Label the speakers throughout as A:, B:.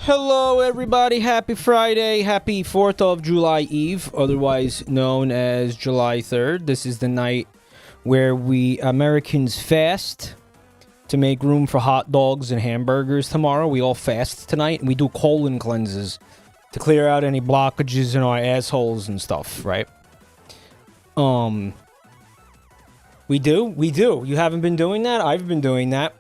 A: Hello, everybody. Happy Friday. Happy 4th of July Eve, otherwise known as July 3rd. This is the night where we Americans fast to make room for hot dogs and hamburgers tomorrow. We all fast tonight, and we do colon cleanses to clear out any blockages in our assholes and stuff, right? We do? You haven't been doing that? I've been doing that.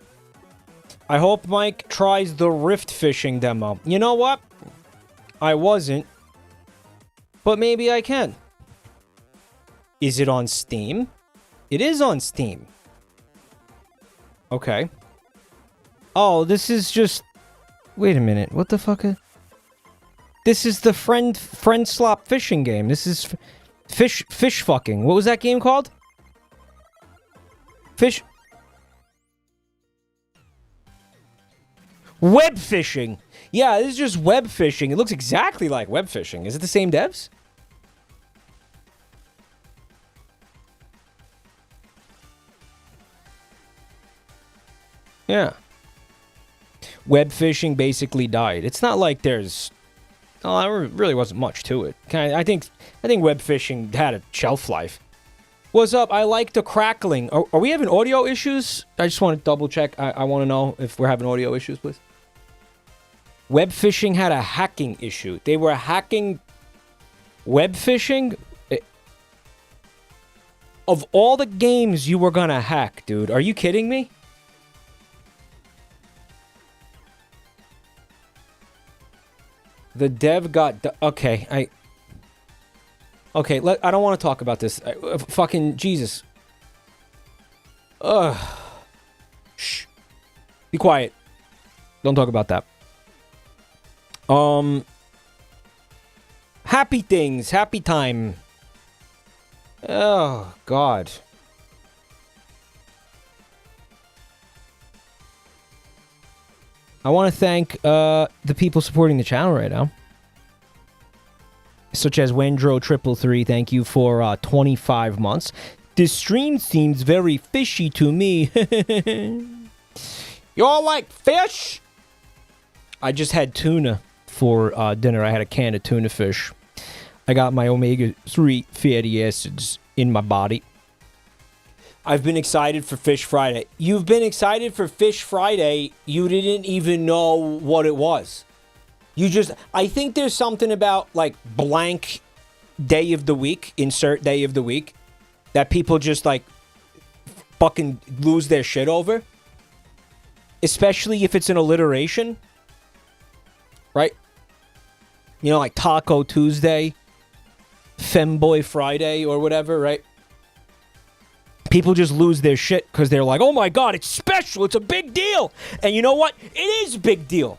A: I hope Mike tries the rift fishing demo. You know what? I wasn't. But maybe I can. Is it on Steam? It is on Steam. Okay. Oh, this is just... Wait a minute. What the fuck? This is the friend slop fishing game. This is fish fucking. What was that game called? Web fishing. Yeah, this is just web fishing. It looks exactly like web fishing. Is it the same devs? Yeah. Web fishing basically died. It's not like there's... Oh, there really wasn't much to it. I think web fishing had a shelf life. What's up? I like the crackling. Are we having audio issues? I just want to double check. I want to know if we're having audio issues, please. Web fishing had a hacking issue. They were hacking web fishing. Of all the games you were gonna hack, dude, are you kidding me? The dev got... Okay, Okay, I don't want to talk about this. Fucking Jesus. Ugh. Shh. Be quiet. Don't talk about that. Happy things. Happy time. Oh, God. I want to thank the people supporting the channel right now. Such as Wendro333, thank you for 25 months. This stream seems very fishy to me. Y'all like fish? I just had tuna for dinner. I had a can of tuna fish. I got my omega-3 fatty acids in my body. I've been excited for Fish Friday. You've been excited for Fish Friday. You didn't even know what it was. You just... I think there's something about, like, blank day of the week, insert day of the week, that people just, like, fucking lose their shit over. Especially if it's an alliteration. Right? You know, like Taco Tuesday, Femboy Friday, or whatever, right? People just lose their shit because they're like, oh my God, it's special, it's a big deal. And you know what? It is a big deal.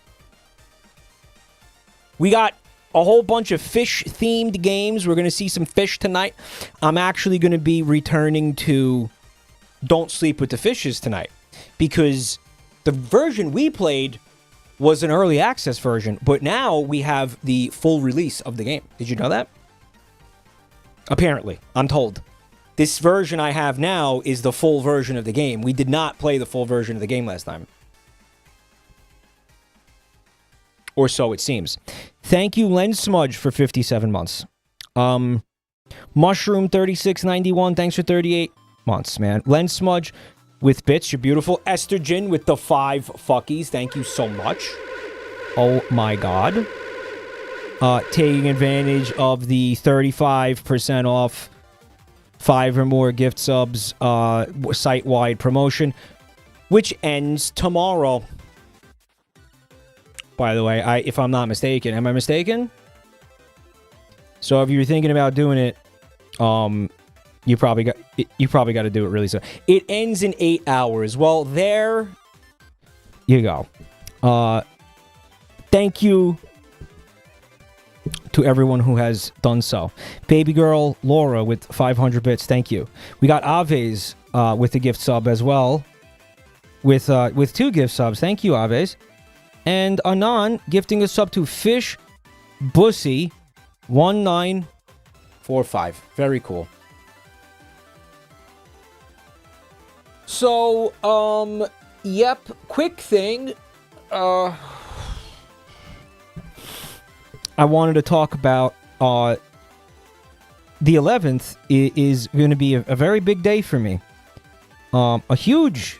A: We got a whole bunch of fish-themed games. We're going to see some fish tonight. I'm actually going to be returning to Don't Sleep with the Fishes tonight. Because the version we played was an early access version. But now we have the full release of the game. Did you know that? Apparently. I'm told. This version I have now is the full version of the game. We did not play the full version of the game last time. Or so it seems. Thank you, Len Smudge, for 57 months. Mushroom3691, thanks for 38 months, man. Len Smudge with bits, you're beautiful. Estrogen with the 5 fuckies, thank you so much. Oh my God. Taking advantage of the 35% off 5 or more gift subs site-wide promotion, which ends tomorrow. By the way, if I'm not mistaken, am I mistaken? So if you're thinking about doing it, you probably got to do it really soon. It ends in 8 hours. Well, there you go. Thank you to everyone who has done so. Baby girl Laura with 500 bits. Thank you. We got Aves with a gift sub as well. With 2 gift subs. Thank you, Aves. And Anon gifting a sub to Fish Bussy 1945. Very cool. So, yep, quick thing. I wanted to talk about the 11th is going to be a very big day for me. A huge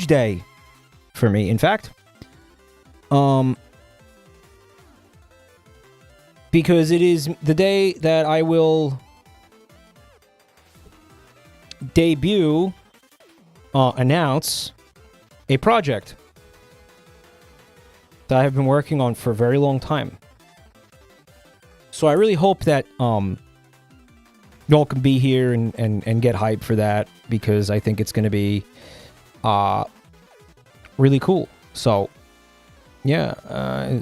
A: day for me, in fact. Because it is the day that I will announce a project that I have been working on for a very long time. So I really hope that y'all can be here and get hyped for that, because I think it's going to be really cool. So yeah,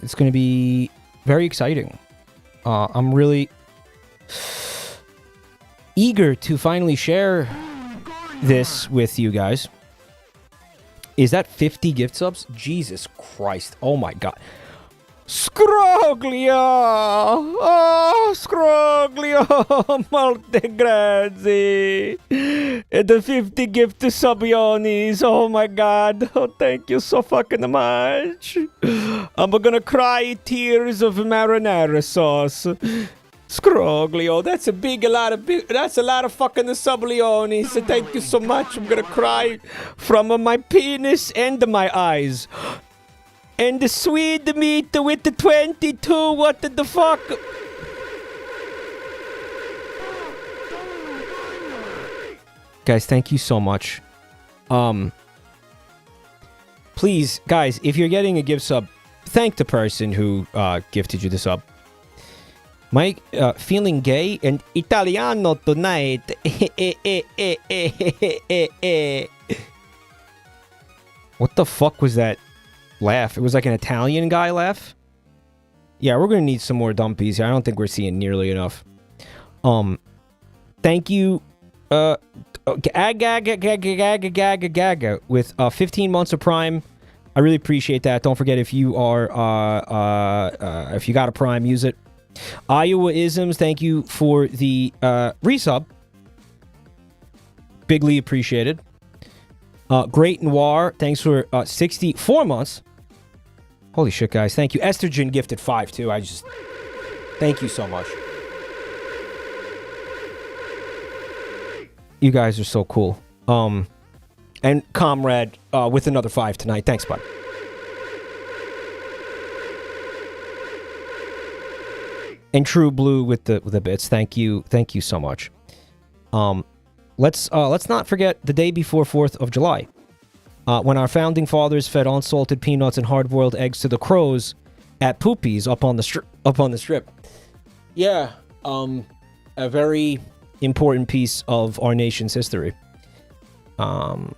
A: it's going to be very exciting. I'm really eager to finally share this with you guys. Is that 50 gift subs? Jesus Christ. Oh my god. Scroglia! Oh, Scroglia! Molte grazie! And the 50 gift subionis. Oh my god. Oh, thank you so fucking much. I'm gonna cry tears of marinara sauce. Scroglio, that's a lot of fucking sublionis. So thank you so much. I'm gonna cry from my penis and my eyes. And the sweet meat with the 22, what the fuck? Guys, thank you so much. Please, guys, if you're getting a gift sub, thank the person who gifted you the sub. Mike, feeling gay and Italiano tonight. What the fuck was that laugh? It was like an Italian guy laugh. Yeah, we're gonna need some more dumpies here. I don't think we're seeing nearly enough. Thank you, Gaga with 15 months of Prime. I really appreciate that. Don't forget, if you are if you got a Prime, use it. Iowa Isms, thank you for the resub. Bigly appreciated. Great Noir, thanks for 64 months. Holy shit, guys. Thank you. Estrogen gifted 5, too. Thank you so much. You guys are so cool. And Comrade with another 5 tonight. Thanks, bud. And True Blue with the bits. Thank you so much. Let's not forget the day before 4th of July, when our founding fathers fed unsalted peanuts and hard-boiled eggs to the crows at Poopies up on the strip. Yeah, a very important piece of our nation's history. And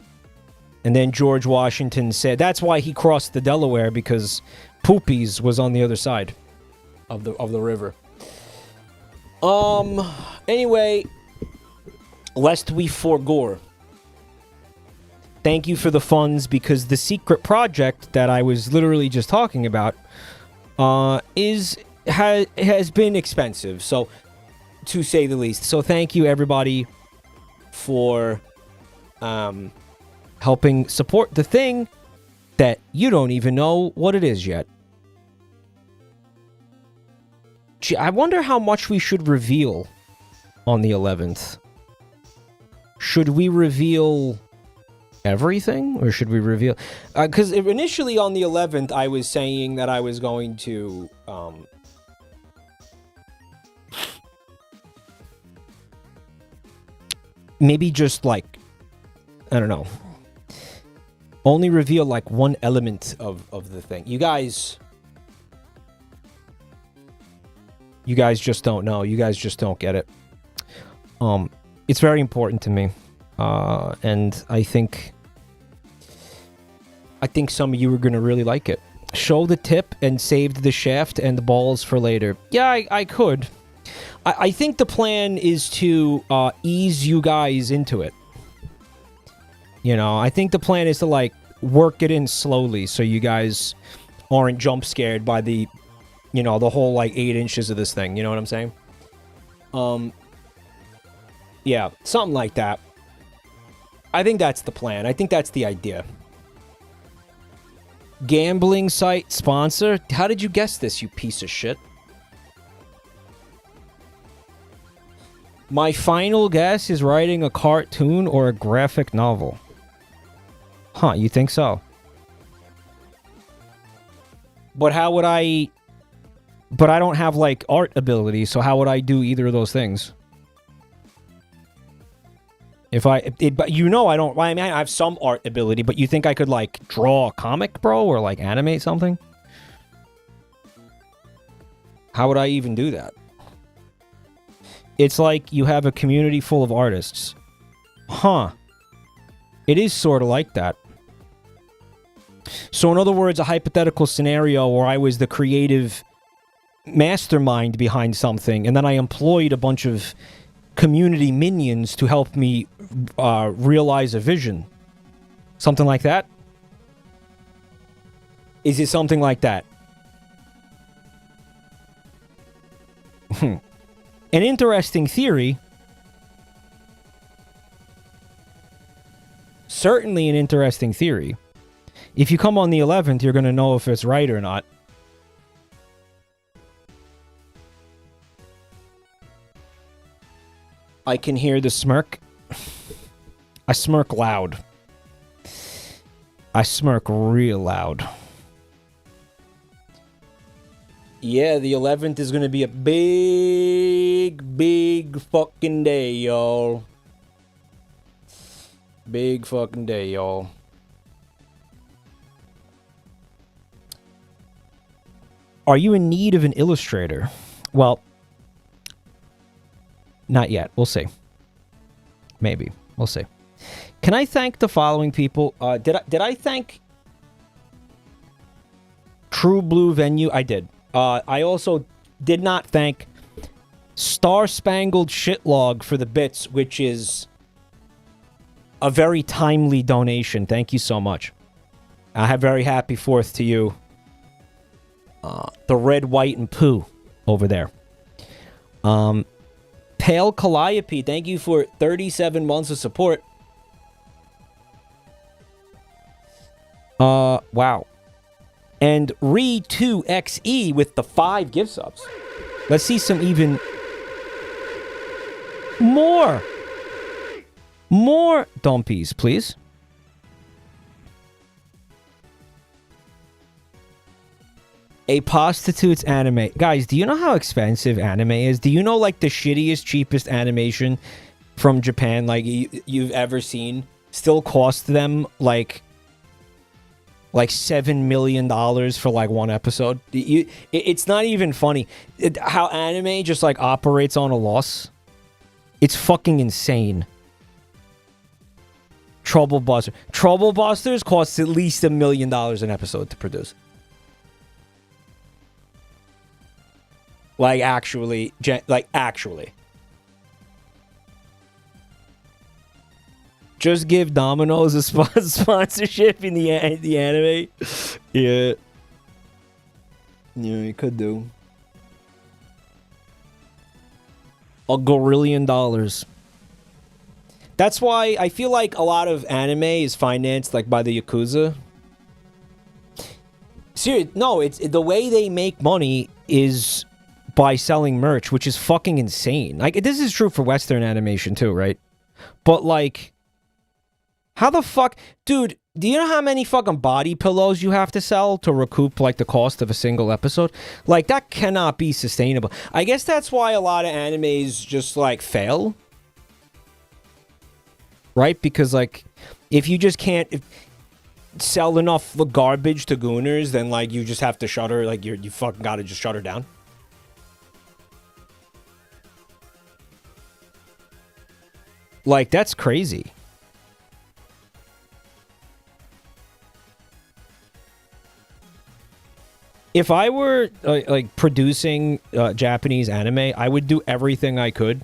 A: then George Washington said that's why he crossed the Delaware, because Poopies was on the other side of the river. Anyway, lest we forgore, thank you for the funds, because the secret project that I was literally just talking about has been expensive, so to say the least. So thank you everybody for helping support the thing that you don't even know what it is yet. Gee, I wonder how much we should reveal on the 11th. Should we reveal everything, or should we reveal... Because initially on the 11th, I was saying that I was going to... maybe just, like... I don't know. Only reveal, like, one element of the thing. You guys just don't know. You guys just don't get it. It's very important to me. And I think some of you are going to really like it. Show the tip and saved the shaft and the balls for later. Yeah, I could. I think the plan is to ease you guys into it. You know, I think the plan is to, like, work it in slowly so you guys aren't jump scared by the, you know, the whole, like, 8 inches of this thing. You know what I'm saying? Yeah, something like that. I think that's the plan. I think that's the idea. Gambling site sponsor? How did you guess this, you piece of shit? My final guess is writing a cartoon or a graphic novel. Huh, you think so? But how would I... But I don't have, like, art ability, so how would I do either of those things? If I... but you know I don't... I mean, I have some art ability, but you think I could, like, draw a comic, bro? Or, like, animate something? How would I even do that? It's like you have a community full of artists. Huh. It is sort of like that. So, in other words, a hypothetical scenario where I was the creative mastermind behind something, and then I employed a bunch of community minions to help me realize a vision. Something like that? Is it something like that? An interesting theory. Certainly an interesting theory. If you come on the 11th, you're going to know if it's right or not. I can hear the smirk. I smirk loud. I smirk real loud. Yeah, the 11th is going to be a big fucking day, y'all. Big fucking day, y'all. Are you in need of an illustrator? Well, not yet. We'll see. Maybe. We'll see. Can I thank the following people? Did I thank True Blue Venue? I did. I also did not thank Star Spangled Shitlog for the bits, which is a very timely donation. Thank you so much. I have very happy 4th to you. The Red, White, and Pooh over there. Pale Calliope, thank you for 37 months of support. Wow. And Re2XE with the 5 gift subs. Let's see some even... More dumpies, please. A prostitute's anime. Guys, do you know how expensive anime is? Do you know, like, the shittiest, cheapest animation from Japan, like, you've ever seen still cost them, like $7 million for, like, one episode? It's not even funny. How anime just, like, operates on a loss. It's fucking insane. Trouble Busters costs at least $1 million an episode to produce. Like, actually. Just give Domino's a sponsorship in the anime. Yeah. Yeah, you could do. $1 gorillion. That's why I feel like a lot of anime is financed, like, by the Yakuza. Seriously, no, it's the way they make money is by selling merch, which is fucking insane. Like, this is true for Western animation too, right? But, like, how the fuck... Dude, do you know how many fucking body pillows you have to sell to recoup, like, the cost of a single episode? Like, that cannot be sustainable. I guess that's why a lot of animes just, like, fail. Right? Because, like, if you just can't sell enough garbage to gooners, then, like, you just have to shutter. Like, you fucking gotta just shut her down. Like, that's crazy. If I were, like, producing Japanese anime, I would do everything I could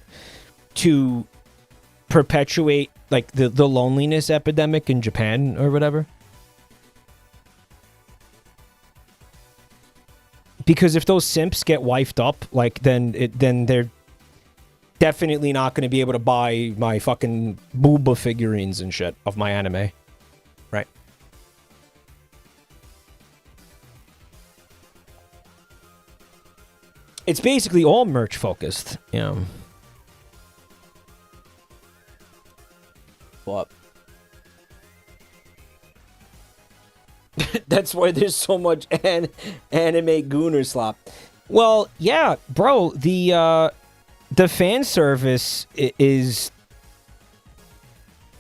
A: to perpetuate, like, the loneliness epidemic in Japan or whatever. Because if those simps get wifed up, like, then they're definitely not going to be able to buy my fucking booba figurines and shit of my anime. Right? It's basically all merch focused, you know. What? That's why there's so much anime gooner slop. Well, yeah, bro, the fan service is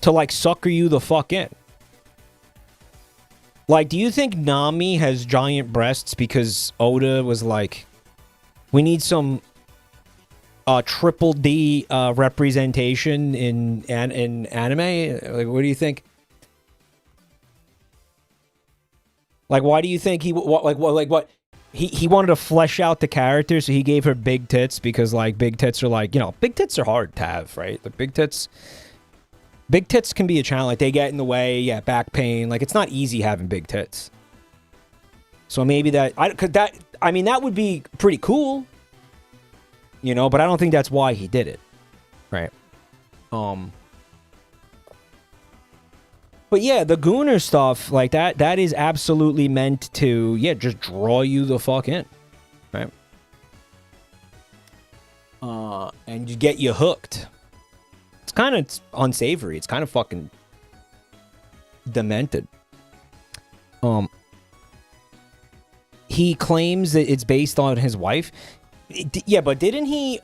A: to, like, sucker you the fuck in. Like, do you think Nami has giant breasts because Oda was like, we need some triple D representation in anime? Like, what do you think? Like, why do you think he what? He wanted to flesh out the character, so he gave her big tits because, like, big tits are, like, you know, big tits are hard to have, right? Like, big tits can be a challenge. Like, they get in the way. Yeah, back pain. Like, it's not easy having big tits. So maybe that would be pretty cool, you know. But I don't think that's why he did it, right? But yeah, the Gooner stuff like that is absolutely meant to, yeah, just draw you the fuck in, right? And you get you hooked. It's kind of unsavory. It's kind of fucking demented. He claims that it's based on his wife. Yeah, but didn't he...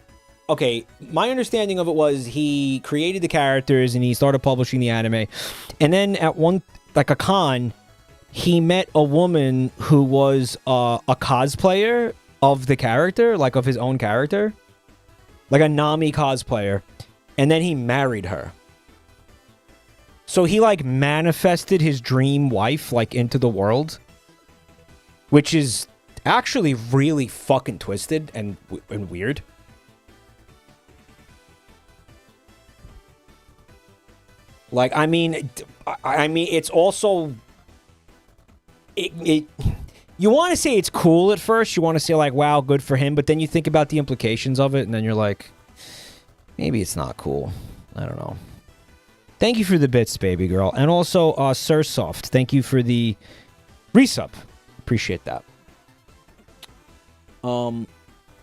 A: Okay, my understanding of it was he created the characters and he started publishing the anime. And then at a con, he met a woman who was a cosplayer of the character, like of his own character. Like a Nami cosplayer. And then he married her. So he, like, manifested his dream wife, like, into the world. Which is actually really fucking twisted and weird. Like, I mean, it's also... You want to say it's cool at first. You want to say, like, wow, good for him. But then you think about the implications of it, and then you're like, maybe it's not cool. I don't know. Thank you for the bits, baby girl. And also, Sursoft, thank you for the resub. Appreciate that.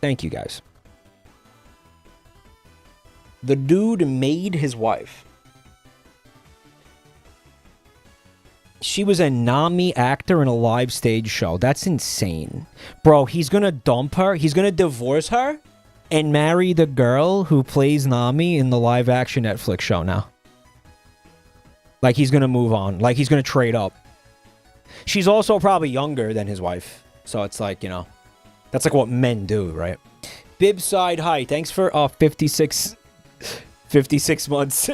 A: Thank you, guys. The dude made his wife. She was a Nami actor in a live stage show. That's insane. Bro, he's gonna dump her. He's gonna divorce her and marry the girl who plays Nami in the live action Netflix show now. Like, he's gonna move on. Like, he's gonna trade up. She's also probably younger than his wife. So it's like, you know, that's like what men do, right? Bibside, hi. Thanks for 56 months.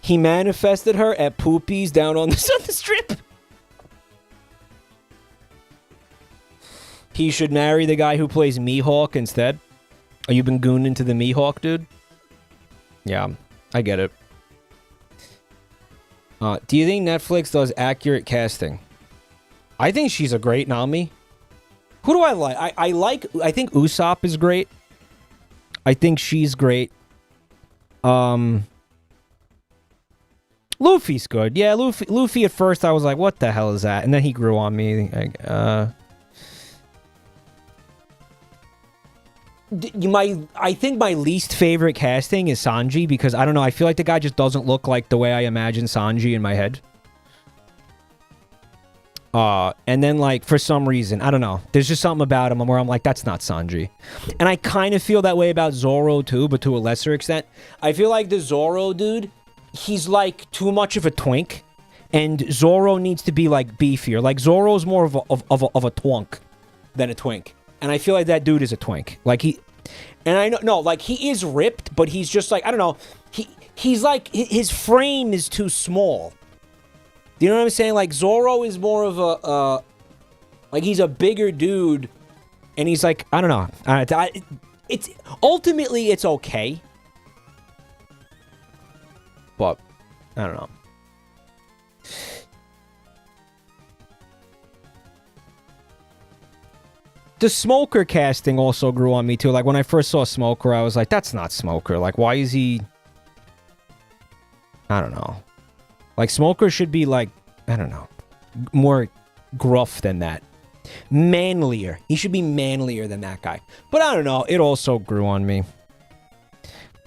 A: He manifested her at Poopies down on the strip. He should marry the guy who plays Mihawk instead. Oh, you been gooning to the Mihawk, dude? Yeah, I get it. Do you think Netflix does accurate casting? I think she's a great Nami. Who do I like? I think Usopp is great. I think she's great. Luffy's good. Yeah, Luffy at first I was like, what the hell is that? And then he grew on me. I think my least favorite casting is Sanji because, I don't know, I feel like the guy just doesn't look like the way I imagine Sanji in my head. And then, like, for some reason, I don't know, there's just something about him where I'm like, that's not Sanji. And I kind of feel that way about Zoro too, but to a lesser extent. I feel like the Zoro dude, he's like too much of a twink, and Zoro needs to be like beefier. Like, Zoro's more of a twunk than a twink, and I feel like that dude is a twink. Like, like, he is ripped, but he's just like, I don't know, he's like, his frame is too small. Do you know what I'm saying? Like, Zoro is more of a like, he's a bigger dude, and he's like, I don't know. It's ultimately it's okay. But, I don't know. The Smoker casting also grew on me, too. Like, when I first saw Smoker, I was like, that's not Smoker. Like, why is he... I don't know. Like, Smoker should be, like, I don't know, more gruff than that. Manlier. He should be manlier than that guy. But I don't know. It also grew on me.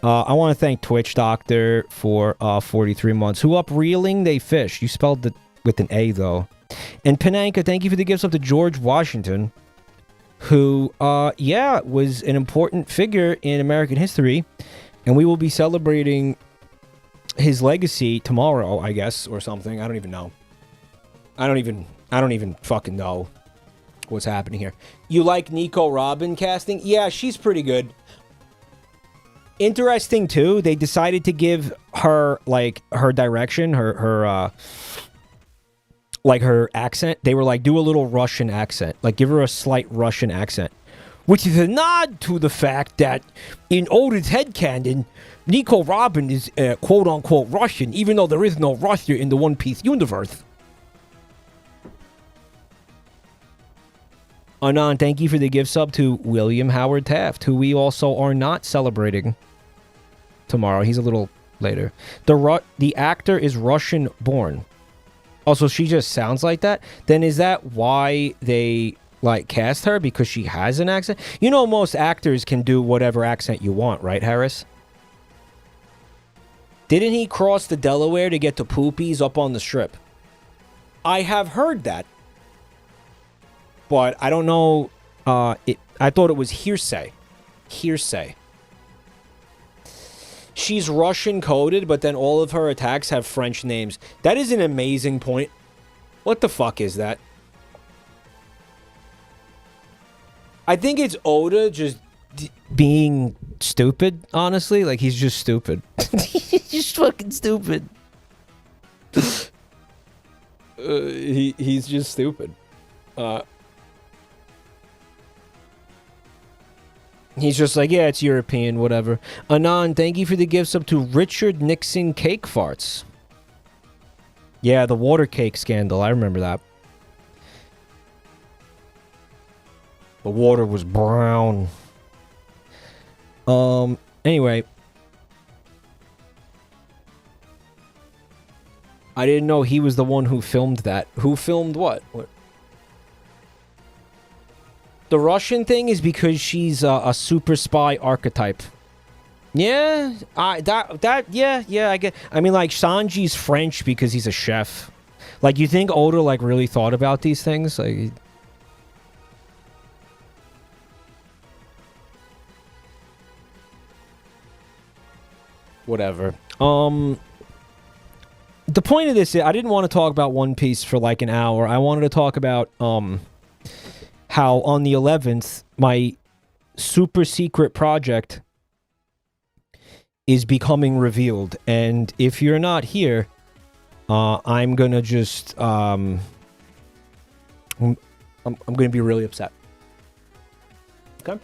A: I want to thank Twitch Doctor for 43 months. Who up reeling they fish. You spelled it with an A, though. And Pananka, thank you for the gifts up to George Washington, who, yeah, was an important figure in American history. And we will be celebrating his legacy tomorrow, I guess, or something. I don't even know. I don't even fucking know what's happening here. You like Nico Robin casting? Yeah, she's pretty good. Interesting, too. They decided to give her, like, her direction, her accent. They were like, do a little Russian accent. Like, give her a slight Russian accent. Which is a nod to the fact that in Oda's headcanon, Nico Robin is quote-unquote Russian, even though there is no Russia in the One Piece universe. Anon, thank you for the gift sub to William Howard Taft, who we also are not celebrating tomorrow. He's a little later. The actor is Russian-born. Also, she just sounds like that. Then is that why they, like, cast her? Because she has an accent? You know most actors can do whatever accent you want, right, Harris? Didn't he cross the Delaware to get to Poopies up on the Strip? I have heard that. But I don't know. I thought it was hearsay. Hearsay. She's Russian coded, but then all of her attacks have French names. That is an amazing point. What the fuck is that? I think it's Oda just being stupid, honestly. Like, he's just stupid. He's just fucking stupid. He's just stupid. He's just like, yeah, it's European, whatever. Anon, thank you for the gifts up to Richard Nixon Cake Farts. Yeah, the water cake scandal. I remember that. The water was brown. Anyway. I didn't know he was the one who filmed that. Who filmed what? What? The Russian thing is because she's a super spy archetype. Yeah, I get. I mean, like, Sanji's French because he's a chef. Like, you think Oda, like, really thought about these things? Like, whatever. The point of this is, I didn't want to talk about One Piece for, like, an hour. I wanted to talk about, how on the 11th, my super secret project is becoming revealed. And if you're not here, I'm gonna just, I'm gonna be really upset. Okay?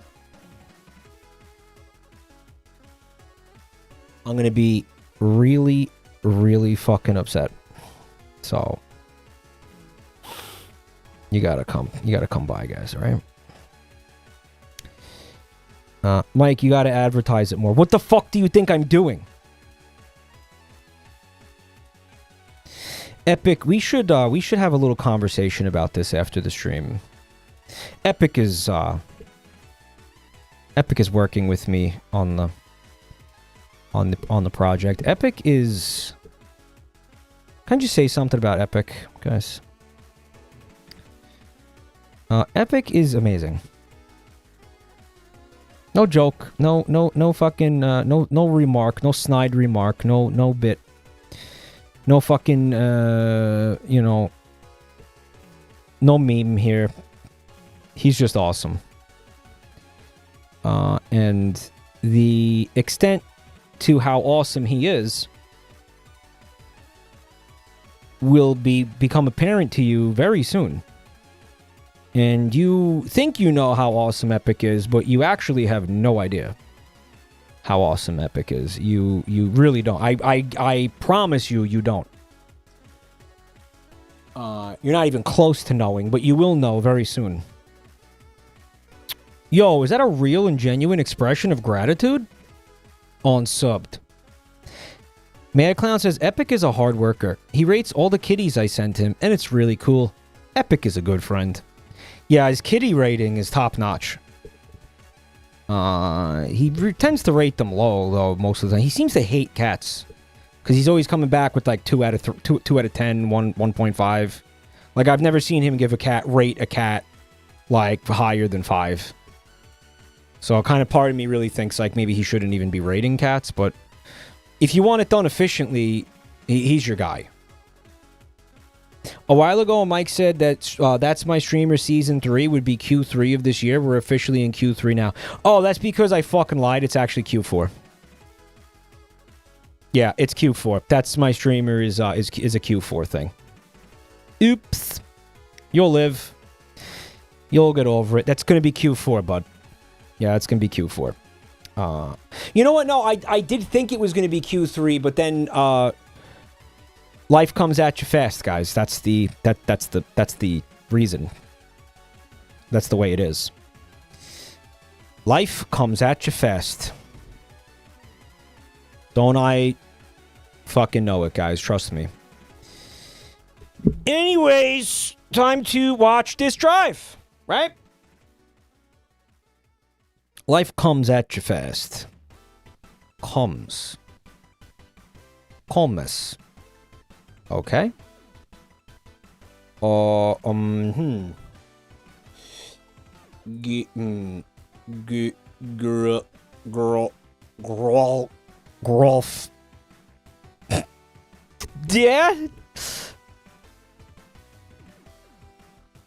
A: I'm gonna be really, really fucking upset. So you gotta come by, guys, all right? Mike, you gotta advertise it more. What the fuck do you think I'm doing? Epic, we should have a little conversation about this after the stream. Epic is working with me on the project. Epic is. Can you say something about Epic, guys? Epic is amazing. No joke. No fucking, no remark. No snide remark. No bit. No fucking, you know, no meme here. He's just awesome. And the extent to how awesome he is will become apparent to you very soon. And you think you know how awesome Epic is, but you actually have no idea how awesome Epic is. You really don't. I promise you, you don't. You're not even close to knowing, but you will know very soon. Yo, is that a real and genuine expression of gratitude? Unsubbed. Mad Clown says, Epic is a hard worker. He rates all the kitties I sent him, and it's really cool. Epic is a good friend. Yeah, his kitty rating is top notch. He tends to rate them low though most of the time. He seems to hate cats because he's always coming back with like 2 out of 10, 1.5. Like I've never seen him rate a cat like higher than 5. So kind of part of me really thinks like maybe he shouldn't even be rating cats. But if you want it done efficiently, he's your guy. A while ago, Mike said that That's My Streamer Season 3 would be Q3 of this year. We're officially in Q3 now. Oh, that's because I fucking lied. It's actually Q4. Yeah, it's Q4. That's My Streamer is a Q4 thing. Oops. You'll live. You'll get over it. That's going to be Q4, bud. Yeah, it's going to be Q4. You know what? No, I did think it was going to be Q3, but then... life comes at you fast, guys. That's the reason. That's the way it is. Life comes at you fast. Don't I fucking know it, guys? Trust me. Anyways, time to watch this drive, right? Life comes at you fast. Comes. Okay. Grolf. Yeah.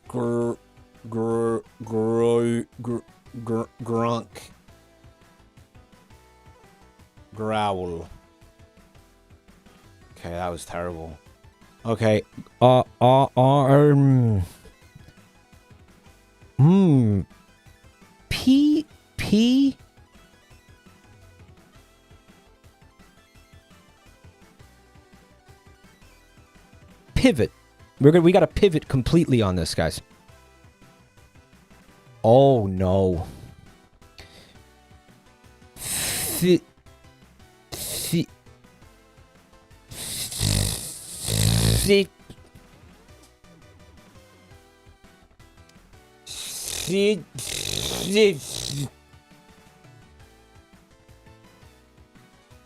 A: Grunk. Growl. Okay, that was terrible. Okay. P. Pivot. We gotta pivot completely on this, guys. Oh no.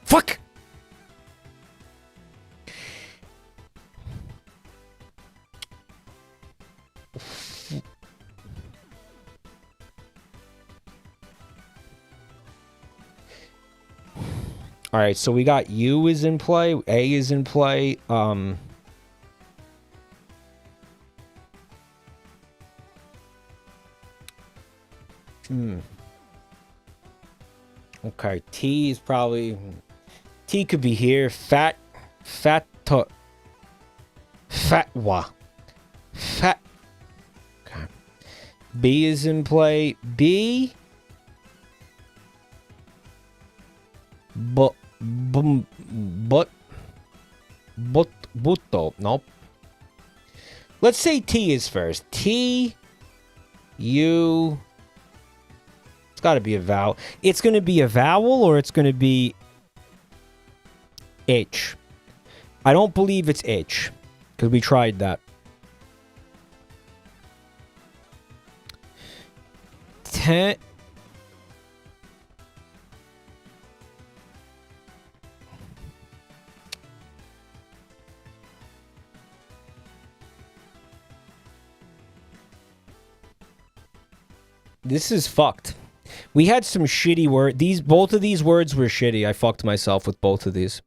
A: Fuck. All right, so we got U is in play, A is in play. Okay, T is probably... T could be here. Fatwa. Okay. B is in play. B. Butto. Nope. Let's say T is first. T. U. It's got to be a vowel. It's going to be a vowel or it's going to be H. I don't believe it's H because we tried that. This is fucked. We had some shitty words. Both of these words were shitty. I fucked myself with both of these.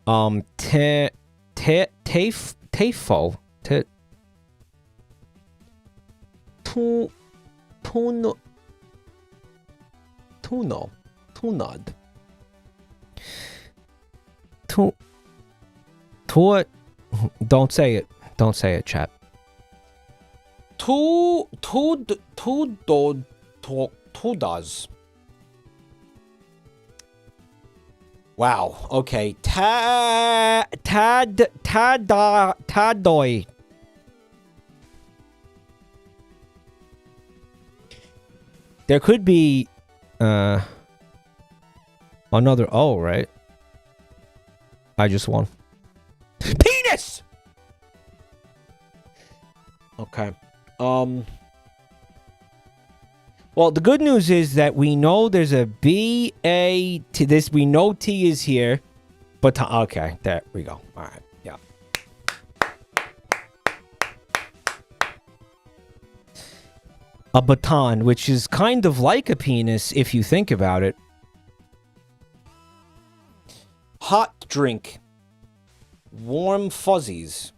A: Tefo. Tunod. Don't say it. Don't say it, chat. Two does. Wow. Okay. Tadoy. There could be another O, right? I just won. Penis. Okay. Well, the good news is that we know there's a B-A-T. This, we know T is here. But, okay, there we go. All right, yeah. A baton, which is kind of like a penis if you think about it. Hot drink. Warm fuzzies.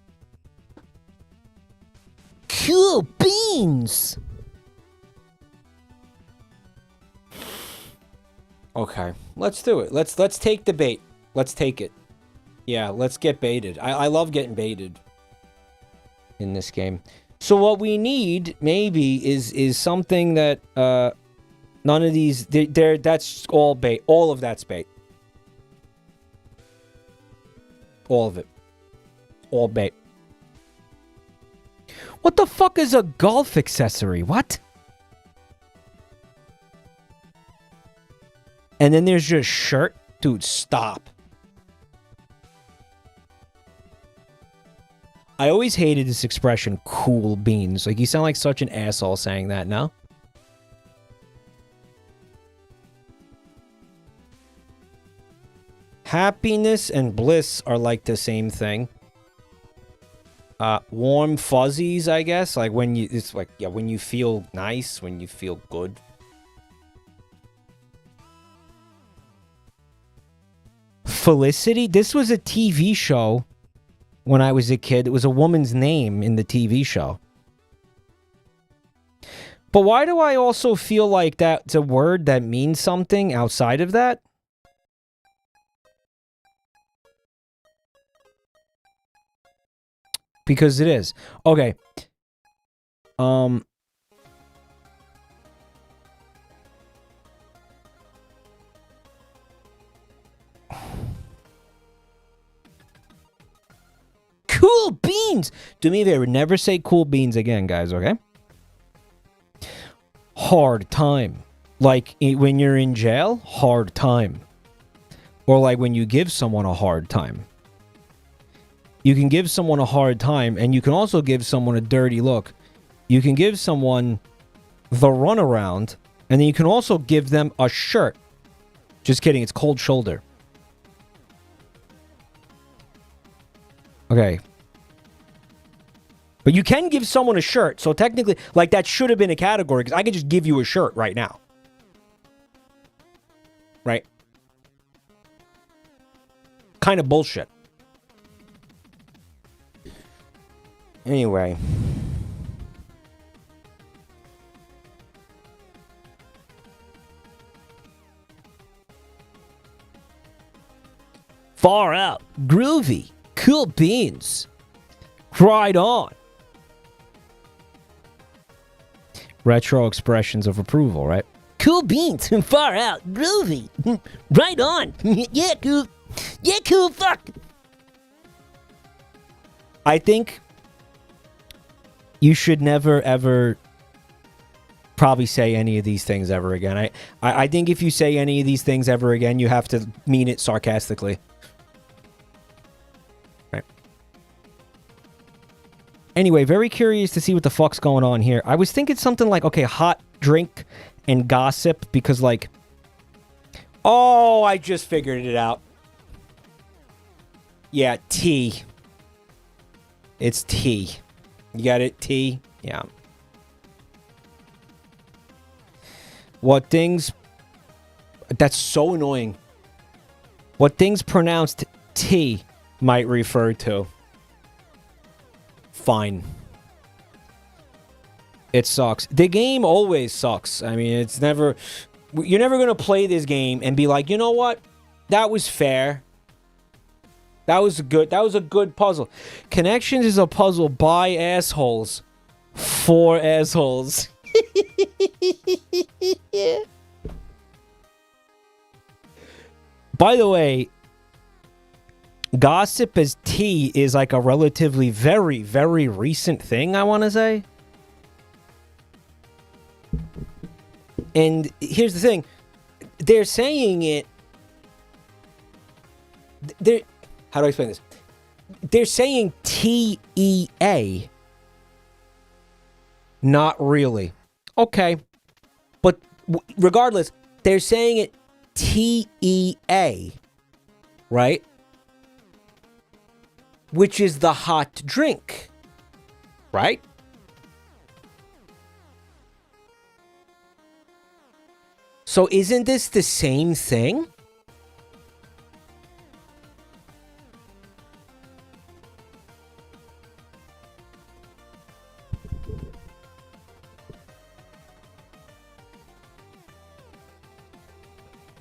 A: Cool beans. Okay, let's do it. Let's take the bait. Let's take it. Yeah, let's get baited. I love getting baited in this game. So what we need maybe is something that none of these that's all bait. All of that's bait. All of it. All bait. What the fuck is a golf accessory? What? And then there's just shirt? Dude, stop. I always hated this expression, cool beans. Like, you sound like such an asshole saying that, no? Happiness and bliss are like the same thing. Warm fuzzies, I guess. Like, when you... It's like, yeah, when you feel nice, when you feel good. Felicity? This was a TV show when I was a kid. It was a woman's name in the TV show. But why do I also feel like that's a word that means something outside of that? Because it is. Okay. Cool beans! Do me a favor, never say cool beans again, guys, okay? Hard time. Like, when you're in jail, hard time. Or like when you give someone a hard time. You can give someone a hard time, and you can also give someone a dirty look. You can give someone the runaround, and then you can also give them a shirt. Just kidding, it's cold shoulder. Okay. But you can give someone a shirt, so technically, like, that should have been a category, because I could just give you a shirt right now. Right? Kind of bullshit. Anyway. Far out. Groovy. Cool beans. Right on. Retro expressions of approval, right? Cool beans. Far out. Groovy. Right on. Yeah, cool. Yeah, cool. Fuck. I think you should never, ever probably say any of these things ever again. I think if you say any of these things ever again, you have to mean it sarcastically. Right. Anyway, very curious to see what the fuck's going on here. I was thinking something like, okay, hot drink and gossip, because, like... Oh, I just figured it out. Yeah, tea. It's tea. You got it? T? Yeah. What things... That's so annoying. What things pronounced T might refer to. Fine. It sucks. The game always sucks. I mean, it's never... You're never going to play this game and be like, you know what? That was fair. That was a good puzzle. Connections is a puzzle by assholes. For assholes. By the way, gossip as tea is like a relatively very, very recent thing, I want to say. And here's the thing. They're saying it... How do I explain this? They're saying T-E-A. Not really. Okay. But regardless, they're saying it TEA, right? Which is the hot drink, right? So isn't this the same thing?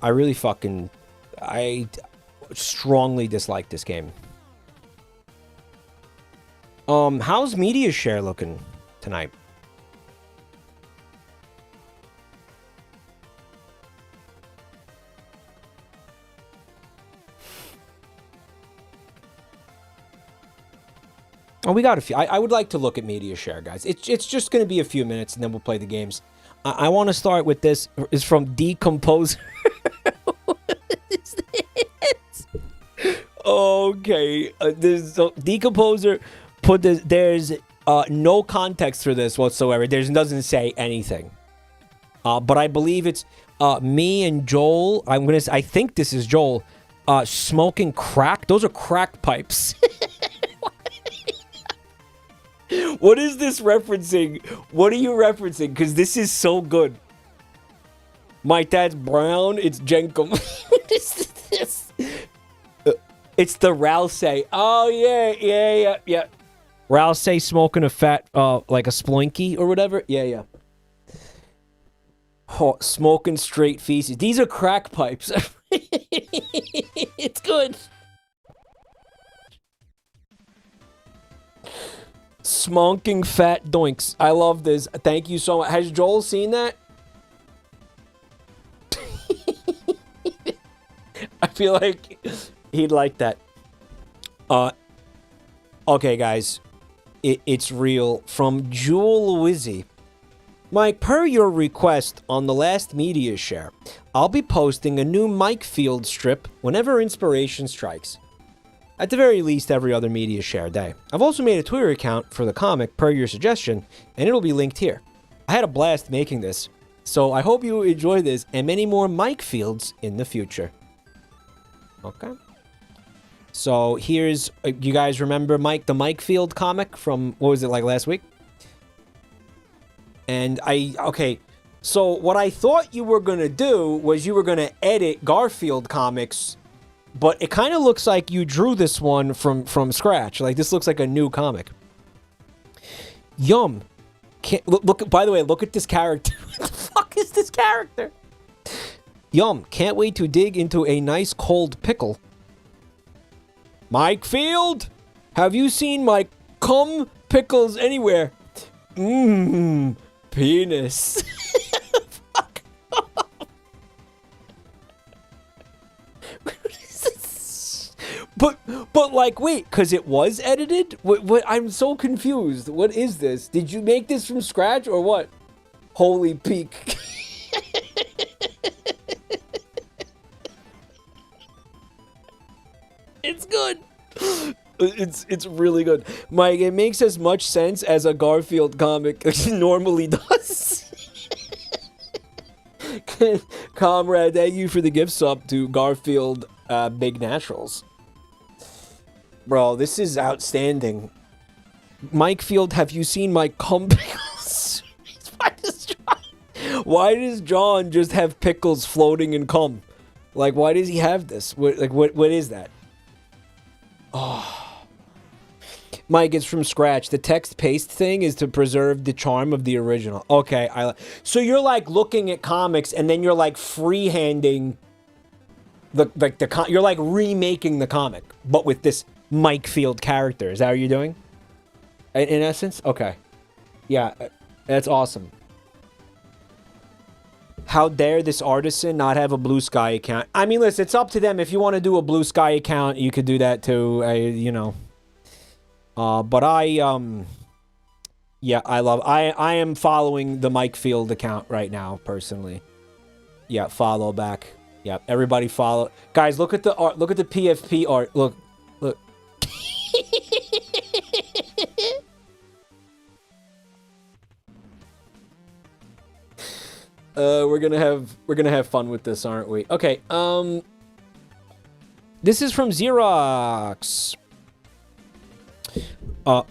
A: I strongly dislike this game. How's media share looking tonight? Oh, we got a few. I would like to look at media share, guys. It's just going to be a few minutes, and then we'll play the games. I want to start with this. It's from Decomposer. Okay, Decomposer put this. There's no context for this whatsoever. Doesn't say anything. But I believe it's me and Joel. I think this is Joel. Smoking crack. Those are crack pipes. What is this referencing? What are you referencing? Because this is so good. My dad's brown. It's Jenkum. What is this? It's the Rousey. Oh, yeah. Rousey smoking a fat, like a sploinky or whatever. Yeah. Oh, smoking straight feces. These are crack pipes. It's good. Smonking fat doinks. I love this. Thank you so much. Has Joel seen that? I feel like he'd like that. Okay, guys. It's real. From Jewel Wizzy. Mike, per your request on the last media share, I'll be posting a new Mike Field strip whenever inspiration strikes. At the very least, every other media share day. I've also made a Twitter account for the comic per your suggestion, and it'll be linked here. I had a blast making this, so I hope you enjoy this and many more Mike Fields in the future. Okay. So here's, you guys remember Mike, the Mike Field comic from, what was it, like last week? And okay, so what I thought you were going to do was you were going to edit Garfield comics, but it kind of looks like you drew this one from scratch. Like, this looks like a new comic. Yum. Look, by the way, look at this character. What the fuck is this character? Yum. Can't wait to dig into a nice cold pickle. Mike Field, have you seen my cum pickles anywhere? Mmm. Penis. Fuck off. But like, wait, because it was edited? What? I'm so confused. What is this? Did you make this from scratch or what? Holy peak. It's good. It's really good. Mike, it makes as much sense as a Garfield comic normally does. Comrade, thank you for the gift sub to Garfield Big Naturals. Bro, this is outstanding. Mike Field, have you seen my cum pickles? Why does John just have pickles floating in cum? Like, why does he have this? What is that? Oh. Mike, it's from scratch. The text paste thing is to preserve the charm of the original. Okay, so you're like looking at comics and then you're like freehanding you're like remaking the comic, but with this Mike Field character. Is that what you're doing? In essence? Okay. Yeah, that's awesome. How dare this artisan not have a Blue Sky account? I mean, listen, it's up to them. If you want to do a Blue Sky account, you could do that too. You know. But yeah, I am following the Mike Field account right now, personally. Yeah, follow back. Yeah, everybody follow. Guys, look at the art. Look at the PFP art. Look. We're gonna have fun with this, aren't we? Okay. This is from Xerox.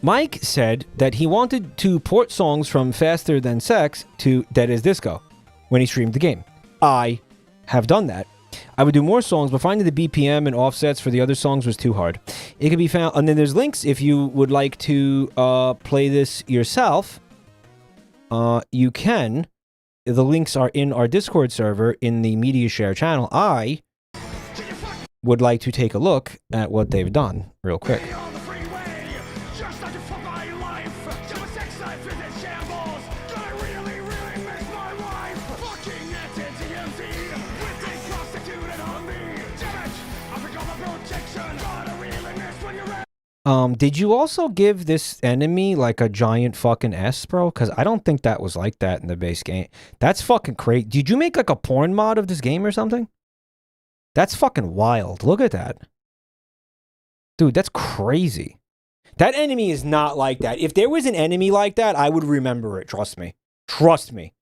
A: Mike said that he wanted to port songs from Faster Than Sex to Dead as Disco when he streamed the game. I have done that. I would do more songs, but finding the BPM and offsets for the other songs was too hard. It can be found, and then there's links if you would like to play this yourself. You can. The links are in our Discord server in the Media Share channel. I would like to take a look at what they've done real quick. Did you also give this enemy like a giant fucking S, bro? Because I don't think that was like that in the base game. That's fucking crazy. Did you make like a porn mod of this game or something? That's fucking wild. Look at that. Dude, that's crazy. That enemy is not like that. If there was an enemy like that, I would remember it. Trust me. Trust me.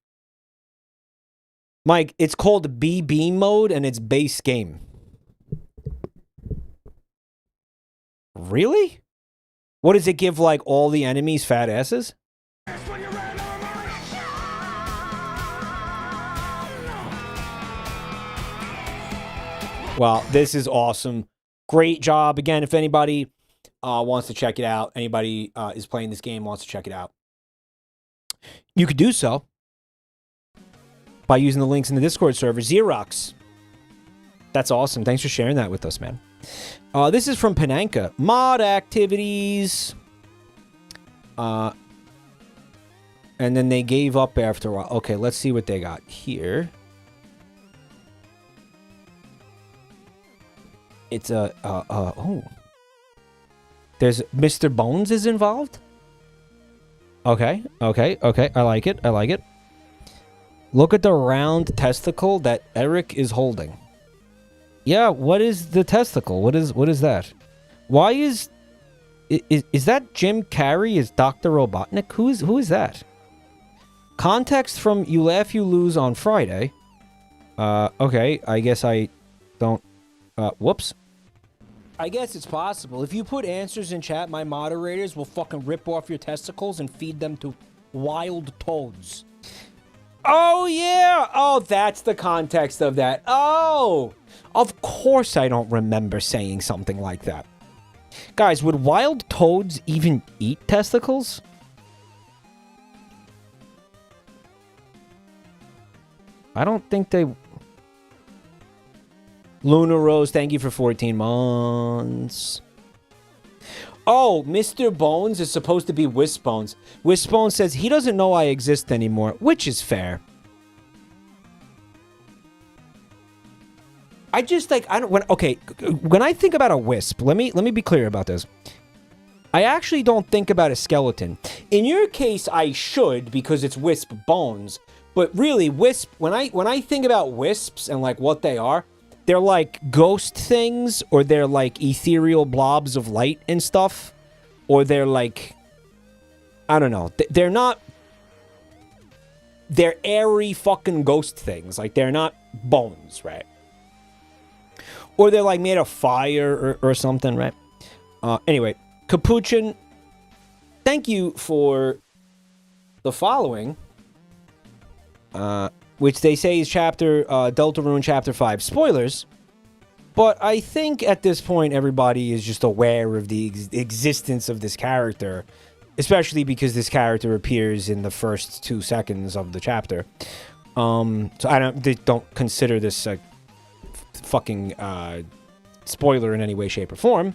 A: Mike, it's called BB mode and it's base game. Really? What does it give, like, all the enemies fat asses? Well, this is awesome. Great job. Again, if anybody wants to check it out, anybody is playing this game, wants to check it out, you could do so by using the links in the Discord server. Xerox. That's awesome. Thanks for sharing that with us, man. This is from Pananka. Mod activities. And then they gave up after a while. Okay, let's see what they got here. It's oh. There's Mr. Bones is involved? Okay. I like it. I like it. Look at the round testicle that Eric is holding. Yeah, what is the testicle? What is that? Why is that Jim Carrey as Dr. Robotnik? Who is that? Context from You Laugh You Lose on Friday. Okay, I guess I don't whoops. I guess it's possible. If you put answers in chat, my moderators will fucking rip off your testicles and feed them to wild toads. Oh, yeah! Oh, that's the context of that. Oh! Of course I don't remember saying something like that. Guys, would wild toads even eat testicles? I don't think they... Luna Rose, thank you for 14 months. Oh, Mr. Bones is supposed to be Wisp Bones. Wisp Bones says he doesn't know I exist anymore, which is fair. I just like when I think about a wisp, let me be clear about this. I actually don't think about a skeleton. In your case, I should because it's Wisp Bones, but really wisp when I think about wisps and like what they are, they're like ghost things, or they're like ethereal blobs of light and stuff, or they're like, I don't know. They're not. They're airy fucking ghost things. Like they're not bones, right? Or they're like made of fire or something, right? Anyway, Capuchin, thank you for the following. Which they say is chapter, Deltarune chapter 5. Spoilers. But I think at this point everybody is just aware of the existence of this character. Especially because this character appears in the first 2 seconds of the chapter. So I don't consider this a fucking spoiler in any way, shape, or form.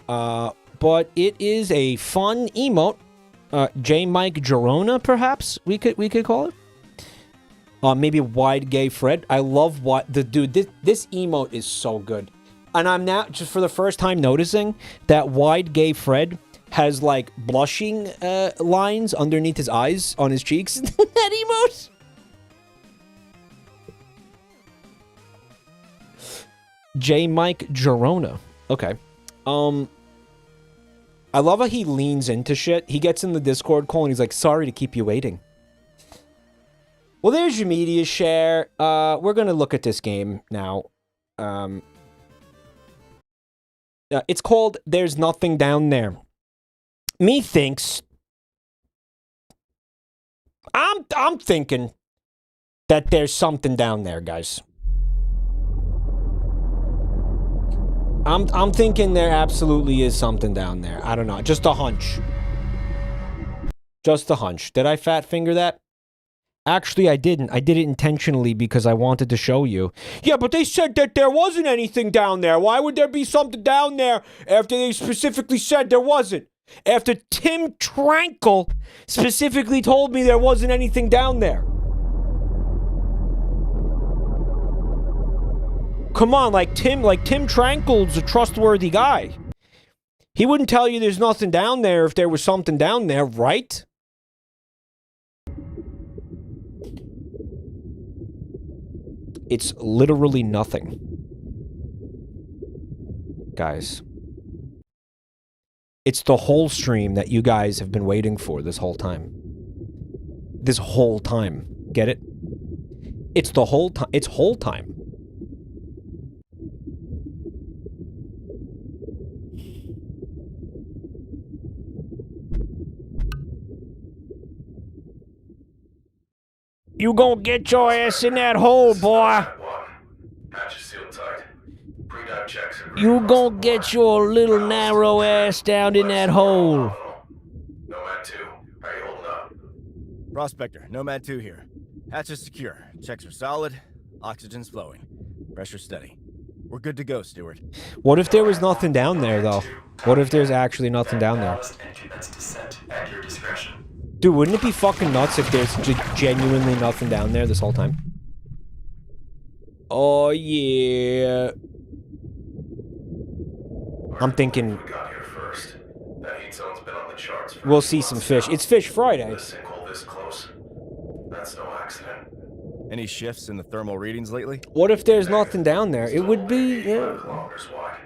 A: But it is a fun emote. J-Mike Jabroni, perhaps we could call it. Maybe Wide Gay Fred. I love what the dude. This emote is so good, and I'm now just for the first time noticing that Wide Gay Fred has like blushing lines underneath his eyes on his cheeks. That emote. J-Mike Jabroni. Okay. I love how he leans into shit. He gets in the Discord call and he's like, sorry to keep you waiting. Well, there's your media share. We're gonna look at this game now. It's called There's Nothing Down There. Me thinks... I'm thinking that there's something down there, guys. I'm thinking there absolutely is something down there. I don't know. Just a hunch. Just a hunch. Did I fat finger that? Actually, I didn't. I did it intentionally because I wanted to show you. Yeah, but they said that there wasn't anything down there. Why would there be something down there after they specifically said there wasn't? After Tim Tranquil specifically told me there wasn't anything down there. Come on, like Tim Tranquil's a trustworthy guy. He wouldn't tell you there's nothing down there if there was something down there, right? It's literally nothing. Guys. It's the whole stream that you guys have been waiting for this whole time. This whole time. Get it? It's the whole time. It's whole time. You gonna get your ass in that hole, boy. You gonna get your little narrow ass down in that hole.
B: Nomad 2, how you holding up?
C: Prospector, Nomad 2 here. Hatch is secure. Checks are solid. Oxygen's flowing. Pressure steady. We're good to go, Stewart.
A: What if there was nothing down there, though? What if there's actually nothing down there? Dude, wouldn't it be fucking nuts if there's genuinely nothing down there this whole time? Oh, yeah. I'm thinking... We'll see some fish. It's Fish Friday.
C: Any shifts in the thermal readings lately?
A: What if there's nothing down there? It would be...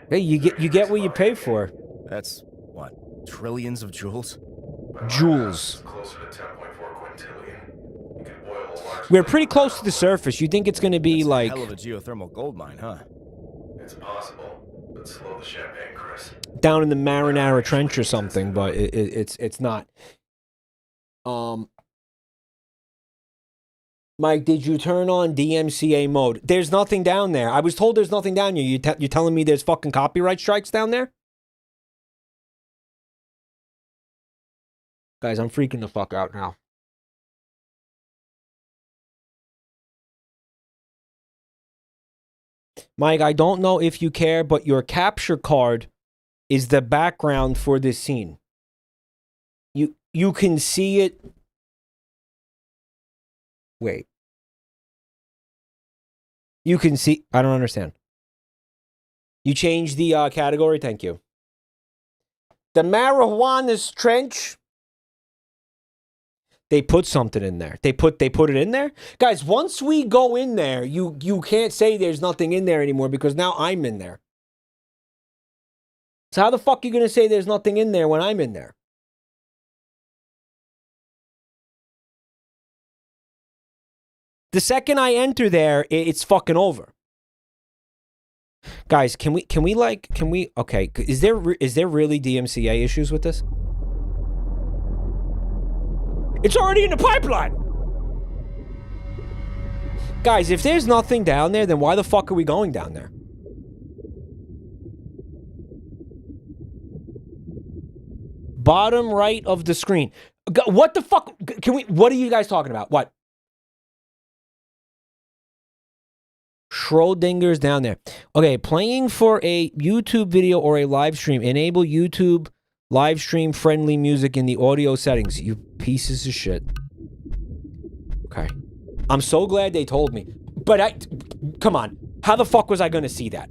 A: Hey, you get what you pay for.
C: That's, what, trillions of joules?
A: Joules. We're pretty close to the surface. You think it's going to be like...
C: Hell of a geothermal gold mine, huh?
B: It's possible, but slow the champagne, Chris.
A: Down in the Marinara Trench or something, but it's not. Mike, did you turn on DMCA mode? There's nothing down there. I was told there's nothing down here. You're telling me there's fucking copyright strikes down there? Guys, I'm freaking the fuck out now. Mike, I don't know if you care, but your capture card is the background for this scene. You can see it. Wait. You can see... I don't understand. You changed the category? Thank you. The marijuana's trench... They put something in there. They put it in there? Guys, once we go in there, you can't say there's nothing in there anymore because now I'm in there. So how the fuck are you going to say there's nothing in there when I'm in there? The second I enter there, it's fucking over. Guys, can we okay, is there really DMCA issues with this? It's already in the pipeline. Guys, if there's nothing down there, then why the fuck are we going down there? Bottom right of the screen. What the fuck? What are you guys talking about? What? Schrodinger's down there. Okay, playing for a YouTube video or a live stream. Enable YouTube live stream friendly music in the audio settings. You pieces of shit. Okay. I'm so glad they told me. But come on. How the fuck was I gonna see that?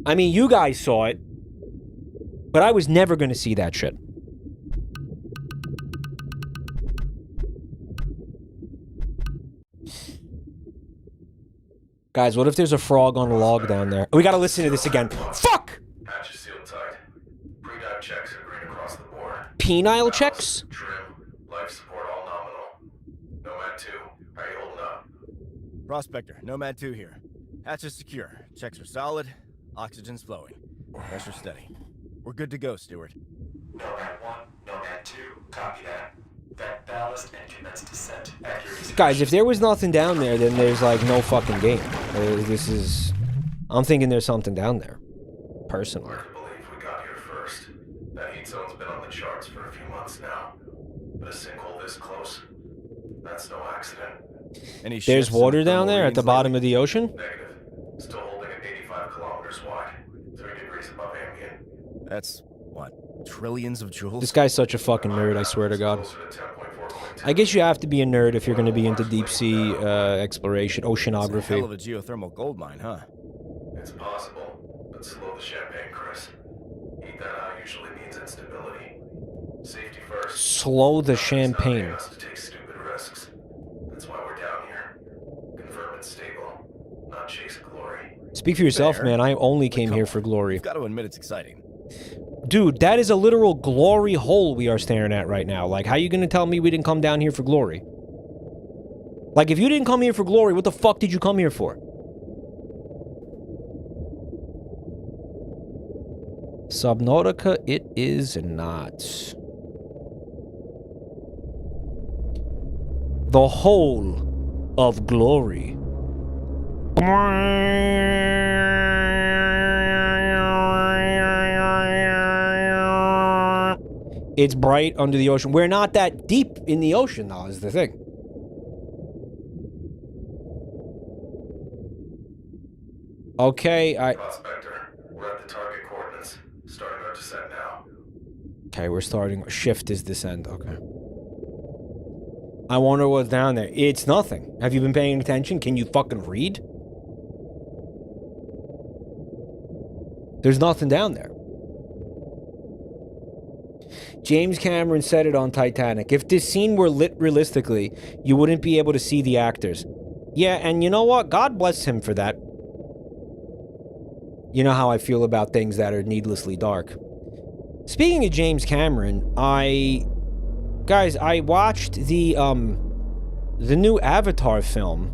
A: I mean, you guys saw it. But I was never gonna see that shit. Guys, what if there's a frog on a log down there? We gotta listen to this again. Fuck!
B: Hatch is sealed tight. Pre-dive checks are green across the board.
A: Penile checks?
B: Trim, life
C: Prospector, Nomad 2 here. Hatch is secure. Checks are solid. Oxygen's flowing. Pressure steady. We're good to go, Stewart.
B: Nomad 1, Nomad 2, copy that. Vent ballast and commence descent. Accuracy.
A: Guys, if there was nothing down there, then there's like no fucking game. I'm thinking there's something down there. Personally.
B: Hard to believe we got here first. That heat zone's been on the charts for a few months now. But a sinkhole this close, that's no accident.
A: There's water down there at the bottom of the ocean?
B: Negative. Still holding at 85 kilometers wide. 3 degrees above ambient.
C: That's, what, trillions of joules?
A: This guy's such a fucking nerd, I swear to God.
B: Closer to 10.4.
A: I guess you have to be a nerd if you're going to be into deep sea exploration,
C: It's a hell of
A: oceanography.
C: a geothermal gold mine, huh?
B: It's possible, but slow the champagne, Chris. Heat that out usually means instability. Safety first.
A: Slow the champagne.
B: Us to take stupid risks. That's why we're down here. Confirm it's stable, not chase glory.
A: Speak for yourself,
C: Fair.
A: man. I only came
C: Come
A: here
C: on.
A: for glory.
C: You've got to admit it's exciting.
A: Dude, that is a literal glory hole we are staring at right now. Like, how you going to tell me we didn't come down here for glory? Like, if you didn't come here for glory, what the fuck did you come here for? Subnautica, it is not. The whole of glory. It's bright under the ocean. We're not that deep in the ocean, though, is the thing. Okay,
B: Prospector, we're at the target coordinates. Starting our descent now.
A: Okay, we're starting. Shift is descend. Okay. I wonder what's down there. It's nothing. Have you been paying attention? Can you fucking read? There's nothing down there. James Cameron said it on Titanic. If this scene were lit realistically, you wouldn't be able to see the actors. Yeah, and you know what? God bless him for that. You know how I feel about things that are needlessly dark. Speaking of James Cameron, guys, I watched the new Avatar film.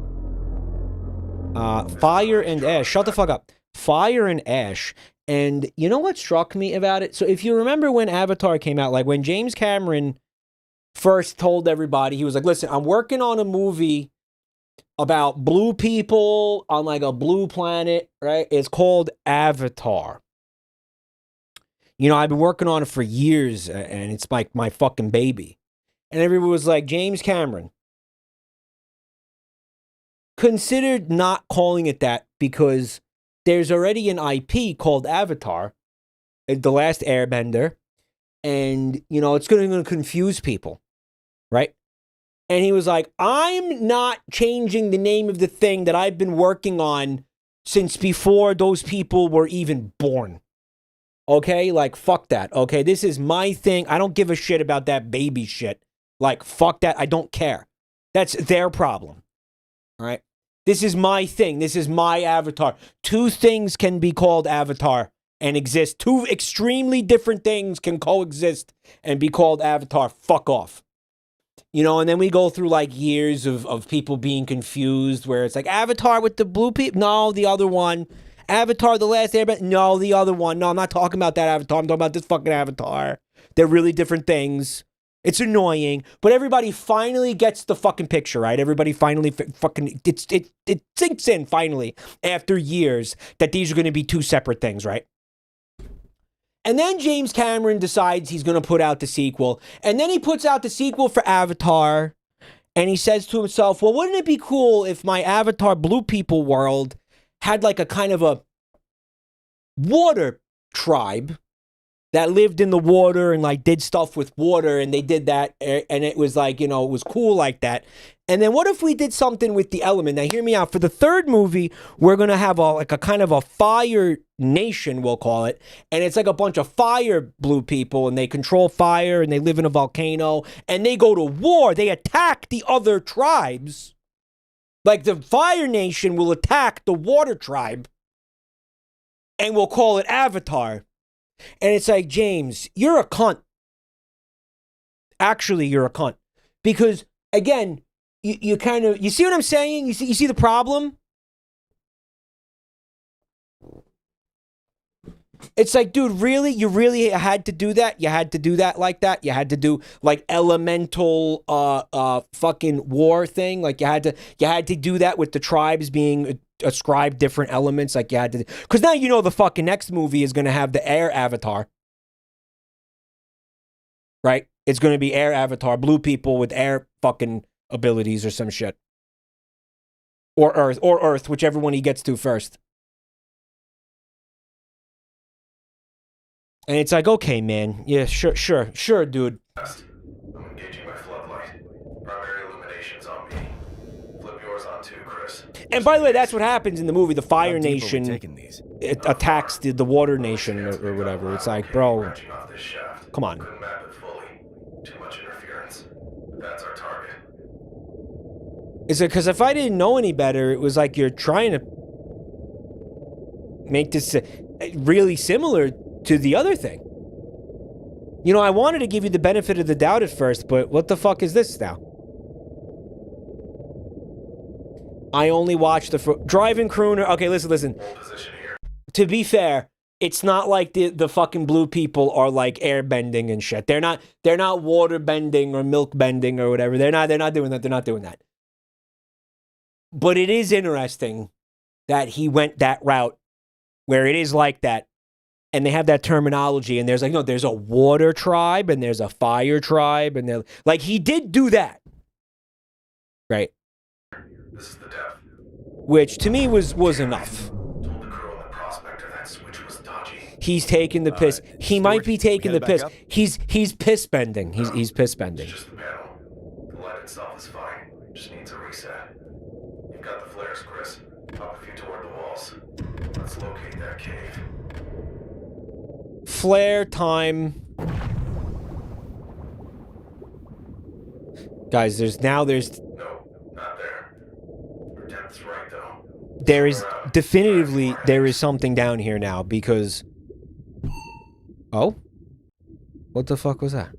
A: Fire and Ash. Shut the fuck up. Fire and Ash. And you know what struck me about it? So if you remember when Avatar came out, like when James Cameron first told everybody, he was like, listen, I'm working on a movie about blue people on like a blue planet, right? It's called Avatar. You know, I've been working on it for years, and it's like my fucking baby. And everyone was like, James Cameron, considered not calling it that because there's already an IP called Avatar, The Last Airbender, and, you know, it's going to confuse people, right? And he was like, I'm not changing the name of the thing that I've been working on since before those people were even born. Okay? Like, fuck that. Okay? This is my thing. I don't give a shit about that baby shit. Like, fuck that. I don't care. That's their problem. All right? This is my thing. This is my Avatar. Two things can be called Avatar and exist. Two extremely different things can coexist and be called Avatar. Fuck off. You know, and then we go through like years of people being confused where it's like Avatar with the blue people. No, the other one. Avatar, The Last Airbender. No, the other one. No, I'm not talking about that Avatar. I'm talking about this fucking Avatar. They're really different things. It's annoying, but everybody finally gets the fucking picture, right? Everybody finally fucking, it sinks in finally after years that these are going to be two separate things, right? And then James Cameron decides he's going to put out the sequel. And then he puts out the sequel for Avatar. And he says to himself, well, wouldn't it be cool if my Avatar Blue People world had like a kind of a water tribe that lived in the water and like did stuff with water, and they did that, and it was like, you know, it was cool like that. And then what if we did something with the element? Now hear me out. For the third movie, we're going to have a kind of a fire nation, we'll call it. And it's like a bunch of fire blue people, and they control fire, and they live in a volcano, and they go to war. They attack the other tribes. Like the fire nation will attack the water tribe, and we'll call it Avatar. And it's like, James, you're a cunt. Actually, you're a cunt. Because, again, you kind of, you see what I'm saying? You see the problem? It's like, dude, really? You really had to do that? You had to do that like that? You had to do like elemental fucking war thing? Like you had to do that with the tribes being ascribed different elements? Like you had to, because now you know the fucking next movie is gonna have the air avatar. Right? It's gonna be air avatar, blue people with air fucking abilities or some shit. Or Earth, whichever one he gets to first. And it's like, okay, man. Yeah, sure, dude.
B: I'm engaging my floodlight. Primary illumination's on me. Flip yours on too, Chris.
A: And by the way, that's what happens in the movie. The Fire
C: How deep are we
A: Nation
C: taking these?
A: it attacks the Water Nation or whatever. It's like, bro,
B: Branching off this shaft.
A: come on.
B: Couldn't map it fully. Too much interference. But that's our target.
A: Is it because if I didn't know any better, it was like you're trying to make this really similar to the other thing. You know, I wanted to give you the benefit of the doubt at first, but what the fuck is this now? I only watched the driving crooner. Okay, listen.
B: Position here.
A: To be fair, it's not like the fucking blue people are like air bending and shit. They're not water bending or milk bending or whatever. They're not doing that. They're not doing that. But it is interesting that he went that route where it is like that. And they have that terminology, and there's like, no, there's a water tribe, and there's a fire tribe, and they're like, he did do that, right?
B: This is the depth.
A: Which to me was enough.
B: Told the crew on the prospector that switch was dodgy.
A: He's taking the piss. He might be taking the
C: we
A: piss.
C: headed back
A: He's piss bending. He's piss bending.
B: It's just the panel. The light itself is fine. Just needs a reset. You've got the flares, Chris. Pop a few toward the walls. Let's locate that cave.
A: Flare time. Guys, there's
B: No, not there. Your depth's right though.
A: there is definitively there is something down here now because oh, what the fuck was that?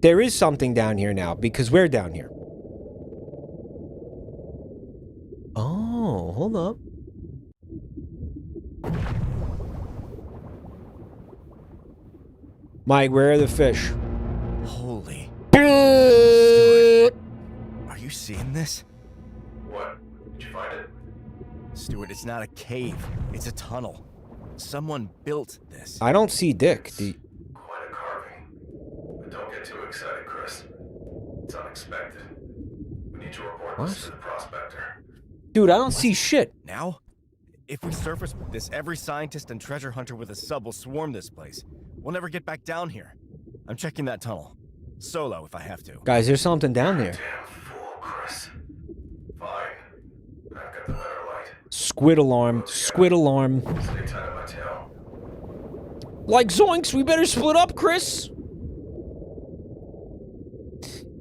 A: There is something down here now because we're down here. Oh, hold up. Mike, where are the fish?
C: Holy. Are you seeing this?
B: What? Did you find it?
C: Stuart, it's not a cave. It's a tunnel. Someone built this.
A: I don't see Dick.
B: Quite a carving. But don't get too excited, Chris. It's unexpected. We need to report this to the prospector.
A: Dude, I don't see shit.
C: Now? If we surface with this, every scientist and treasure hunter with a sub will swarm this place. We'll never get back down here. I'm checking that tunnel. Solo, if I have to.
A: Guys, there's something down there.
B: Damn fool, Chris. Fine. I've got the better light.
A: Squid alarm. Squid alarm.
B: Stay tight on my tail.
A: Like zoinks, we better split up, Chris.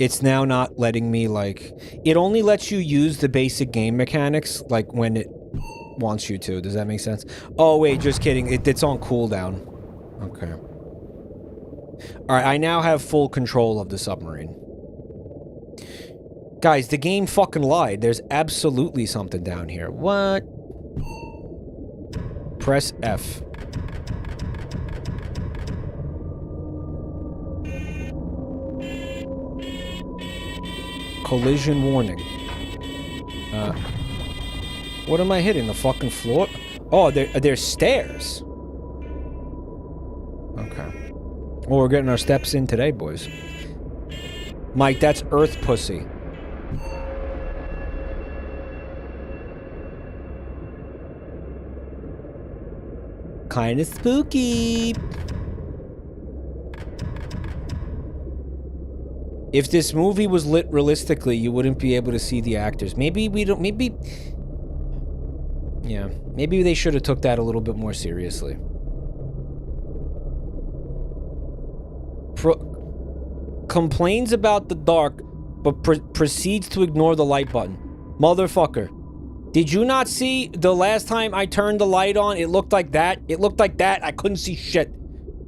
A: It's now not letting me, like... It only lets you use the basic game mechanics, like, when it wants you to. Does that make sense? Oh, wait, just kidding. It's on cooldown. Okay. Alright, I now have full control of the submarine. Guys, the game fucking lied. There's absolutely something down here. What? Press F. Collision warning. What am I hitting? The fucking floor? Oh, there's stairs. Okay. Well, we're getting our steps in today, boys. Mike, that's Earth pussy. Kinda spooky. If this movie was lit realistically, you wouldn't be able to see the actors. Maybe we don't... Maybe... Yeah. Maybe they should have took that a little bit more seriously. Complains about the dark, but proceeds to ignore the light button. Motherfucker. Did you not see the last time I turned the light on? It looked like that. It looked like that. I couldn't see shit.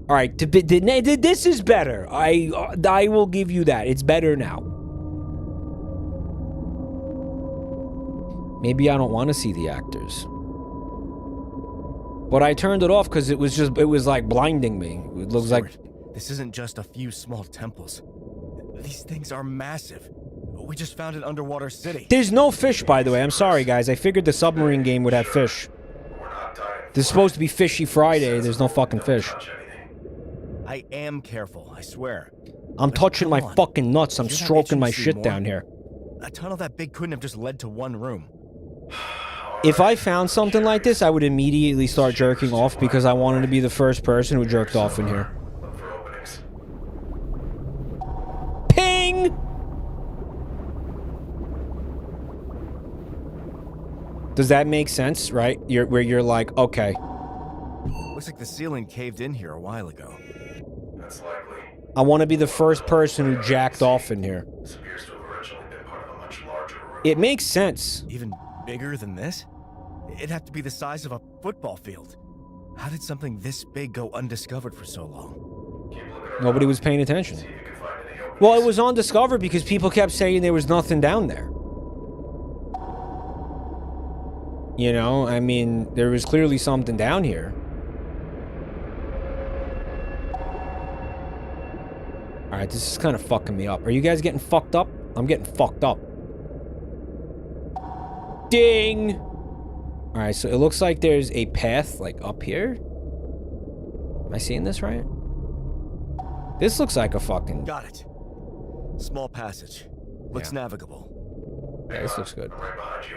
A: All right, this is better. I will give you that. It's better now. Maybe I don't want to see the actors. But I turned it off because it was like blinding me. It looks like...
C: This isn't just a few small temples. These things are massive. We just found an underwater city.
A: There's no fish, by the way. I'm sorry, guys. I figured the submarine game would have fish. There's supposed to be Fishy Friday. There's no fucking fish.
C: I am careful, I swear.
A: I'm touching my fucking nuts. I'm stroking my shit down here.
C: A tunnel that big couldn't have just led to one room.
A: If I found something like this, I would immediately start jerking off because I wanted to be the first person who jerked off in here. Ping! Does that make sense, right? Where you're like, okay.
C: Looks like the ceiling caved in here a while ago.
B: That's likely.
A: I want to be the first person who jacked off in here.
B: This appears to have originally been part of a much larger room.
A: It makes sense.
C: Even bigger than this? It'd have to be the size of a football field. How did something this big go undiscovered for so long?
A: Nobody was paying attention. Well, it was undiscovered because people kept saying there was nothing down there. You know, I mean, there was clearly something down here. Alright, this is kind of fucking me up. Are you guys getting fucked up? I'm getting fucked up. Ding! Alright, so it looks like there's a path, like, up here. Am I seeing this right? This looks like a fucking...
C: Got it. Small passage. Looks navigable.
A: Yeah, this looks good.
B: I'm right behind you.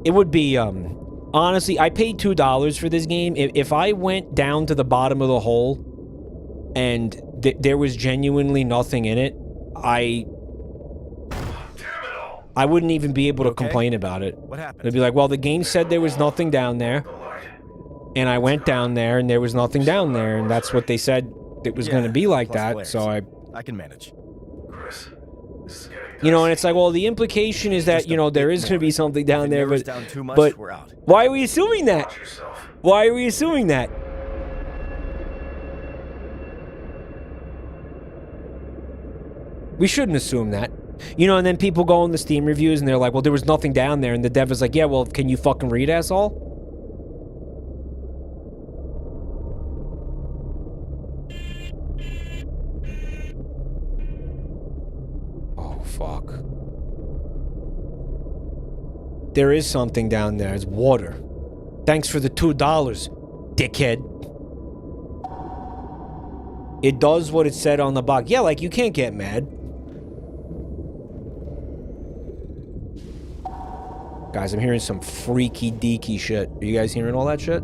A: It would be, honestly, I paid $2 for this game. If I went down to the bottom of the hole and there was genuinely nothing in it, I wouldn't even be able to complain about it.
C: What happened?
A: It'd be like, well, the game said there was nothing down there, and I went down there and there was nothing down there, and that's what they said it was going to be like that,
C: flares.
A: so
C: I can manage.
B: Chris, this is getting
A: you know, and it's like, well, the implication is that, you know, there is going to be something down there, but,
C: down too much,
A: but
C: we're out.
A: why are we assuming that?
B: Watch yourself.
A: Why are we assuming that? We shouldn't assume that. You know, and then people go on the Steam reviews and they're like, well, there was nothing down there, and the dev is like, yeah, well, can you fucking read, asshole? Fuck. There is something down there. It's water. Thanks for the $2, dickhead. It does what it said on the box. Yeah, like, you can't get mad. Guys, I'm hearing some freaky deaky shit. Are you guys hearing all that shit?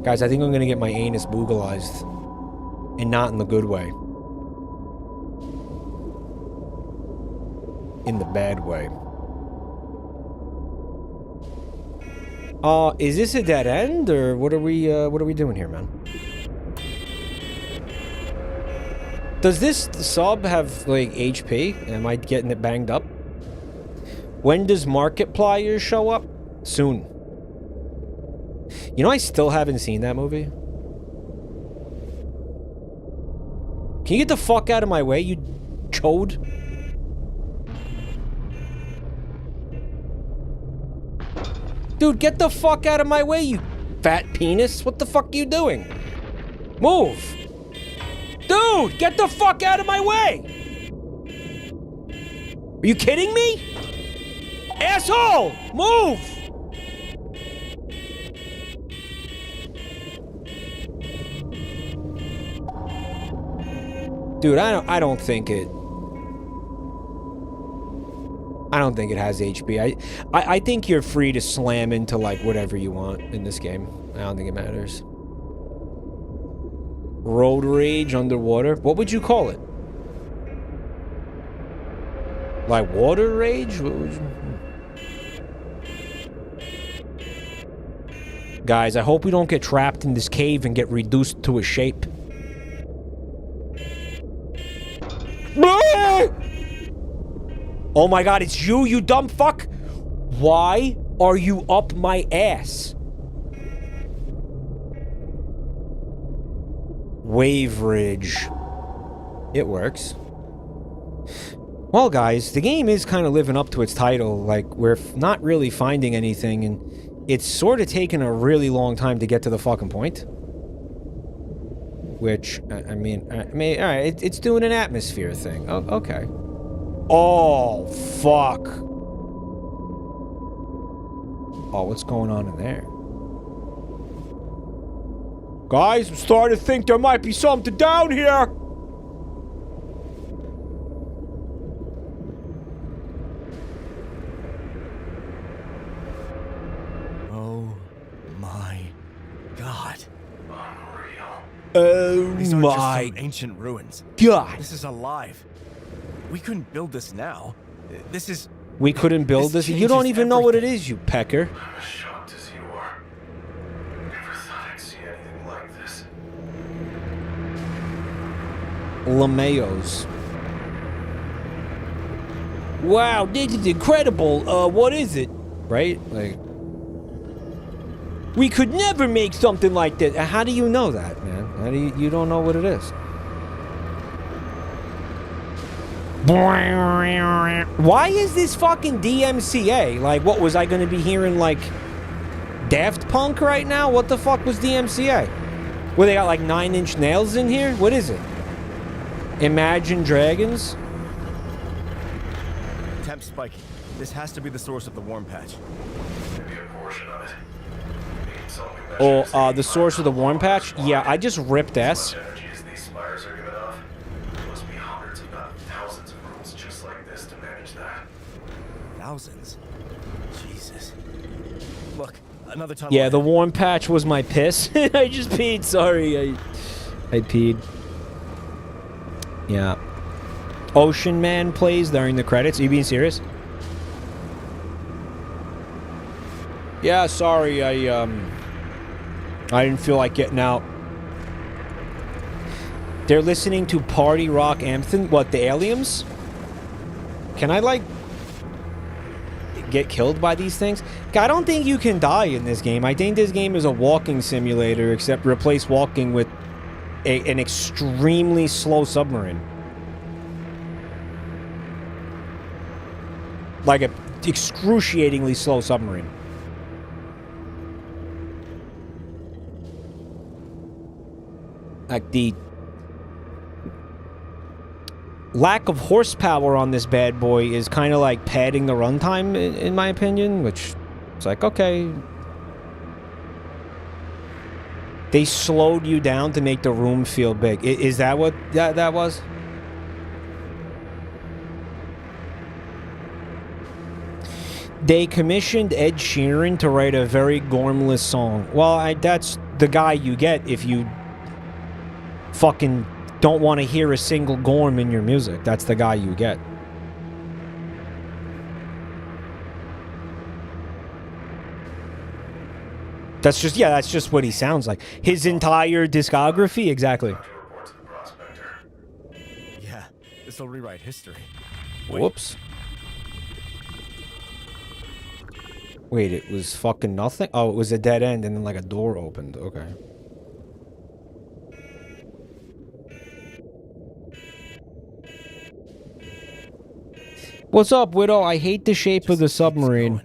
A: Guys, I think I'm gonna get my anus boogalized. And not in the good way. In the bad way. Is this a dead end, or what are we doing here, man? Does this sub have, like, HP? Am I getting it banged up? When does Markiplier show up? Soon. You know, I still haven't seen that movie. Can you get the fuck out of my way, you chode? Dude, get the fuck out of my way, you fat penis. What the fuck are you doing? Move. Dude, get the fuck out of my way. Are you kidding me? Asshole, move. Dude, I don't think it has HP. I think you're free to slam into, like, whatever you want in this game. I don't think it matters. Road rage underwater? What would you call it? Like water rage? What would you... Guys, I hope we don't get trapped in this cave and get reduced to a shape. Oh my god, it's you, you dumb fuck! Why are you up my ass? Wave ridge. It works. Well, guys, the game is kind of living up to its title. Like, we're not really finding anything, and it's sort of taken a really long time to get to the fucking point. Which, I mean, alright, it's doing an atmosphere thing. Oh, okay. Oh, fuck. Oh, what's going on in there? Guys, I'm starting to think there might be something down here.
C: Oh my god.
A: Oh
C: These aren't
A: my
C: just some ancient ruins.
A: god.
C: This is alive. We couldn't build this now. This is...
A: We couldn't build this? You don't even know what it is, you pecker.
B: I'm as shocked as you are. Never thought I'd see anything like this.
A: LeMayo's. Wow, this is incredible. What is it? Right? Like... We could never make something like this. How do you know that, man? How do you don't know what it is? Why is this fucking DMCA? Like, what was I gonna be hearing, like, Daft Punk right now? What the fuck was DMCA? Where they got like 9-inch nails in here? What is it? Imagine Dragons?
C: Temp spiking. This has to be the source of the warm patch.
B: Maybe a portion of it.
A: Oh, the source of the warm patch? Yeah, I just ripped S.
B: Energy as these spires are giving off. There must be hundreds, if not thousands, of rooms just like this to manage that.
C: Thousands? Jesus. Look, another tunnel.
A: Yeah, the warm patch was my piss. I just peed, sorry. I peed. Yeah. Ocean Man plays during the credits. Are you being serious? Yeah, sorry, I didn't feel like getting out. They're listening to Party Rock Anthem. What, the aliens? Can I, like, get killed by these things? I don't think you can die in this game. I think this game is a walking simulator, except replace walking with an extremely slow submarine. Like a excruciatingly slow submarine. Like, the lack of horsepower on this bad boy is kind of like padding the runtime, in my opinion, which it's like, okay. They slowed you down to make the room feel big. Is that what that was? They commissioned Ed Sheeran to write a very gormless song. Well, that's the guy you get if you fucking don't want to hear a single gorm in your music. That's the guy you get. That's just what he sounds like. His entire discography, exactly.
C: Yeah, this'll rewrite history.
A: Whoops. Wait, it was fucking nothing? Oh, it was a dead end and then like a door opened. Okay. What's up, Widow? I hate the shape of the submarine.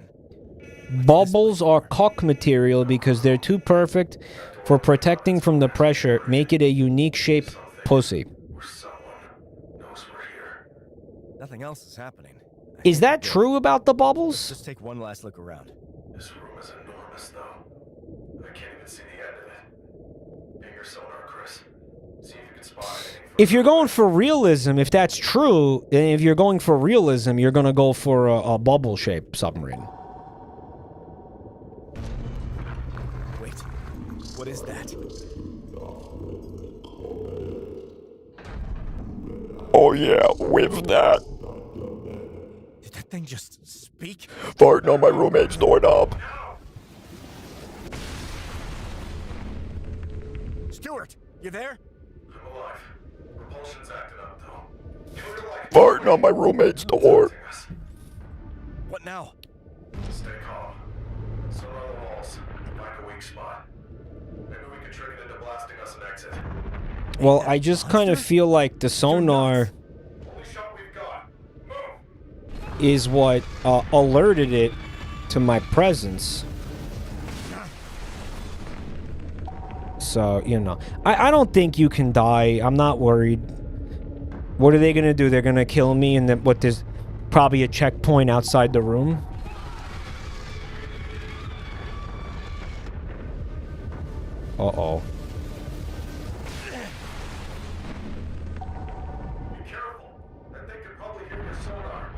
A: Bubbles are cock material because they're too perfect for protecting from the pressure. Make it a unique shape pussy.
C: Nothing else is happening.
A: Is that true about the bubbles?
C: Let's just take one last look around.
B: This room is enormous, though. I can't even see the end of it. Ping your sonar, Chris. See if you can spot anything.
A: If you're going for realism, if that's true, and if you're going for realism, you're going to go for a bubble-shaped submarine.
C: Wait, what is that?
D: Oh yeah, with that.
C: Did that thing just speak?
D: Farting on my roommate's doorknob.
C: Stuart, you there?
B: I'm alive. Propulsion's acting up, though. Give it a light.
D: Farting on my roommate's door.
C: What now?
B: Stay calm. Sonar on the walls. Find a weak spot. Maybe we can trick it into blasting us an exit.
A: Well, I just kind of feel like the sonar
B: Only shot we've got. Move.
A: is what alerted it to my presence. So, you know. I don't think you can die. I'm not worried. What are they gonna do? They're gonna kill me and then what, there's probably a checkpoint outside the room? Uh-oh.
B: Be careful. That thing could probably hear your sonar.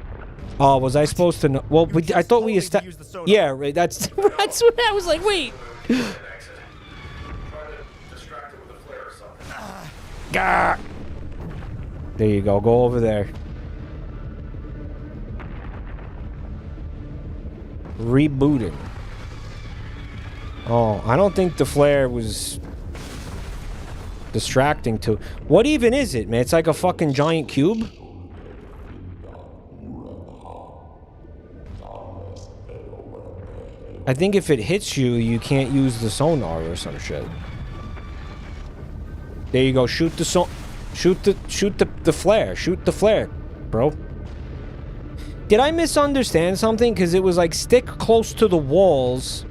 A: Oh, was I supposed to know? Well,
C: You
A: I
C: just
A: thought we
C: told me to use the sonar.
A: Yeah, right, that's that's what I was like, wait.
B: An exit. Try to distract it with a flare or something.
A: Gah. There you go. Go over there. Rebooting. Oh, I don't think the flare was distracting to. What even is it, man? It's like a fucking giant cube? I think if it hits you, you can't use the sonar or some shit. There you go. Shoot the shoot the flare. Shoot the flare, bro. Did I misunderstand something? Because it was like stick close to the walls.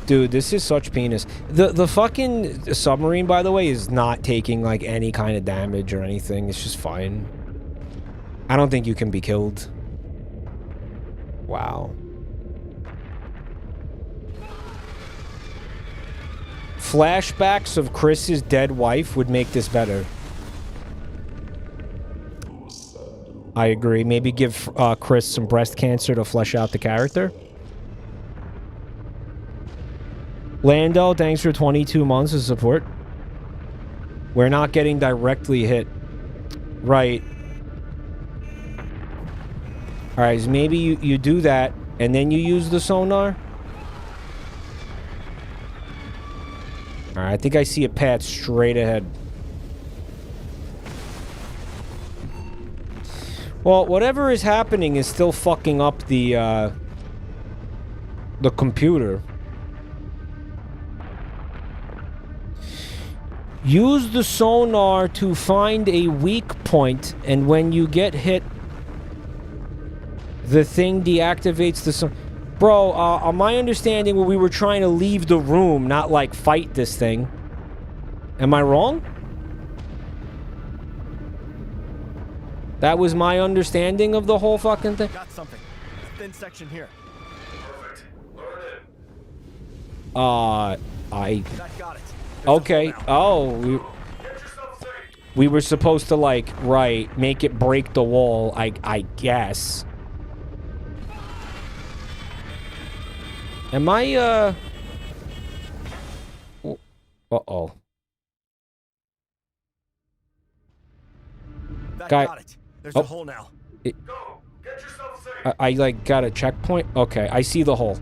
A: Dude, this is such penis. The fucking submarine, by the way, is not taking like any kind of damage or anything. It's just fine. I don't think you can be killed. Wow. Flashbacks of Chris's dead wife would make this better. I agree. Maybe give Chris some breast cancer to flesh out the character. Lando, thanks for 22 months of support. We're not getting directly hit. Right. Alright, so maybe you do that, and then you use the sonar? Alright, I think I see a path straight ahead. Well, whatever is happening is still fucking up the computer. Use the sonar to find a weak point, and when you get hit, the thing deactivates the sonar. Bro, on my understanding, we were trying to leave the room, not like fight this thing. Am I wrong? That was my understanding of the whole fucking thing.
C: Got something. Thin section here.
B: Perfect. Lure it in.
C: That got it. There's
A: Okay.
C: a hole now.
A: Oh,
B: Get yourself safe.
A: we were supposed to, like, right, make it break the wall, I guess. Am I, Uh-oh.
C: That
A: Guy-
C: got it. There's
A: Oh.
C: a hole now.
B: Go. Get yourself safe.
A: I, like, got a checkpoint? Okay, I see the hole.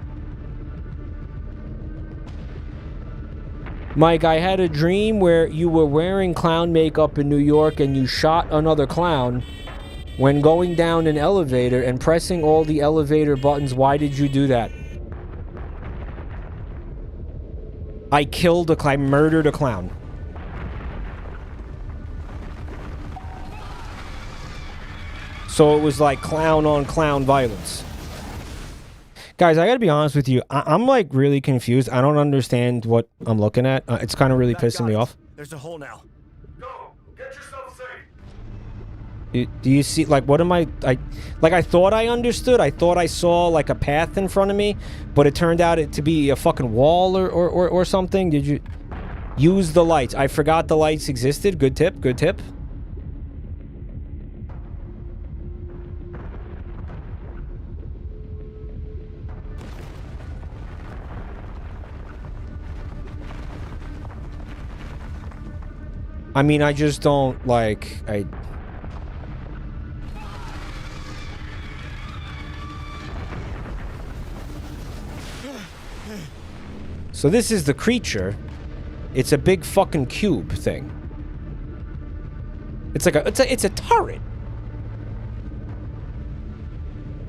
A: Mike, I had a dream where you were wearing clown makeup in New York and you shot another clown when going down an elevator and pressing all the elevator buttons. Why did you do that? I killed a clown. I murdered a clown. So it was like clown on clown violence. Guys, I gotta be honest with you. I'm like really confused. I don't understand what I'm looking at. It's kind of really
C: That
A: pissing
C: got
A: me
C: it.
A: off.
C: There's a hole now.
B: Go. Get yourself safe.
A: Do you see, like, what am I thought I understood. I thought I saw like a path in front of me, but it turned out it to be a fucking wall or something. Did you use the lights? I forgot the lights existed. Good tip, good tip. I mean, I just don't like, So this is the creature. It's a big fucking cube thing. It's like it's a turret.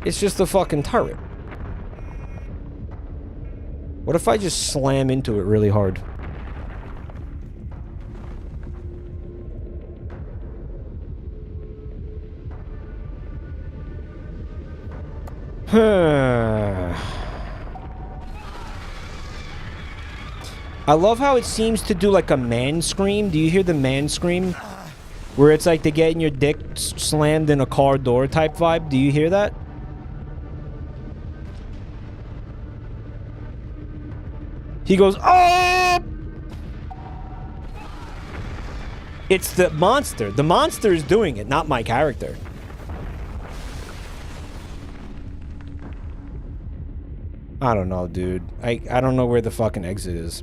A: It's just a fucking turret. What if I just slam into it really hard? I love how it seems to do like a man scream. Do you hear the man scream? Where it's like they're getting your dick slammed in a car door type vibe. Do you hear that? He goes, oh! It's the monster. The monster is doing it, not my character. I don't know, dude. I don't know where the fucking exit is.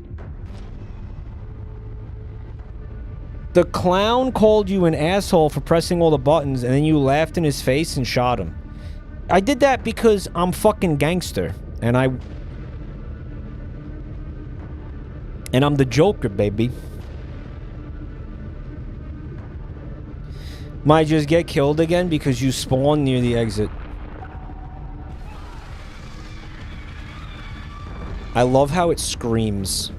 A: The clown called you an asshole for pressing all the buttons, and then you laughed in his face and shot him. I did that because I'm fucking gangster, and I'm the Joker, baby. Might just get killed again because you spawned near the exit. I love how it screams.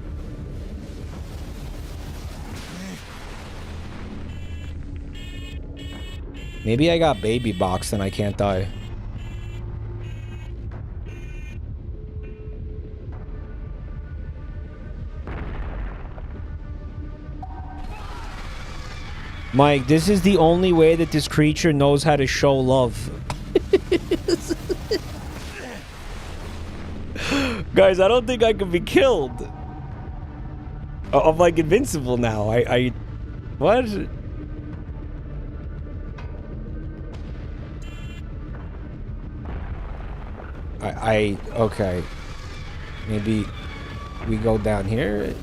A: Maybe I got baby boxed and I can't die. Mike, this is the only way that this creature knows how to show love. Guys, I don't think I can be killed. I'm like invincible now. What? Okay. Maybe we go down here.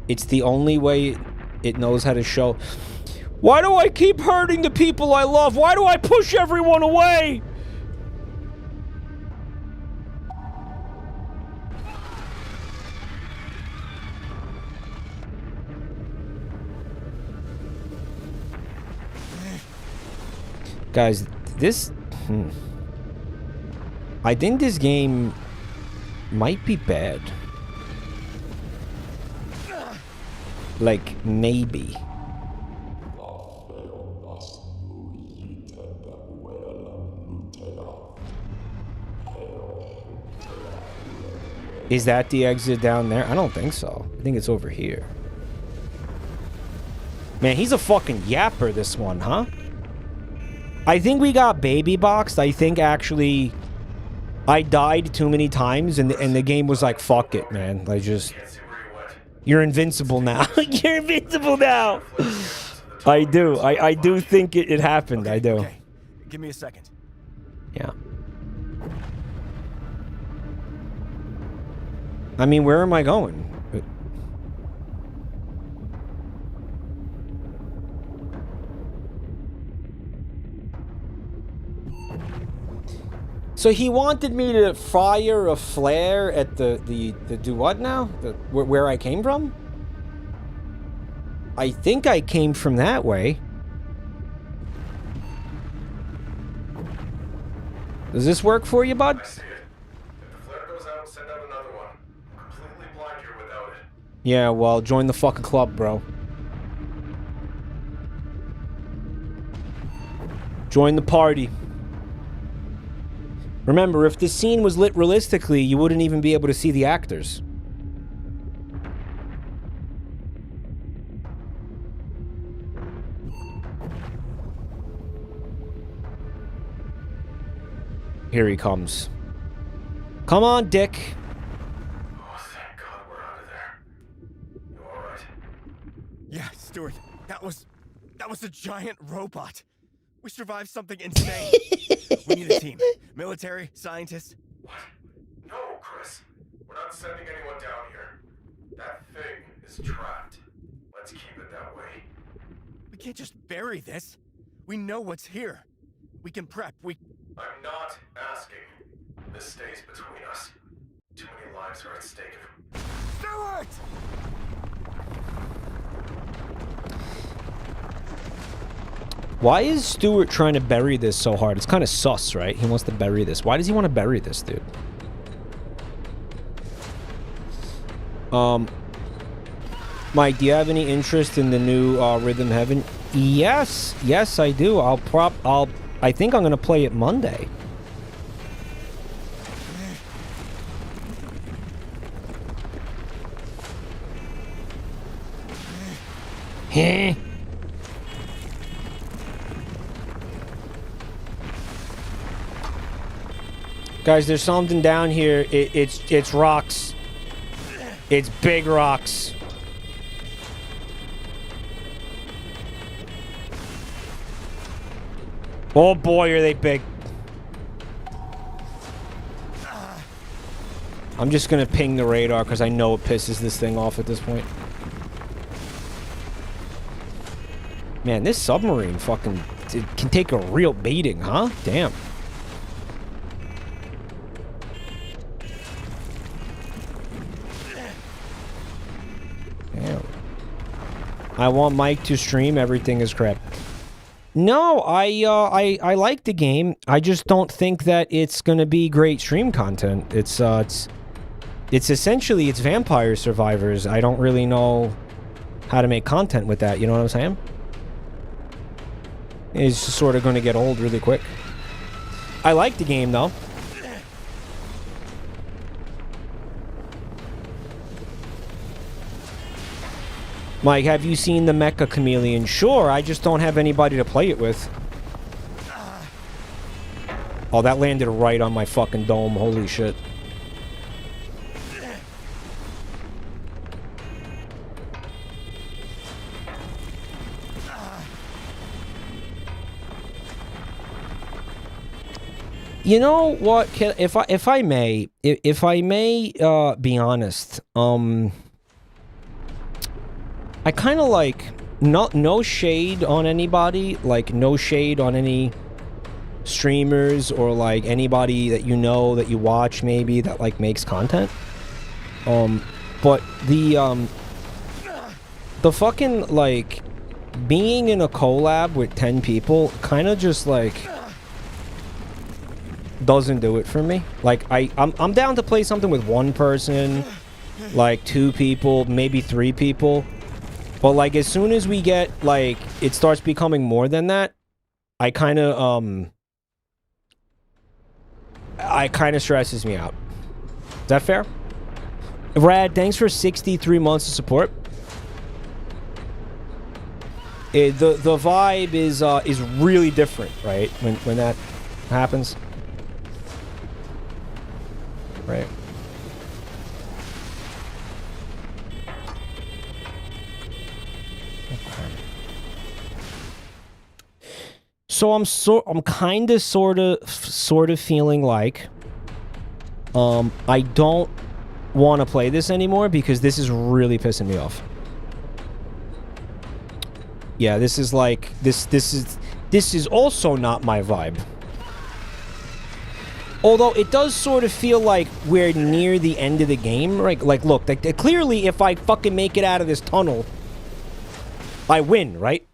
A: It's the only way it knows how to show. Why do I keep hurting the people I love? Why do I push everyone away? Guys, this... I think this game might be bad. Like, maybe. Is that the exit down there? I don't think so. I think it's over here. Man, he's a fucking yapper, this one, huh? I think we got baby boxed. I think actually I died too many times and the game was like, fuck it, man. Like, just... You're invincible now. You're invincible now. I do. I do think it happened.
C: Okay,
A: I do.
C: Okay. Give me a second.
A: Yeah. I mean, where am I going? So he wanted me to fire a flare at the do what now? Where I came from? I think I came from that way. Does this work for you, bud?
B: I see it. If the flare goes out, send out another one. I'm completely blind here without it.
A: Yeah, well, join the fucking club, bro. Join the party. Remember, if this scene was lit realistically, you wouldn't even be able to see the actors. Here he comes. Come on, Dick.
B: Oh, thank God we're out of there. You alright?
C: Yeah, Stuart. That was a giant robot. We survived something insane. We need a team. Military, scientists.
B: What? No, Chris. We're not sending anyone down here. That thing is trapped. Let's keep it that way.
C: We can't just bury this. We know what's here. We can prep.
B: I'm not asking. This stays between us. Too many lives are at stake.
C: Stuart!
A: Why is Stuart trying to bury this so hard? It's kind of sus, right? He wants to bury this. Why does he want to bury this, dude? Mike, do you have any interest in the new Rhythm Heaven? Yes, yes, I do. I think I'm gonna play it Monday. Heh. Guys, there's something down here. It's rocks. It's big rocks. Oh boy, are they big. I'm just gonna ping the radar because I know it pisses this thing off at this point. Man, this submarine fucking can take a real beating, huh? Damn. Damn. I want Mike to stream. Everything is crap. No, I like the game. I just don't think that it's gonna be great stream content. It's essentially it's Vampire Survivors. I don't really know how to make content with that. You know what I'm saying? It's just sort of gonna get old really quick. I like the game though. Mike, have you seen the Mecha Chameleon? Sure, I just don't have anybody to play it with. Oh, that landed right on my fucking dome. Holy shit. You know what? If I may be honest, I kind of like no shade on anybody, like no shade on any streamers or like anybody that you know that you watch maybe that like makes content. But the fucking like being in a collab with 10 people kind of just like doesn't do it for me. Like I'm down to play something with one person, like 2 people, maybe 3 people. But like as soon as we get like it starts becoming more than that, I kind of stresses me out. Is that fair? Rad, thanks for 63 months of support. The vibe is really different, right? When that happens. Right. So I'm kind of sort of feeling like I don't want to play this anymore because this is really pissing me off. Yeah, this is like this is also not my vibe. Although it does sort of feel like we're near the end of the game, right? Like look, clearly if I fucking make it out of this tunnel, I win, right?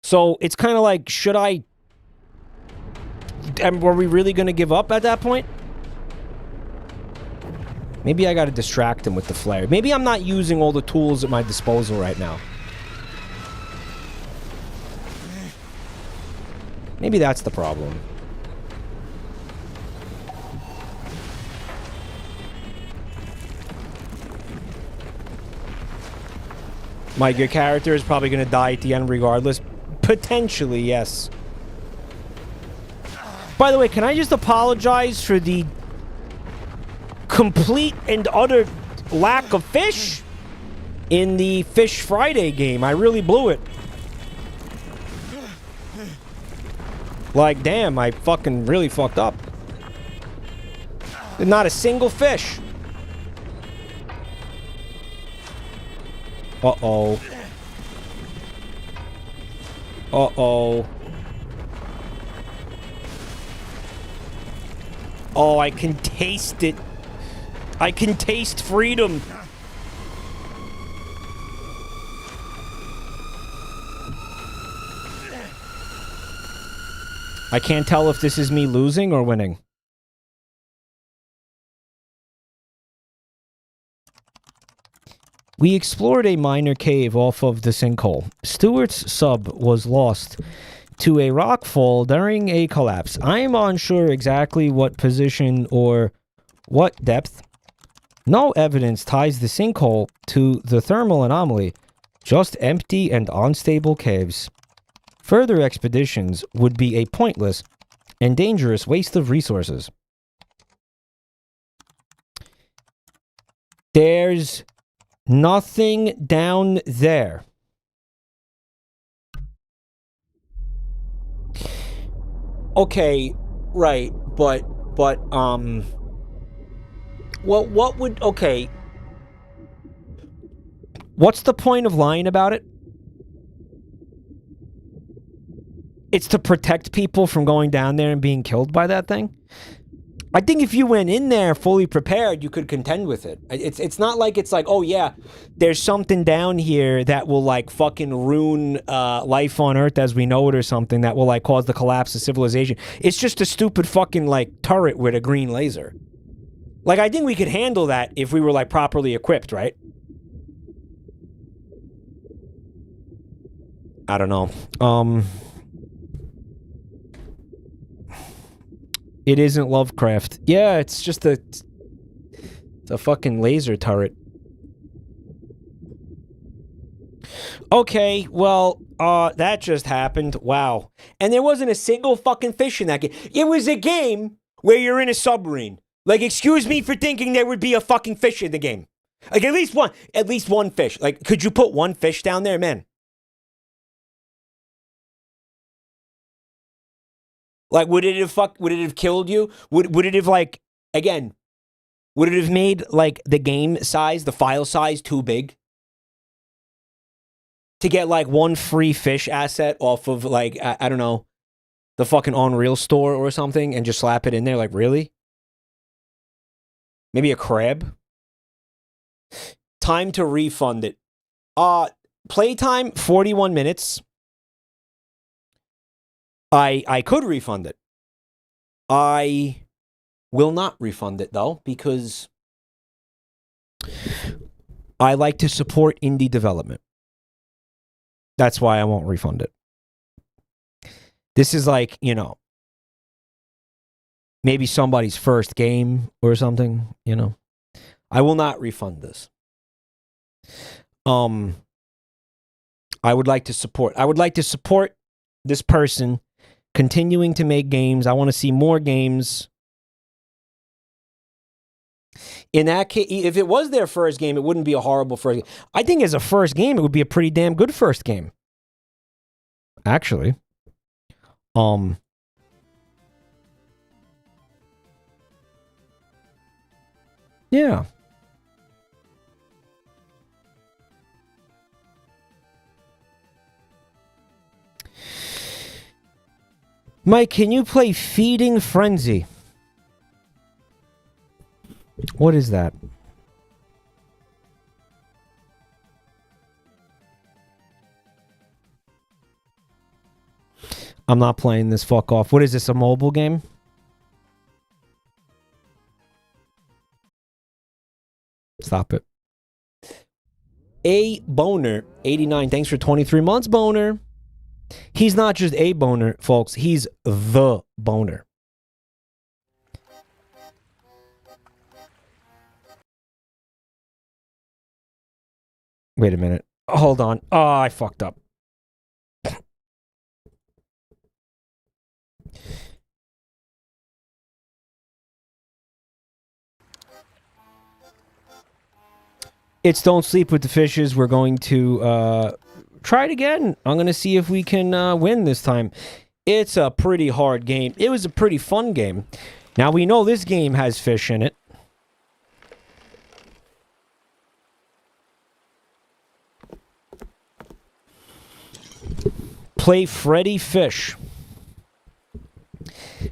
A: So it's kind of like, should I... were we really going to give up at that point? Maybe I got to distract him with the flare. Maybe I'm not using all the tools at my disposal right now. Maybe that's the problem. Mike, your character is probably going to die at the end regardless. Potentially, yes. By the way, can I just apologize for the complete and utter lack of fish in the Fish Friday game? I really blew it. Like, damn, I fucking really fucked up. Not a single fish. Uh-oh. Uh-oh. Oh, I can taste it. I can taste freedom. I can't tell if this is me losing or winning. We explored a minor cave off of the sinkhole. Stewart's sub was lost to a rock fall during a collapse. I am unsure exactly what position or what depth. No evidence ties the sinkhole to the thermal anomaly. Just empty and unstable caves. Further expeditions would be a pointless and dangerous waste of resources. There's nothing down there. Okay, right, but well, what would, okay. What's the point of lying about it? It's to protect people from going down there and being killed by that thing? I think if you went in there fully prepared, you could contend with it. It's not like it's like, oh yeah, there's something down here that will like fucking ruin life on Earth as we know it or something that will like cause the collapse of civilization. It's just a stupid fucking like turret with a green laser. Like I think we could handle that if we were like properly equipped, right? I don't know. It isn't Lovecraft. Yeah, it's just it's a fucking laser turret. Okay, well, that just happened. Wow. And there wasn't a single fucking fish in that game. It was a game where you're in a submarine. Like, excuse me for thinking there would be a fucking fish in the game. Like, at least one fish. Like, could you put one fish down there, man? Like, would it have killed you? Would it have, like, again, would it have made, like, the game size, the file size too big? To get, like, one free fish asset off of, like, I don't know, the fucking Unreal store or something and just slap it in there? Like, really? Maybe a crab? Time to refund it. Playtime, 41 minutes. I could refund it. I will not refund it, though, because I like to support indie development. That's why I won't refund it. This is like, you know, maybe somebody's first game or something, you know. I will not refund this. I would like to support this person continuing to make games. I want to see more games. In that case, if it was their first game, it wouldn't be a horrible first game. I think as a first game, it would be a pretty damn good first game. Actually. Yeah. Mike, can you play Feeding Frenzy? What is that? I'm not playing this, fuck off. What is this, a mobile game? Stop it. A Boner, 89. Thanks for 23 months, Boner. He's not just a boner, folks. He's the boner. Wait a minute. Hold on. Oh, I fucked up. It's Don't Sleep with the Fishes. We're going to try it again. I'm going to see if we can win this time. It's a pretty hard game. It was a pretty fun game. Now, we know this game has fish in it. Play Freddy Fish.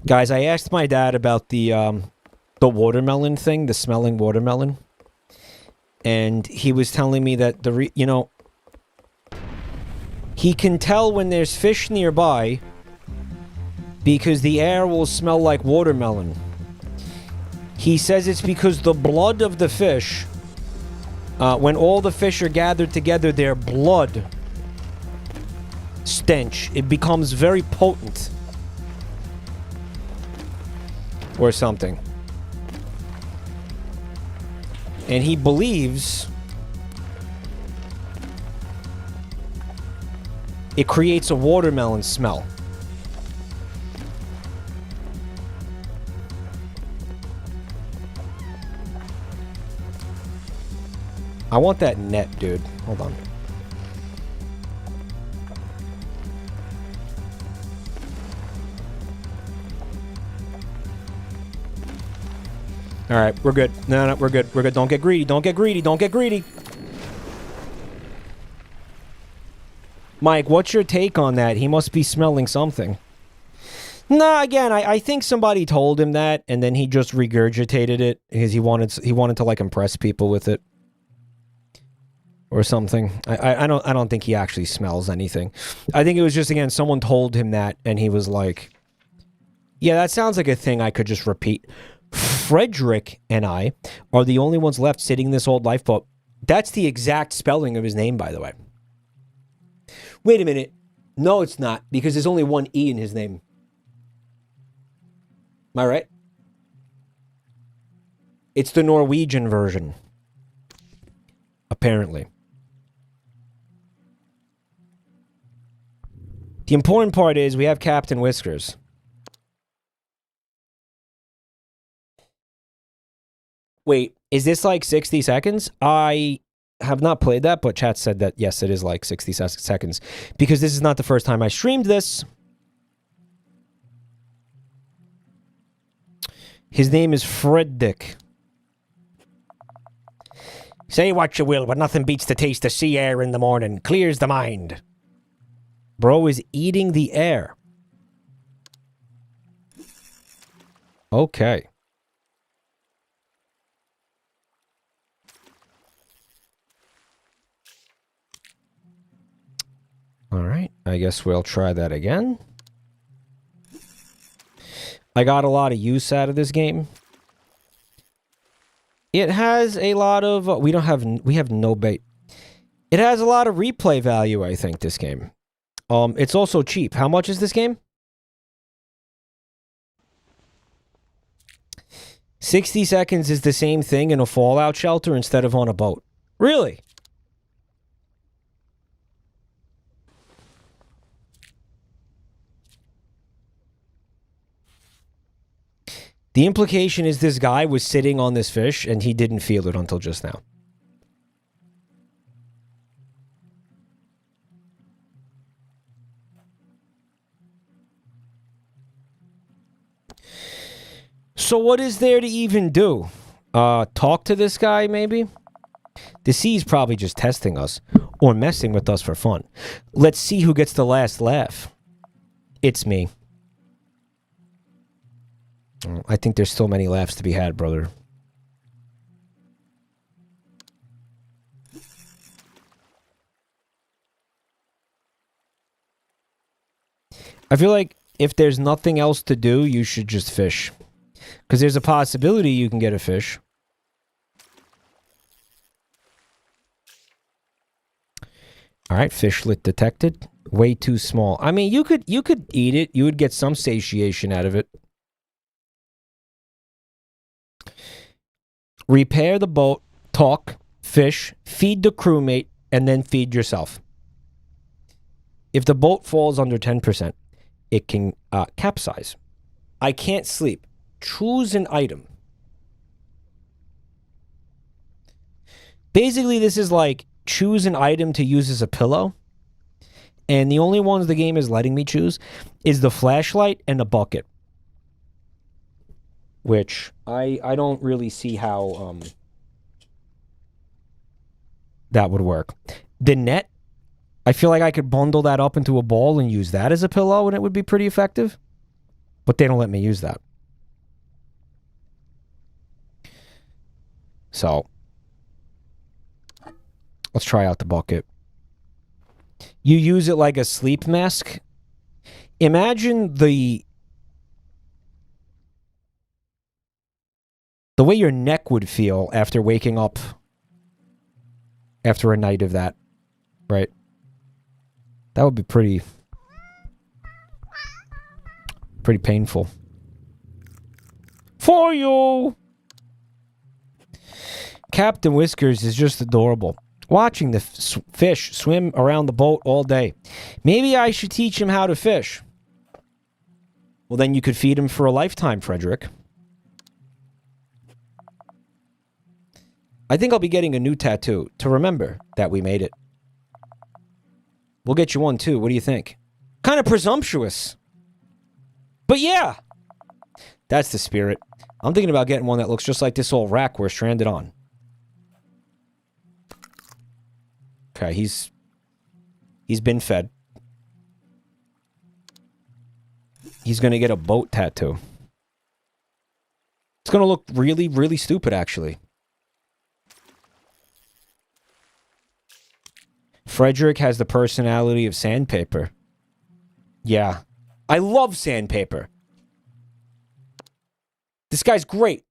A: Guys, I asked my dad about the watermelon thing, the smelling watermelon. And he was telling me that you know, he can tell when there's fish nearby because the air will smell like watermelon. He says it's because the blood of the fish, when all the fish are gathered together, their blood stench, it becomes very potent. Or something. And he believes it creates a watermelon smell. I want that net, dude. Hold on. All right, we're good. No, we're good. We're good. Don't get greedy. Don't get greedy. Don't get greedy. Mike, what's your take on that? He must be smelling something. No, again, I think somebody told him that, and then he just regurgitated it because he wanted to like impress people with it, or something. I don't think he actually smells anything. I think it was just, again, someone told him that, and he was like, "Yeah, that sounds like a thing I could just repeat." Frederick and I are the only ones left sitting in this old lifeboat. That's the exact spelling of his name, by the way. Wait a minute. No, it's not, because there's only one E in his name. Am I right? It's the Norwegian version. Apparently. The important part is we have Captain Whiskers. Wait, is this like 60 seconds? I have not played that, but chat said that, yes, it is like 60 seconds. Because this is not the first time I streamed this. His name is Freddick. Say what you will, but nothing beats the taste of sea air in the morning. Clears the mind. Bro is eating the air. Okay. Alright, I guess we'll try that again. I got a lot of use out of this game. It has a lot of... we have no bait. It has a lot of replay value, I think, this game. It's also cheap. How much is this game? 60 seconds is the same thing in a fallout shelter instead of on a boat. Really? The implication is this guy was sitting on this fish and he didn't feel it until just now. So what is there to even do? Talk to this guy, maybe? The sea's probably just testing us or messing with us for fun. Let's see who gets the last laugh. It's me. I think there's still many laughs to be had, brother. I feel like if there's nothing else to do, you should just fish. Because there's a possibility you can get a fish. Alright, fishlet detected. Way too small. I mean, you could eat it. You would get some satiation out of it. Repair the boat, talk, fish, feed the crewmate, and then feed yourself. If the boat falls under 10%, it can capsize. I can't sleep. Choose an item. Basically, this is like choose an item to use as a pillow. And the only ones the game is letting me choose is the flashlight and the bucket. Which I don't really see how that would work. The net, I feel like I could bundle that up into a ball and use that as a pillow and it would be pretty effective. But they don't let me use that. So, let's try out the bucket. You use it like a sleep mask. Imagine the The way your neck would feel after waking up after a night of that, right? That would be pretty painful. For you! Captain Whiskers is just adorable. Watching the fish swim around the boat all day. Maybe I should teach him how to fish. Well, then you could feed him for a lifetime, Frederick. I think I'll be getting a new tattoo to remember that we made it. We'll get you one, too. What do you think? Kind of presumptuous. But yeah! That's the spirit. I'm thinking about getting one that looks just like this old rack we're stranded on. Okay, he's been fed. He's gonna get a boat tattoo. It's gonna look really, really stupid, actually. Frederick has the personality of sandpaper. Yeah. I love sandpaper. This guy's great.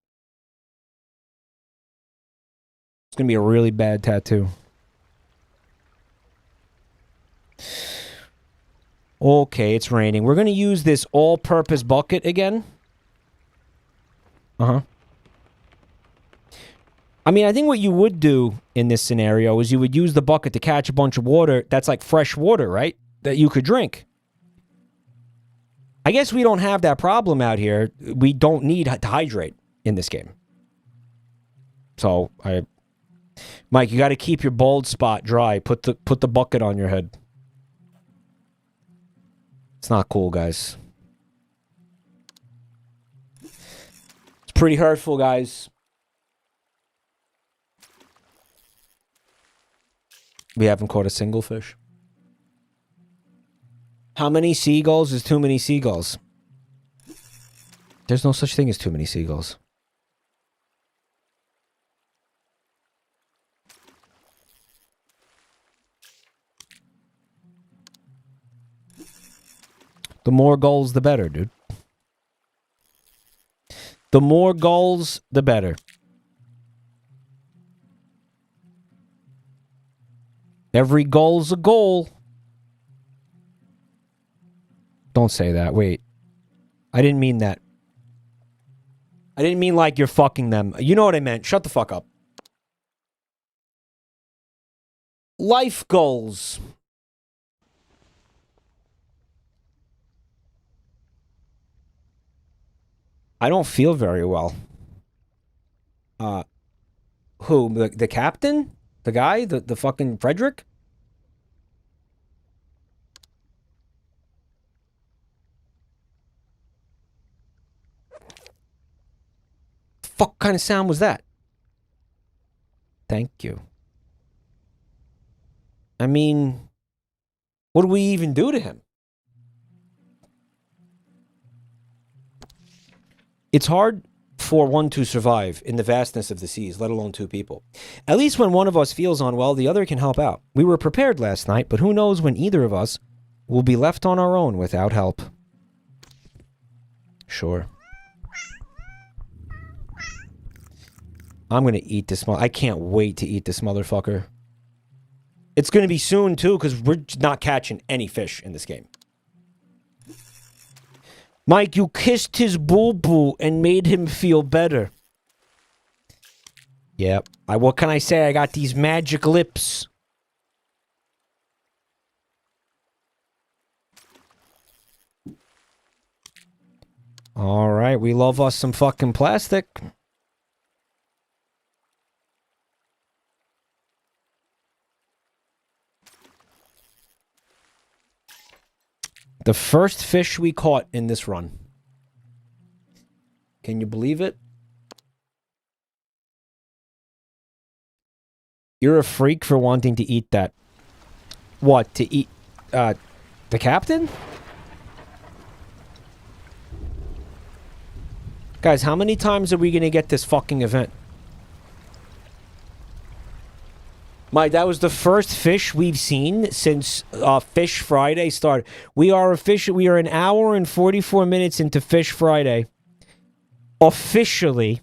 A: It's gonna be a really bad tattoo. Okay, it's raining. We're gonna use this all-purpose bucket again. Uh-huh. I mean, I think what you would do in this scenario is you would use the bucket to catch a bunch of water that's like fresh water, right? That you could drink. I guess we don't have that problem out here. We don't need to hydrate in this game. So, Mike, you got to keep your bald spot dry. Put the bucket on your head. It's not cool, guys. It's pretty hurtful, guys. We haven't caught a single fish. How many seagulls is too many seagulls? There's no such thing as too many seagulls. The more gulls, the better, dude. The more gulls, the better. Every goal's a goal. Don't say that. Wait. I didn't mean that. I didn't mean like you're fucking them. You know what I meant. Shut the fuck up. Life goals. I don't feel very well. Who? The captain? The guy? The fucking Frederick? Fuck kind of sound was that? Thank you. I mean, what do we even do to him? It's hard for one to survive in the vastness of the seas, let alone two people. At least when one of us feels unwell, the other can help out. We were prepared last night, but who knows when either of us will be left on our own without help. Sure. I'm gonna eat this. I can't wait to eat this motherfucker. It's gonna be soon, too, because we're not catching any fish in this game. Mike, you kissed his boo-boo and made him feel better. Yep. What can I say? I got these magic lips. All right, we love us some fucking plastic. The first fish we caught in this run. Can you believe it? You're a freak for wanting to eat that. What, to eat, the captain? Guys, how many times are we gonna get this fucking event? Mike, that was the first fish we've seen since Fish Friday started. We are an hour and 44 minutes into Fish Friday. Officially.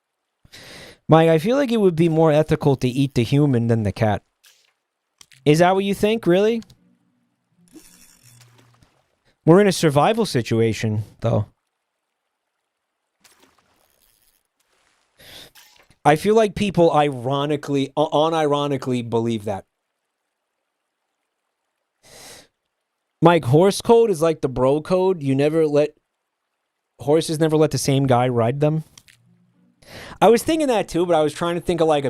A: Mike, I feel like it would be more ethical to eat the human than the cat. Is that what you think, really? We're in a survival situation, though. I feel like people unironically believe that. Mike, horse code is like the bro code. Horses never let the same guy ride them. I was thinking that too, but I was trying to think of like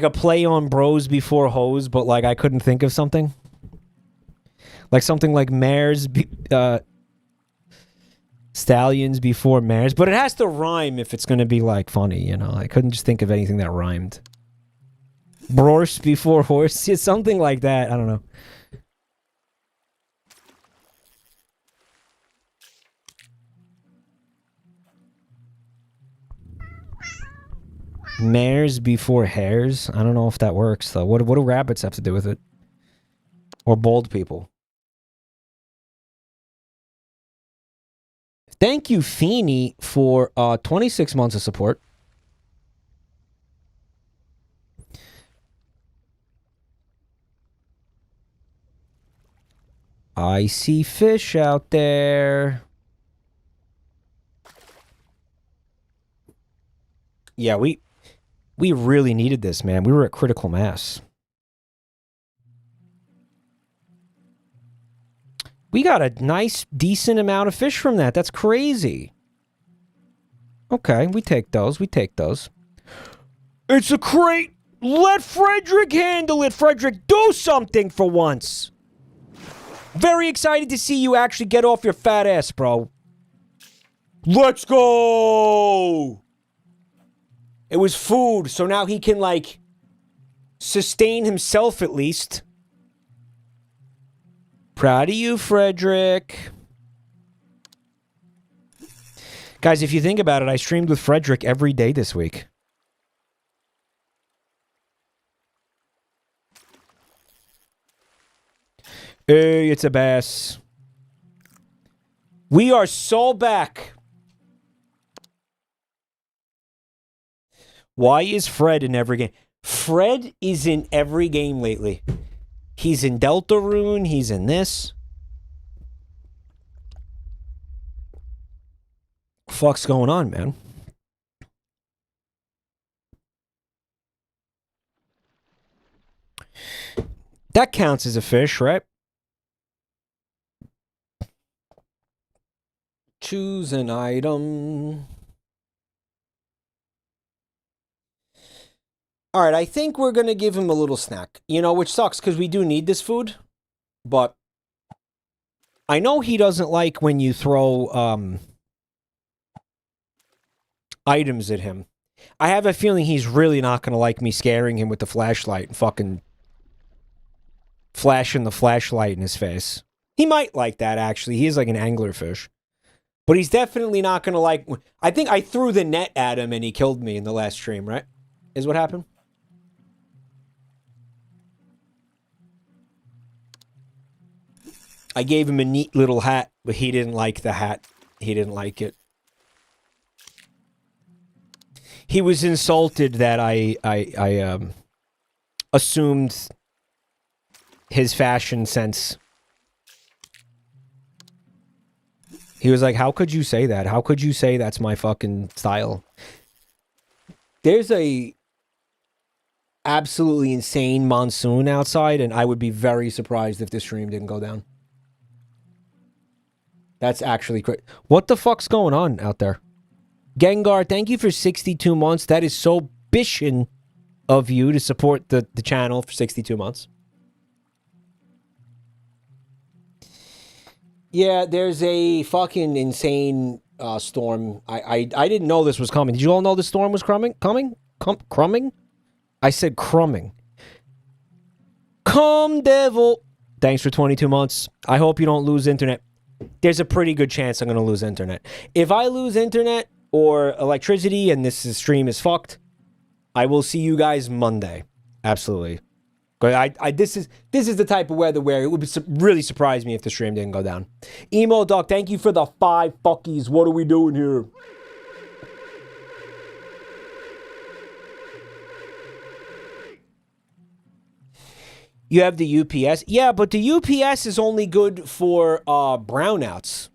A: a play on bros before hoes, but like I couldn't think of something. Like something like mares, stallions before mares, but it has to rhyme if it's going to be like funny, you know. I couldn't just think of anything that rhymed. Brorse before horse, something like that. I don't know. Mares before hares? I don't know if that works, though. What do rabbits have to do with it? Or bald people? Thank you, Feeny, for 26 months of support. I see fish out there. Yeah, we really needed this, man. We were at critical mass. We got a nice, decent amount of fish from that. That's crazy. Okay, we take those. We take those. It's a crate. Let Frederick handle it. Frederick, do something for once. Very excited to see you actually get off your fat ass, bro. Let's go. It was food, so now he can, like, sustain himself at least. Proud of you, Frederick. Guys, if you think about it, I streamed with Frederick every day this week. Hey, it's a bass. We are so back. Why is Fred in every game? Fred is in every game lately. He's in Deltarune. He's in this. Fuck's going on, man? That counts as a fish, right? Choose an item. All right, I think we're going to give him a little snack. You know, which sucks because we do need this food. But I know he doesn't like when you throw items at him. I have a feeling he's really not going to like me scaring him with the flashlight and fucking flashing the flashlight in his face. He might like that, actually. He is like an anglerfish. But he's definitely not going to like... I think I threw the net at him and he killed me in the last stream, right? Is what happened? I gave him a neat little hat, but he didn't like the hat. He didn't like it. He was insulted that I assumed his fashion sense. He was like, how could you say that? How could you say that's my fucking style? There's a absolutely insane monsoon outside, and I would be very surprised if this stream didn't go down. That's actually great. What the fuck's going on out there? Gengar, thank you for 62 months. That is so bishin of you to support the channel for 62 months. Yeah, there's a fucking insane storm. I didn't know this was coming. Did you all know the storm was coming? Crumbing? I said crumbing. Come, devil. Thanks for 22 months. I hope you don't lose internet. There's a pretty good chance I'm going to lose internet. If I lose internet or electricity and this stream is fucked, I will see you guys Monday. Absolutely. But this is the type of weather where it would really surprise me if the stream didn't go down. Emo Doc, thank you for the 5 fuckies. What are we doing here? You have the UPS. Yeah, but the UPS is only good for brownouts.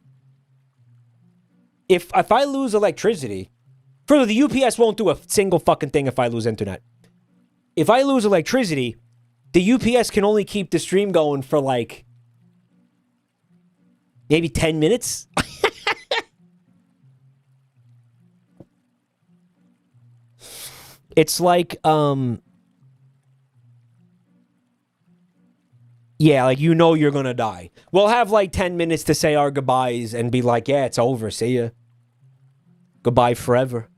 A: If I lose electricity, further, the UPS won't do a single fucking thing if I lose internet. If I lose electricity, the UPS can only keep the stream going for like maybe 10 minutes. It's like, yeah, like you know you're gonna die. We'll have like 10 minutes to say our goodbyes and be like, yeah, it's over. See ya. Goodbye forever.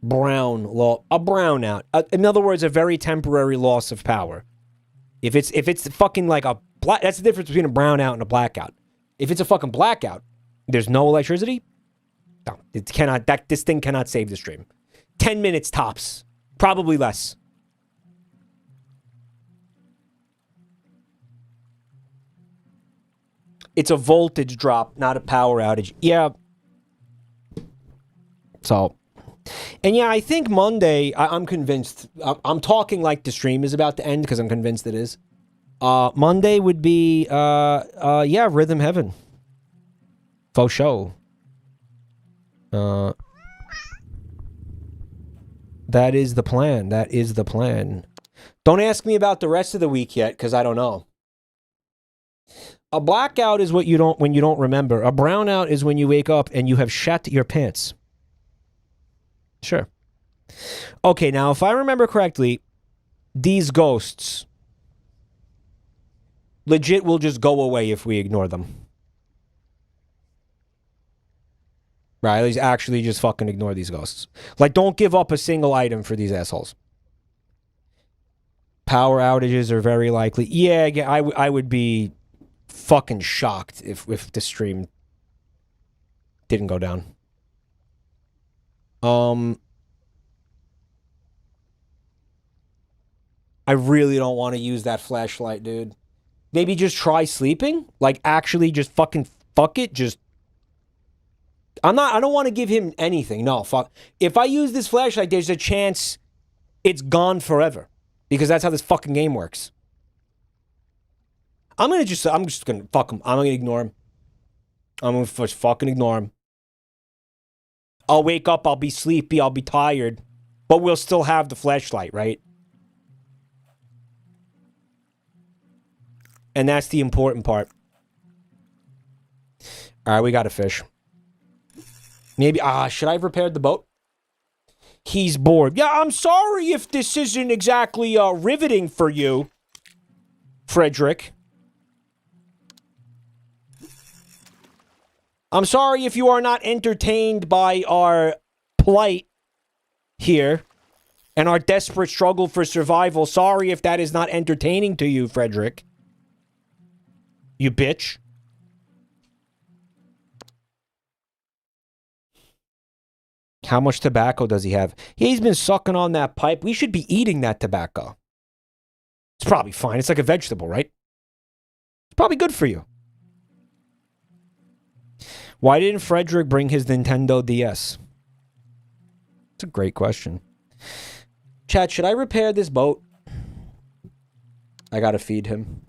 A: A brownout. In other words, a very temporary loss of power. If it's fucking like a black, that's the difference between a brownout and a blackout. If it's a fucking blackout, there's no electricity. No, it cannot. This thing cannot save the stream. 10 minutes tops, probably less. It's a voltage drop, not a power outage. Yeah. So, and yeah, I think Monday. I'm convinced. I'm talking like the stream is about to end because I'm convinced it is. Monday would be yeah, Rhythm Heaven. Faux show. That is the plan. That is the plan. Don't ask me about the rest of the week yet, because I don't know. A blackout is what you don't when you don't remember. A brownout is when you wake up and you have shat your pants. Sure. Okay, now if I remember correctly, these ghosts legit will just go away if we ignore them. Right, let's actually just fucking ignore these ghosts. Like, don't give up a single item for these assholes. Power outages are very likely. Yeah, I would be fucking shocked if the stream didn't go down. I really don't want to use that flashlight, dude. Maybe just try sleeping? Like, actually just fucking fuck it, just... I don't want to give him anything. No, fuck. If I use this flashlight, there's a chance it's gone forever. Because that's how this fucking game works. I'm just gonna fuck him. I'm gonna ignore him. I'm gonna just fucking ignore him. I'll wake up, I'll be sleepy, I'll be tired. But we'll still have the flashlight, right? And that's the important part. Alright, we got a fish. Maybe, should I have repaired the boat? He's bored. Yeah, I'm sorry if this isn't exactly riveting for you, Frederick. I'm sorry if you are not entertained by our plight here and our desperate struggle for survival. Sorry if that is not entertaining to you, Frederick. You bitch. How much tobacco does he have? He's been sucking on that pipe. We should be eating that tobacco. It's probably fine. It's like a vegetable, right? It's probably good for you. Why didn't Frederick bring his Nintendo DS? It's a great question. Chat, should I repair this boat? I gotta feed him.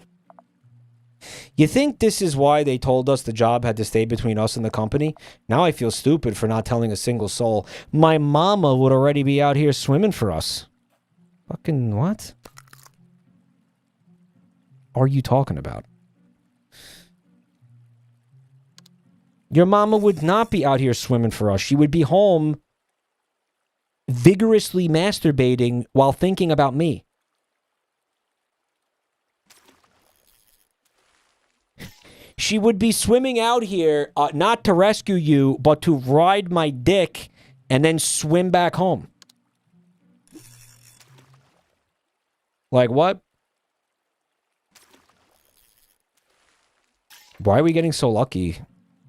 A: You think this is why they told us the job had to stay between us and the company? Now I feel stupid for not telling a single soul. My mama would already be out here swimming for us. Fucking what? Are you talking about? Your mama would not be out here swimming for us. She would be home vigorously masturbating while thinking about me. She would be swimming out here, not to rescue you, but to ride my dick and then swim back home. Like what? Why are we getting so lucky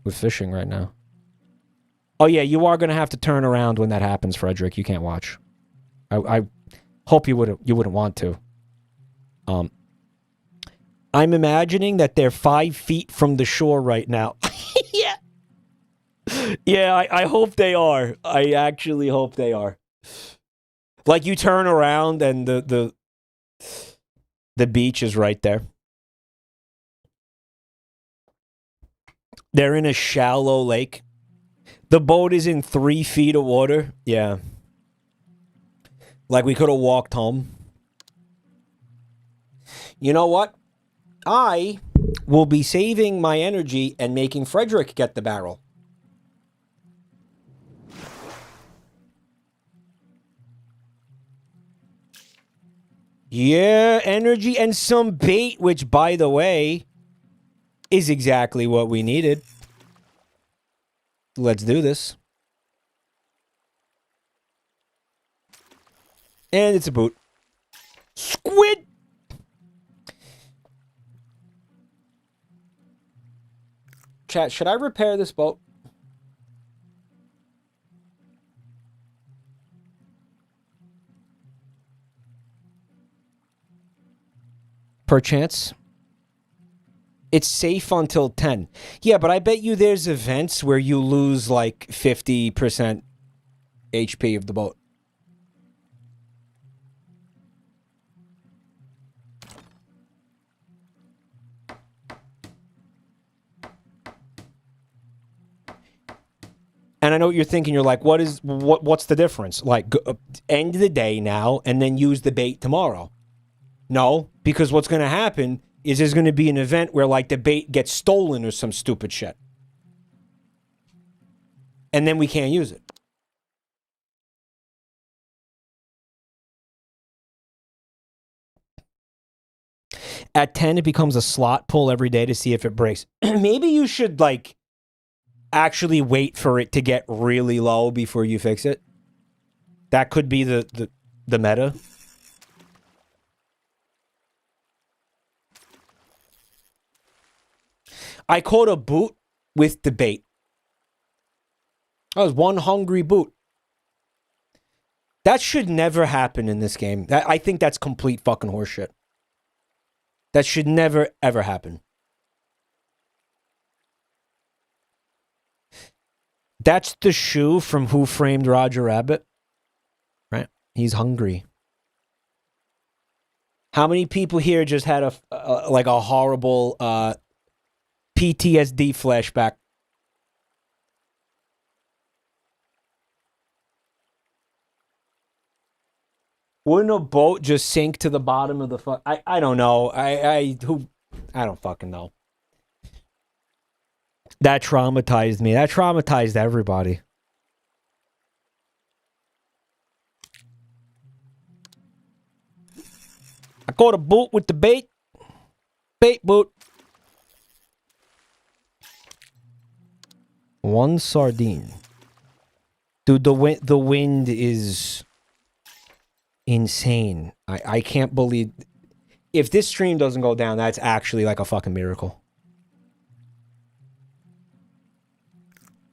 A: with fishing right now? Oh yeah, you are gonna have to turn around when that happens, Frederick. You can't watch. I hope you wouldn't want to. I'm imagining that they're 5 feet from the shore right now. Yeah. Yeah, I hope they are. I actually hope they are. Like you turn around and the beach is right there. They're in a shallow lake. The boat is in 3 feet of water. Yeah. Like we could have walked home. You know what? I will be saving my energy and making Frederick get the barrel. Yeah, energy and some bait, which, by the way, is exactly what we needed. Let's do this. And it's a boot. Squid! Chat, should I repair this boat? Perchance. It's safe until 10. Yeah, but I bet you there's events where you lose like 50% HP of the boat. And I know what you're thinking. You're like, what's the difference? Like, end the day now and then use the bait tomorrow. No, because what's going to happen is there's going to be an event where, like, the bait gets stolen or some stupid shit. And then we can't use it. At 10, it becomes a slot pull every day to see if it breaks. Maybe you should, like, actually wait for it to get really low before you fix it. That could be the meta. I caught a boot with the bait. That was one hungry boot. That should never happen in this game. I think that's complete fucking horseshit. That should never, ever happen. That's the shoe from Who Framed Roger Rabbit. Right? He's hungry. How many people here just had a horrible PTSD flashback? Wouldn't a boat just sink to the bottom of the I don't know. I don't fucking know. That traumatized me. That traumatized everybody. I caught a boot with the bait. Bait boot. One sardine. Dude, the wind is insane. I can't believe... If this stream doesn't go down, that's actually like a fucking miracle.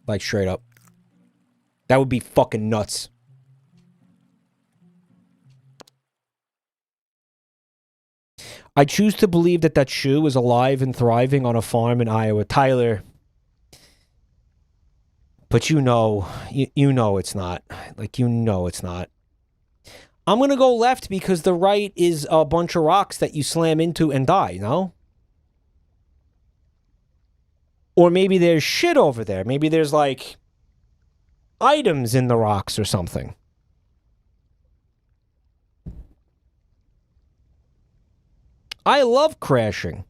A: Like, straight up. That would be fucking nuts. I choose to believe that shoe is alive and thriving on a farm in Iowa. Tyler... But you know it's not. Like, you know it's not. I'm going to go left because the right is a bunch of rocks that you slam into and die, no? Or maybe there's shit over there. Maybe there's, like, items in the rocks or something. I love crashing.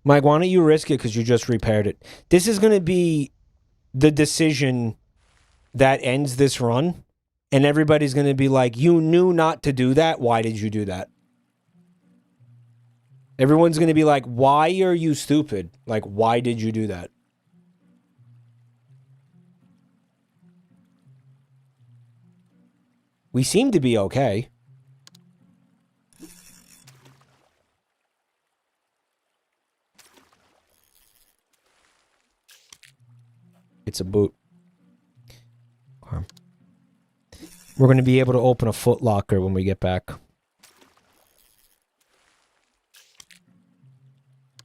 A: Mike, why don't you risk it because you just repaired it? This is going to be the decision that ends this run. And everybody's going to be like, you knew not to do that. Why did you do that? Everyone's going to be like, why are you stupid? Like, why did you do that? We seem to be okay. It's a boot. Okay. We're going to be able to open a Foot Locker when we get back.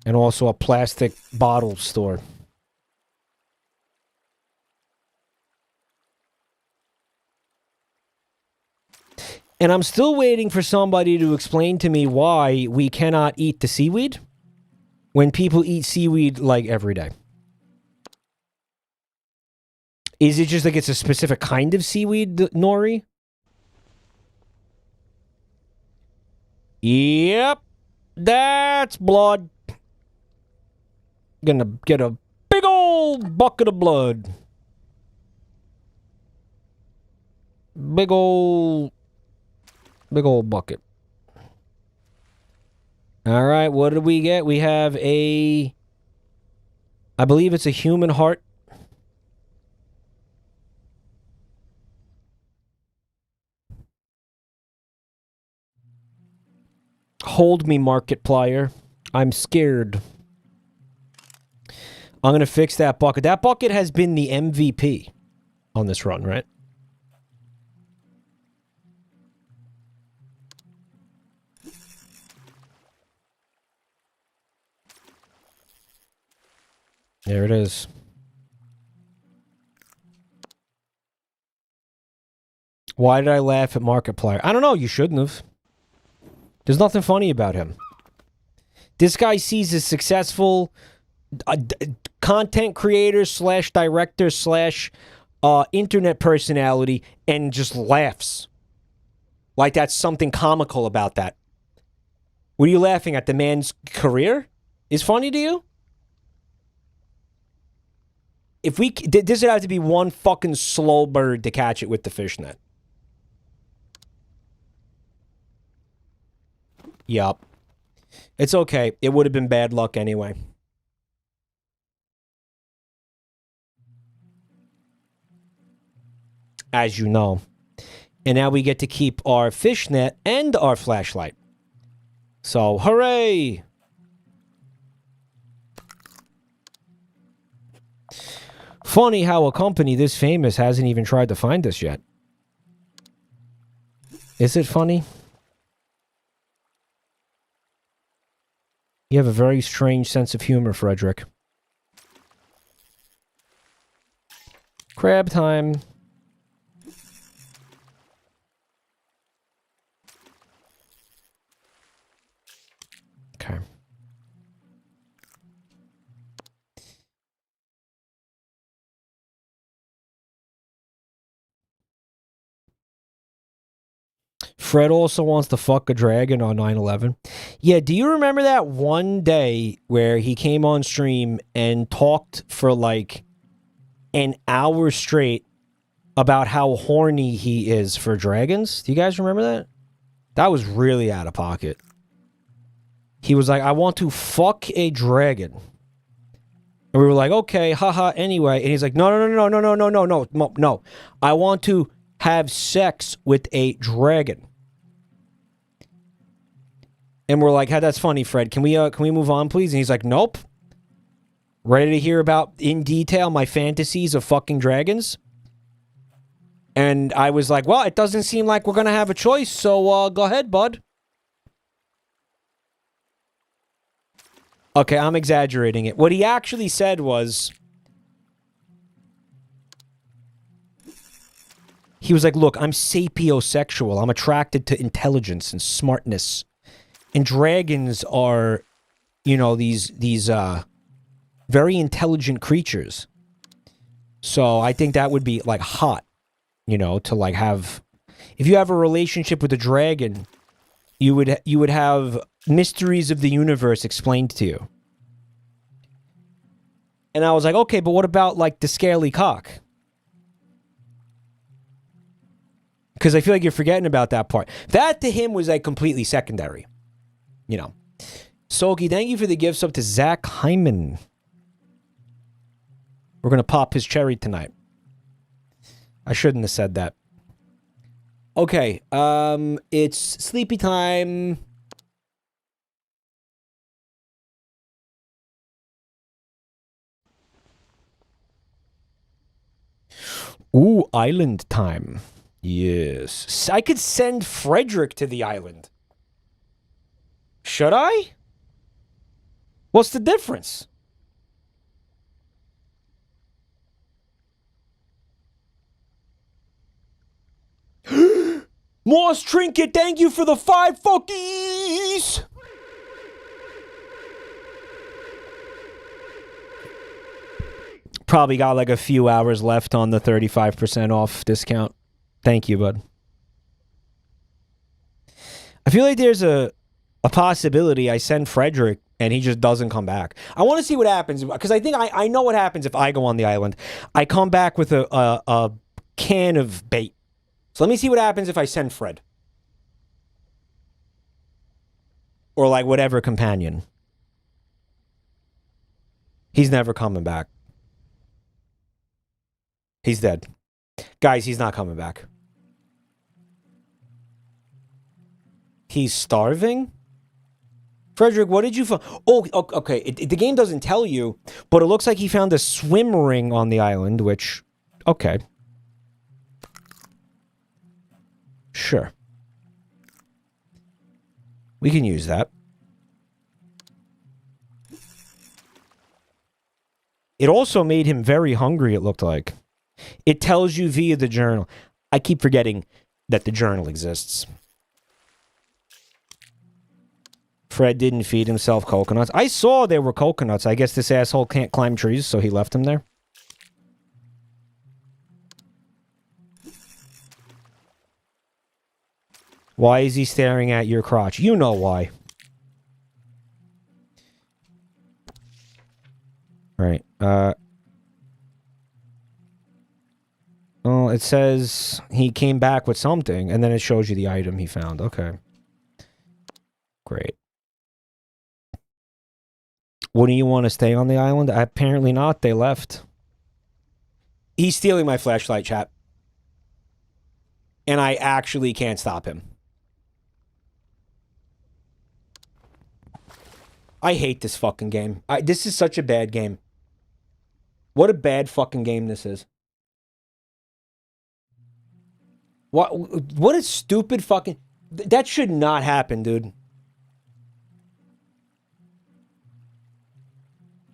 A: And also a plastic bottle store. And I'm still waiting for somebody to explain to me why we cannot eat the seaweed when people eat seaweed like every day. Is it just like it's a specific kind of seaweed, Nori? Yep. That's blood. Gonna get a big old bucket of blood. Big old bucket. All right, what did we get? We have I believe it's a human heart. Hold me, Markiplier. I'm scared. I'm going to fix that bucket. That bucket has been the MVP on this run, right? There it is. Why did I laugh at Markiplier? I don't know. You shouldn't have. There's nothing funny about him. This guy sees a successful content creator / director / internet personality and just laughs. Like that's something comical about that. What are you laughing at? The man's career is funny to you? If we... This would have to be one fucking slow bird to catch it with the fishnet. Yup. It's okay. It would have been bad luck anyway. As you know. And now we get to keep our fishnet and our flashlight. So, hooray! Funny how a company this famous hasn't even tried to find us yet. Is it funny? You have a very strange sense of humor, Frederick. Crab time. Okay. Fred also wants to fuck a dragon on 9/11. Yeah, do you remember that one day where he came on stream and talked for like an hour straight about how horny he is for dragons? Do you guys remember that? That was really out of pocket. He was like, I want to fuck a dragon. And we were like, okay, haha, anyway. And he's like, no. I want to have sex with a dragon. And we're like, hey, that's funny, Fred. Can we move on, please? And he's like, nope. Ready to hear about, in detail, my fantasies of fucking dragons? And I was like, well, it doesn't seem like we're going to have a choice, so go ahead, bud. Okay, I'm exaggerating it. What he actually said was... He was like, look, I'm sapiosexual. I'm attracted to intelligence and smartness. And dragons are, you know, these very intelligent creatures. So I think that would be, like, hot, you know, to, like, have... If you have a relationship with a dragon, you would have mysteries of the universe explained to you. And I was like, okay, but what about, like, the scaly cock? Because I feel like you're forgetting about that part. That, to him, was, like, completely secondary. You know. Soki, thank you for the gifts up to Zach Hyman. We're going to pop his cherry tonight. I shouldn't have said that. Okay, it's sleepy time. Ooh, island time. Yes. I could send Frederick to the island. Should I? What's the difference? Moss Trinket, thank you for the 5 fuckies! Probably got like a few hours left on the 35% off discount. Thank you, bud. I feel like there's a possibility I send Frederick and he just doesn't come back. I want to see what happens, because I think I know what happens if I go on the island. I come back with a can of bait. So let me see what happens if I send Fred. Or like whatever companion. He's never coming back. He's dead. Guys, he's not coming back. He's starving? Frederick, what did you find? Oh, okay. The game doesn't tell you, but it looks like he found a swim ring on the island, which... Okay. Sure. We can use that. It also made him very hungry, it looked like. It tells you via the journal. I keep forgetting that the journal exists. Fred didn't feed himself coconuts. I saw there were coconuts. I guess this asshole can't climb trees, so he left them there. Why is he staring at your crotch? You know why. Right. Well, it says he came back with something, and then it shows you the item he found. Okay. Great. Wouldn't you want to stay on the island? Apparently not. They left. He's stealing my flashlight, chat. And I actually can't stop him. I hate this fucking game. This is such a bad game. What a bad fucking game this is. What a stupid fucking... That should not happen, dude.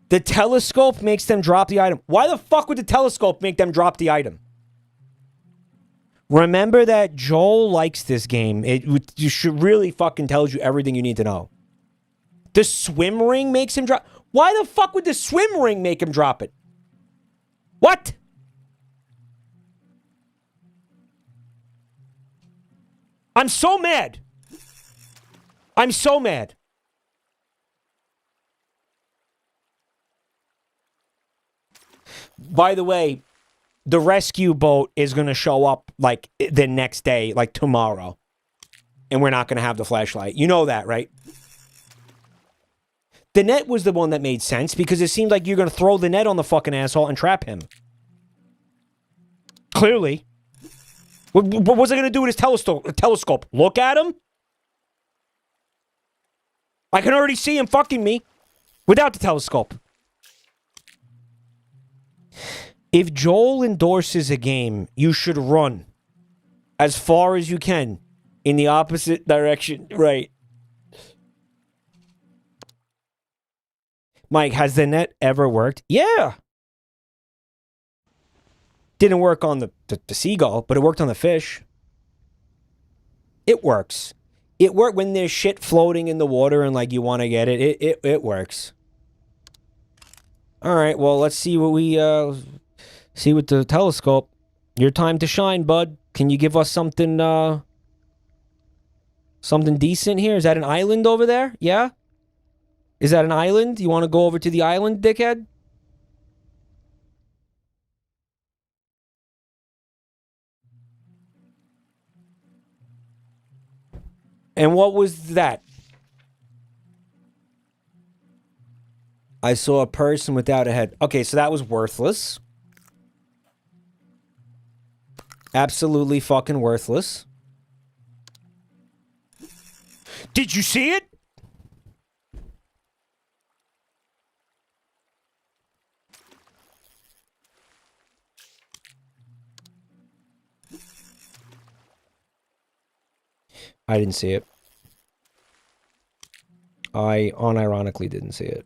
A: The telescope makes them drop the item. Why the fuck would the telescope make them drop the item? Remember that Joel likes this game. It should really fucking tells you everything you need to know. The swim ring makes him drop... Why the fuck would the swim ring make him drop it? What? I'm so mad. I'm so mad. By the way, the rescue boat is going to show up like the next day, like tomorrow. And we're not going to have the flashlight. You know that, right? The net was the one that made sense because it seemed like you're going to throw the net on the fucking asshole and trap him. Clearly. What was I going to do with his telescope? Look at him? I can already see him fucking me without the telescope. If Joel endorses a game, you should run as far as you can in the opposite direction. Right. Mike, has the net ever worked? Yeah. Didn't work on the seagull, but it worked on the fish. It works. It worked when there's shit floating in the water and like you want to get it. It works. All right, well, let's see what we see with the telescope. Your time to shine, bud. Can you give us something something decent here? Is that an island over there? Yeah? Is that an island? You want to go over to the island, dickhead? And what was that? I saw a person without a head. Okay, so that was worthless. Absolutely fucking worthless. Did you see it? I didn't see it. I unironically didn't see it.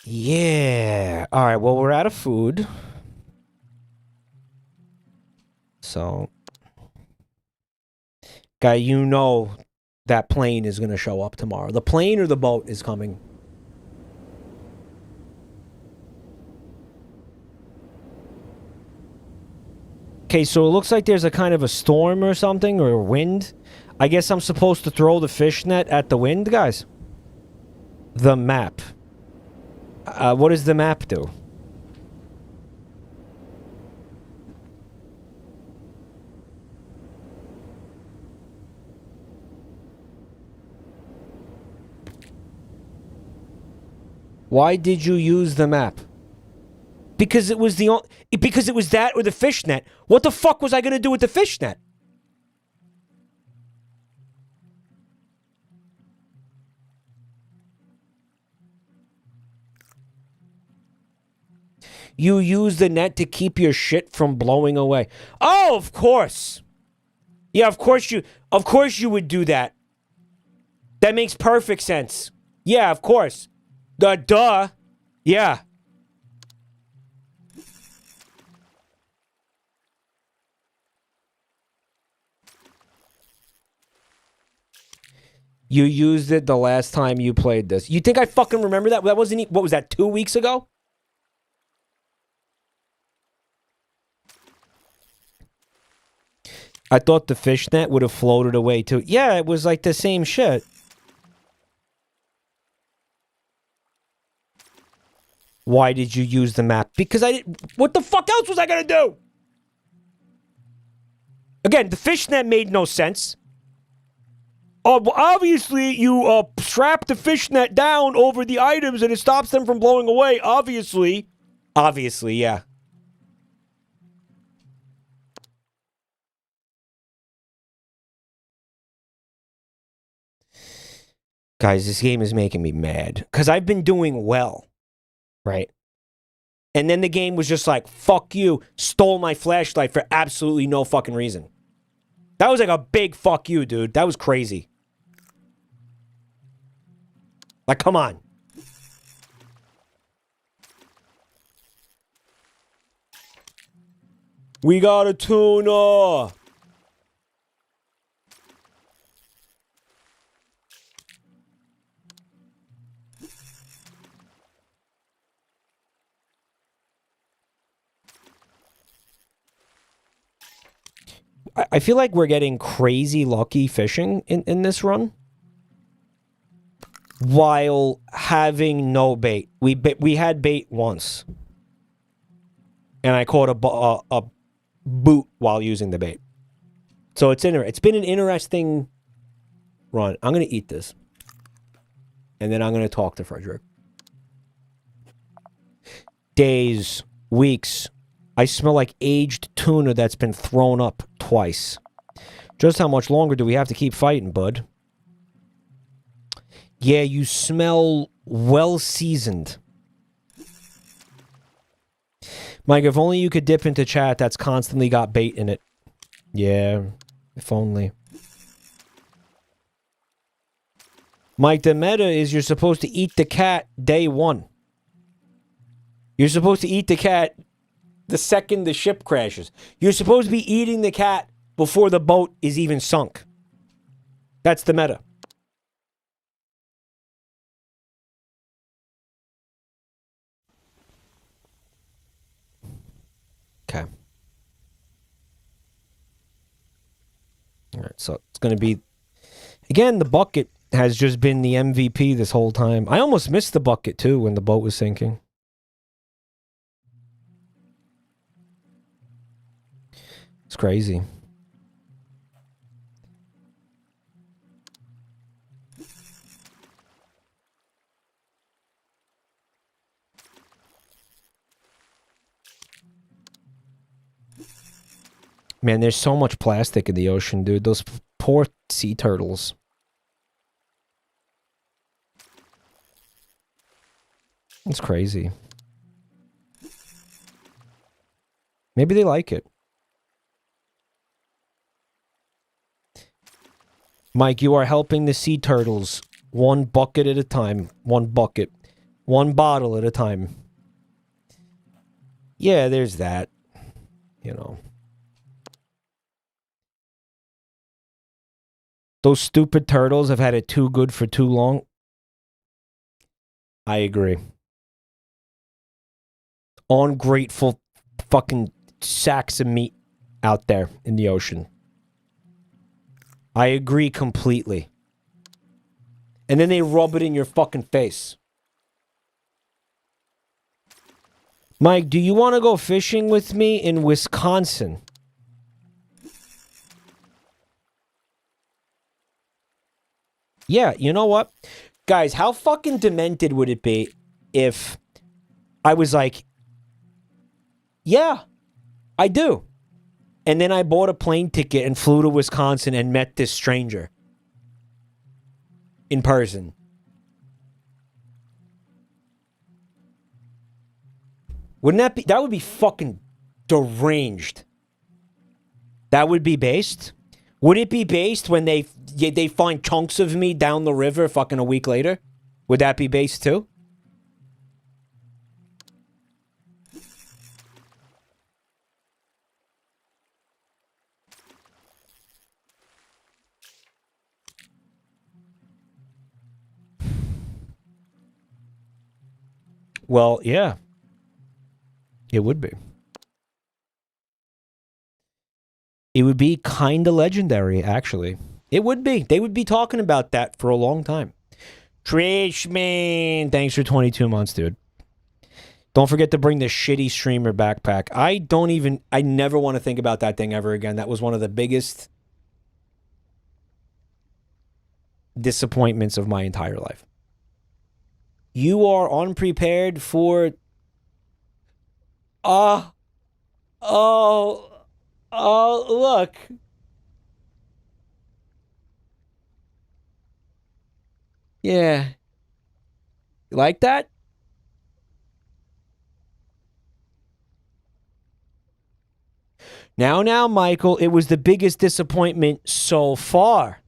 A: Yeah. All right, well, we're out of food. So, guy, you know that plane is going to show up tomorrow. The plane or the boat is coming. Okay, so it looks like there's a kind of a storm or something, or wind. I guess I'm supposed to throw the fish net at the wind, guys. The map. What does the map do? Why did you use the map? Because it was because it was that or the fish net. What the fuck was I gonna do with the fish net? You use the net to keep your shit from blowing away. Oh, of course. Yeah, of course you would do that. That makes perfect sense. Yeah, of course. Duh. Yeah. You used it the last time you played this. You think I fucking remember that? That wasn't... What was that, 2 weeks ago? I thought the fish net would have floated away too. Yeah, it was like the same shit. Why did you use the map? Because I didn't... What the fuck else was I gonna do? Again, the fish net made no sense. Well, obviously, you strap the fish net down over the items and it stops them from blowing away. Obviously. Obviously, yeah. Guys, this game is making me mad. Because I've been doing well. Right? And then the game was just like, fuck you. Stole my flashlight for absolutely no fucking reason. That was like a big fuck you, dude. That was crazy. Like, come on. We got a tuna. I feel like we're getting crazy lucky fishing in this run. While having no bait. We had bait once. And I caught a boot while using the bait. So it's been an interesting run. I'm going to eat this. And then I'm going to talk to Frederick. Days, weeks. I smell like aged tuna that's been thrown up twice. Just how much longer do we have to keep fighting, bud? Yeah, you smell well-seasoned. Mike, if only you could dip into chat that's constantly got bait in it. Yeah, if only. Mike, the meta is you're supposed to eat the cat day one. You're supposed to eat the cat the second the ship crashes. You're supposed to be eating the cat before the boat is even sunk. That's the meta. Okay. Alright, so it's going to be... Again, the bucket has just been the MVP this whole time. I almost missed the bucket, too, when the boat was sinking. It's crazy. Man, there's so much plastic in the ocean, dude. Those poor sea turtles. It's crazy. Maybe they like it. Mike, you are helping the sea turtles. One bucket at a time. One bucket. One bottle at a time. Yeah, there's that. You know. Those stupid turtles have had it too good for too long. I agree. Ungrateful fucking sacks of meat out there in the ocean. I agree completely. And then they rub it in your fucking face. Mike, do you want to go fishing with me in Wisconsin? Yeah, you know what? Guys, how fucking demented would it be if I was like, yeah, I do. And then I bought a plane ticket and flew to Wisconsin and met this stranger in person. Wouldn't that be, that would be fucking deranged. That would be based? Would it be based when they find chunks of me down the river fucking a week later? Would that be based too? Well, yeah. It would be. It would be kind of legendary, actually. It would be. They would be talking about that for a long time. Trishman, thanks for 22 months, dude. Don't forget to bring the shitty streamer backpack. I never want to think about that thing ever again. That was one of the biggest disappointments of my entire life. You are unprepared for... look. Yeah. You like that? Now, Michael, it was the biggest disappointment so far.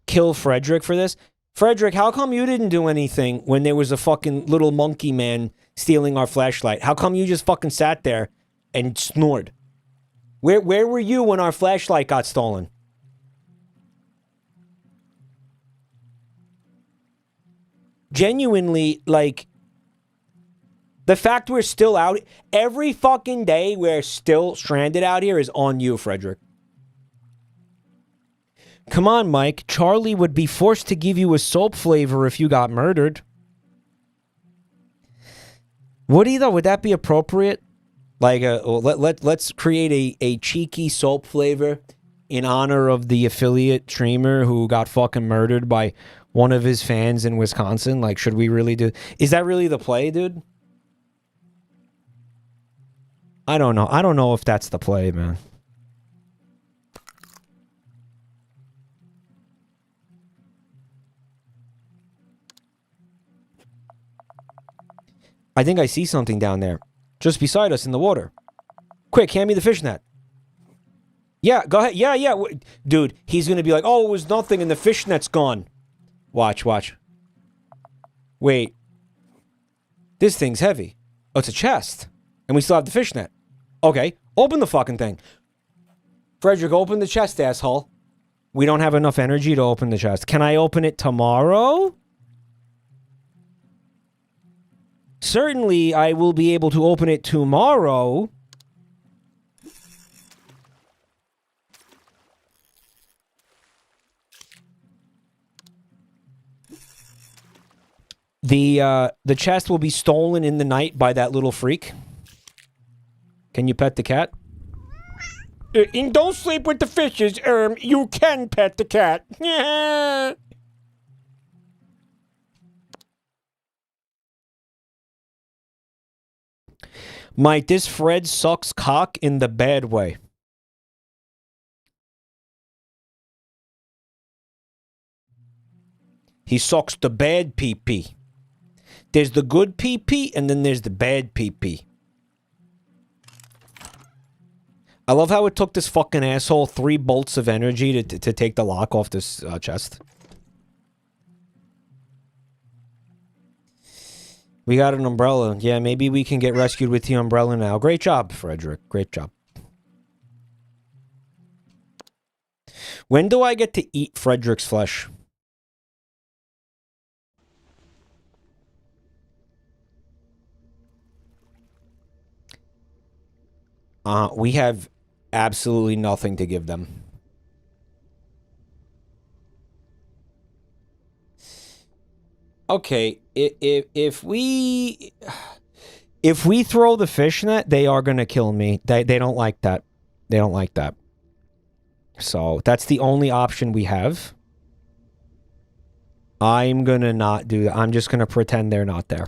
A: Kill Frederick for this? Frederick, how come you didn't do anything when there was a fucking little monkey man stealing our flashlight? How come you just fucking sat there and snored? Where were you when our flashlight got stolen? Genuinely, like, the fact we're still out, every fucking day we're still stranded out here is on you, Frederick. Come on, Mike. Charlie would be forced to give you a soap flavor if you got murdered. Would he, though? Would that be appropriate? Like, let's create a cheeky soap flavor in honor of the affiliate streamer who got fucking murdered by one of his fans in Wisconsin. Like, should we really do... Is that really the play, dude? I don't know. I don't know if that's the play, man. I think I see something down there. Just beside us in the water. Quick, hand me the fish net. Yeah, go ahead. Yeah. Dude, he's going to be like, oh, it was nothing and the fish net's gone. Watch. Wait. This thing's heavy. Oh, it's a chest. And we still have the fish net. Okay, open the fucking thing. Frederick, open the chest, asshole. We don't have enough energy to open the chest. Can I open it tomorrow? Certainly, I will be able to open it tomorrow. The chest will be stolen in the night by that little freak. Can you pet the cat? And don't sleep with the fishes, you can pet the cat. Mike, this Fred sucks cock in the bad way. He sucks the bad pee-pee. There's the good pee-pee, and then there's the bad pee-pee. I love how it took this fucking asshole 3 bolts of energy to take the lock off this chest. We got an umbrella. Yeah, maybe we can get rescued with the umbrella now. Great job, Frederick. Great job. When do I get to eat Frederick's flesh? We have absolutely nothing to give them. Okay, if we throw the fish net, they are gonna kill me. They don't like that. They don't like that. So that's the only option we have. I'm gonna not do that. I'm just gonna pretend they're not there.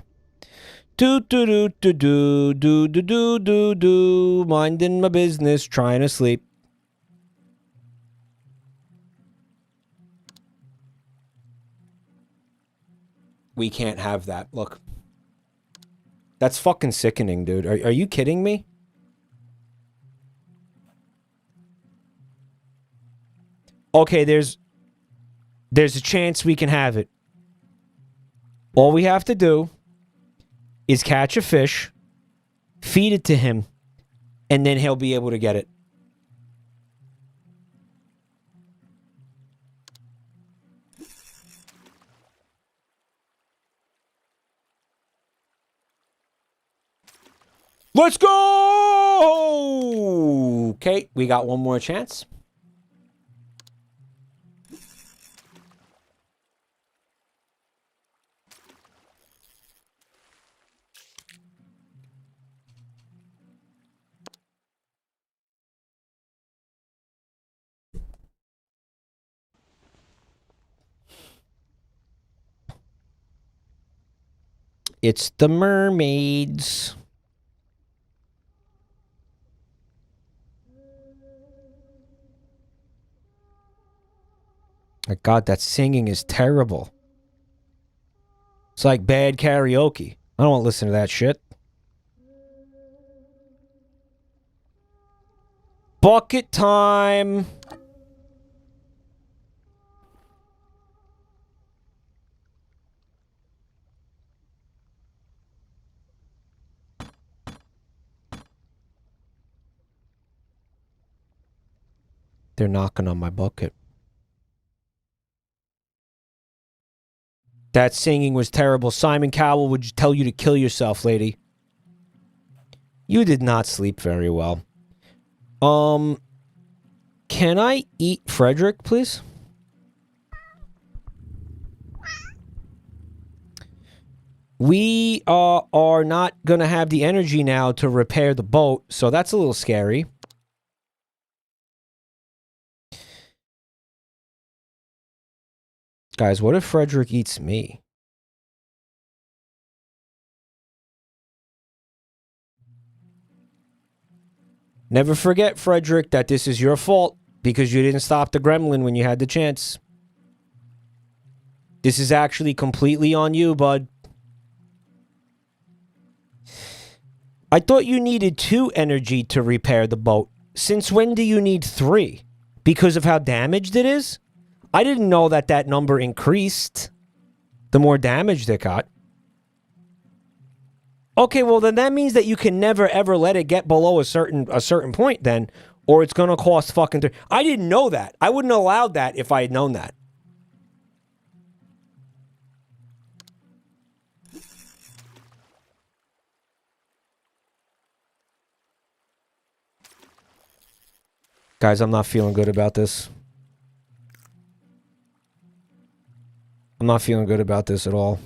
A: Do do do do do do do do do do. Minding my business, trying to sleep. We can't have that. Look. That's fucking sickening, dude. Are you kidding me? Okay, there's a chance we can have it. All we have to do is catch a fish, feed it to him, and then he'll be able to get it. Let's go! Okay, we got one more chance. It's the mermaids. My God, that singing is terrible. It's like bad karaoke. I don't want to listen to that shit. Bucket time. They're knocking on my bucket. That singing was terrible. Simon Cowell would tell you to kill yourself, lady. You did not sleep very well. Can I eat Frederick, please? We are not going to have the energy now to repair the boat, so that's a little scary. Guys, what if Frederick eats me? Never forget, Frederick, that this is your fault because you didn't stop the gremlin when you had the chance. This is actually completely on you, bud. I thought you needed 2 energy to repair the boat. Since when do you need 3? Because of how damaged it is? I didn't know that that number increased the more damaged it got. Okay, well then that means that you can never ever let it get below a certain point then, or it's gonna cost fucking. I didn't know that. I wouldn't have allowed that if I had known that. Guys, I'm not feeling good about this. I'm not feeling good about this at all.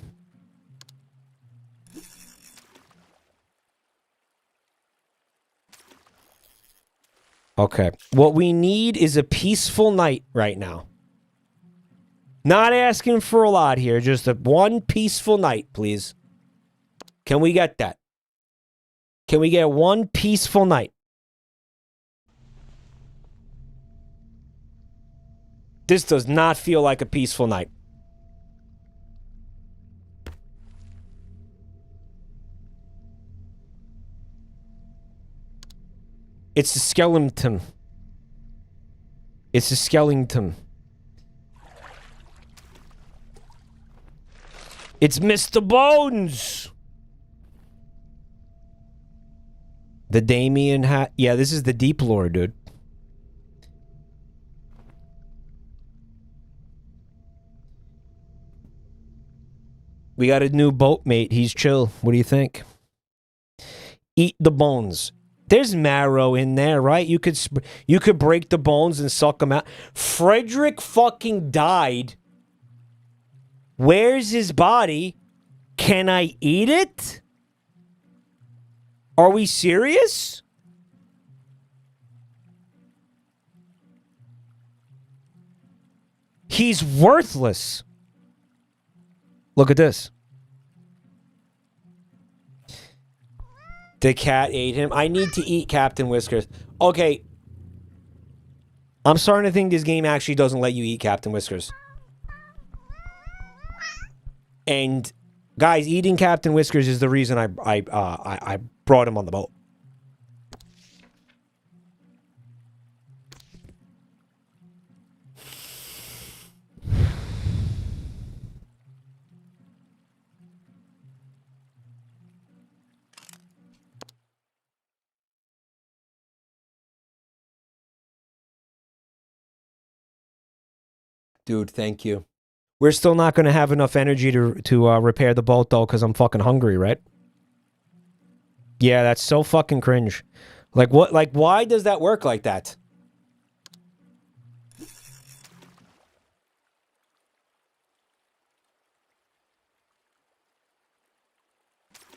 A: Okay. What we need is a peaceful night right now. Not asking for a lot here. Just one peaceful night, please. Can we get that? Can we get one peaceful night? This does not feel like a peaceful night. It's a skeleton. It's a skeleton. It's Mr. Bones. The Damien hat. Yeah, this is the deep lore, dude. We got a new boatmate. He's chill. What do you think? Eat the bones. There's marrow in there, right? You could break the bones and suck them out. Frederick fucking died. Where's his body? Can I eat it? Are we serious? He's worthless. Look at this. The cat ate him. I need to eat Captain Whiskers. Okay. I'm starting to think this game actually doesn't let you eat Captain Whiskers. And guys, eating Captain Whiskers is the reason I brought him on the boat. Dude, thank you. We're still not going to have enough energy to repair the boat, though, because I'm fucking hungry, right? Yeah, that's so fucking cringe. Like, what? Like, why does that work like that?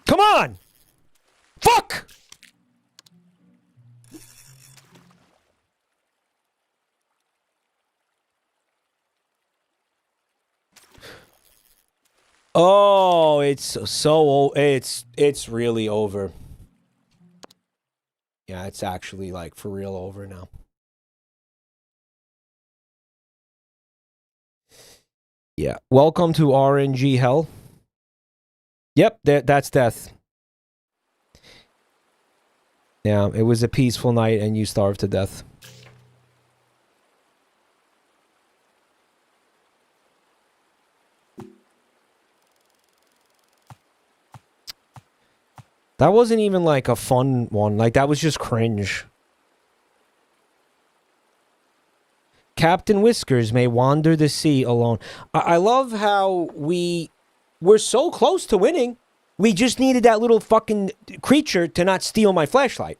A: Come on! Fuck! Oh, it's it's really over. Yeah, it's actually like for real over now. Yeah. Welcome to RNG hell. Yep, that's death. Yeah, it was a peaceful night and you starved to death. That wasn't even like a fun one. Like, that was just cringe. Captain Whiskers may wander the sea alone. I love how we're so close to winning. We just needed that little fucking creature to not steal my flashlight.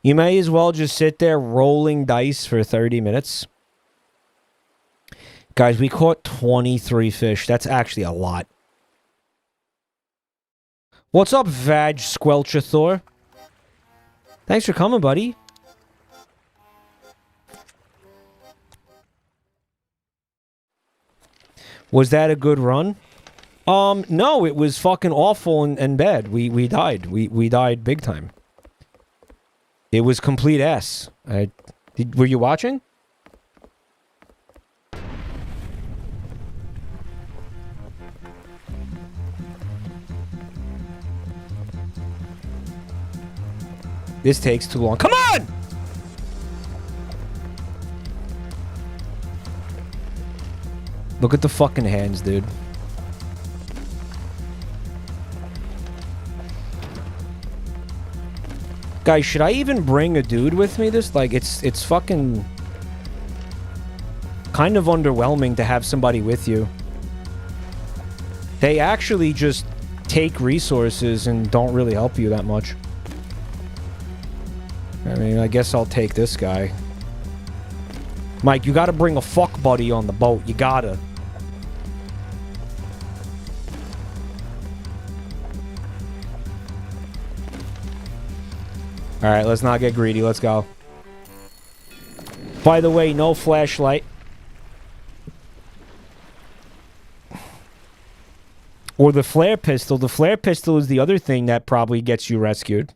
A: You may as well just sit there rolling dice for 30 minutes. Guys, we caught 23 fish. That's actually a lot. What's up, Vag Squelchathor? Thanks for coming, buddy. Was that a good run? No, it was fucking awful and bad. We died. We died big time. It was complete ass. Were you watching? This takes too long. Come on! Look at the fucking hands, dude. Guys, should I even bring a dude with me this? Like, it's fucking kind of underwhelming to have somebody with you. They actually just take resources and don't really help you that much. I mean, I guess I'll take this guy. Mike, you gotta bring a fuck buddy on the boat. You gotta. Alright, let's not get greedy. Let's go. By the way, no flashlight. Or the flare pistol. The flare pistol is the other thing that probably gets you rescued.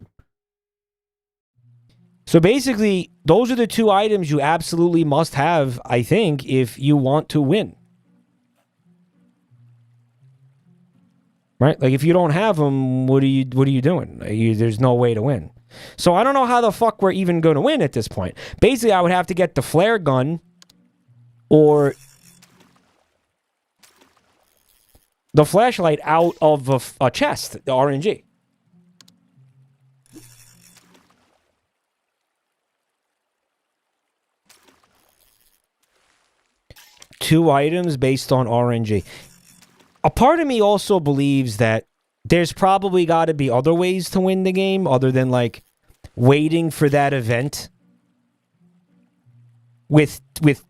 A: So basically, those are the two items you absolutely must have, I think, if you want to win. Right? Like, if you don't have them, what are you doing? There's no way to win. So I don't know how the fuck we're even going to win at this point. Basically, I would have to get the flare gun or the flashlight out of a chest, the RNG. Two items based on RNG. A part of me also believes that there's probably got to be other ways to win the game other than, like, waiting for that event with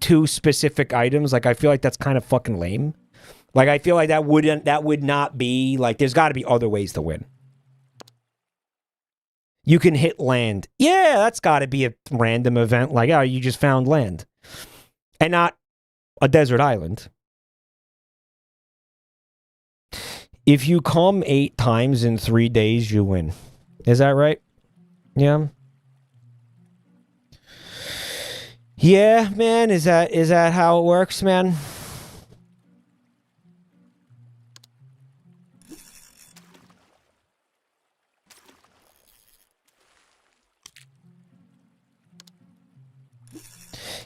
A: two specific items. Like, I feel like that's kind of fucking lame. Like, I feel like that would not be, like, there's got to be other ways to win. You can hit land. Yeah, that's got to be a random event. Like, oh, you just found land. And not a desert island. If you come 8 times in 3 days, you win. Is that right? Yeah. Yeah, man. Is that how it works, man?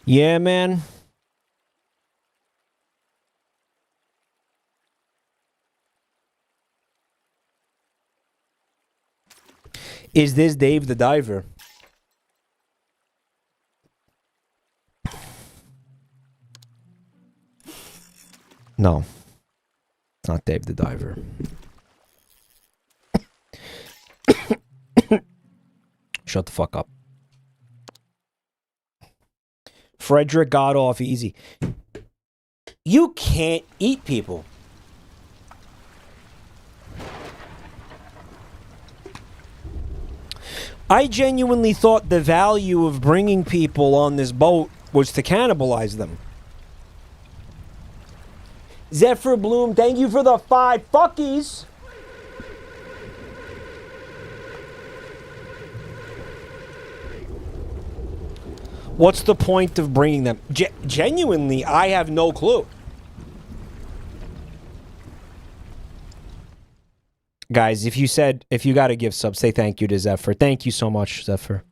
A: Yeah, man. Is this Dave the Diver? No. It's not Dave the Diver. Shut the fuck up. Frederick got off easy. You can't eat people. I genuinely thought the value of bringing people on this boat was to cannibalize them. Zephyr Bloom, thank you for the 5 fuckies. What's the point of bringing them? Genuinely, I have no clue. Guys, if you got to give subs, say thank you to Zephyr. Thank you so much, Zephyr.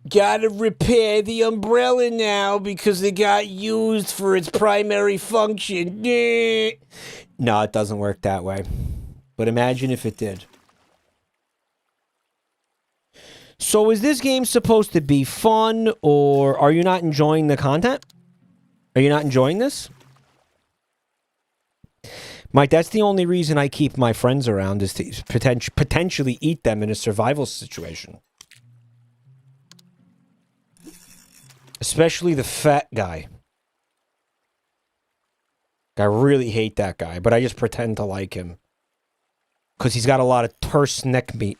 A: Gotta repair the umbrella now because it got used for its primary function. No, it doesn't work that way. But imagine if it did. So is this game supposed to be fun, or are you not enjoying the content? Are you not enjoying this? Mike, that's the only reason I keep my friends around, is to potentially eat them in a survival situation. Especially the fat guy. I really hate that guy, but I just pretend to like him. Because he's got a lot of terse neck meat.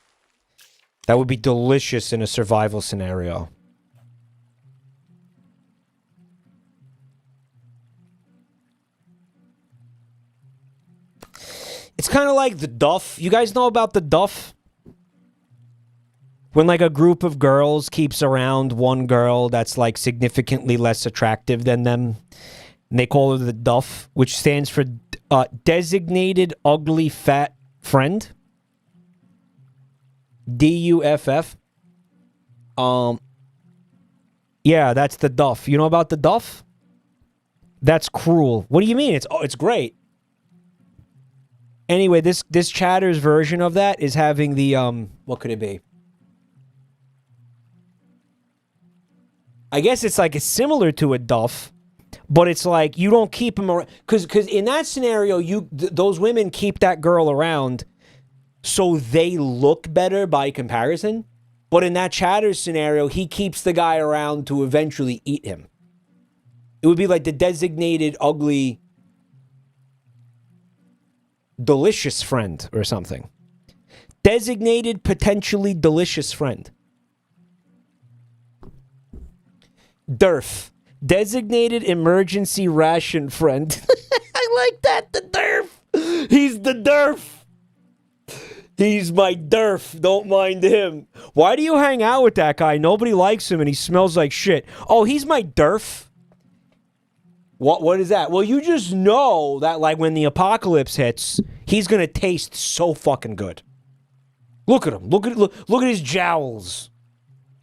A: That would be delicious in a survival scenario. It's kind of like the Duff. You guys know about the Duff? When, like, a group of girls keeps around one girl that's, like, significantly less attractive than them. And they call her the Duff, which stands for Designated Ugly Fat Friend. DUFF. Yeah, that's the Duff. You know about the Duff? That's cruel. What do you mean? It's great. Anyway, this Chatter's version of that is having the what could it be? I guess it's like it's similar to a Duff, but it's like you don't keep them around because in that scenario those women keep that girl around so they look better by comparison. But in that Chatter scenario, he keeps the guy around to eventually eat him. It would be like the designated ugly delicious friend or something. Designated potentially delicious friend. DERF. Designated emergency ration friend. I like that, the DERF. He's the DERF. He's my DERF. Don't mind him. Why do you hang out with that guy? Nobody likes him and he smells like shit. Oh, he's my DERF? What is that? Well, you just know that, like, when the apocalypse hits, he's going to taste so fucking good. Look at him. Look at his jowls.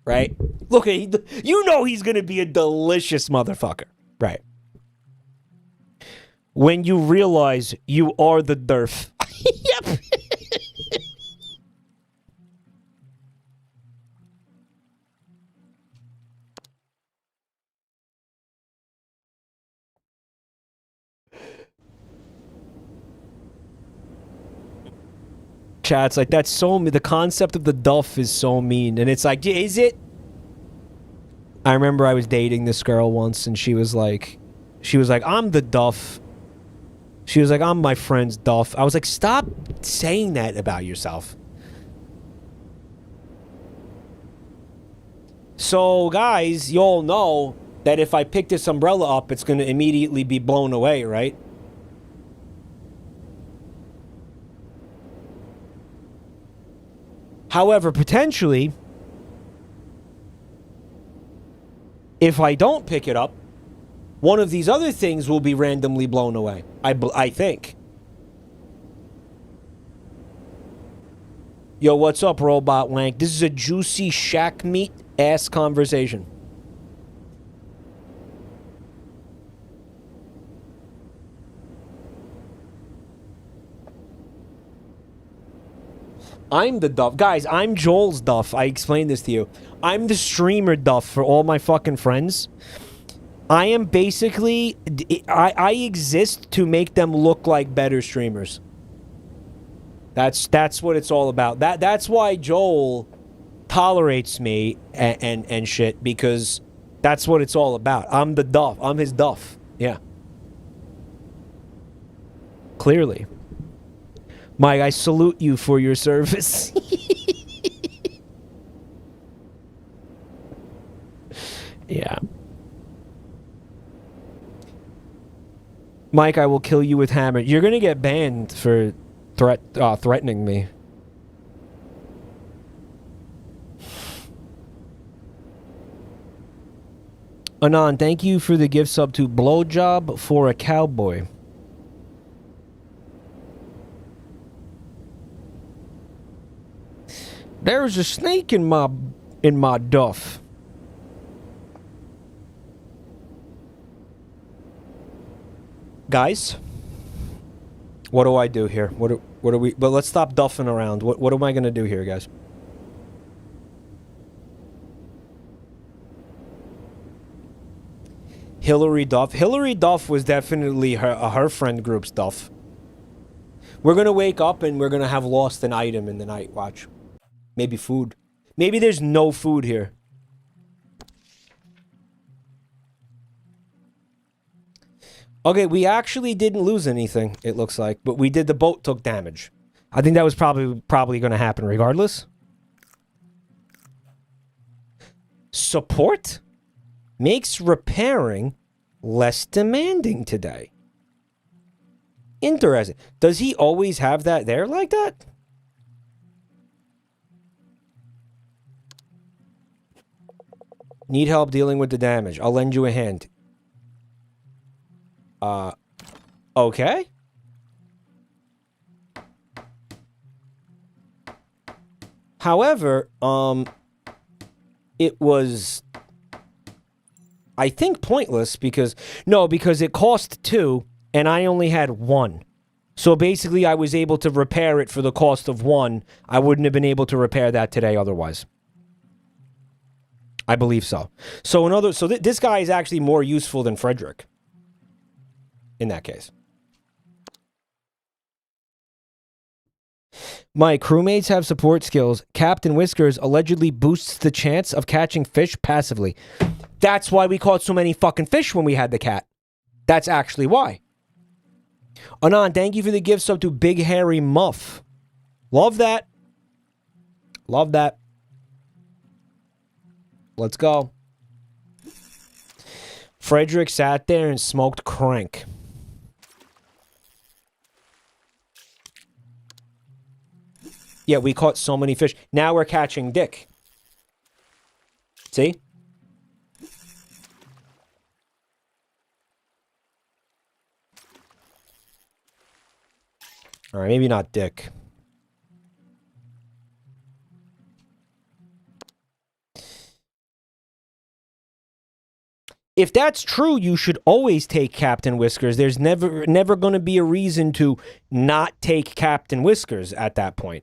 A: right? Look, you know he's going to be a delicious motherfucker, right? When you realize you are the derf. Yep. Chat's like, that's so mean. The concept of the duff is so mean. And it's like, is it? I remember I was dating this girl once and she was like, I'm the duff. She was like, I'm my friend's duff. I was like, stop saying that about yourself. So, guys, you all know that if I pick this umbrella up, it's going to immediately be blown away, right? However, potentially, if I don't pick it up, one of these other things will be randomly blown away. I think. Yo, what's up, Robot Wank? This is a juicy shack meat ass conversation. I'm the duff. Guys, I'm Joel's duff. I explained this to you. I'm the streamer duff for all my fucking friends. I am basically... I exist to make them look like better streamers. That's what it's all about. That's why Joel tolerates me and shit, because that's what it's all about. I'm the duff. I'm his duff. Yeah. Clearly. Mike, I salute you for your service. Yeah. Mike, I will kill you with hammer. You're gonna get banned for threatening me. Anon, thank you for the gift sub to Blowjob for a Cowboy. There's a snake in my duff. Guys, what do I do here? What are we? But let's stop duffing around. What am I gonna do here, guys? Hillary Duff. Hillary Duff was definitely her friend group's Duff. We're gonna wake up and we're gonna have lost an item in the night. Watch. Maybe food. Maybe there's no food here. Okay, we actually didn't lose anything, it looks like. But we did, the boat took damage. I think that was probably going to happen regardless. Support makes repairing less demanding today. Interesting. Does he always have that there like that? Need help dealing with the damage. I'll lend you a hand. Okay. However, it was, I think, pointless because it cost 2 and I only had 1. So basically I was able to repair it for the cost of 1. I wouldn't have been able to repair that today otherwise. I believe so. So this guy is actually more useful than Frederick. In that case. My crewmates have support skills. Captain Whiskers allegedly boosts the chance of catching fish passively. That's why we caught so many fucking fish when we had the cat. That's actually why. Anon, thank you for the gift sub to Big Hairy Muff. Love that. Love that. Let's go. Frederick sat there and smoked crank. Yeah, we caught so many fish. Now we're catching dick. See? All right, maybe not dick. if that's true, you should always take Captain Whiskers. There's never going to be a reason to not take Captain Whiskers at that point.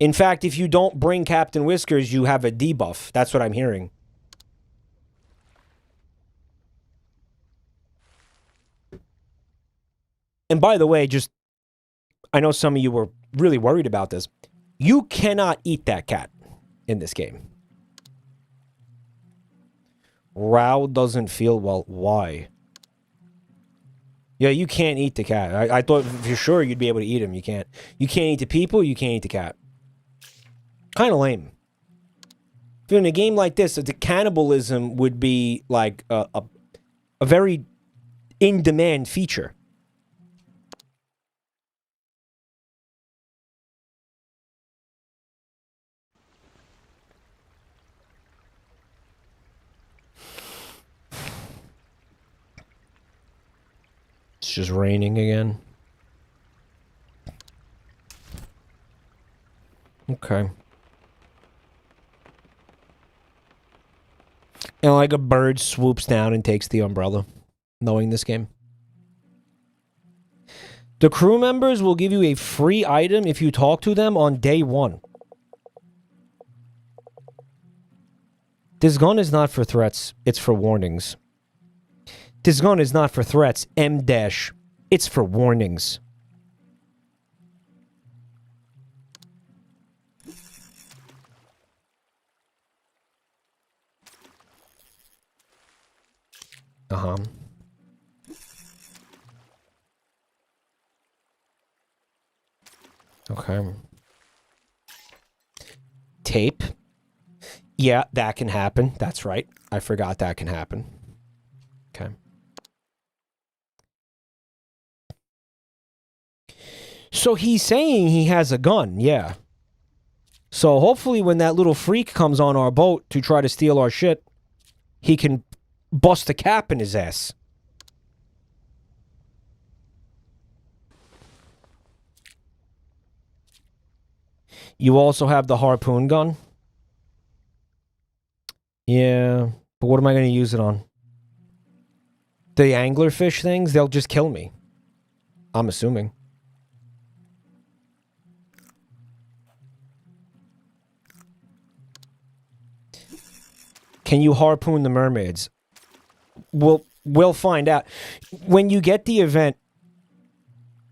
A: In fact, if you don't bring Captain Whiskers, you have a debuff. That's what I'm hearing. And by the way, just, I know some of you were really worried about this. You cannot eat that cat in this game. Rao doesn't feel well. Why? Yeah, you can't eat the cat. I thought for sure you'd be able to eat him. You can't. You can't eat the people. You can't eat the cat. Kind of lame. In a game like this, the cannibalism would be like a very in-demand feature. It's just raining again. Okay. And like a bird swoops down and takes the umbrella, knowing this game. The crew members will give you a free item if you talk to them on day 1. This gun is not for threats, it's for warnings. This gun is not for threats, M-dash. It's for warnings. Uh-huh. Okay. Tape. Yeah, that can happen. That's right. I forgot that can happen. Okay. So he's saying he has a gun, yeah. So hopefully when that little freak comes on our boat to try to steal our shit, he can bust a cap in his ass. You also have the harpoon gun? Yeah, but what am I going to use it on? The anglerfish things, they'll just kill me. I'm assuming. Can you harpoon the mermaids? We'll find out. When you get the event,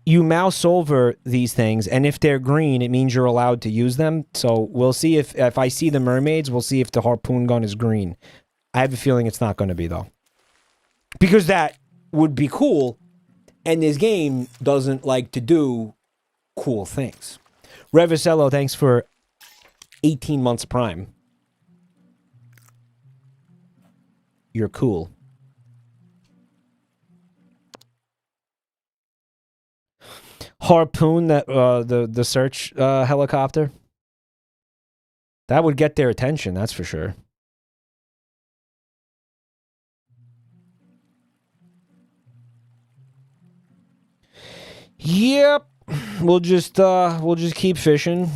A: you mouse over these things, and if they're green, it means you're allowed to use them. So we'll see if I see the mermaids, we'll see if the harpoon gun is green. I have a feeling it's not going to be, though. Because that would be cool, and this game doesn't like to do cool things. Revisello, thanks for 18 months Prime. You're cool. Harpoon that the search helicopter. That would get their attention, that's for sure. Yep. We'll just keep fishing,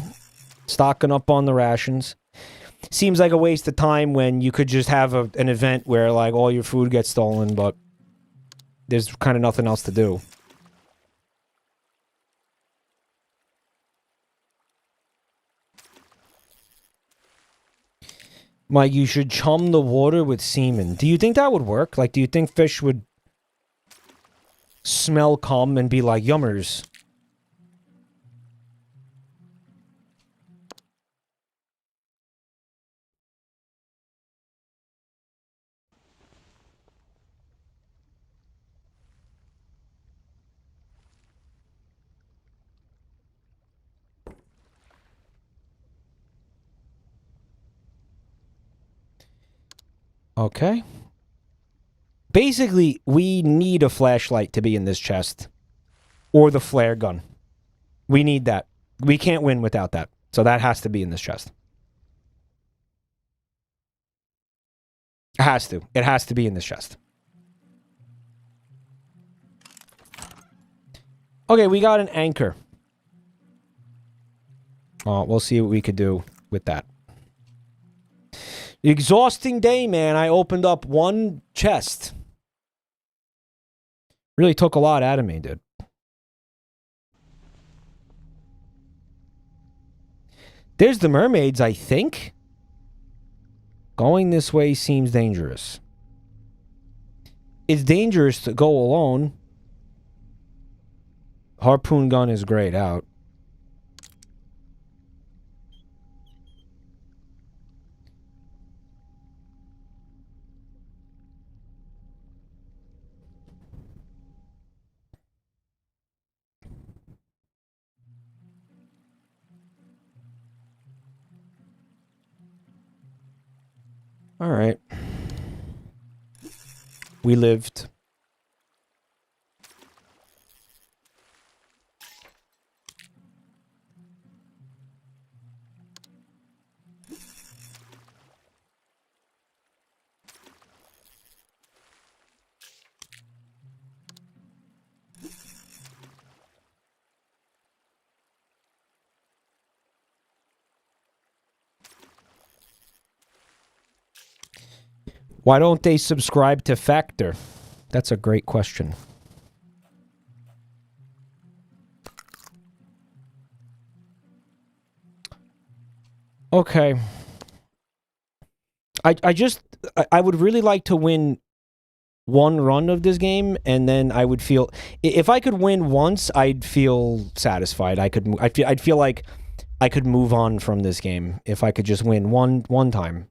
A: stocking up on the rations. Seems like a waste of time when you could just have an event where like all your food gets stolen, but there's kind of nothing else to do. Mike, you should chum the water with semen. Do you think that would work? Like, do you think fish would smell cum and be like, yummers? Okay. Basically, we need a flashlight to be in this chest. Or the flare gun. We need that. We can't win without that. So that has to be in this chest. It has to. It has to be in this chest. Okay, we got an anchor. We'll see what we could do with that. Exhausting day, man. I opened up one chest. Really took a lot out of me, dude. There's the mermaids, I think. Going this way seems dangerous. It's dangerous to go alone. Harpoon gun is grayed out. All right. We lived. Why don't they subscribe to Factor? That's a great question. Okay. I would really like to win one run of this game, and then I would feel, if I could win once, I'd feel satisfied. I'd feel like I could move on from this game if I could just win one time.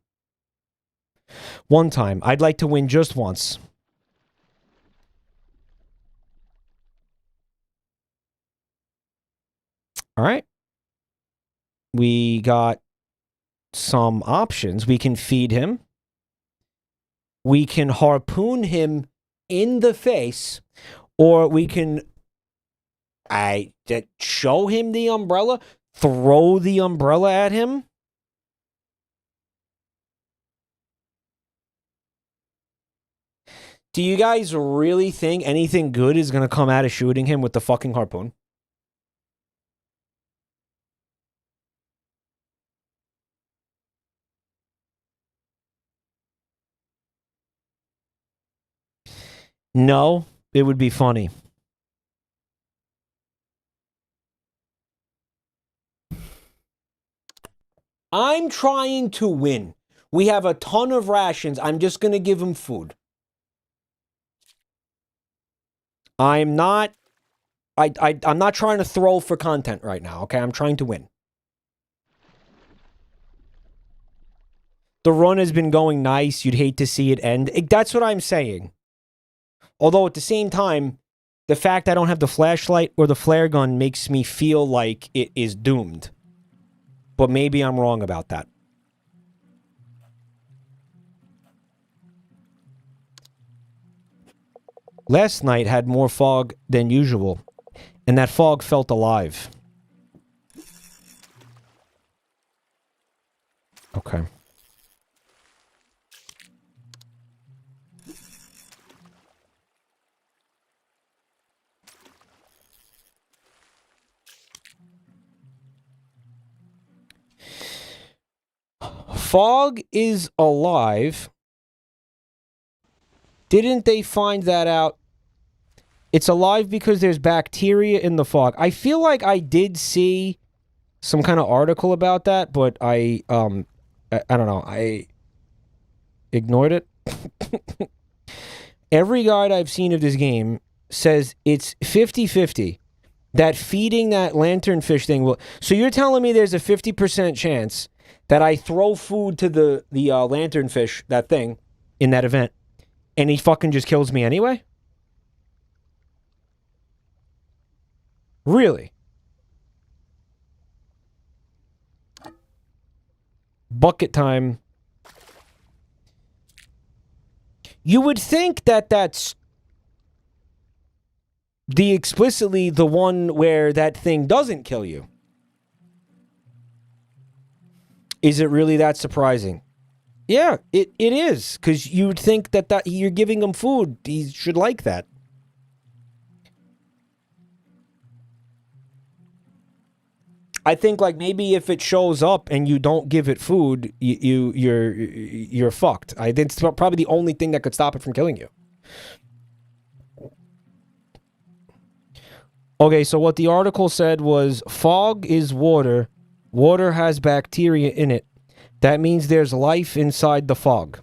A: One time. I'd like to win just once. All right. We got some options. We can feed him. We can harpoon him in the face, or we can show him the umbrella, throw the umbrella at him. Do you guys really think anything good is going to come out of shooting him with the fucking harpoon? No, it would be funny. I'm trying to win. We have a ton of rations. I'm just going to give him food. I'm not trying to throw for content right now, okay? I'm trying to win. The run has been going nice. You'd hate to see it end. That's what I'm saying. Although at the same time, the fact I don't have the flashlight or the flare gun makes me feel like it is doomed. But maybe I'm wrong about that. Last night had more fog than usual, and that fog felt alive. Okay. Fog is alive. Didn't they find that out? It's alive because there's bacteria in the fog. I feel like I did see some kind of article about that, but I don't know. I ignored it. Every guide I've seen of this game says it's 50-50. That feeding that lanternfish thing will... So you're telling me there's a 50% chance that I throw food to the lanternfish, that thing, in that event, and he fucking just kills me anyway? Really? Bucket time. You would think that that's explicitly the one where that thing doesn't kill you. Is it really that surprising? Yeah, it is, because you would think that you're giving him food. He should like that. I think like maybe if it shows up and you don't give it food, you're fucked. I think it's probably the only thing that could stop it from killing you. Okay, so what the article said was fog is water. Water has bacteria in it. That means there's life inside the fog.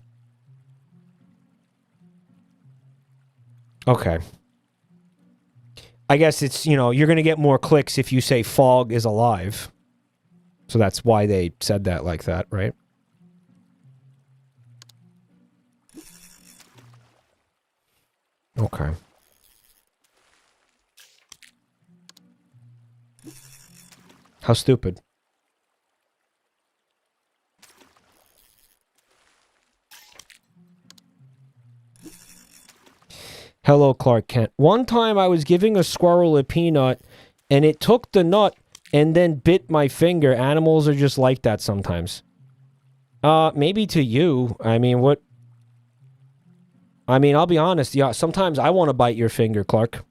A: Okay. I guess it's, you know, you're going to get more clicks if you say fog is alive. So that's why they said that like that, right? Okay. How stupid. Hello, Clark Kent. One time I was giving a squirrel a peanut, and it took the nut and then bit my finger. Animals are just like that sometimes. Maybe to you. I mean, what... I mean, I'll be honest. Yeah, sometimes I want to bite your finger, Clark.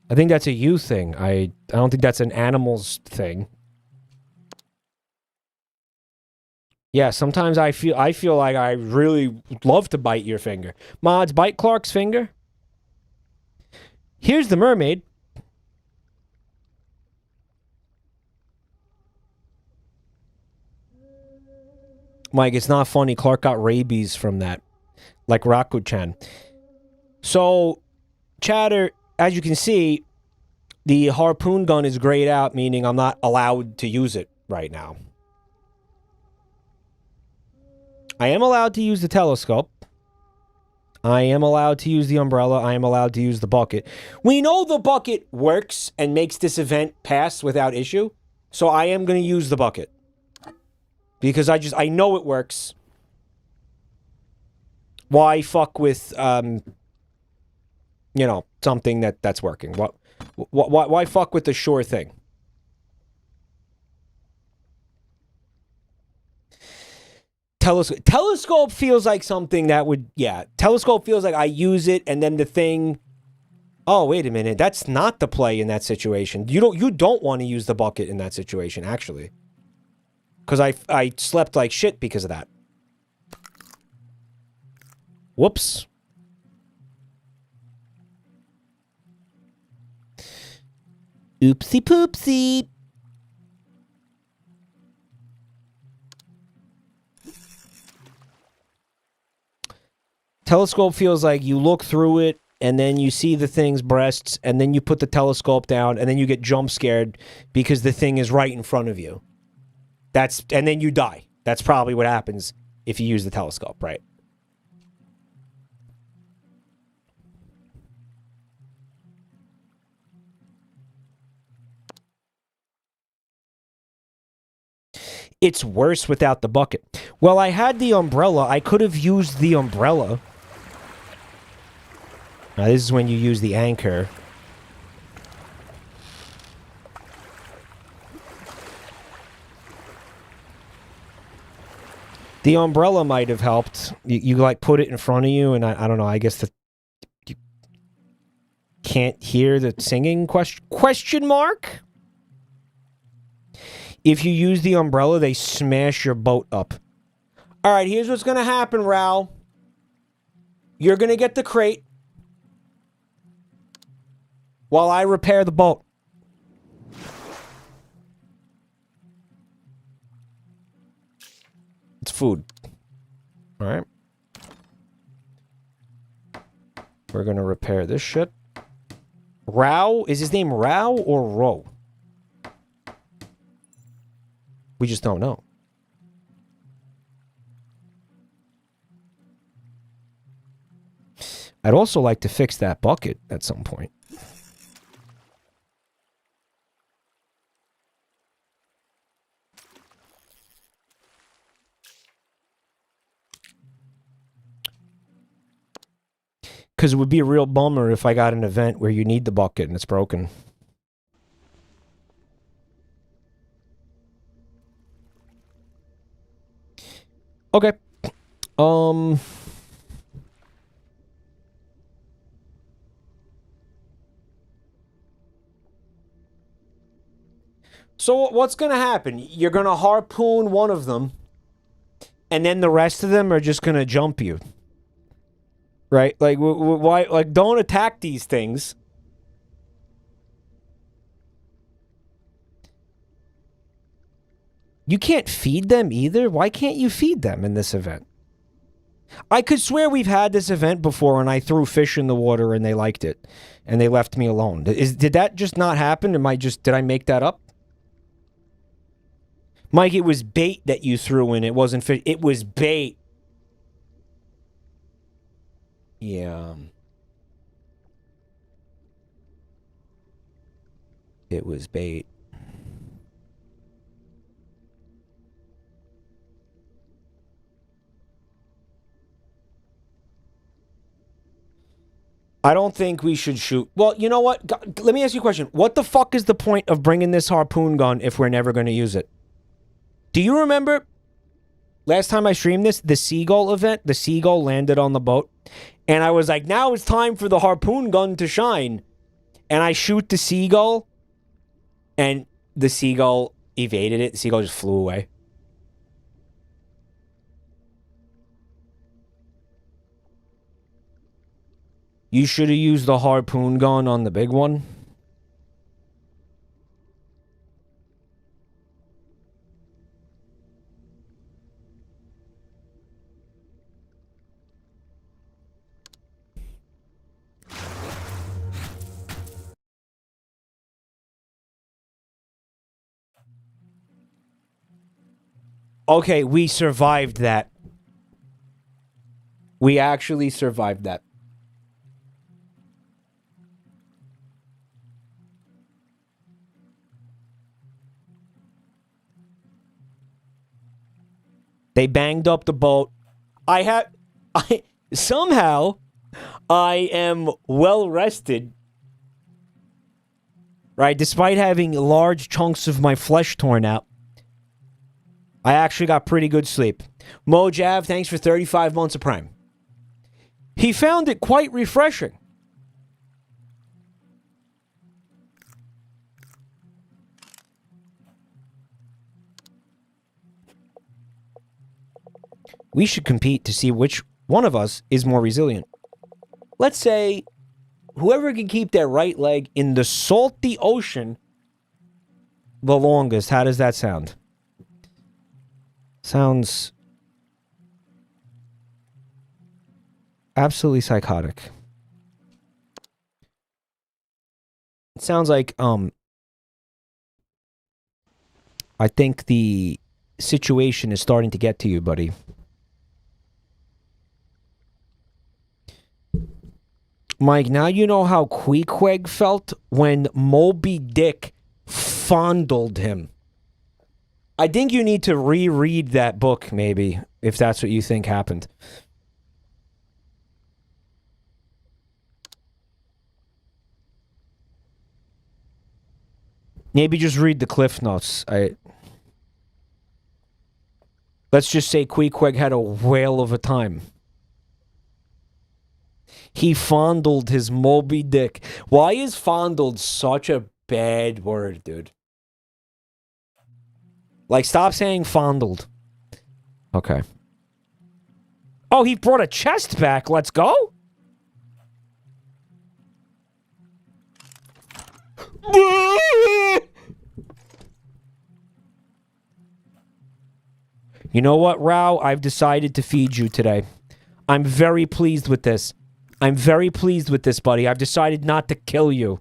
A: I think that's a you thing. I don't think that's an animals thing. Yeah, sometimes I feel like I really love to bite your finger. Mods, bite Clark's finger. Here's the mermaid. Mike, it's not funny. Clark got rabies from that. Like Raku-chan. So, chatter, as you can see, the harpoon gun is grayed out, meaning I'm not allowed to use it right now. I am allowed to use the telescope. I am allowed to use the umbrella. I am allowed to use the bucket. We know the bucket works and makes this event pass without issue. So I am going to use the bucket. Because I know it works. Why fuck with, you know, something that's working? Why fuck with the sure thing? Telescope feels like something that would, yeah. Telescope feels like I use it and then the thing... Oh, wait a minute. That's not the play in that situation. You don't want to use the bucket in that situation, actually. Because I slept like shit because of that. Whoops. Oopsie poopsie. Telescope feels like you look through it and then you see the thing's breasts and then you put the telescope down and then you get jump scared because the thing is right in front of you. And then you die. That's probably what happens if you use the telescope, right? It's worse without the bucket. Well, I had the umbrella. I could have used the umbrella. Now, this is when you use the anchor. The umbrella might have helped. You like, put it in front of you, and I don't know, I guess you can't hear the singing question mark? If you use the umbrella, they smash your boat up. All right, here's what's going to happen, Raul. You're going to get the crate while I repair the boat. It's food. All right. We're going to repair this shit. Rao? Is his name Rao or Ro? We just don't know. I'd also like to fix that bucket at some point. Because it would be a real bummer if I got an event where you need the bucket and it's broken. Okay. So what's going to happen? You're going to harpoon one of them, and then the rest of them are just going to jump you. Right? Like, why? Like, don't attack these things. You can't feed them either? Why can't you feed them in this event? I could swear we've had this event before and I threw fish in the water and they liked it. And they left me alone. Did that just not happen? Did I make that up? Mike, it was bait that you threw in. It wasn't fish. It was bait. Yeah. It was bait. I don't think we should shoot. Well, you know what? Let me ask you a question. What the fuck is the point of bringing this harpoon gun if we're never going to use it? Do you remember last time I streamed this, the seagull event? The seagull landed on the boat. And I was like, now it's time for the harpoon gun to shine. And I shoot the seagull. And the seagull evaded it. The seagull just flew away. You should have used the harpoon gun on the big one. Okay, we survived that. We actually survived that. They banged up the boat. Somehow, I am well rested. Right? Despite having large chunks of my flesh torn out. I actually got pretty good sleep. Mojav, thanks for 35 months of Prime. He found it quite refreshing. We should compete to see which one of us is more resilient. Let's say whoever can keep their right leg in the salty ocean the longest. How does that sound? Sounds absolutely psychotic. It sounds like I think the situation is starting to get to you, buddy. Mike, now you know how Queequeg felt when Moby Dick fondled him. I think you need to reread that book, maybe, if that's what you think happened. Maybe just read the Cliff Notes. Let's just say Queequeg had a whale of a time. He fondled his Moby Dick. Why is fondled such a bad word, dude? Like, stop saying fondled. Okay. Oh, he brought a chest back. Let's go. You know what, Rao? I've decided to feed you today. I'm very pleased with this. I'm very pleased with this, buddy. I've decided not to kill you.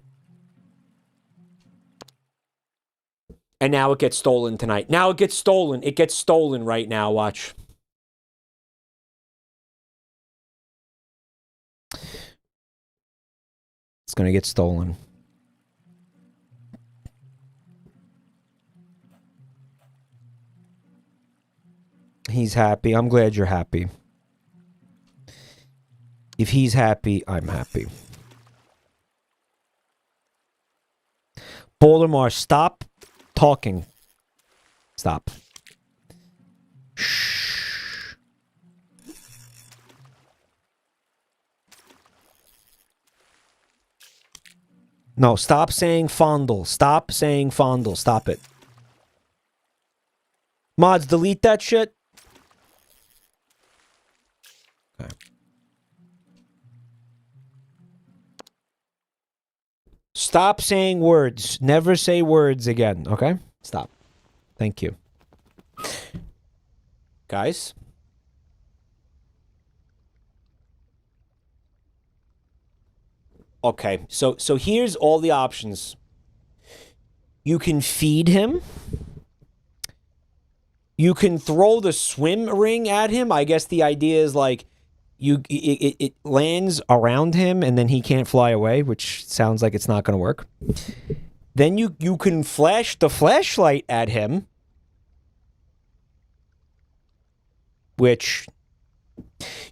A: And now it gets stolen tonight. Now it gets stolen. It gets stolen right now. Watch. It's gonna get stolen. He's happy. I'm glad you're happy. If he's happy, I'm happy. Baltimore, stop talking. Stop. Shh. No, stop saying fondle. Stop saying fondle. Stop it. Mods, delete that shit. Okay. Stop saying words. Never say words again, okay? Stop. Thank you. Guys? Okay, so here's all the options. You can feed him. You can throw the swim ring at him. I guess the idea is like it lands around him and then he can't fly away, which sounds like it's not going to work. Then you can flash the flashlight at him, which,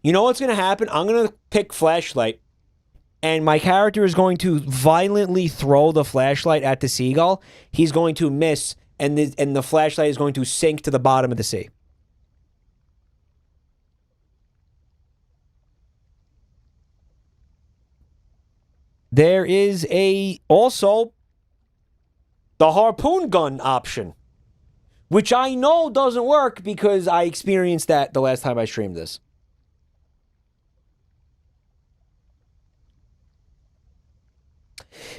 A: you know what's going to happen? I'm going to pick flashlight. And my character is going to violently throw the flashlight at the seagull. He's going to miss, and the flashlight is going to sink to the bottom of the sea. There is also the harpoon gun option, which I know doesn't work because I experienced that the last time I streamed this.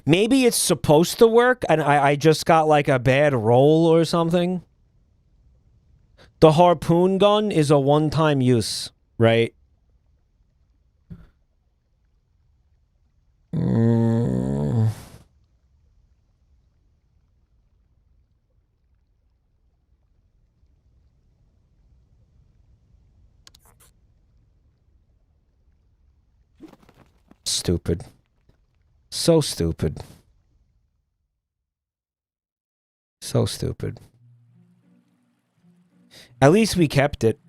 A: Maybe it's supposed to work and I just got like a bad roll or something. The harpoon gun is a one-time use, right? Stupid. So stupid. So stupid. At least we kept it.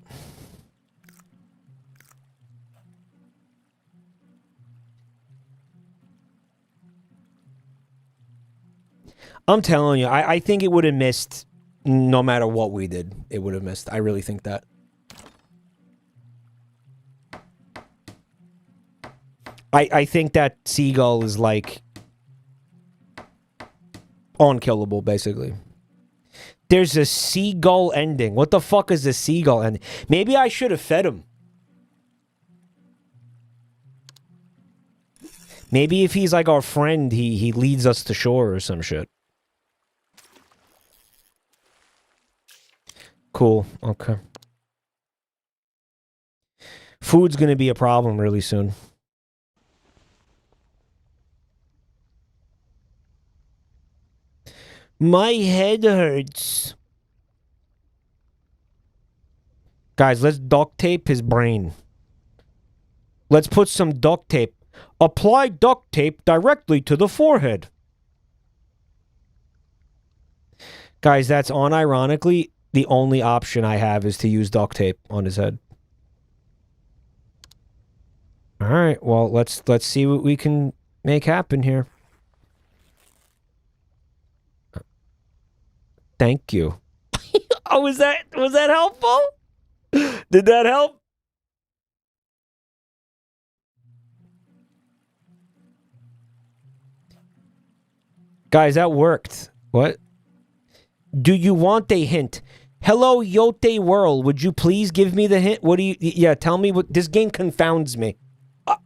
A: I'm telling you, I think it would have missed no matter what we did. It would have missed. I really think that. I think that seagull is like unkillable, basically. There's a seagull ending. What the fuck is a seagull ending? Maybe I should have fed him. Maybe if he's like our friend, he leads us to shore or some shit. Cool. Okay. Food's gonna be a problem really soon. My head hurts. Guys, let's duct tape his brain. Let's put some duct tape. Apply duct tape directly to the forehead. Guys, that's unironically the only option I have is to use duct tape on his head. All right, well, let's see what we can make happen here. Thank you. Oh, was that helpful? Did that help? Guys, that worked. What? Do you want a hint? Hello, Yote World. Would you please give me the hint? What do you... Yeah, tell me what... This game confounds me.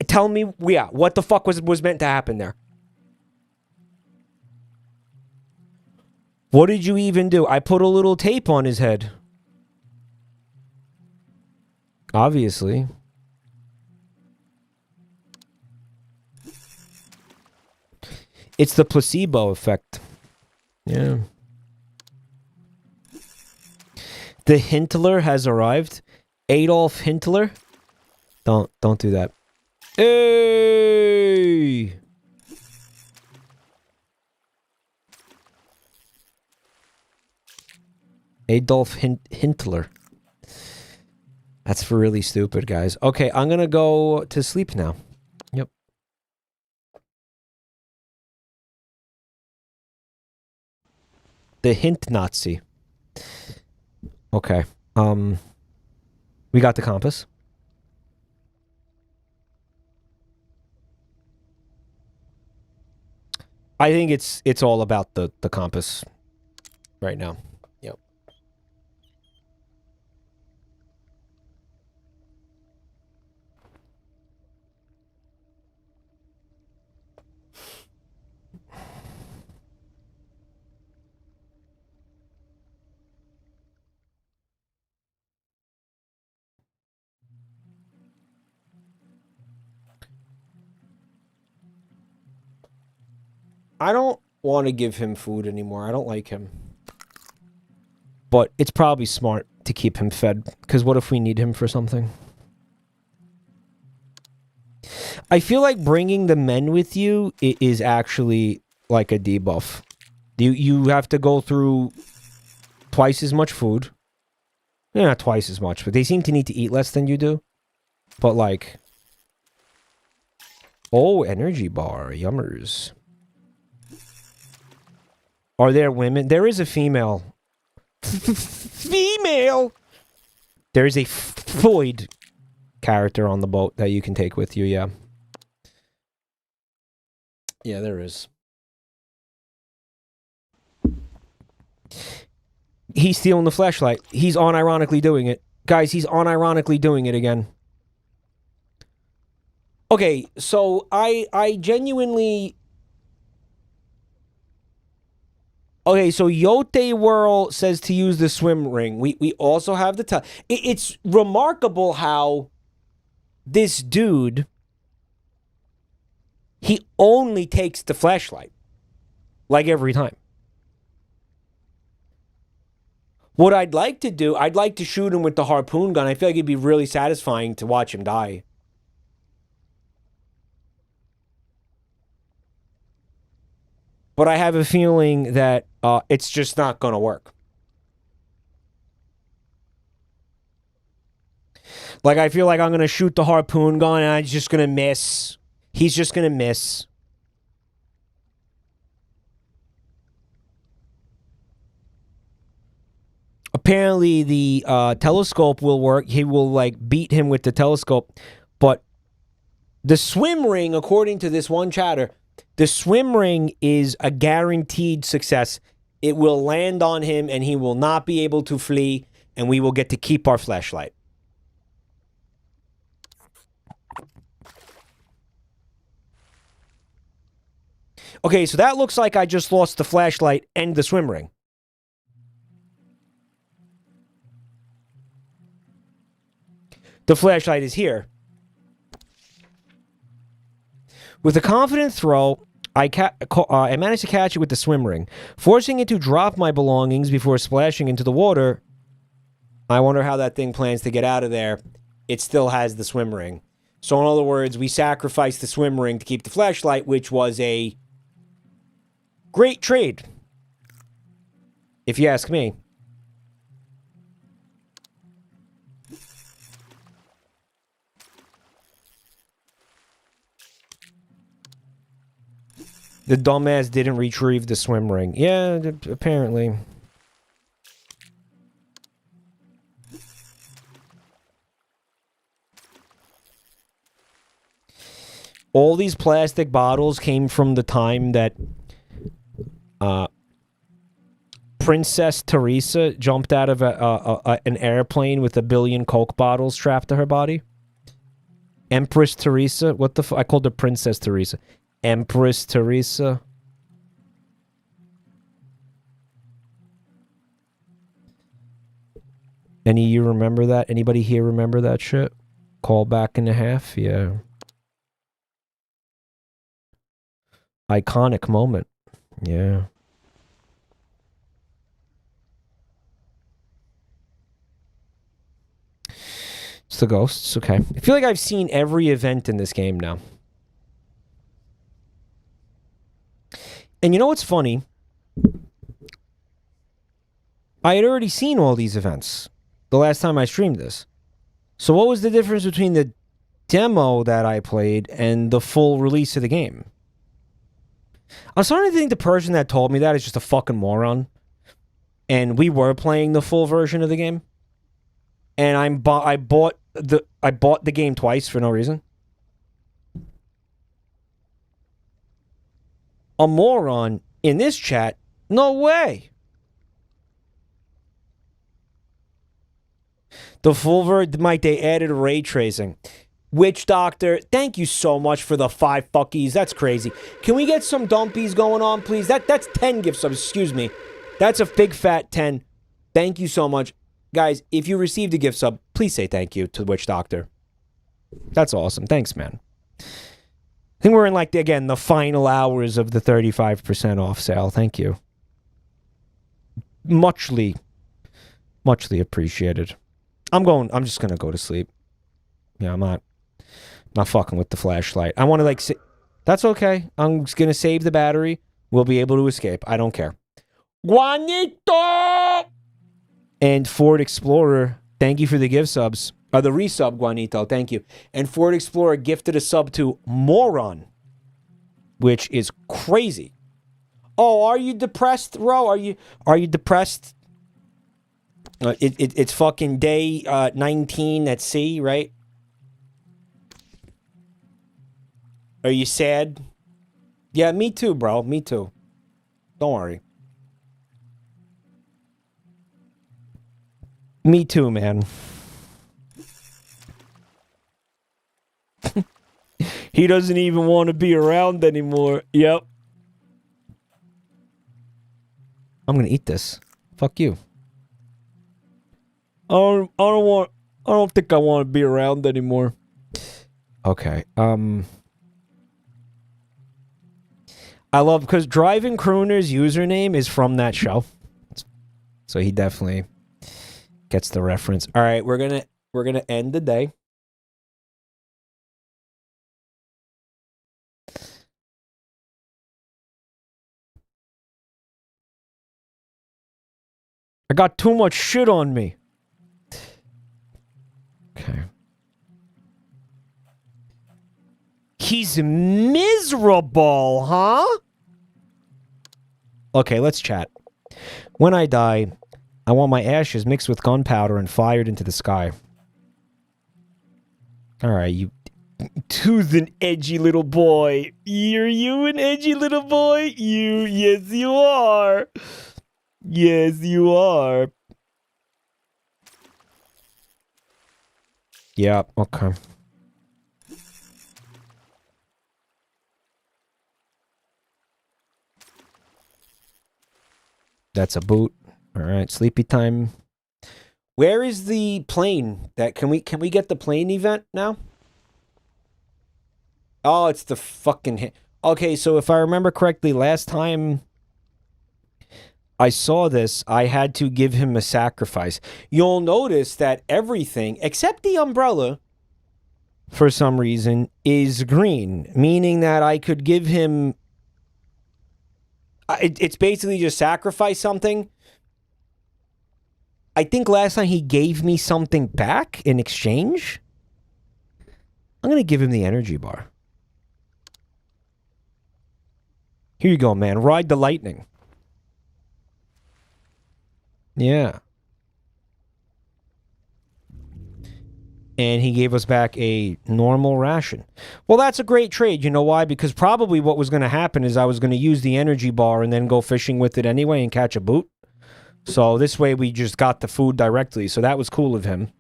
A: Tell me... Yeah, what the fuck was meant to happen there? What did you even do? I put a little tape on his head. Obviously. It's the placebo effect. Yeah. The Hintler has arrived. Adolf Hitler. Don't do that. Hey! Adolf Hitler. That's really stupid, guys. Okay, I'm gonna go to sleep now. Yep. The hint Nazi. Okay. We got the compass. I think it's all about the compass right now. Yep. I don't want to give him food anymore. I don't like him. But it's probably smart to keep him fed, because what if we need him for something? I feel like bringing the men with you is actually like a debuff. You have to go through twice as much food. Yeah, not twice as much, but they seem to need to eat less than you do. But like... Oh, energy bar. Yummers. Are there women? There is a female. Female! There is a Floyd character on the boat that you can take with you, yeah. Yeah, there is. He's stealing the flashlight. He's unironically doing it. Guys, he's unironically doing it again. Okay, so I genuinely... Okay, so Yote Whirl says to use the swim ring. We also have the... It's remarkable how this dude... He only takes the flashlight. Like every time. What I'd like to do, I'd like to shoot him with the harpoon gun. I feel like it'd be really satisfying to watch him die. But I have a feeling that it's just not going to work. Like, I feel like I'm going to shoot the harpoon gun and I'm just going to miss. He's just going to miss. Apparently, the telescope will work. He will, like, beat him with the telescope. But the swim ring, according to this one chatter, the swim ring is a guaranteed success. It will land on him and he will not be able to flee, and we will get to keep our flashlight. Okay, so that looks like I just lost the flashlight and the swim ring. The flashlight is here. With a confident throw, I managed to catch it with the swim ring, forcing it to drop my belongings before splashing into the water. I wonder how that thing plans to get out of there. It still has the swim ring. So in other words, we sacrificed the swim ring to keep the flashlight, which was a great trade, if you ask me. The dumbass didn't retrieve the swim ring. Yeah, apparently. All these plastic bottles came from the time that Princess Teresa jumped out of an airplane with 1 billion Coke bottles strapped to her body. Empress Teresa. What the I called her Princess Teresa. Empress Teresa. Any of you remember that? Anybody here remember that shit? Call back in a half? Yeah. Iconic moment. Yeah. It's the ghosts. Okay. I feel like I've seen every event in this game now. And you know what's funny? I had already seen all these events the last time I streamed this. So what was the difference between the demo that I played and the full release of the game? I'm starting to think the person that told me that is just a fucking moron. And we were playing the full version of the game. And I bought the game twice for no reason. A moron in this chat? No way. The full version, Mike, they added ray tracing. Witch Doctor, thank you so much for the 5 fuckies. That's crazy. Can we get some dumpies going on, please? That's 10 gift subs, excuse me. That's a big fat 10. Thank you so much. Guys, if you received a gift sub, please say thank you to Witch Doctor. That's awesome. Thanks, man. think we're in, like, again, the final hours of the 35% off sale. Thank you. Muchly appreciated. I'm just going to go to sleep. Yeah, I'm not fucking with the flashlight. I want to, like, that's okay. I'm just going to save the battery. We'll be able to escape. I don't care. Juanito! And Ford Explorer, thank you for the gift subs. The resub, Juanito, thank you. And Ford Explorer gifted a sub to Moron, which is crazy. Oh, are you depressed, Ro? Are you depressed? It's fucking day 19 at sea, right? Are you sad? Yeah, me too, bro. Me too. Don't worry. Me too, man. He doesn't even want to be around anymore. Yep. I'm gonna eat this. Fuck you. I don't think I want to be around anymore. Okay. I love, because Driving Crooner's username is from that show. So he definitely gets the reference. All right, we're gonna end the day. I got too much shit on me. Okay. He's miserable, huh? Okay, let's chat. When I die, I want my ashes mixed with gunpowder and fired into the sky. Alright, you... Who's an edgy little boy? Are you an edgy little boy? Yes, you are. Yes, you are. Yeah, okay. That's a boot. All right, sleepy time. Where is the plane? Can we get the plane event now? Oh, it's the fucking... Okay, so if I remember correctly, last time I saw this, I had to give him a sacrifice. You'll notice that everything, except the umbrella, for some reason, is green. Meaning that I could give him... It's basically just sacrifice something. I think last time he gave me something back in exchange. I'm going to give him the energy bar. Here you go, man. Ride the lightning. Yeah. And he gave us back a normal ration. Well, that's a great trade. You know why? Because probably what was going to happen is I was going to use the energy bar and then go fishing with it anyway and catch a boot. So this way we just got the food directly. So that was cool of him.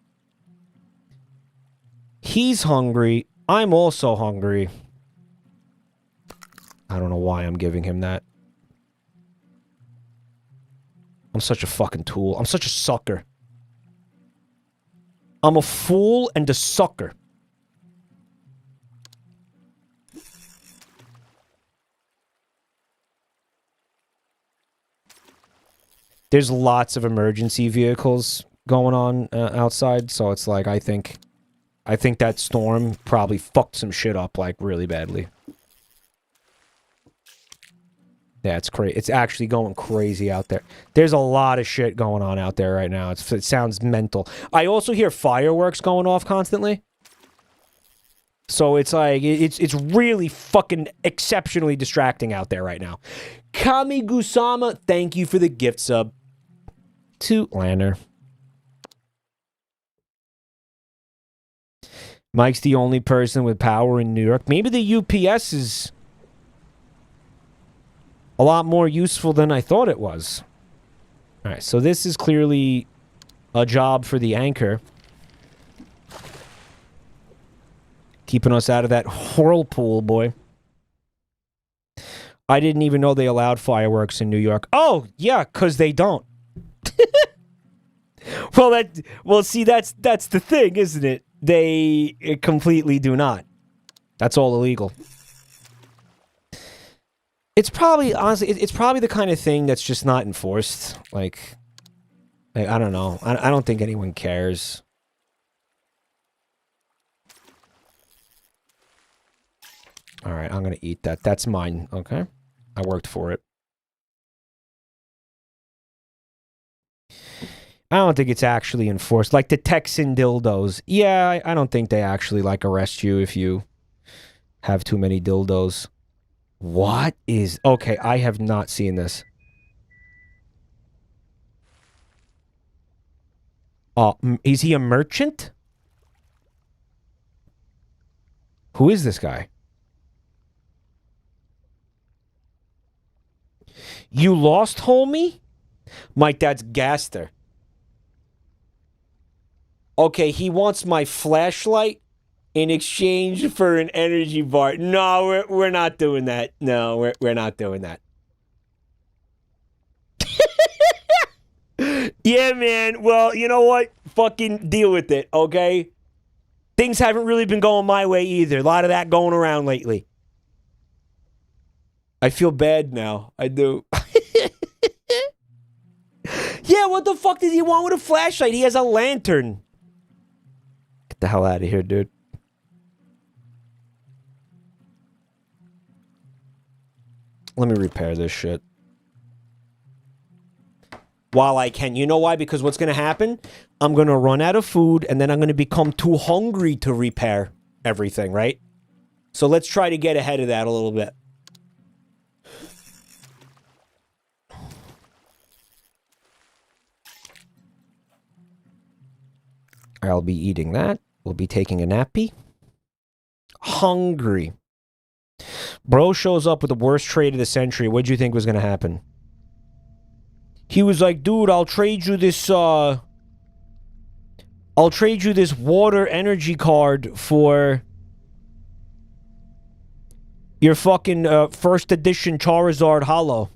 A: He's hungry. I'm also hungry. I don't know why I'm giving him that. I'm such a fucking tool. I'm such a sucker. I'm a fool and a sucker. There's lots of emergency vehicles going on outside, so it's like I think that storm probably fucked some shit up like really badly. Yeah, it's crazy. It's actually going crazy out there. There's a lot of shit going on out there right now. It sounds mental. I also hear fireworks going off constantly. So it's like, it's really fucking exceptionally distracting out there right now. Kamigusama, thank you for the gift sub to Lanner. Mike's the only person with power in New York. Maybe the UPS is a lot more useful than I thought it was. All right, so this is clearly a job for the anchor. Keeping us out of that whirlpool, boy. I didn't even know they allowed fireworks in New York. Oh, yeah, because they don't. Well, see, that's the thing, isn't it? They completely do not. That's all illegal. It's probably, honestly, it's probably the kind of thing that's just not enforced. Like I don't know. I don't think anyone cares. All right, I'm going to eat that. That's mine, okay? I worked for it. I don't think it's actually enforced. Like the Texan dildos. Yeah, I don't think they actually, like, arrest you if you have too many dildos. What is... Okay, I have not seen this. Oh, is he a merchant? Who is this guy? You lost, homie? Mike, that's Gaster. Okay, he wants my flashlight in exchange for an energy bar. No, we're not doing that. No, we're not doing that. Yeah, man. Well, you know what? Fucking deal with it, okay? Things haven't really been going my way either. A lot of that going around lately. I feel bad now. I do. Yeah, what the fuck does he want with a flashlight? He has a lantern. Get the hell out of here, dude. Let me repair this shit. While I can. You know why? Because what's going to happen? I'm going to run out of food, and then I'm going to become too hungry to repair everything, right? So let's try to get ahead of that a little bit. I'll be eating that. We'll be taking a nappy. Hungry. Bro shows up with the worst trade of the century. What'd you think was going to happen? He was like, dude, I'll trade you this, water energy card for your fucking, first edition Charizard Holo.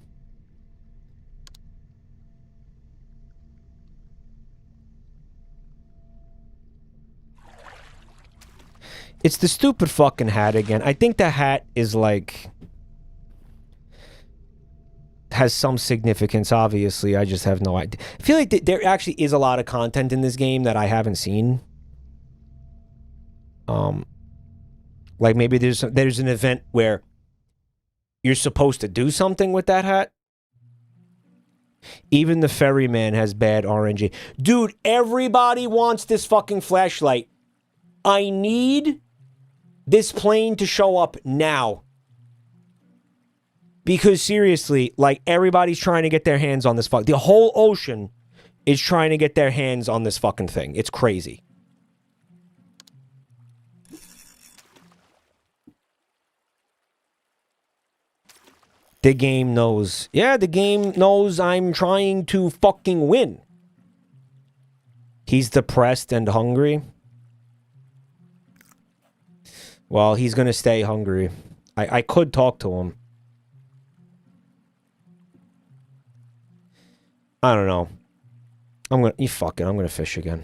A: It's the stupid fucking hat again. I think the hat is like... has some significance, obviously. I just have no idea. I feel like there actually is a lot of content in this game that I haven't seen. Like maybe there's an event where you're supposed to do something with that hat. Even the ferryman has bad RNG. Dude, everybody wants this fucking flashlight. I need this plane to show up now. Because seriously, like, everybody's trying to get their hands on this fuck. The whole ocean is trying to get their hands on this fucking thing. It's crazy. The game knows. Yeah, the game knows I'm trying to fucking win. He's depressed and hungry. Well, he's gonna stay hungry. I could talk to him. I don't know. I'm gonna fish again.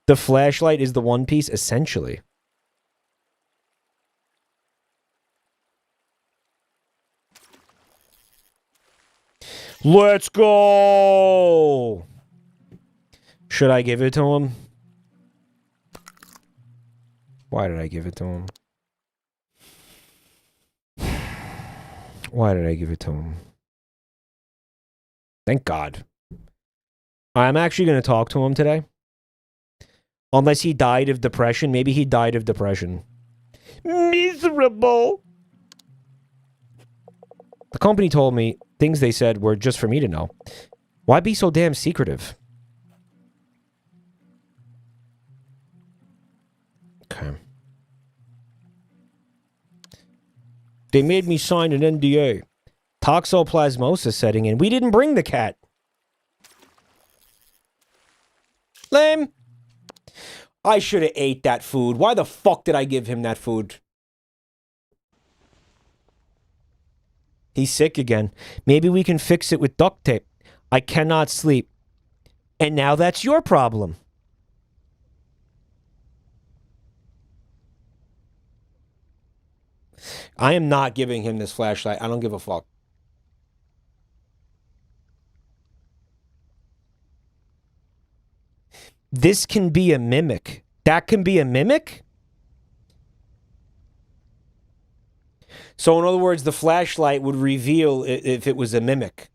A: The flashlight is the one piece, essentially. Let's go! Should I give it to him? Why did I give it to him? Why did I give it to him? Thank God. I'm actually going to talk to him today. Unless he died of depression. Maybe he died of depression. Miserable. The company told me things they said were just for me to know. Why be so damn secretive? Okay. They made me sign an NDA. Toxoplasmosis setting in. We didn't bring the cat. Lame. I should have ate that food. Why the fuck did I give him that food? He's sick again. Maybe we can fix it with duct tape. I cannot sleep. And now that's your problem. I am not giving him this flashlight. I don't give a fuck. This can be a mimic. That can be a mimic? So in other words, the flashlight would reveal if it was a mimic.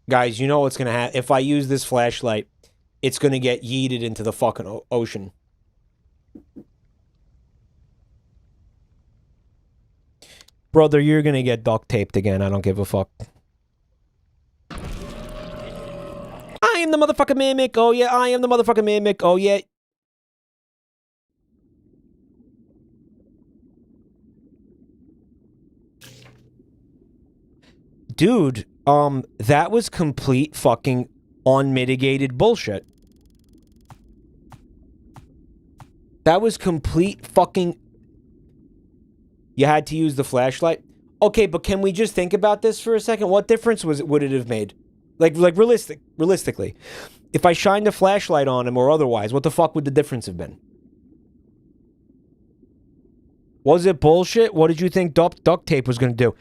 A: Guys, you know what's going to happen. If I use this flashlight, it's going to get yeeted into the fucking ocean. Brother, you're going to get duct taped again. I don't give a fuck. I am the motherfucking mimic. Oh, yeah. I am the motherfucking mimic. Oh, yeah. Dude, that was complete fucking unmitigated bullshit. That was complete fucking... You had to use the flashlight? Okay, but can we just think about this for a second? What difference would it have made? Like realistically. If I shined a flashlight on him or otherwise, what the fuck would the difference have been? Was it bullshit? What did you think duct tape was going to do?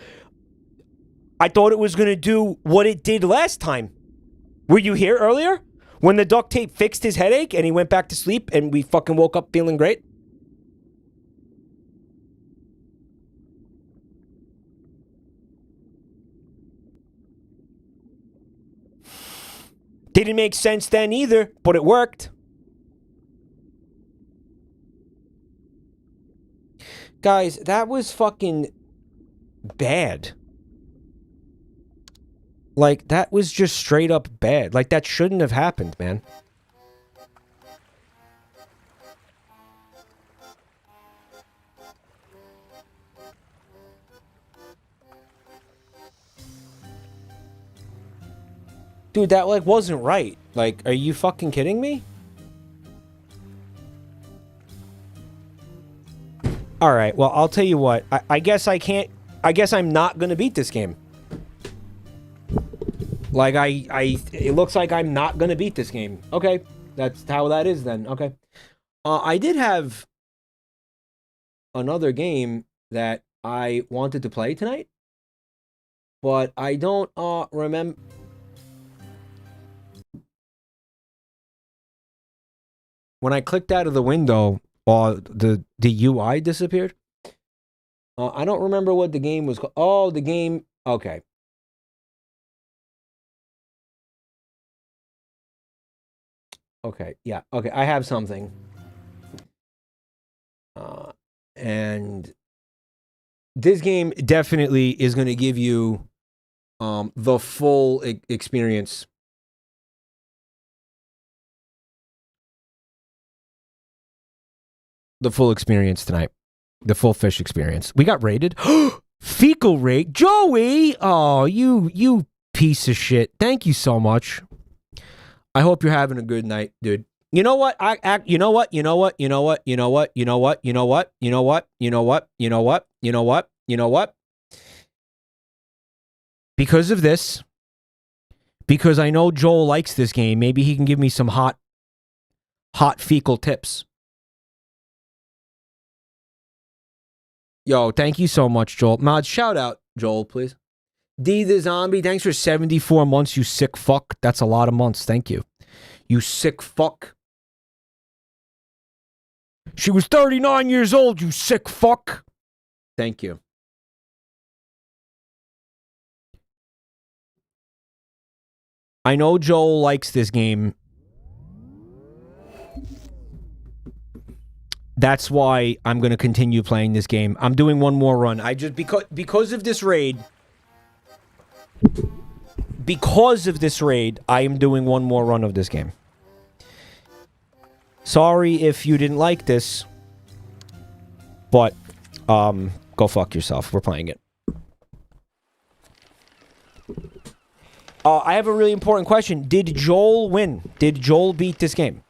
A: I thought it was going to do what it did last time. Were you here earlier? When the duct tape fixed his headache and he went back to sleep and we fucking woke up feeling great? Didn't make sense then either, but it worked. Guys, that was fucking bad. Like, that was just straight up bad. Like, that shouldn't have happened, man. Dude, that, like, wasn't right. Like, are you fucking kidding me? Alright, well, I'll tell you what. I guess I can't... I guess I'm not gonna beat this game. Like, it looks like I'm not gonna beat this game. Okay, that's how that is then. Okay. I did have another game that I wanted to play tonight, but I don't remember... When I clicked out of the window, the UI disappeared. I don't remember what the game was called. Oh, the game... Okay. Okay, yeah. Okay, I have something. And this game definitely is going to give you the full experience. The full experience tonight. The full fish experience. We got raided. Fecal raid. Joey! Oh, you piece of shit. Thank you so much. I hope you're having a good night, dude. You know what? You know what? You know what? You know what? You know what? You know what? You know what? You know what? You know what? You know what? You know what? You know what? Because of this, because I know Joel likes this game, maybe he can give me some hot fecal tips. Yo, thank you so much, Joel. Mod, shout out, Joel, please. D the Zombie, thanks for 74 months, you sick fuck. That's a lot of months. Thank you. You sick fuck. She was 39 years old, you sick fuck. Thank you. I know Joel likes this game. That's why I'm going to continue playing this game. I'm doing one more run. I just because of this raid. Because of this raid, I am doing one more run of this game. Sorry if you didn't like this, but go fuck yourself. We're playing it. I have a really important question. Did Joel win? Did Joel beat this game?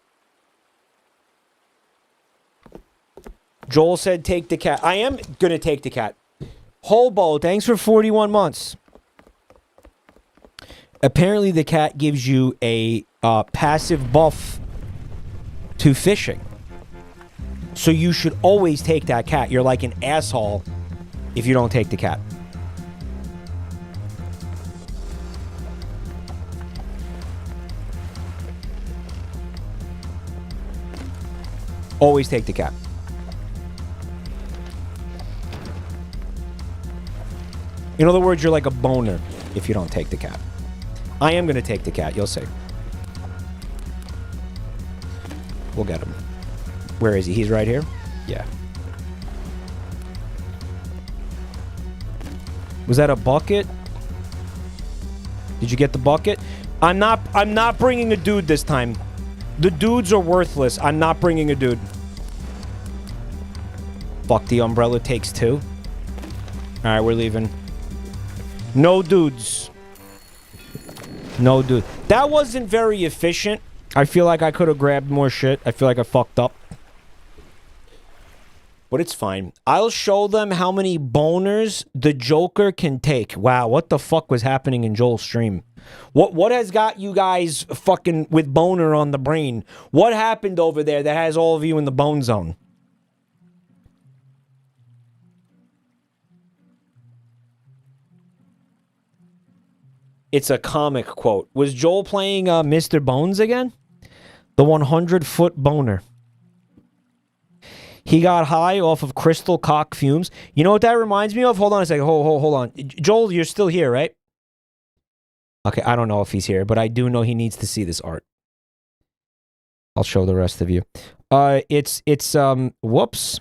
A: Joel said take the cat. I am gonna take the cat. Hobo, thanks for 41 months. Apparently the cat gives you a passive buff to fishing. So you should always take that cat. You're like an asshole if you don't take the cat. Always take the cat. In other words, you're like a boner if you don't take the cat. I am going to take the cat. You'll see. We'll get him. Where is he? He's right here? Yeah. Was that a bucket? Did you get the bucket? I'm not bringing a dude this time. The dudes are worthless. I'm not bringing a dude. Fuck, the umbrella takes two. Alright, we're leaving. No dudes. No dude. That wasn't very efficient. I feel like I could have grabbed more shit. I feel like I fucked up. But it's fine. I'll show them how many boners the Joker can take. Wow, what the fuck was happening in Joel's stream? What has got you guys fucking with boner on the brain? What happened over there that has all of you in the bone zone? It's a comic quote. Was Joel playing Mr. Bones again? The 100-foot boner. He got high off of crystal cock fumes. You know what that reminds me of? Hold on a second. Hold on. Joel, you're still here, right? Okay, I don't know if he's here, but I do know he needs to see this art. I'll show the rest of you. It's whoops.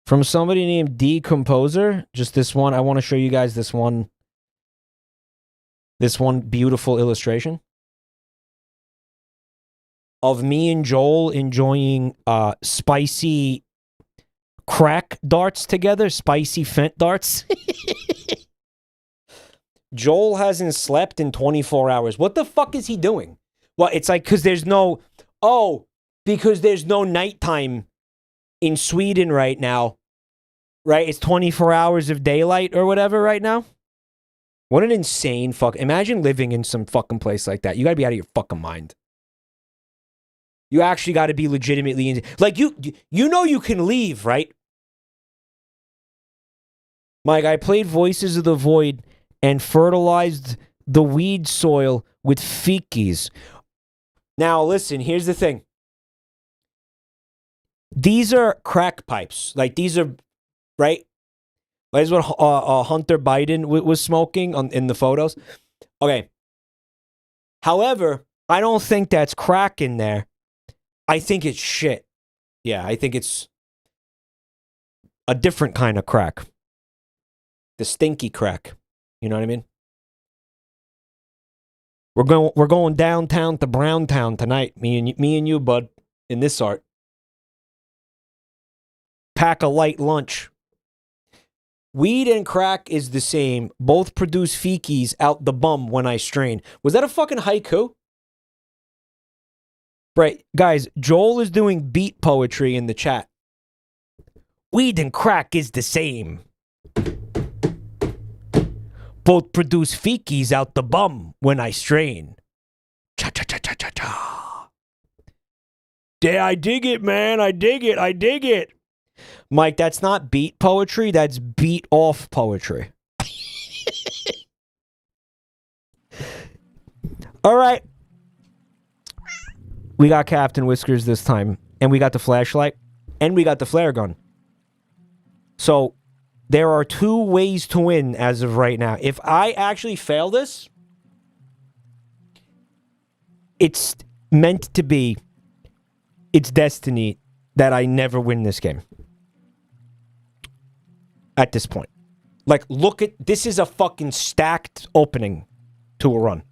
A: From somebody named D Composer. Just this one. I want to show you guys this one. This one beautiful illustration of me and Joel enjoying spicy crack darts together. Spicy fent darts. Joel hasn't slept in 24 hours. What the fuck is he doing? Well, it's like because there's no... Oh, because there's no nighttime in Sweden right now. Right? It's 24 hours of daylight or whatever right now. What an insane fuck... Imagine living in some fucking place like that. You gotta be out of your fucking mind. You actually gotta be legitimately... Like, you know you can leave, right? Mike, I played Voices of the Void and fertilized the weed soil with fikis. Now, listen, here's the thing. These are crack pipes. Like, these are... Right? That's what Hunter Biden was smoking in the photos. Okay. However, I don't think that's crack in there. I think it's shit. Yeah, I think it's a different kind of crack. The stinky crack. You know what I mean? We're going downtown to Browntown tonight. Me and you, bud, in this art. Pack a light lunch. Weed and crack is the same. Both produce fikis out the bum when I strain. Was that a fucking haiku? Right, guys, Joel is doing beat poetry in the chat. Weed and crack is the same. Both produce fikis out the bum when I strain. Cha-cha-cha-cha-cha-cha. Yeah, I dig it, man. I dig it. Mike, that's not beat poetry. That's beat off poetry. All right. We got Captain Whiskers this time. And we got the flashlight. And we got the flare gun. So, there are 2 ways to win as of right now. If I actually fail this, it's meant to be. It's destiny that I never win this game. At this point. Like, look at... This is a fucking stacked opening to a run.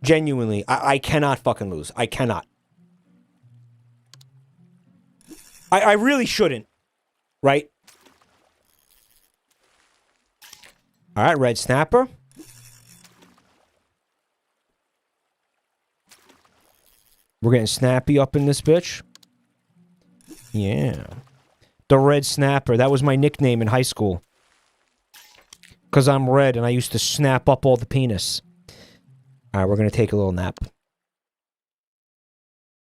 A: Genuinely, I cannot fucking lose. I cannot. I really shouldn't. Right? Alright, red snapper. We're getting snappy up in this bitch. Yeah. The Red Snapper. That was my nickname in high school. Because I'm red and I used to snap up all the penis. Alright, we're going to take a little nap.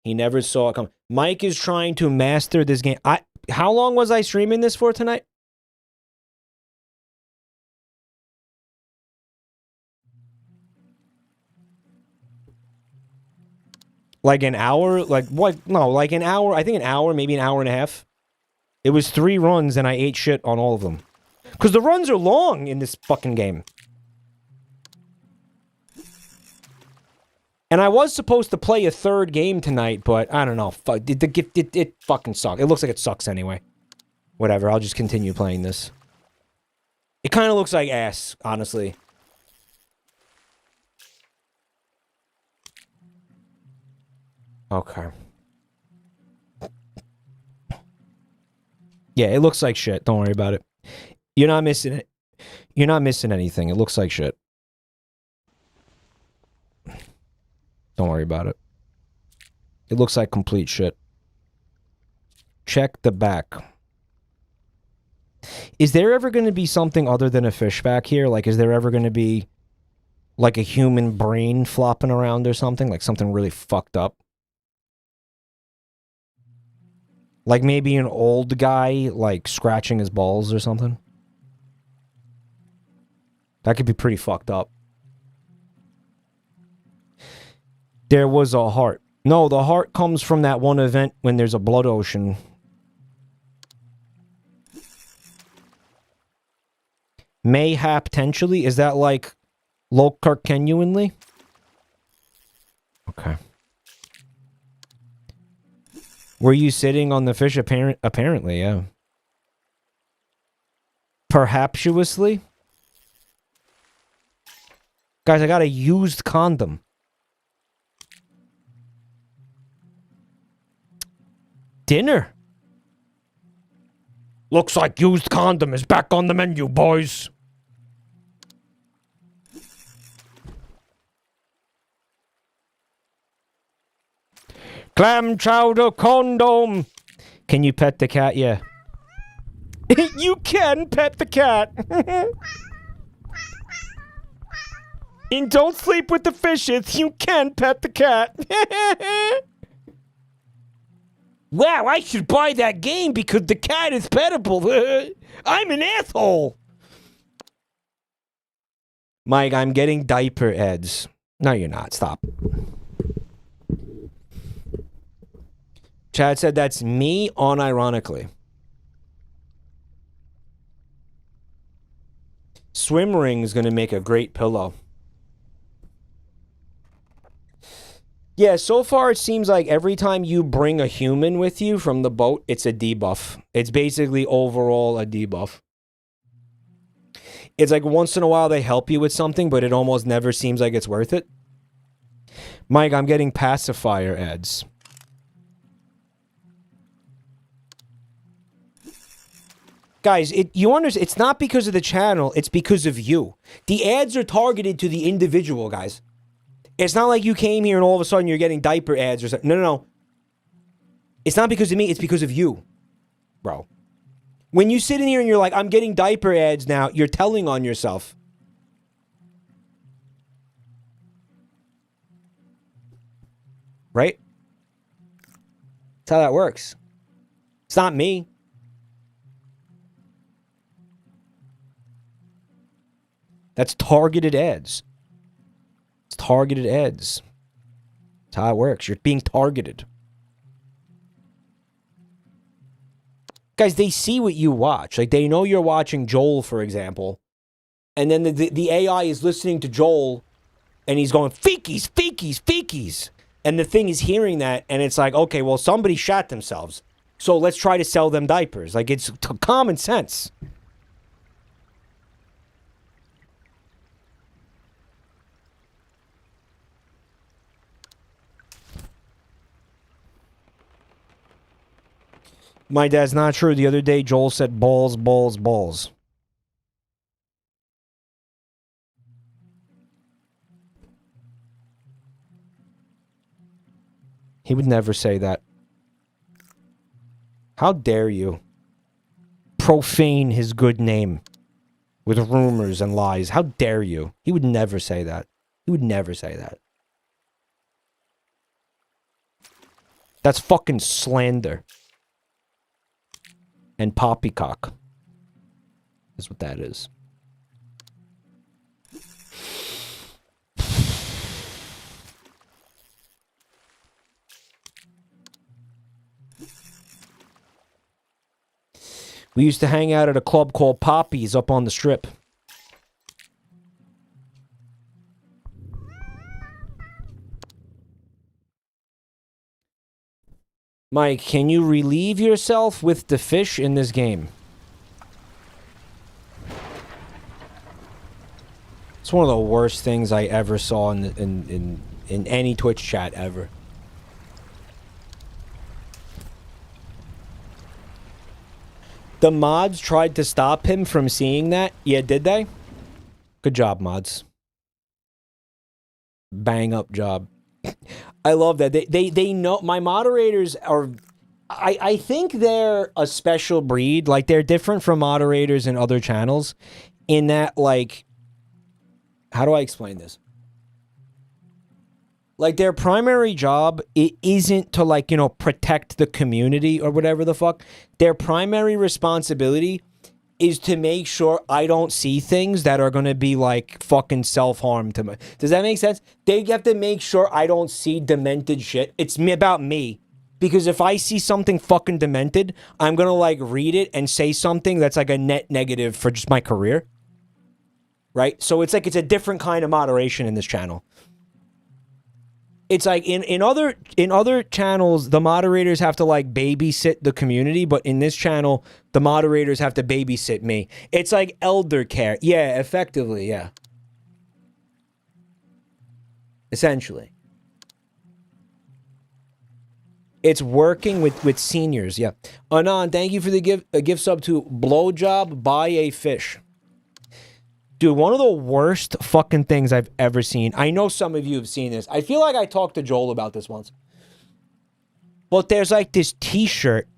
A: He never saw it come. Mike is trying to master this game. How long was I streaming this for tonight? Like an hour? Like what? No, like an hour. I think an hour, maybe an hour and a half. It was 3 runs and I ate shit on all of them. Because the runs are long in this fucking game. And I was supposed to play a 3rd game tonight, but I don't know. It fucking sucks. It looks like it sucks anyway. Whatever, I'll just continue playing this. It kind of looks like ass, honestly. Okay. Yeah, it looks like shit. Don't worry about it. You're not missing it. You're not missing anything. It looks like shit. Don't worry about it. It looks like complete shit. Check the back. Is there ever going to be something other than a fish back here? Like, is there ever going to be, like, a human brain flopping around or something? Like, something really fucked up? Like, maybe an old guy, like, scratching his balls or something? That could be pretty fucked up. There was a heart. No, the heart comes from that one event when there's a blood ocean. Mayhap potentially? Is that like Locarkenuinly? Okay. Were you sitting on the fish? Apparently, yeah. Perhaptuously? Guys, I got a used condom. Dinner. Looks like used condom is back on the menu, boys. Clam chowder condom. Can you pet the cat? Yeah. You can pet the cat. And don't sleep with the fishes. You can pet the cat. Wow, I should buy that game because the cat is pettable. I'm an asshole. Mike, I'm getting diaper ads. No, you're not. Stop. Chad said that's me unironically. Swim ring is going to make a great pillow. Yeah, so far it seems like every time you bring a human with you from the boat, it's a debuff. It's basically overall a debuff. It's like once in a while they help you with something, but it almost never seems like it's worth it. Mike, I'm getting pacifier ads. Guys, you understand, it's not because of the channel, it's because of you. The ads are targeted to the individual, guys. It's not like you came here and all of a sudden you're getting diaper ads or something. No, no, no. It's not because of me, it's because of you, bro. When you sit in here and you're like, I'm getting diaper ads now, you're telling on yourself. Right? That's how that works. It's not me. That's targeted ads. It's targeted ads. That's how it works. You're being targeted. Guys, they see what you watch. Like, they know you're watching Joel, for example. And then the AI is listening to Joel, and he's going, feekies, feekies, feekies. And the thing is hearing that, and it's like, okay, well, somebody shot themselves. So let's try to sell them diapers. Like, it's common sense. My dad's not true. The other day, Joel said balls, balls, balls. He would never say that. How dare you profane his good name with rumors and lies? How dare you? He would never say that. He would never say that. That's fucking slander. And poppycock is what that is. We used to hang out at a club called Poppy's up on the strip. Mike, can you relieve yourself with the fish in this game? It's one of the worst things I ever saw in any Twitch chat ever. The mods tried to stop him from seeing that. Yeah, did they? Good job, mods. Bang up job. I love that. They know my moderators are I think they're a special breed. Like they're different from moderators in other channels in that like how do I explain this? Like their primary job, it isn't to like, you know, protect the community or whatever the fuck. Their primary responsibility is to make sure I don't see things that are going to be like fucking self-harm to me. Does that make sense? They have to make sure I don't see demented shit. It's about me. Because if I see something fucking demented, I'm going to like read it and say something that's like a net negative for just my career. Right? So it's like it's a different kind of moderation in this channel. It's like in other channels, the moderators have to like babysit the community, but in this channel, the moderators have to babysit me. It's like elder care. Yeah, effectively, yeah. Essentially. It's working with seniors, yeah. Anon, thank you for the gift sub to Blowjob Buy a Fish. Dude, one of the worst fucking things I've ever seen. I know some of you have seen this. I feel like I talked to Joel about this once. But there's like this t-shirt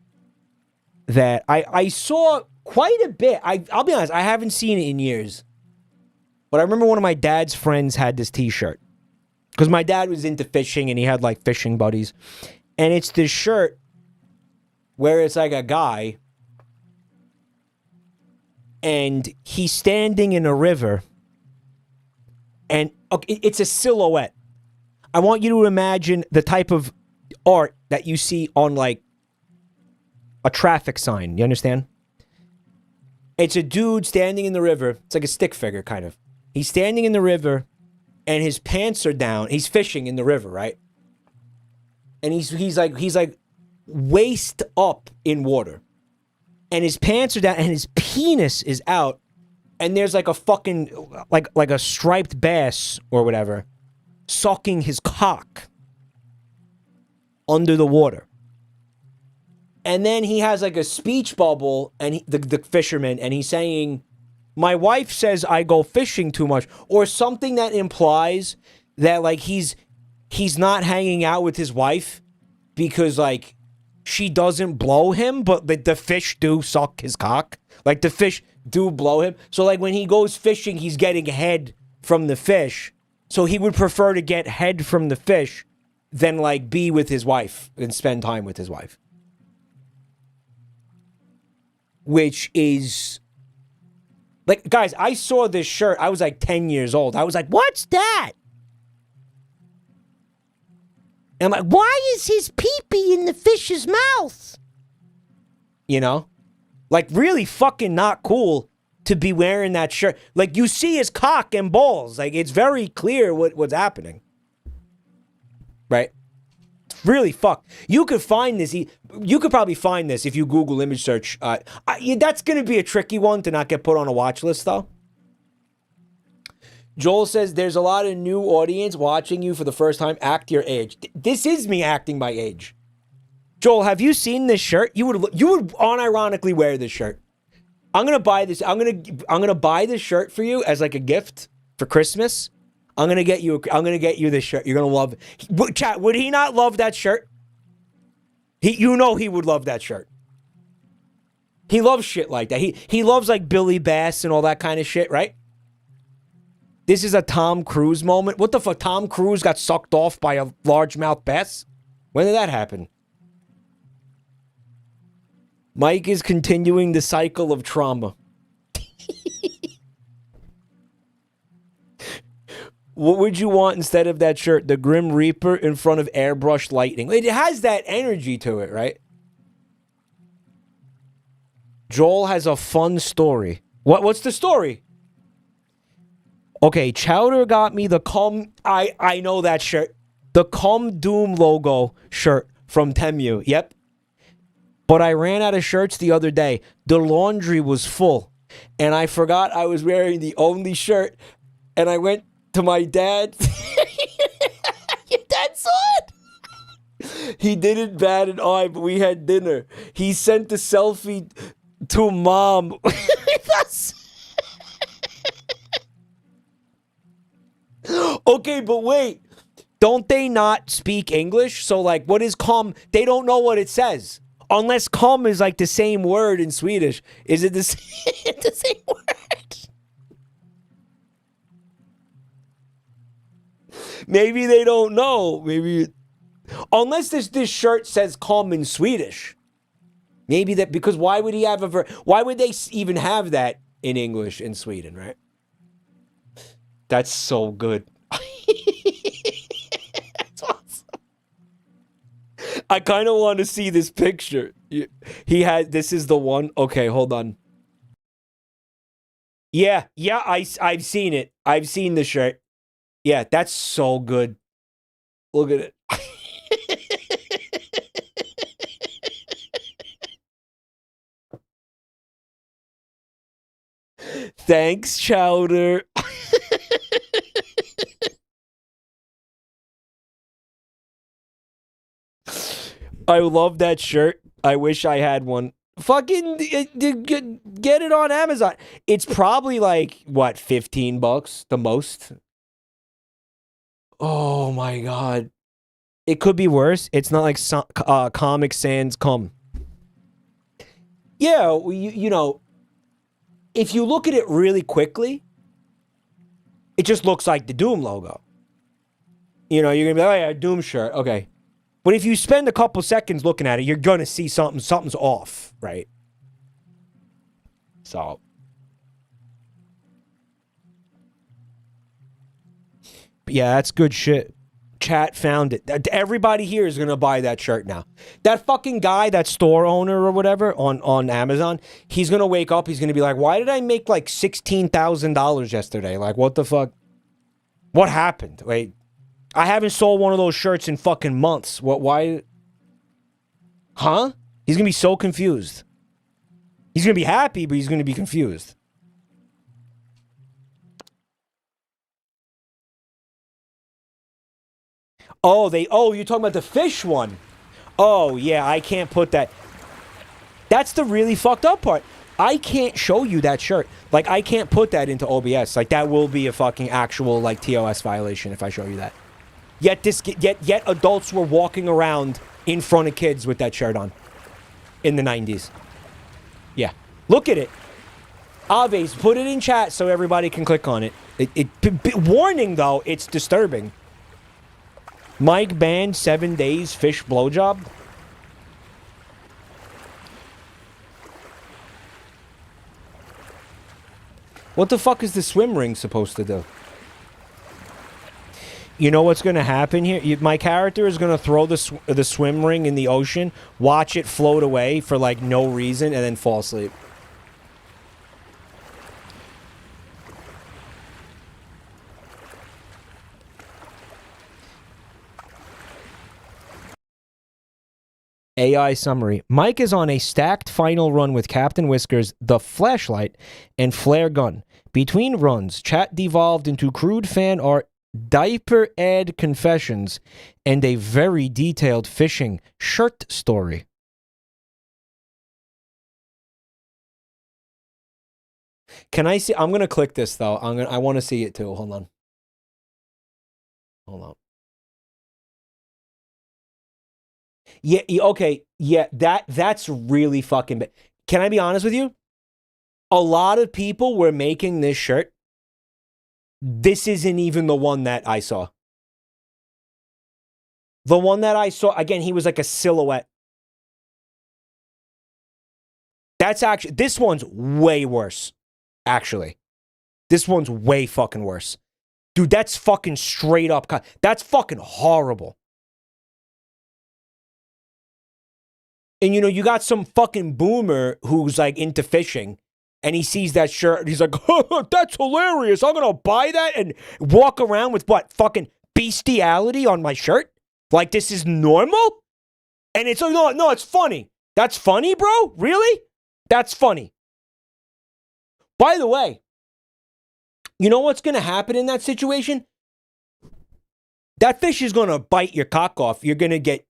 A: that I saw quite a bit. I'll be honest, I haven't seen it in years. But I remember one of my dad's friends had this t-shirt. Because my dad was into fishing and he had like fishing buddies. And it's this shirt where it's like a guy and he's standing in a river, and okay, it's a silhouette. I want you to imagine the type of art that you see on like a traffic sign. You understand? It's a dude standing in the river. It's like a stick figure, kind of. He's standing in the river, and his pants are down. He's fishing in the river, right? And he's like waist up in water. And his pants are down, and his penis is out, and there's like a fucking, like a striped bass or whatever, sucking his cock under the water. And then he has like a speech bubble, and the fisherman, and he's saying, my wife says I go fishing too much, or something that implies that like he's not hanging out with his wife because like, she doesn't blow him, but the fish do suck his cock. Like, the fish do blow him. So, like, when he goes fishing, he's getting head from the fish. So he would prefer to get head from the fish than, like, be with his wife and spend time with his wife. Which is... Like, guys, I saw this shirt. I was, like, 10 years old. I was like, what's that? And I'm like, why is his pee-pee in the fish's mouth? You know? Like, really fucking not cool to be wearing that shirt. Like, you see his cock and balls. Like, it's very clear what's happening. Right? Really fucked. You could find this. You could probably find this if you Google image search. That's going to be a tricky one to not get put on a watch list, though. Joel says, there's a lot of new audience watching you for the first time. Act your age. This is me acting my age. Joel, have you seen this shirt? You would unironically wear this shirt. I'm going to buy this. I'm going to buy this shirt for you as like a gift for Christmas. I'm going to get you this shirt. You're going to love it. Chat, would he not love that shirt? You know he would love that shirt. He loves shit like that. He loves like Billy Bass and all that kind of shit, right? This is a Tom Cruise moment. What the fuck? Tom Cruise got sucked off by a largemouth bass? When did that happen? Mike is continuing the cycle of trauma. What would you want instead of that shirt? The Grim Reaper in front of airbrushed lightning. It has that energy to it, right? Joel has a fun story. What's the story? Okay, Chowder got me the Come... I know that shirt. The Come Doom logo shirt from Temu. Yep. But I ran out of shirts the other day. The laundry was full. And I forgot I was wearing the only shirt. And I went to my dad. Your dad saw it? He didn't bat an eye, but we had dinner. He sent a selfie to mom with us. Okay, but wait. Don't they not speak English? So, like, what is come? They don't know what it says. Unless come is like the same word in Swedish. Is it the same word? Maybe they don't know. Maybe. Unless this shirt says come in Swedish. Maybe that, because why would he have why would they even have that in English in Sweden, right? That's so good. That's awesome. I kind of want to see this picture. He had, this is the one. Okay, hold on. Yeah, I've seen it. I've seen the shirt. Yeah, that's so good. Look at it. Thanks, Chowder. I love that shirt. I wish I had one. Fucking get it on Amazon. It's probably like, what, $15 the most? Oh my God. It could be worse. It's not like Comic Sans come. Yeah, you know, if you look at it really quickly, it just looks like the Doom logo. You know, you're going to be like, oh yeah, Doom shirt. Okay. But if you spend a couple seconds looking at it, you're going to see something's off, right? So. But yeah, that's good shit. Chat found it. Everybody here is going to buy that shirt now. That fucking guy, that store owner or whatever on Amazon, he's going to wake up. He's going to be like, why did I make like $16,000 yesterday? Like, what the fuck? What happened? Wait, I haven't sold one of those shirts in fucking months. What, why? Huh? He's going to be so confused. He's going to be happy, but he's going to be confused. Oh, you're talking about the fish one. Oh, yeah, I can't put that. That's the really fucked up part. I can't show you that shirt. Like, I can't put that into OBS. Like, that will be a fucking actual, like, TOS violation if I show you that. Yet adults were walking around in front of kids with that shirt on. In the 90s. Yeah. Look at it. Aves, put it in chat so everybody can click on it. Warning, though, it's disturbing. Mike banned 7 days fish blowjob. What the fuck is the swim ring supposed to do? You know what's going to happen here? My character is going to throw the swim ring in the ocean, watch it float away for like no reason, and then fall asleep. AI summary. Mike is on a stacked final run with Captain Whiskers, the flashlight, and flare gun. Between runs, chat devolved into crude fan art, diaper ad confessions, and a very detailed fishing shirt story. Can I see? I'm going to click this, though. I want to see it, too. Hold on. Hold on. Yeah, okay. Yeah, that's really fucking bad. Can I be honest with you? A lot of people were making this shirt. This isn't even the one that I saw. The one that I saw, again, he was like a silhouette. That's actually, this one's way worse, actually. This one's way fucking worse. Dude, that's fucking straight up. That's fucking horrible. And you know, you got some fucking boomer who's like into fishing and he sees that shirt and he's like, oh, that's hilarious. I'm going to buy that and walk around with what? Fucking bestiality on my shirt? Like this is normal? And it's, no, it's funny. That's funny, bro? Really? That's funny. By the way, you know what's going to happen in that situation? That fish is going to bite your cock off. You're going to get,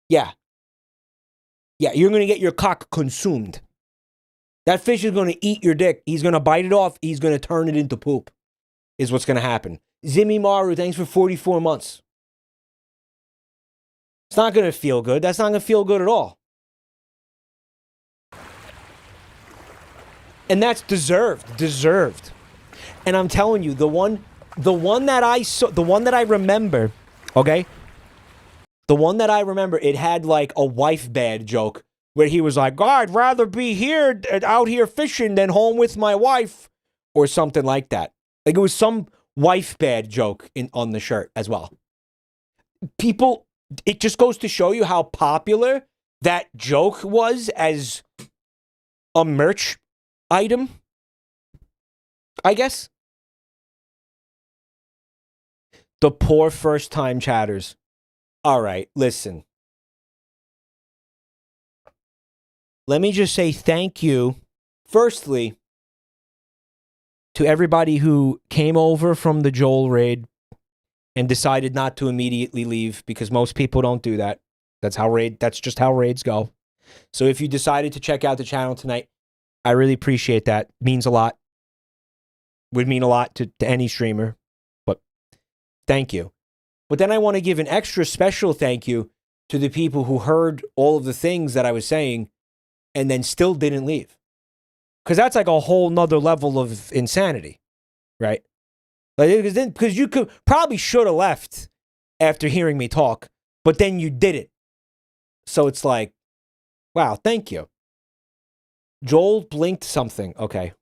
A: yeah, you're going to get your cock consumed. That fish is going to eat your dick. He's going to bite it off. He's going to turn it into poop, is what's going to happen. Zimmy Maru, thanks for 44 months. It's not going to feel good. That's not going to feel good at all. And that's deserved. And I'm telling you, the one that I saw, the one that I remember, okay? The one that I remember, it had like a wife bad joke where he was like, I'd rather be here, out here fishing than home with my wife or something like that. Like it was some wife bad joke on the shirt as well. People, it just goes to show you how popular that joke was as a merch item, I guess. The poor first-time chatters. All right, listen. Let me just say thank you, firstly, to everybody who came over from the Joel raid and decided not to immediately leave, because most people don't do that. That's just how raids go. So if you decided to check out the channel tonight, I really appreciate that. Means a lot. Would mean a lot to any streamer. But thank you. But then I want to give an extra special thank you to the people who heard all of the things that I was saying and then still didn't leave. Because that's like a whole nother level of insanity. Right? Because you probably should have left after hearing me talk, but then you didn't. So it's like, wow, thank you. Joel blinked something. Okay.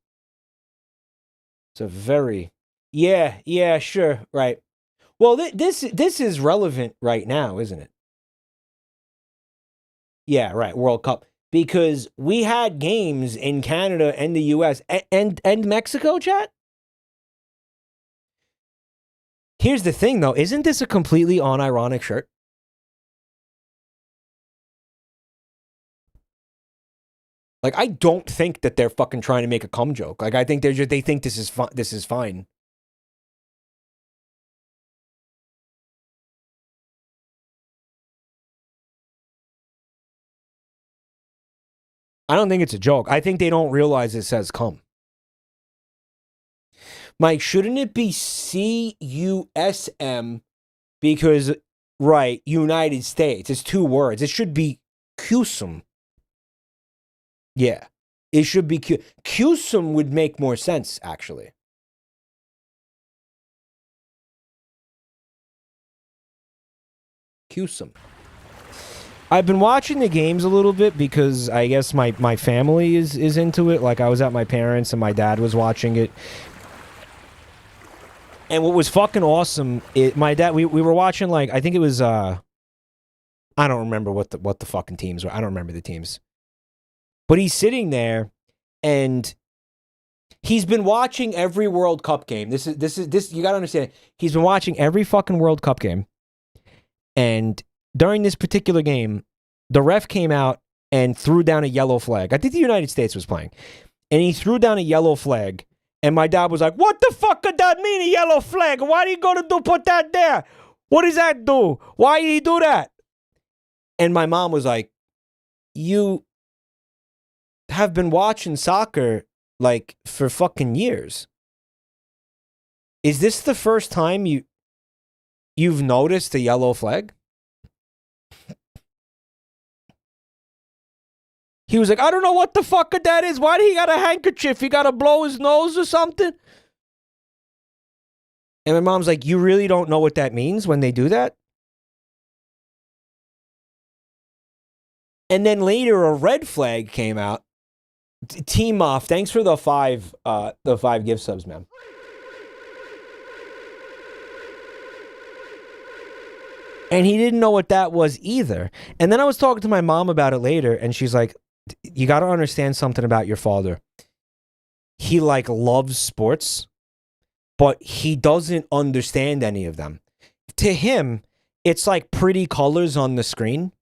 A: It's a very... Yeah, sure, right. Well, this is relevant right now, isn't it? Yeah, right, World Cup. Because we had games in Canada and the US and Mexico, chat? Here's the thing, though. Isn't this a completely unironic shirt? Like, I don't think that they're fucking trying to make a cum joke. Like, I think they think this is fine. I don't think it's a joke. I think they don't realize it says cum. Mike, shouldn't it be CUSM? Because, right, United States. It's 2 words. It should be CUSM. Yeah. It should be CUSM would make more sense, actually. CUSM. I've been watching the games a little bit because I guess my family is into it. Like, I was at my parents' and my dad was watching it. And what was fucking awesome, my dad, we were watching, like, I think it was, I don't remember what the fucking teams were. I don't remember the teams. But he's sitting there, and he's been watching every World Cup game. This you gotta understand. He's been watching every fucking World Cup game. And during this particular game, the ref came out and threw down a yellow flag. I think the United States was playing. And he threw down a yellow flag. And my dad was like, what the fuck could that mean, a yellow flag? Why are you going to put that there? What does that do? Why did he do that? And my mom was like, you have been watching soccer, like, for fucking years. Is this the first time you've noticed the yellow flag? He was like, I don't know what the fuck that is. Why do he got a handkerchief? He got to blow his nose or something? And my mom's like, you really don't know what that means when they do that? And then later a red flag came out. Team off. Thanks for the five gift subs, man. And he didn't know what that was either. And then I was talking to my mom about it later, and she's like, you got to understand something about your father. He like loves sports, but he doesn't understand any of them. To him, it's like pretty colors on the screen.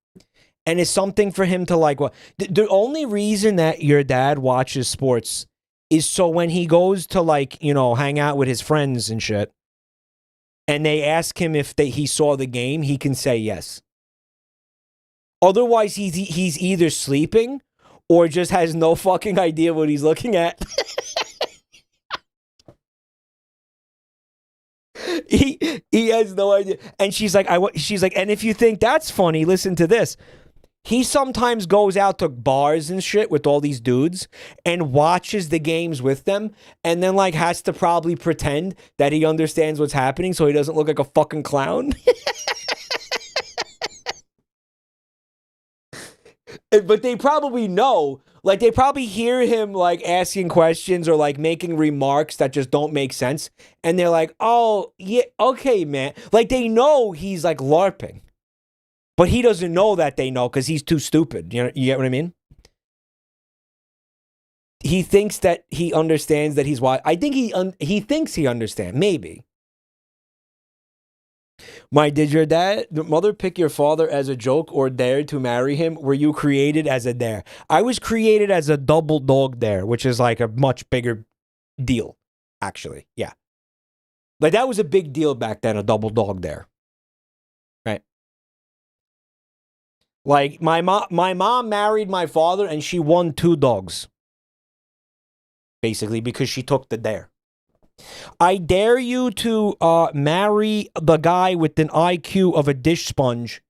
A: And it's something for him to like. The only reason that your dad watches sports is so when he goes to like, you know, hang out with his friends and shit, and they ask him if he saw the game, he can say yes. Otherwise, he's either sleeping or just has no fucking idea what he's looking at. He has no idea. And she's like, and if you think that's funny, listen to this. He sometimes goes out to bars and shit with all these dudes and watches the games with them and then like has to probably pretend that he understands what's happening so he doesn't look like a fucking clown. But they probably know, like they probably hear him like asking questions or like making remarks that just don't make sense. And they're like, oh, yeah, okay, man. Like they know he's like LARPing. But he doesn't know that they know because he's too stupid. You get what I mean? He thinks that he understands that he's why. I think he thinks he understands. Maybe. Did your mother pick your father as a joke or dare to marry him? Were you created as a dare? I was created as a double dog dare, which is like a much bigger deal, actually. Yeah. Like that was a big deal back then, a double dog dare. Right. Like my mom married my father and she won 2 dogs. Basically because she took the dare. I dare you to marry the guy with an IQ of a dish sponge.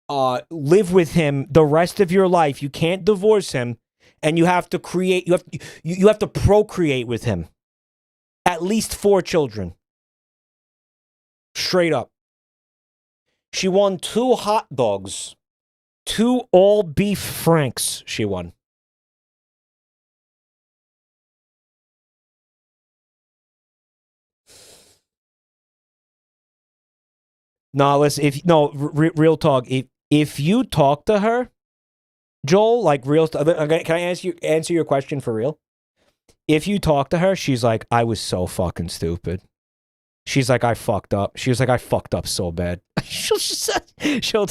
A: Live with him the rest of your life. You can't divorce him and you have to create you have to procreate with him. At least 4 children. Straight up. She won 2 hot dogs. 2 all beef franks she won. No, listen, real talk. If you talk to her, Joel, like real, can I answer your question for real? If you talk to her, she's like, I was so fucking stupid. She's like, I fucked up. She was like, I fucked up so bad. she'll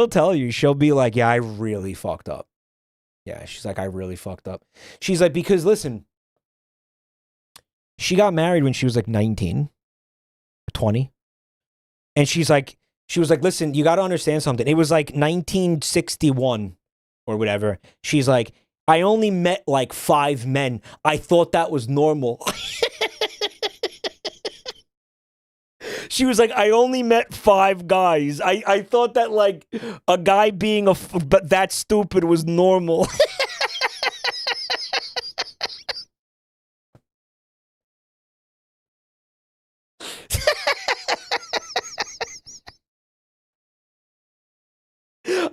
A: tell you. She'll be like, yeah, I really fucked up. Yeah, she's like, I really fucked up. She's like, because listen, she got married when she was like 19, 20. And she was like, listen, you got to understand something. It was like 1961 or whatever. She's like, I only met like 5 men. I thought that was normal. She was like, I only met 5 guys. I thought that like a guy being but that stupid was normal.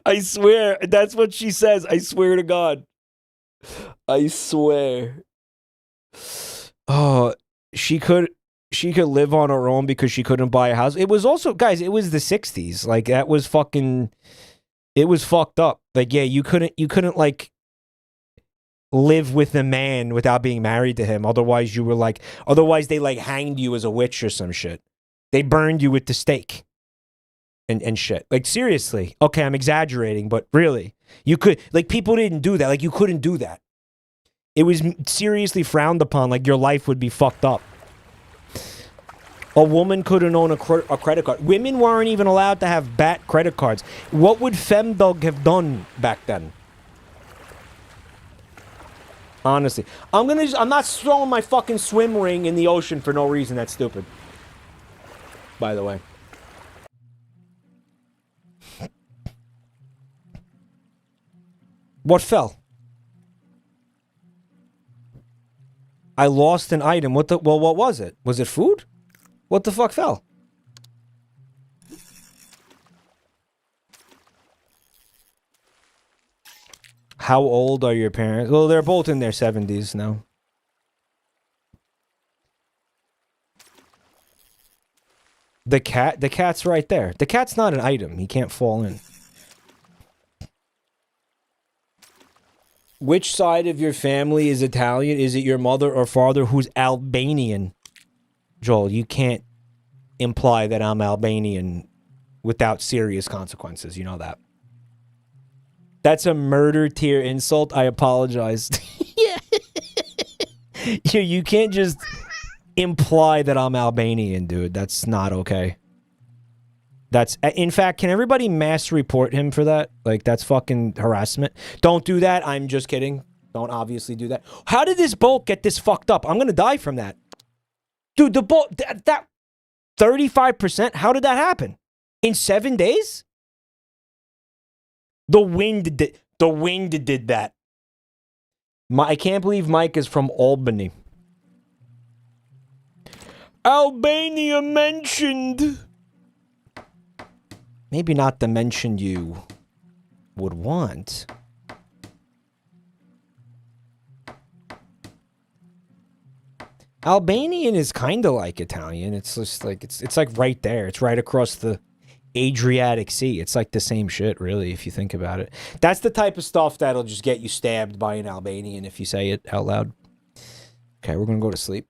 A: I swear, that's what she says. I swear to God. I swear. Oh, she could live on her own because she couldn't buy a house. It was also, guys, it was the 60s. Like that was fucking, it was fucked up. Like, yeah, you couldn't like live with a man without being married to him. Otherwise they like hanged you as a witch or some shit. They burned you with the stake. And shit. Like, seriously. Okay, I'm exaggerating, but really. You could, like, people didn't do that. Like, you couldn't do that. It was seriously frowned upon. Like, your life would be fucked up. A woman couldn't own a credit card. Women weren't even allowed to have BAT credit cards. What would Femdog have done back then? Honestly. I'm not throwing my fucking swim ring in the ocean for no reason. That's stupid. By the way. What fell? I lost an item. What was it? Was it food? What the fuck fell? How old are your parents? Well, they're both in their 70s now. The cat's right there. The cat's not an item. He can't fall in. Which side of your family is Italian? Is it your mother or father who's Albanian? Joel, you can't imply that I'm Albanian without serious consequences. You know that. That's a murder tier insult. I apologize. Yeah. You can't just imply that I'm Albanian, dude. That's not okay. That's, in fact, can everybody mass report him for that? Like, that's fucking harassment. Don't do that. I'm just kidding. Don't obviously do that. How did this bolt get this fucked up? I'm gonna die from that. Dude, the bolt, that 35%, how did that happen? In 7 days? The wind did that. I can't believe Mike is from Albany. Albania mentioned. Maybe not the mention you would want. Albanian is kind of like Italian. It's just like it's like right there. It's right across the Adriatic Sea. It's like the same shit, really, if you think about it. That's the type of stuff that'll just get you stabbed by an Albanian if you say it out loud. Okay, we're gonna go to sleep.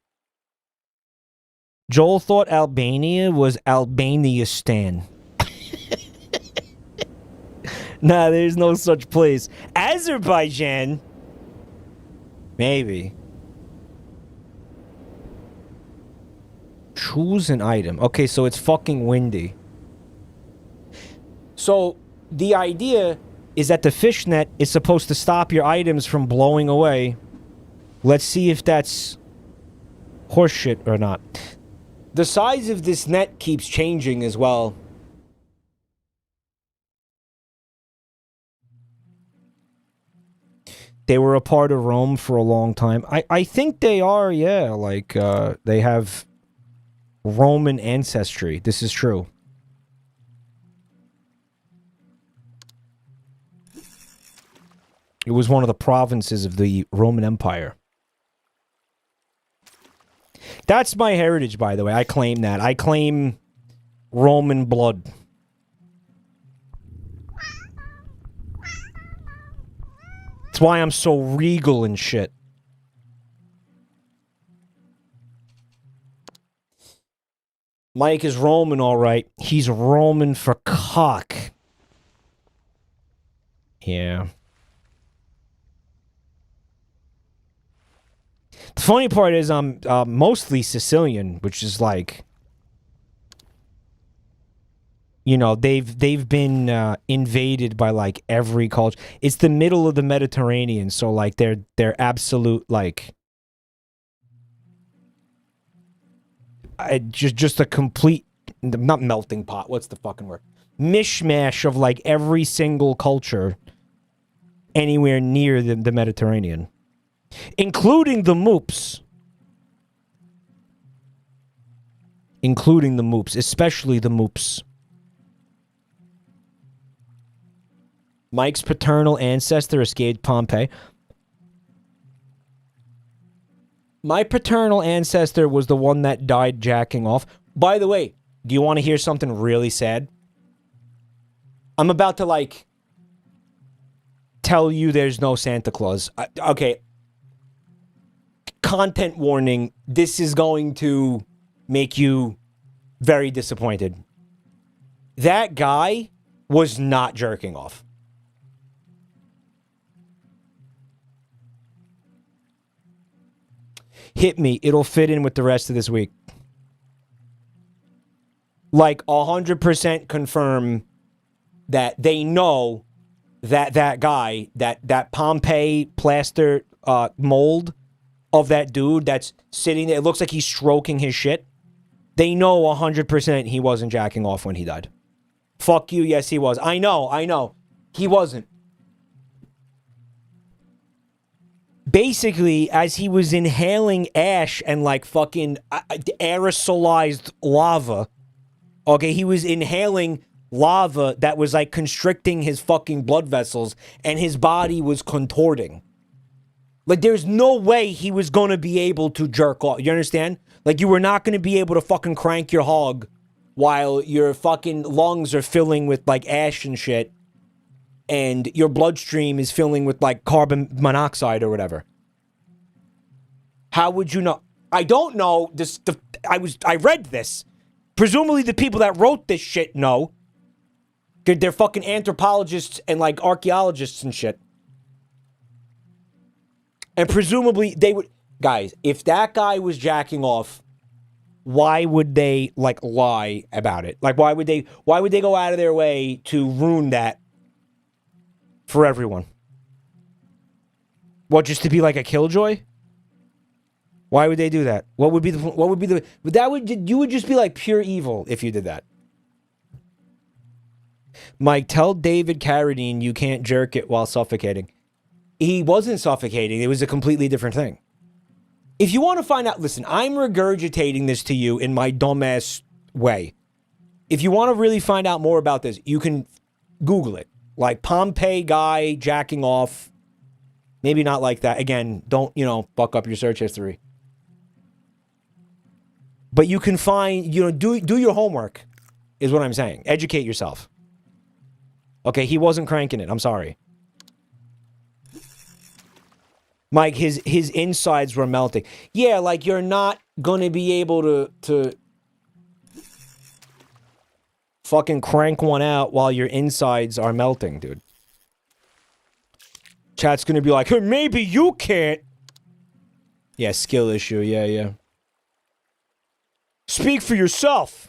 A: Joel thought Albania was Albanistan. Nah, there's no such place. Azerbaijan? Maybe. Choose an item. Okay, so it's fucking windy. So, the idea is that the fishnet is supposed to stop your items from blowing away. Let's see if that's horseshit or not. The size of this net keeps changing as well. They were a part of Rome for a long time. I think they are, yeah. Like, they have Roman ancestry. This is true. It was one of the provinces of the Roman Empire. That's my heritage, by the way. I claim that. I claim Roman blood. That's why I'm so regal and shit. Mike is Roman, all right. He's Roman for cock. Yeah. The funny part is I'm mostly Sicilian, which is like, you know, they've been invaded by like every culture. It's the middle of the Mediterranean, so like they're absolute like just a complete, not melting pot. What's the fucking word? Mishmash of like every single culture anywhere near the Mediterranean. Including the moops. Including the moops. Especially the moops. Mike's paternal ancestor escaped Pompeii. My paternal ancestor was the one that died jacking off. By the way, do you want to hear something really sad? I'm about to, like, tell you there's no Santa Claus. Okay. Content warning, this is going to make you very disappointed. That guy was not jerking off. Hit me, it'll fit in with the rest of this week. Like 100% confirm that they know that that guy, that Pompeii plaster mold of that dude that's sitting there, it looks like he's stroking his shit. They know 100% he wasn't jacking off when he died. Fuck you, yes he was. I know. He wasn't. basically, as he was inhaling ash and like fucking aerosolized lava, okay, he was inhaling lava that was like constricting his fucking blood vessels and his body was contorting. Like, there's no way he was going to be able to jerk off. You understand? Like, you were not going to be able to fucking crank your hog while your fucking lungs are filling with like ash and shit and your bloodstream is filling with like carbon monoxide or whatever. How would you know? I don't know. I read this. Presumably the people that wrote this shit know. They're fucking anthropologists and like archaeologists and shit. And presumably they would... Guys, if that guy was jacking off, why would they like lie about it? Like, why would they go out of their way to ruin that for everyone? What, just to be like a killjoy? Why would they do that? You would just be like pure evil if you did that. Mike, tell David Carradine you can't jerk it while suffocating. He wasn't suffocating. It was a completely different thing. If you want to find out, listen, I'm regurgitating this to you in my dumbass way. If you want to really find out more about this, you can Google it. Like Pompeii guy jacking off. Maybe not like that. Again, don't, fuck up your search history. But you can find, do your homework, is what I'm saying. Educate yourself. Okay, he wasn't cranking it. I'm sorry. Mike, his insides were melting. Yeah, like you're not going to be able to fucking crank one out while your insides are melting, dude. Chat's going to be like, hey, maybe you can't. Yeah, skill issue. Yeah. Speak for yourself.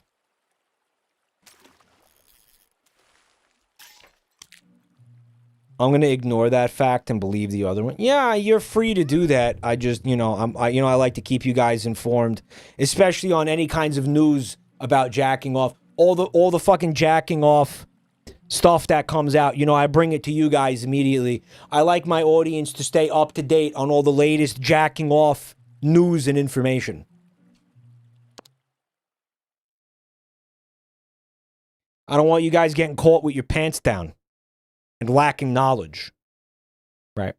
A: I'm going to ignore that fact and believe the other one. Yeah, you're free to do that. I just, I like to keep you guys informed, especially on any kinds of news about jacking off. All the fucking jacking off stuff that comes out, I bring it to you guys immediately. I like my audience to stay up to date on all the latest jacking off news and information. I don't want you guys getting caught with your pants down and lacking knowledge. Right.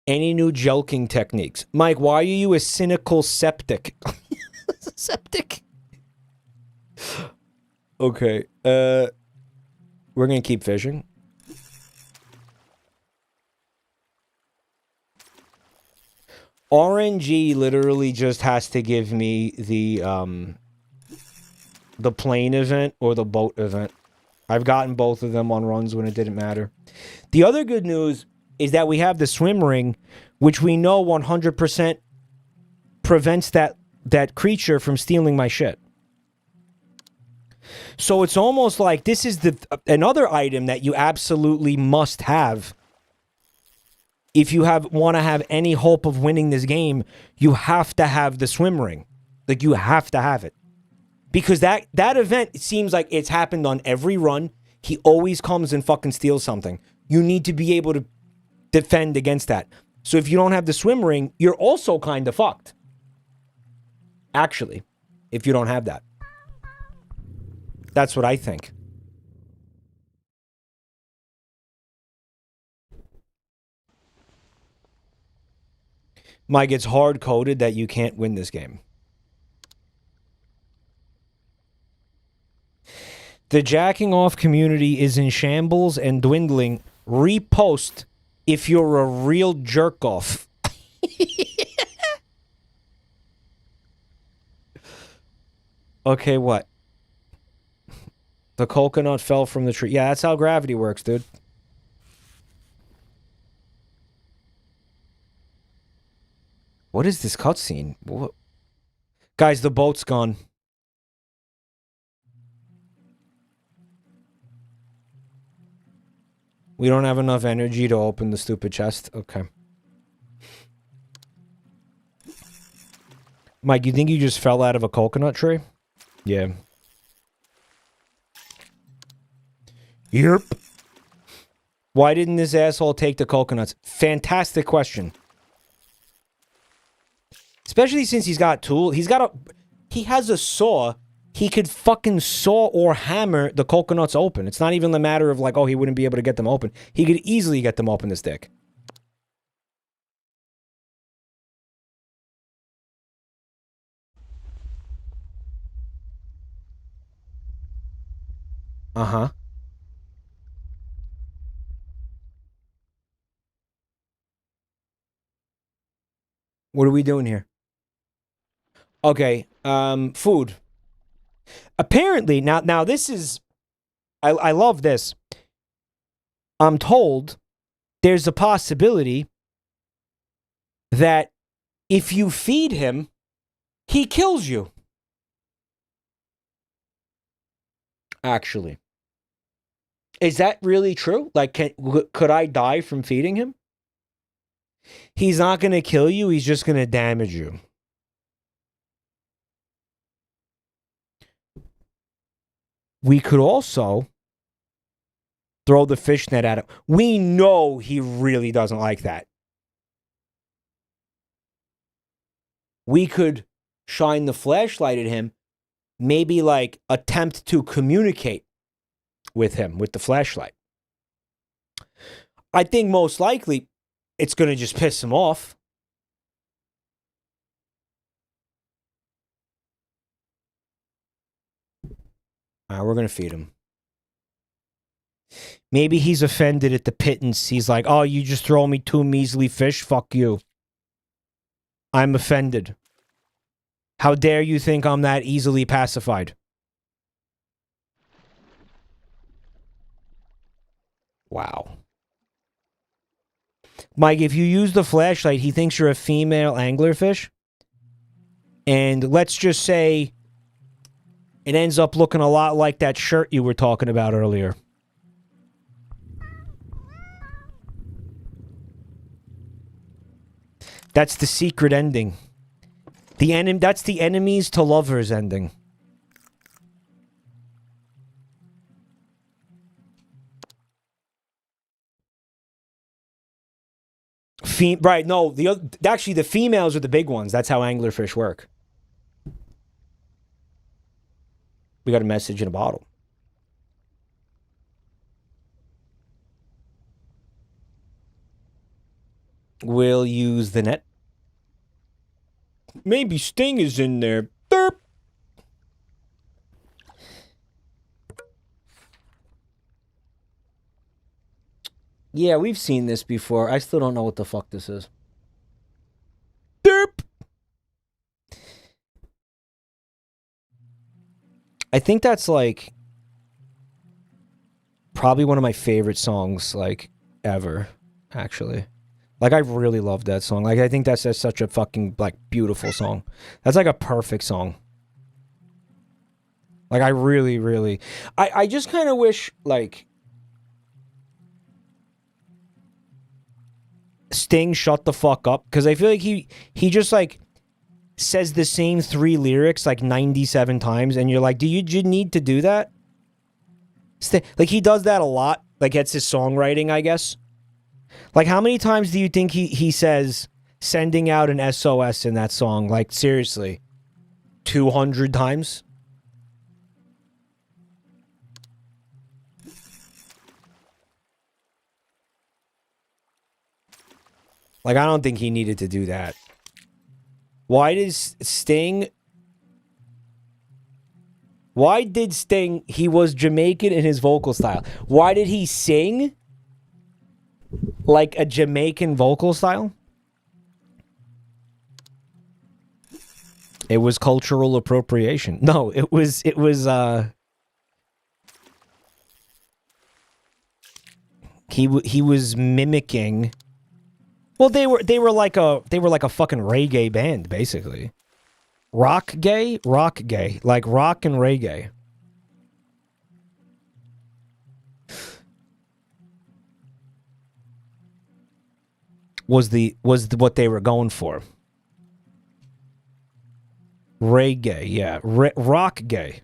A: Any new jelking techniques? Mike, why are you a cynical septic? Septic? Okay. We're going to keep fishing. RNG literally just has to give me the plane event or the boat event. I've gotten both of them on runs when it didn't matter. The other good news is that we have the swim ring, which we know 100% prevents that creature from stealing my shit. So it's almost like this is another item that you absolutely must have. If you want to have any hope of winning this game, you have to have the swim ring. Like, you have to have it. Because that event, it seems like it's happened on every run. He always comes and fucking steals something. You need to be able to defend against that. So if you don't have the swim ring, you're also kind of fucked. Actually, if you don't have that. That's what I think. Mike, it's hard-coded that you can't win this game. The jacking off community is in shambles and dwindling. Repost if you're a real jerk off. Okay, what? The coconut fell from the tree. Yeah, that's how gravity works, dude. What is this cutscene? What? Guys, the boat's gone. We don't have enough energy to open the stupid chest. Okay. Mike, you think you just fell out of a coconut tree? Yeah. Yep. Why didn't this asshole take the coconuts? Fantastic question. Especially since he's got tool. He has a saw. He could fucking saw or hammer the coconuts open. It's not even a matter of like, oh, he wouldn't be able to get them open. He could easily get them open, this dick. Uh-huh. What are we doing here? Okay, food. Apparently, now this is... I love this. I'm told there's a possibility that if you feed him, he kills you. Actually. Is that really true? Like, could I die from feeding him? He's not going to kill you. He's just going to damage you. We could also throw the fish net at him. We know he really doesn't like that. We could shine the flashlight at him, maybe like attempt to communicate with him with the flashlight. I think most likely it's going to just piss him off. All right, we're going to feed him. Maybe he's offended at the pittance. He's like, oh, you just throw me 2 measly fish? Fuck you. I'm offended. How dare you think I'm that easily pacified? Wow. Mike, if you use the flashlight, he thinks you're a female anglerfish. And let's just say it ends up looking a lot like that shirt you were talking about earlier. That's the secret ending. That's the enemies to lovers ending. Right, no, actually the females are the big ones. That's how anglerfish work. We got a message in a bottle. We'll use the net. Maybe Sting is in there. Derp. Yeah, we've seen this before. I still don't know what the fuck this is. Derp. I think that's like probably one of my favorite songs like ever, actually. Like, I really love that song. Like, I think that's such a fucking, like, beautiful song. That's, like, a perfect song. Like, I really, really... I just kind of wish, like... Sting shut the fuck up. Because I feel like he just, like, says the same 3 lyrics, like, 97 times. And you're like, do you need to do that? Like, he does that a lot. Like, that's his songwriting, I guess. Like, how many times do you think he says sending out an SOS in that song? Like, seriously. 200 times? Like, I don't think he needed to do that. Why does Sting... Why did Sting... He was Jamaican in his vocal style. Why did he sing... like a Jamaican vocal style? It was cultural appropriation. No, it was he was mimicking. Well, they were like a fucking reggae band, basically. Rock gay, like rock and reggae. Was what they were going for. Reggae, yeah. Rock gay.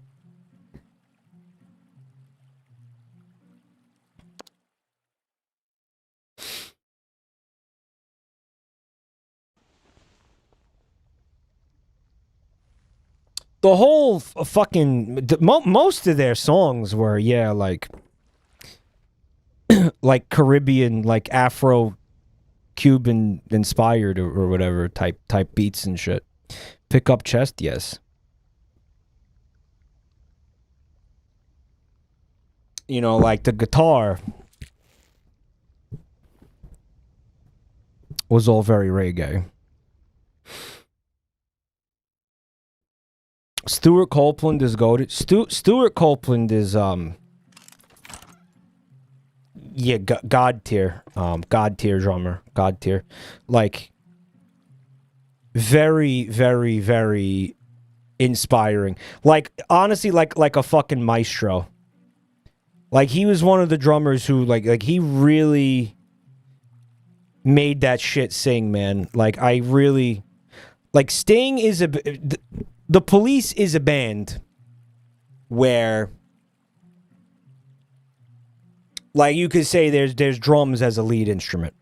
A: the whole fucking most of their songs were like like Caribbean, like Afro Cuban inspired or whatever type beats and shit. Pick up chest, yes. You know, like the guitar was all very reggae. Stuart Copeland is goated. Stuart Copeland is yeah, god tier drummer, god tier, like very, very, very inspiring. Like honestly, like a fucking maestro. Like he was one of the drummers who like he really made that shit sing, man. Like I really like Sting is the Police is a band where like you could say there's drums as a lead instrument.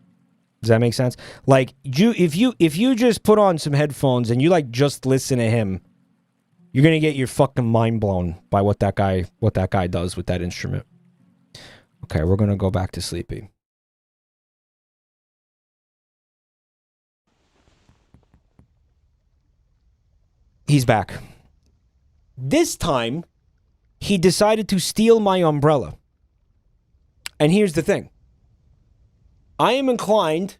A: Does that make sense? Like if you just put on some headphones and you like just listen to him, you're gonna get your fucking mind blown by what that guy does with that instrument. Okay, we're gonna go back to Sleepy. He's back. This time, he decided to steal my umbrella. And here's the thing. I am inclined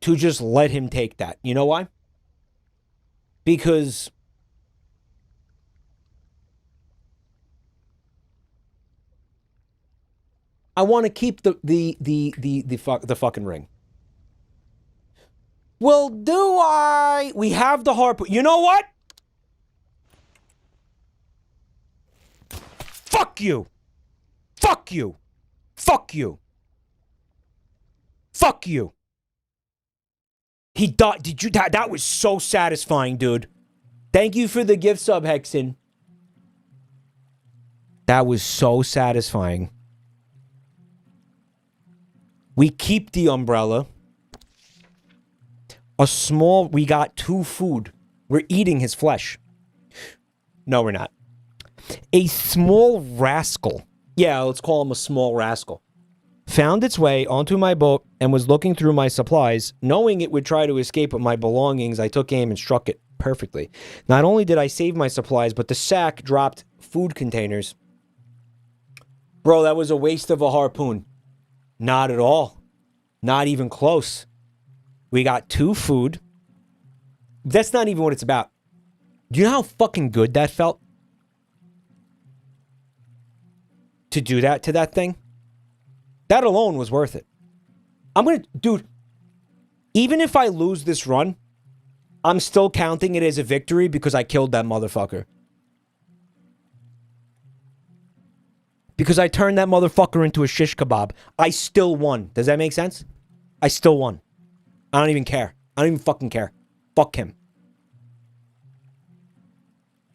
A: to just let him take that. You know why? Because I want to keep the fucking ring. Well, do I? We have the harpoon. You know what? Fuck you. Fuck you. Fuck you. Fuck you. He died. Did you? That was so satisfying, dude. Thank you for the gift sub, Hexen. That was so satisfying. We keep the umbrella. We got 2 food. We're eating his flesh. No, we're not. A small rascal. Yeah, let's call him a small rascal. Found its way onto my boat and was looking through my supplies. Knowing it would try to escape with my belongings, I took aim and struck it perfectly. Not only did I save my supplies, but the sack dropped food containers. Bro, that was a waste of a harpoon. Not at all. Not even close. We got 2 food. That's not even what it's about. Do you know how fucking good that felt? To do that to that thing? That alone was worth it. Dude, even if I lose this run, I'm still counting it as a victory because I killed that motherfucker. Because I turned that motherfucker into a shish kebab. I still won. Does that make sense? I still won. I don't even care. I don't even fucking care. Fuck him.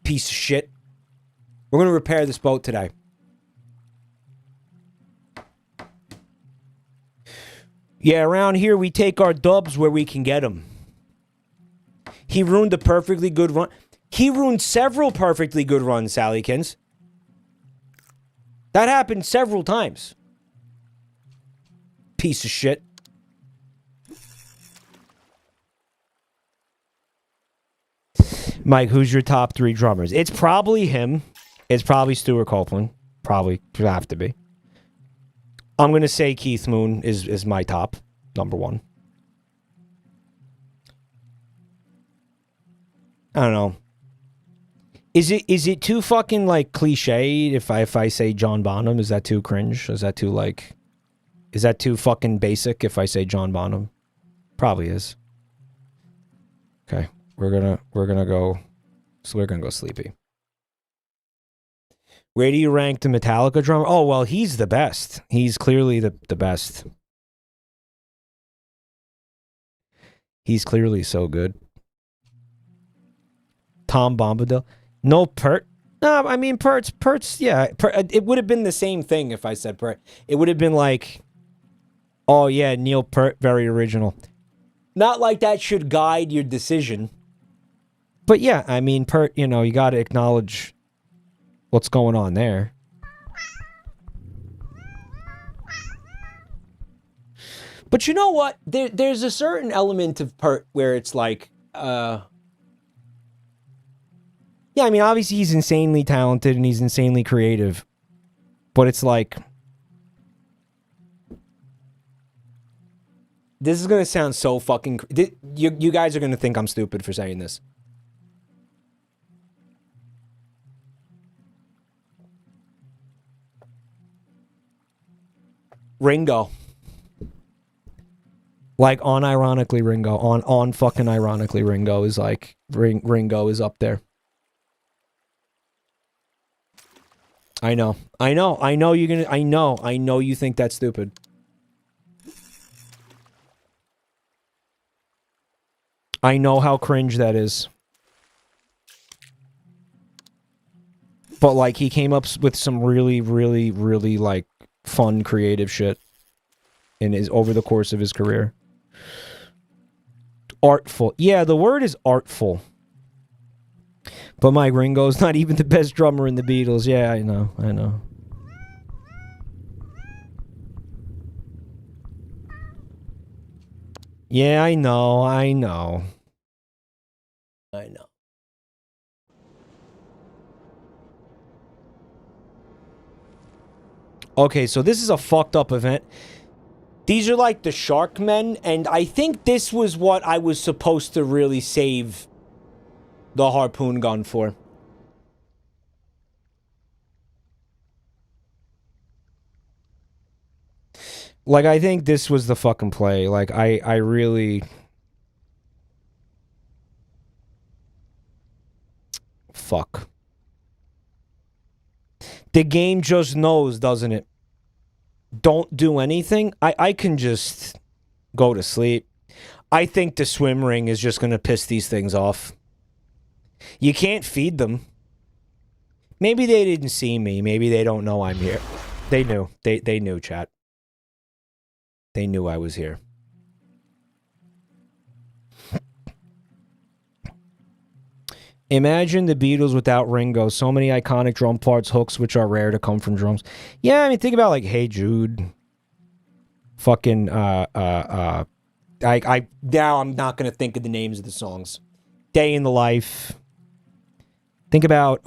A: Piece of shit. We're going to repair this boat today. Yeah, around here we take our dubs where we can get them. He ruined a perfectly good run. He ruined several perfectly good runs, Sallykins. That happened several times. Piece of shit. Mike, who's your top 3 drummers? It's probably him. It's probably Stuart Copeland. Probably have to be. I'm going to say Keith Moon is my top, number 1. I don't know. Is it too fucking like cliche if I say John Bonham? Is that too cringe? Is that too fucking basic if I say John Bonham? Probably is. Okay. We're gonna go Sleepy. Where do you rank the Metallica drummer? Oh, well, he's the best. He's clearly the best. He's clearly so good. Tom Bombadil. No Pert. No, I mean Pert's yeah. It would have been the same thing if I said Pert. It would have been like, oh yeah, Neil Peart, very original. Not like that should guide your decision. But yeah, I mean, you know, you got to acknowledge what's going on there. But you know what? There's a certain element of Pert where it's like, yeah, I mean, obviously he's insanely talented and he's insanely creative. But it's like, this is going to sound so fucking... You guys are going to think I'm stupid for saying this. Ringo. Like, unironically Ringo. On fucking ironically Ringo is like... Ringo is up there. I know you're gonna... I know you think that's stupid. I know how cringe that is. But, like, he came up with some really, really, really, like, fun, creative shit over the course of his career. Artful. Yeah, the word is artful. But Mike Ringo's not even the best drummer in the Beatles. Yeah, I know. Yeah, I know. Okay, so this is a fucked up event. These are like the shark men, and I think this was what I was supposed to really save the harpoon gun for. Like, I think this was the fucking play. Like, I really... Fuck. The game just knows, doesn't it? Don't do anything. I can just go to sleep. I think the swim ring is just going to piss these things off. You can't feed them. Maybe they didn't see me. Maybe they don't know I'm here. They knew. They knew, chat. They knew I was here. Imagine the Beatles without Ringo. So many iconic drum parts, hooks, which are rare to come from drums. Yeah, I mean, think about, like, Hey Jude. Fucking, now I'm not gonna think of the names of the songs. Day in the Life. Think about,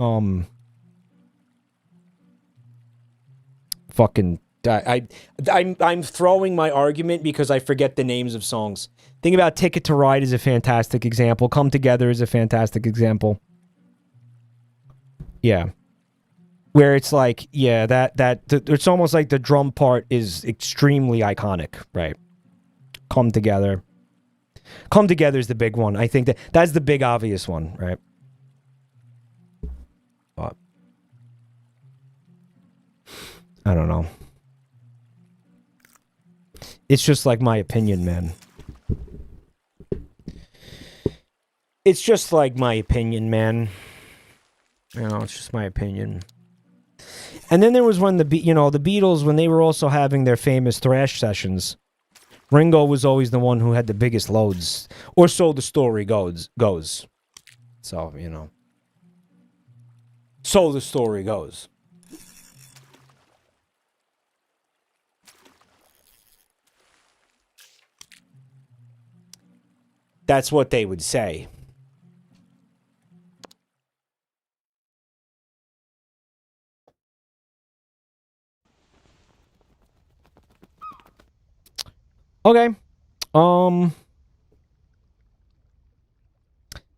A: fucking, I'm throwing my argument because I forget the names of songs. Think about Ticket to Ride is a fantastic example. Come Together is a fantastic example. Yeah. Where it's like, yeah, it's almost like the drum part is extremely iconic, right? Come Together. Come Together is the big one. I think that's the big obvious one, right? But I don't know. It's just like my opinion, man. It's just like my opinion, man. You know, it's just my opinion. And then there was when the Beatles, when they were also having their famous thrash sessions, Ringo was always the one who had the biggest loads. Or so the story goes. So, you know. So the story goes. That's what they would say. Okay. Then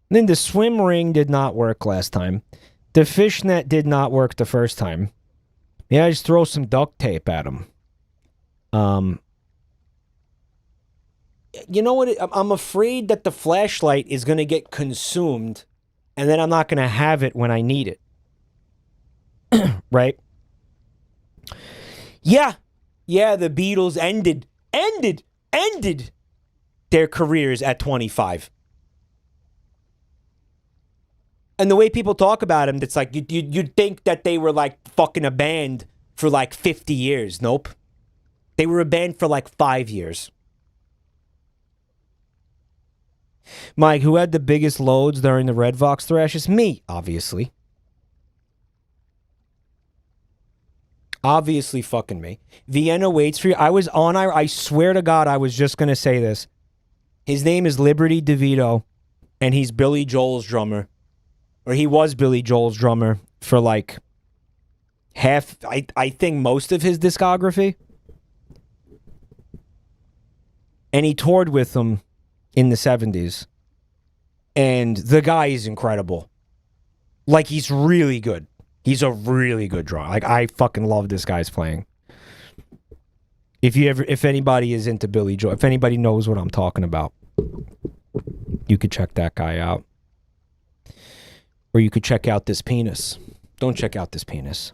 A: the swim ring did not work last time. The fishnet did not work the first time. Yeah, just throw some duct tape at him. You know what? I'm afraid that the flashlight is going to get consumed, and then I'm not going to have it when I need it. Right? Yeah. Yeah, the Beatles ended their careers at 25. And the way people talk about them, it's like you'd think that they were like fucking a band for like 50 years. Nope. They were a band for like 5 years. Mike, who had the biggest loads during the Red Fox thrashes? Me, obviously. Obviously fucking me. Vienna waits for you. I swear to God, I was just going to say this. His name is Liberty DeVito, and he's Billy Joel's drummer. Or he was Billy Joel's drummer for like half, I think most of his discography. And he toured with them in the 70s. And the guy is incredible. Like, he's really good. He's a really good drummer. Like, I fucking love this guy's playing. If anybody is into Billy Joel, if anybody knows what I'm talking about, you could check that guy out. Or you could check out this penis. Don't check out this penis.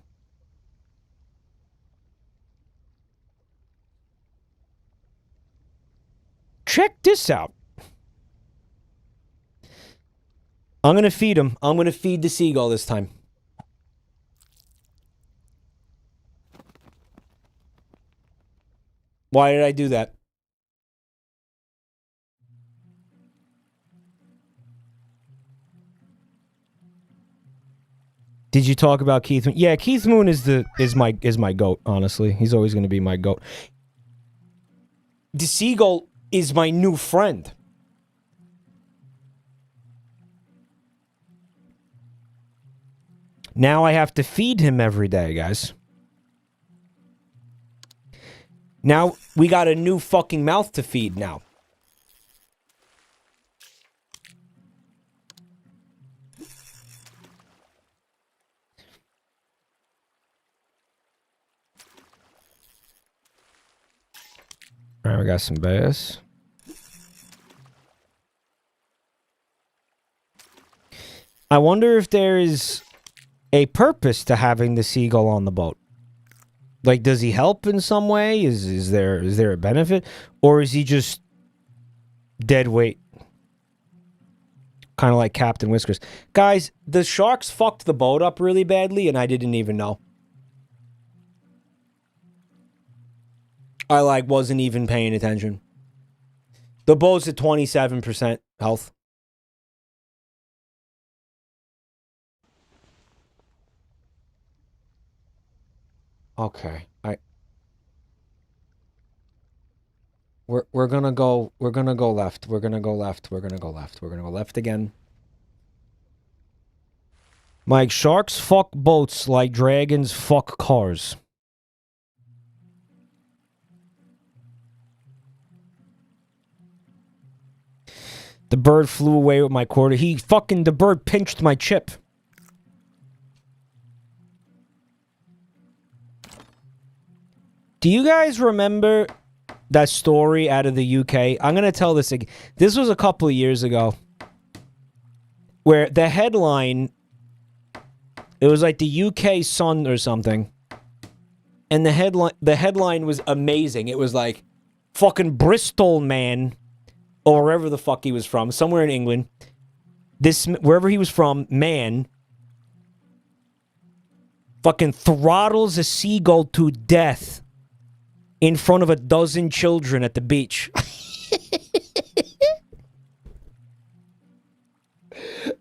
A: Check this out. I'm going to feed him. I'm going to feed the seagull this time. Why did I do that? Did you talk about Keith Moon? Yeah, Keith Moon is my goat, honestly. He's always going to be my goat. The seagull is my new friend. Now I have to feed him every day, guys. Now we got a new fucking mouth to feed now. All right, we got some bass. I wonder if there is a purpose to having the seagull on the boat. Like, does he help in some way? Is there a benefit? Or is he just dead weight? Kind of like Captain Whiskers. Guys, the sharks fucked the boat up really badly, and I didn't even know. I, wasn't even paying attention. The boat's at 27% health. Okay. We're gonna go left. We're gonna go left. We're gonna go left again. Mike, sharks fuck boats like dragons fuck cars. The bird flew away with my quarter. The bird pinched my chip. Do you guys remember that story out of the UK? I'm going to tell this again. This was a couple of years ago. Where the headline, it was like the UK Sun or something. And the headline was amazing. It was like, fucking Bristol man, or wherever the fuck he was from, somewhere in England. Wherever he was from, man, fucking throttles a seagull to death in front of a dozen children at the beach.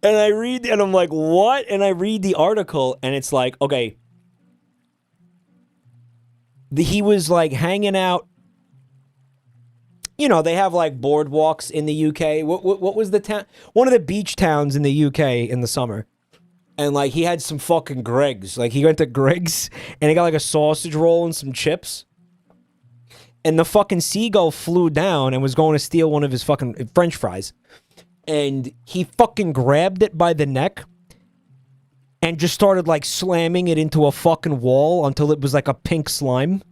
A: And I read, and I'm like, what? And I read the article, and it's like, okay. He was like hanging out. You know, they have like boardwalks in the UK. What was the town? One of the beach towns in the UK in the summer. And like he had some fucking Greggs. Like he went to Greggs and he got like a sausage roll and some chips. And the fucking seagull flew down and was going to steal one of his fucking French fries. And he fucking grabbed it by the neck and just started like slamming it into a fucking wall until it was like a pink slime.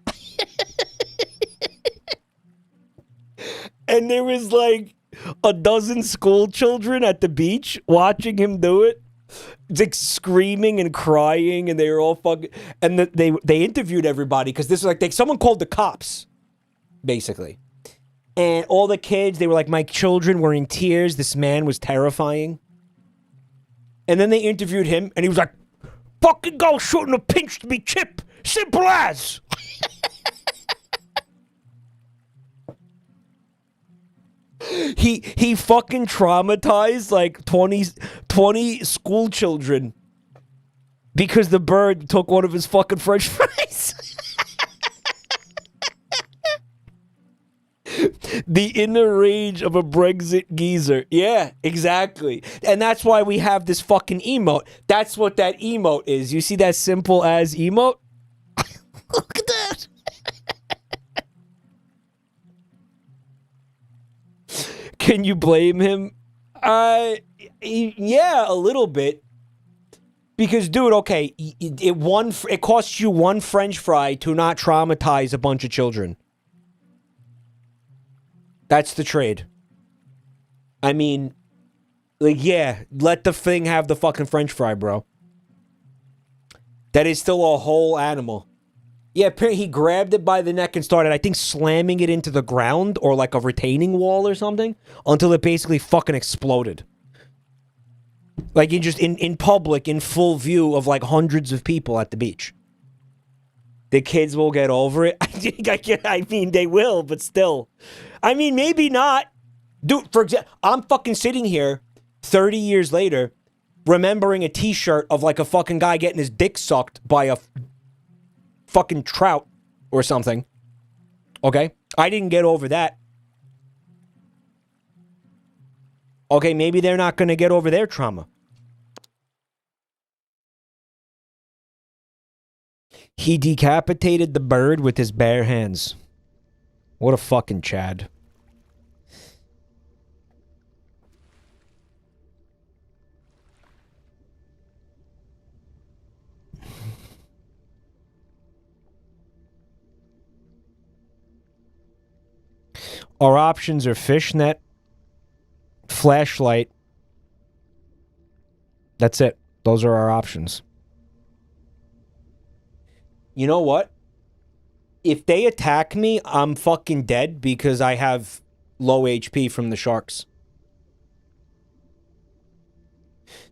A: And there was like a dozen school children at the beach watching him do it. Like screaming and crying, and they were all fucking. And they interviewed everybody because this was like someone called the cops, basically. And all the kids, they were like, my children were in tears. This man was terrifying. And then they interviewed him, and he was like, fucking girl shouldn't have pinched me chip. Simple as. He fucking traumatized like 20 school children because the bird took one of his fucking French fries. The inner rage of a Brexit geezer. Yeah, exactly. And that's why we have this fucking emote. That's what that emote is. You see that simple as emote? Look at that. Can you blame him? Yeah, a little bit. Because, dude, okay, it costs you one French fry to not traumatize a bunch of children. That's the trade. I mean, like, yeah, let the thing have the fucking French fry, bro. That is still a whole animal. Yeah, he grabbed it by the neck and started, I think, slamming it into the ground or like a retaining wall or something until it basically fucking exploded. Like in public, in full view of like hundreds of people at the beach. The kids will get over it. I mean, they will, but still. I mean, maybe not. Dude, for example, I'm fucking sitting here 30 years later remembering a t-shirt of like a fucking guy getting his dick sucked by a fucking trout or something. Okay? I didn't get over that. Okay, maybe they're not going to get over their trauma. He decapitated the bird with his bare hands. What a fucking Chad. Our options are fishnet, flashlight. That's it. Those are our options. You know what? If they attack me, I'm fucking dead because I have low HP from the sharks.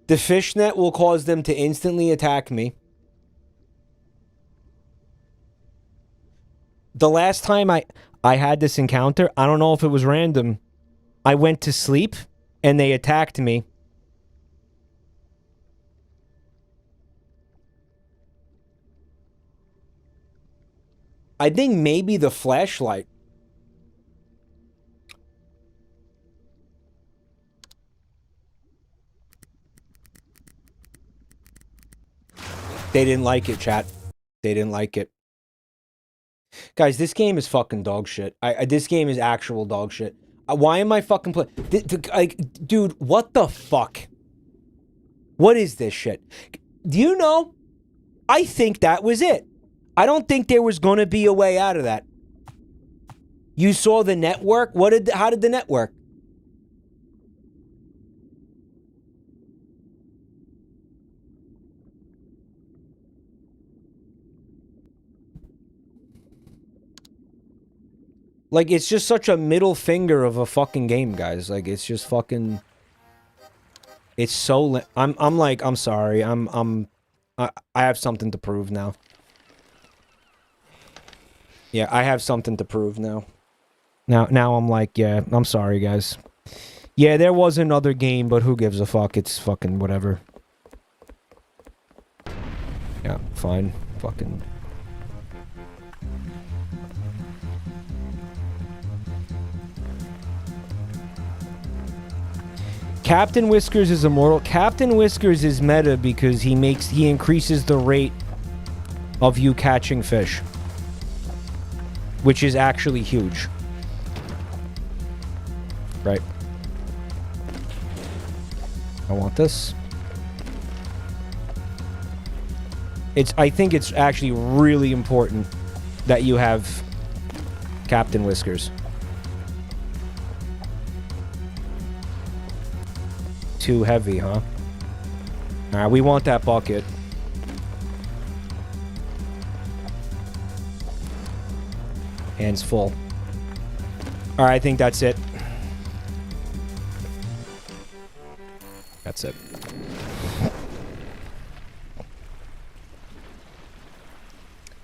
A: The fishnet will cause them to instantly attack me. The last time I had this encounter, I don't know if it was random. I went to sleep and they attacked me. I think maybe the flashlight. They didn't like it, chat. They didn't like it. Guys, this game is fucking dog shit. This game is actual dog shit. Why am I fucking playing? Like, dude, what the fuck? What is this shit? Do you know? I think that was it. I don't think there was going to be a way out of that. You saw the network? How did the net work? Like, it's just such a middle finger of a fucking game, guys. Like, it's just fucking... It's so... I'm sorry. I have something to prove now. Yeah, I have something to prove now. Now I'm like, yeah, I'm sorry, guys. Yeah, there was another game, but who gives a fuck? It's fucking whatever. Yeah, fine. Fucking... Captain Whiskers is immortal. Captain Whiskers is meta because he increases the rate of you catching fish. Which is actually huge. Right. I want this. I think it's actually really important that you have Captain Whiskers. Too heavy, huh? Alright, we want that bucket. Hands full. Alright, I think that's it. That's it.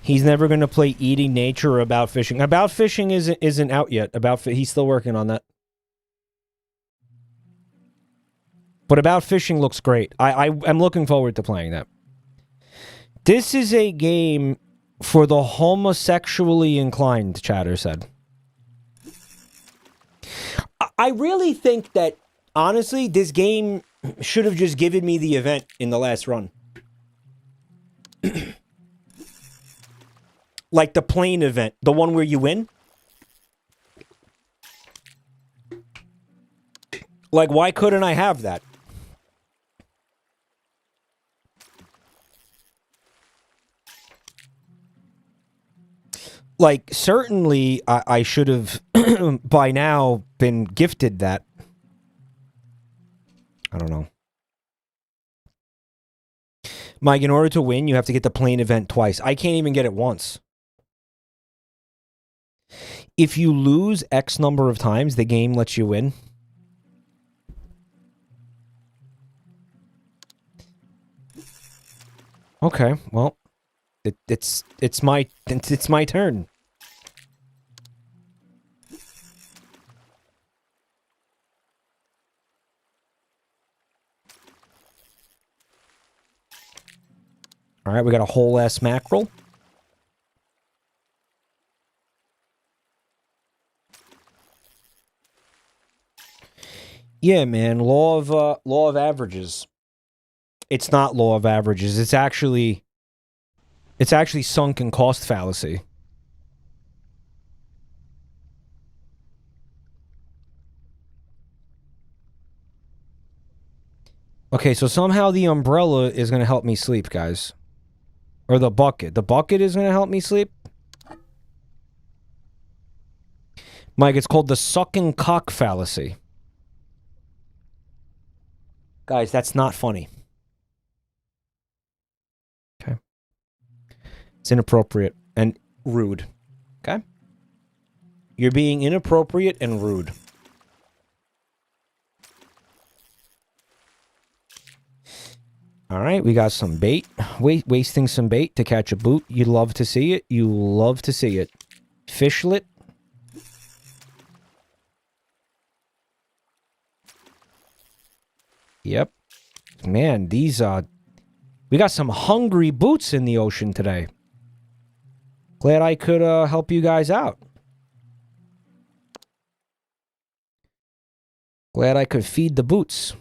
A: He's never going to play Eating Nature or About Fishing. About Fishing isn't out yet. He's still working on that. But About Fishing looks great. I'm looking forward to playing that. This is a game for the homosexually inclined, Chatter said. I really think that, honestly, this game should have just given me the event in the last run. Like the plane event, the one where you win. Like, why couldn't I have that? Like, certainly, I should have, by now, been gifted that. I don't know. Mike, in order to win, you have to get the plane event twice. I can't even get it once. If you lose X number of times, the game lets you win. Okay, well, it's my turn. All right, we got a whole ass mackerel. Yeah, man, law of averages. It's not law of averages. It's actually sunken cost fallacy. Okay, so somehow the umbrella is going to help me sleep, guys. Or the bucket. The bucket is going to help me sleep? Mike, it's called the sucking cock fallacy. Guys, that's not funny. Okay. It's inappropriate and rude. Okay? You're being inappropriate and rude. All right, we got some bait. Wasting some bait to catch a boot. You love to see it. You love to see it. Fishlet. Yep. Man, these, we got some hungry boots in the ocean today. Glad I could, help you guys out. Glad I could feed the boots.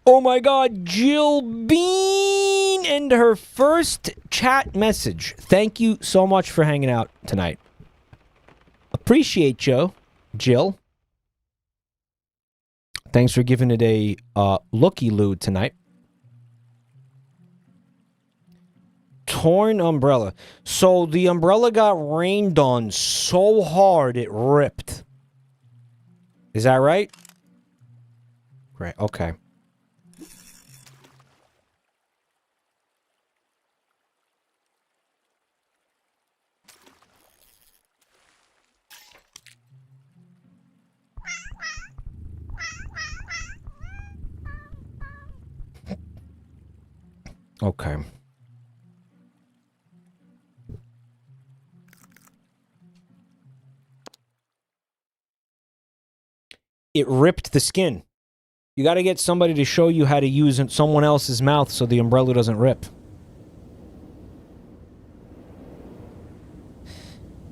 A: Oh my god, Jill Bean and her first chat message. Thank you so much for hanging out tonight. Appreciate you, Jill. Thanks for giving it a looky-loo tonight. Torn umbrella. So the umbrella got rained on so hard it ripped. Is that right? Right, okay. Okay. It ripped the skin. You got to get somebody to show you how to use someone else's mouth so the umbrella doesn't rip.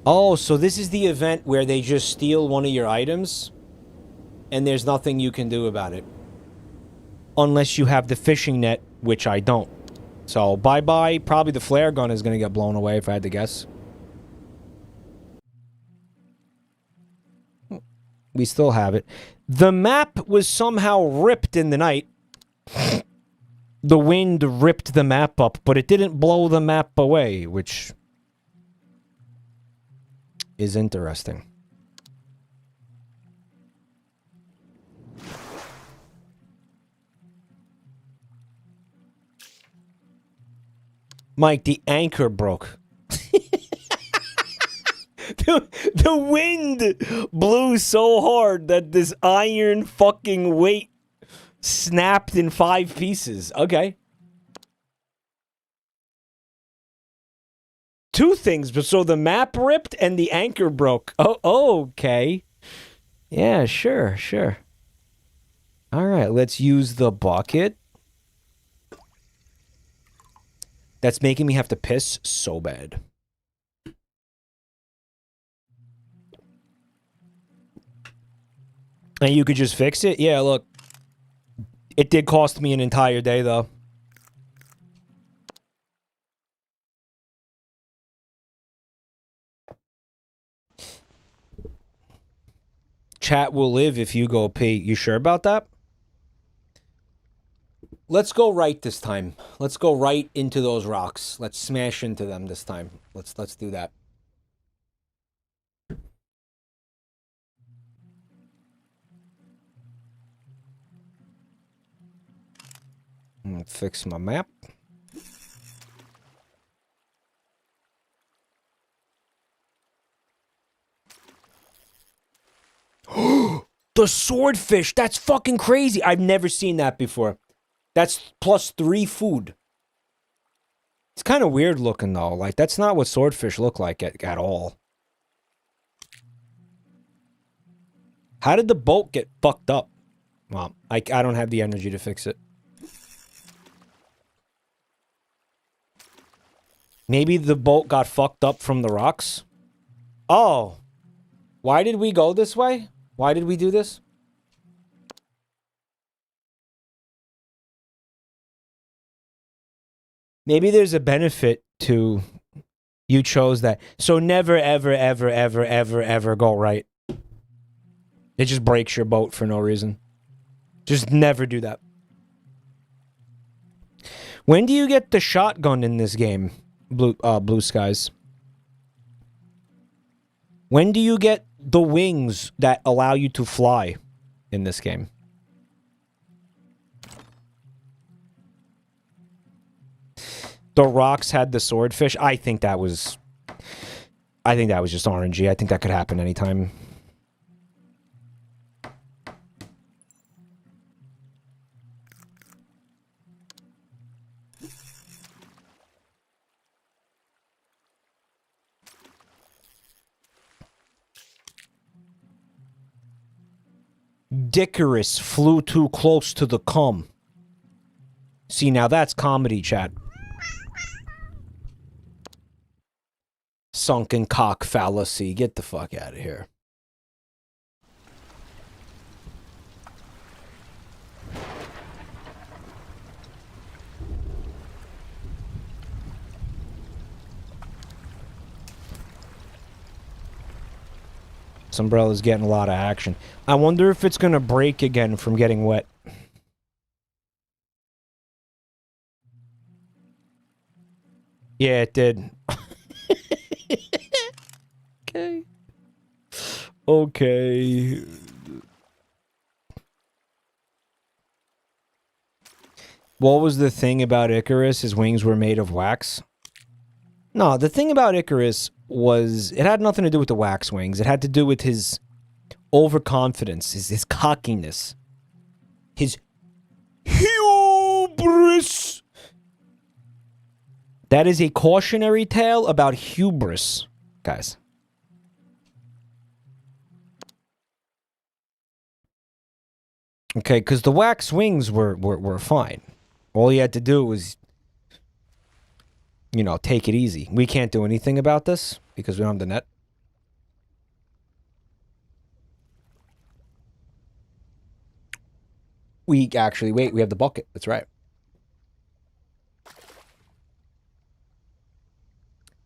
A: Oh, so this is the event where they just steal one of your items and there's nothing you can do about it. Unless you have the fishing net, which I don't. So, bye-bye. Probably the flare gun is going to get blown away, if I had to guess. We still have it. The map was somehow ripped in the night. The wind ripped the map up, but it didn't blow the map away, which is interesting. Mike, the anchor broke. The wind blew so hard that this iron fucking weight snapped in 5 pieces. Okay. Two things. So the map ripped and the anchor broke. Oh, okay. Yeah, sure. All right, let's use the bucket. That's making me have to piss so bad. And you could just fix it? Yeah, look. It did cost me an entire day, though. Chat will live if you go pee. You sure about that? Let's go right this time. Let's go right into those rocks. Let's smash into them this time. Let's do that. I'm gonna fix my map. The swordfish! That's fucking crazy! I've never seen that before. That's +3 food. It's kind of weird looking, though. Like, that's not what swordfish look like at all. How did the boat get fucked up? Well, I don't have the energy to fix it. Maybe the boat got fucked up from the rocks? Oh. Why did we go this way? Why did we do this? Maybe there's a benefit to you chose that. So never, ever, ever, ever, ever, ever go right. It just breaks your boat for no reason. Just never do that. When do you get the shotgun in this game? Blue Skies. When do you get the wings that allow you to fly in this game? The rocks had the swordfish. I think that was just RNG. I think that could happen anytime. Dickerus flew too close to the cum. See, now that's comedy, chat. Sunken cock fallacy. Get the fuck out of here. This umbrella's getting a lot of action. I wonder if it's gonna break again from getting wet. Yeah, it did. Okay. Okay. What was the thing about Icarus? His wings were made of wax? No, the thing about Icarus was... It had nothing to do with the wax wings. It had to do with his overconfidence, his cockiness. His hubris! That is a cautionary tale about hubris, guys. Okay, because the wax wings were fine. All he had to do was, you know, take it easy. We can't do anything about this because we don't have the net. We actually, wait, we have the bucket. That's right.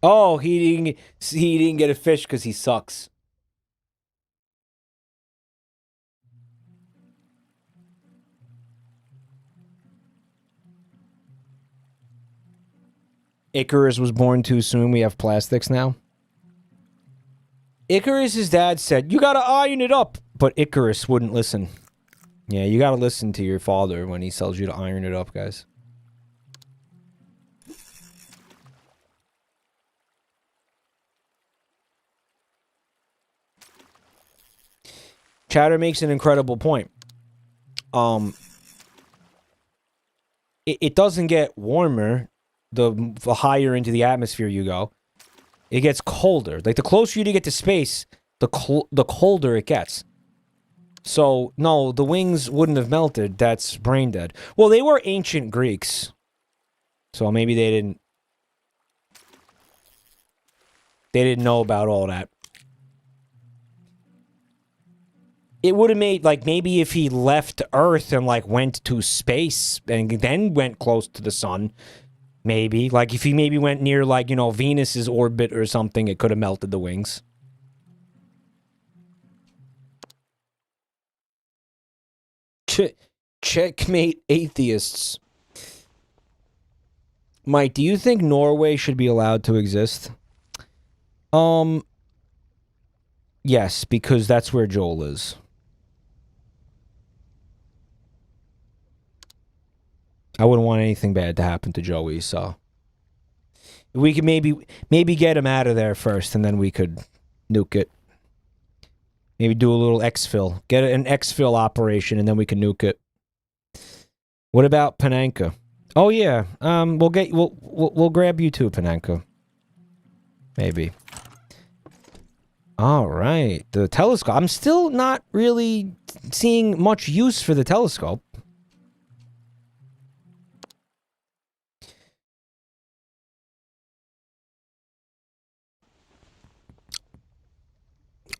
A: Oh, he didn't get a fish because he sucks. Icarus was born too soon. We have plastics now. Icarus's dad said, you gotta iron it up. But Icarus wouldn't listen. Yeah, you gotta listen to your father when he tells you to iron it up, guys. Chatter makes an incredible point. It doesn't get warmer the higher into the atmosphere you go. It gets colder. Like, the closer you get to space, the colder it gets. So, no, the wings wouldn't have melted. That's brain dead. Well, they were ancient Greeks. So maybe they didn't know about all that. It would have made, like, maybe if he left Earth and, like, went to space and then went close to the sun, maybe. Like, if he maybe went near, like, you know, Venus's orbit or something, it could have melted the wings. Checkmate atheists. Mike, do you think Norway should be allowed to exist? Yes, because that's where Joel is. I wouldn't want anything bad to happen to Joey, so we could maybe get him out of there first, and then we could nuke it. Maybe do a little exfil. Get an exfil operation, and then we can nuke it. What about Panenka? Oh yeah, we'll grab you too, Panenka. Maybe. All right, the telescope. I'm still not really seeing much use for the telescope.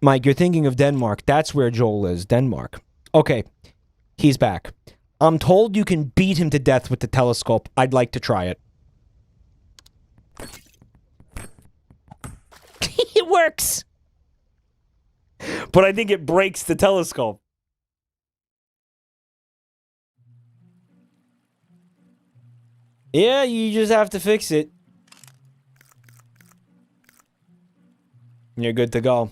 A: Mike, you're thinking of Denmark. That's where Joel is, Denmark. Okay, he's back. I'm told you can beat him to death with the telescope. I'd like to try it. It works! But I think it breaks the telescope. Yeah, you just have to fix it. You're good to go.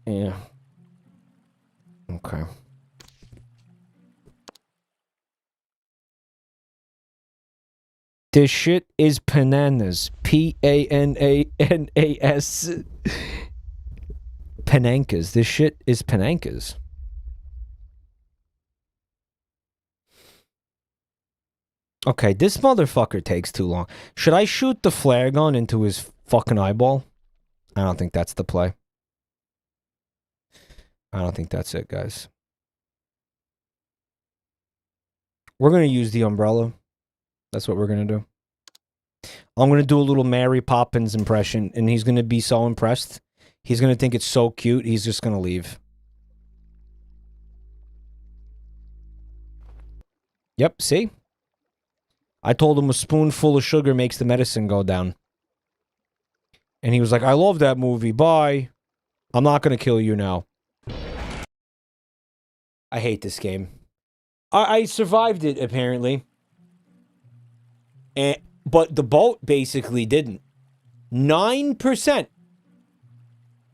A: Yeah. Okay. This shit is bananas. P-A-N-A-N-A-S. Panankas. This shit is panankas. Okay, this motherfucker takes too long. Should I shoot the flare gun into his fucking eyeball? I don't think that's the play. I don't think that's it, guys. We're going to use the umbrella. That's what we're going to do. I'm going to do a little Mary Poppins impression, and he's going to be so impressed. He's going to think it's so cute, he's just going to leave. Yep, see? I told him a spoonful of sugar makes the medicine go down. And he was like, I love that movie, bye. I'm not going to kill you now. I hate this game. I survived it, apparently. But the boat basically didn't. 9%.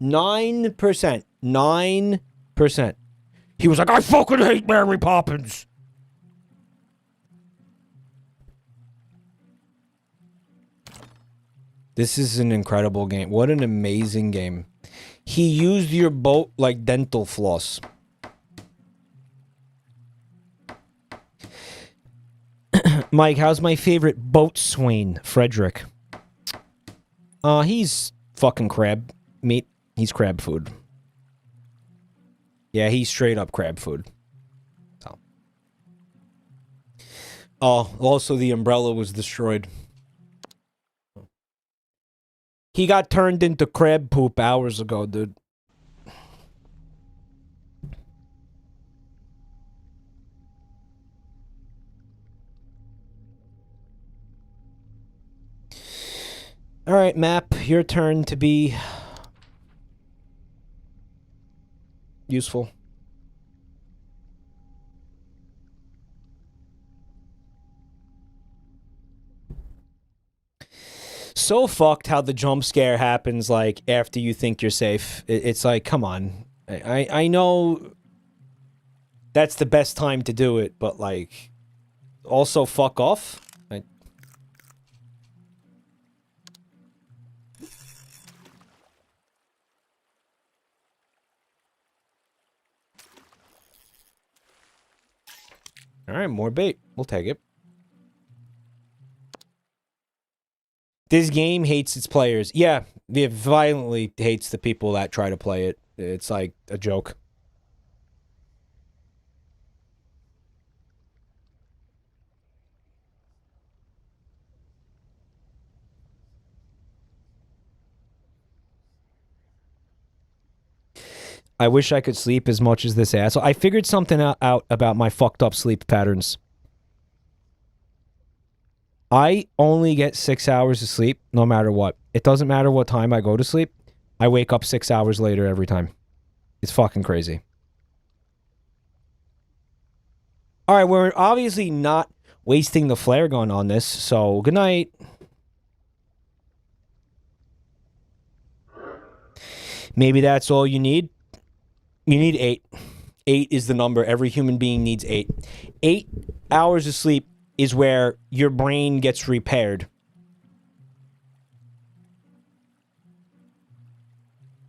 A: 9%. 9%. He was like, I fucking hate Mary Poppins. This is an incredible game. What an amazing game. He used your boat like dental floss. Mike, how's my favorite boatswain, Frederick? He's fucking crab meat. He's crab food. Yeah, he's straight up crab food. So. Oh, also the umbrella was destroyed. He got turned into crab poop hours ago, dude. All right, map, your turn to be useful. So fucked how the jump scare happens, like, after you think you're safe. It's like, come on. I know that's the best time to do it, but, like, also fuck off. All right, more bait. We'll take it. This game hates its players. Yeah, it violently hates the people that try to play it. It's like a joke. I wish I could sleep as much as this asshole. I figured something out about my fucked up sleep patterns. I only get 6 hours of sleep no matter what. It doesn't matter what time I go to sleep. I wake up 6 hours later every time. It's fucking crazy. All right, we're obviously not wasting the flare gun on this, so good night. Maybe that's all you need. You need 8. 8 is the number. Every human being needs 8. 8 hours of sleep is where your brain gets repaired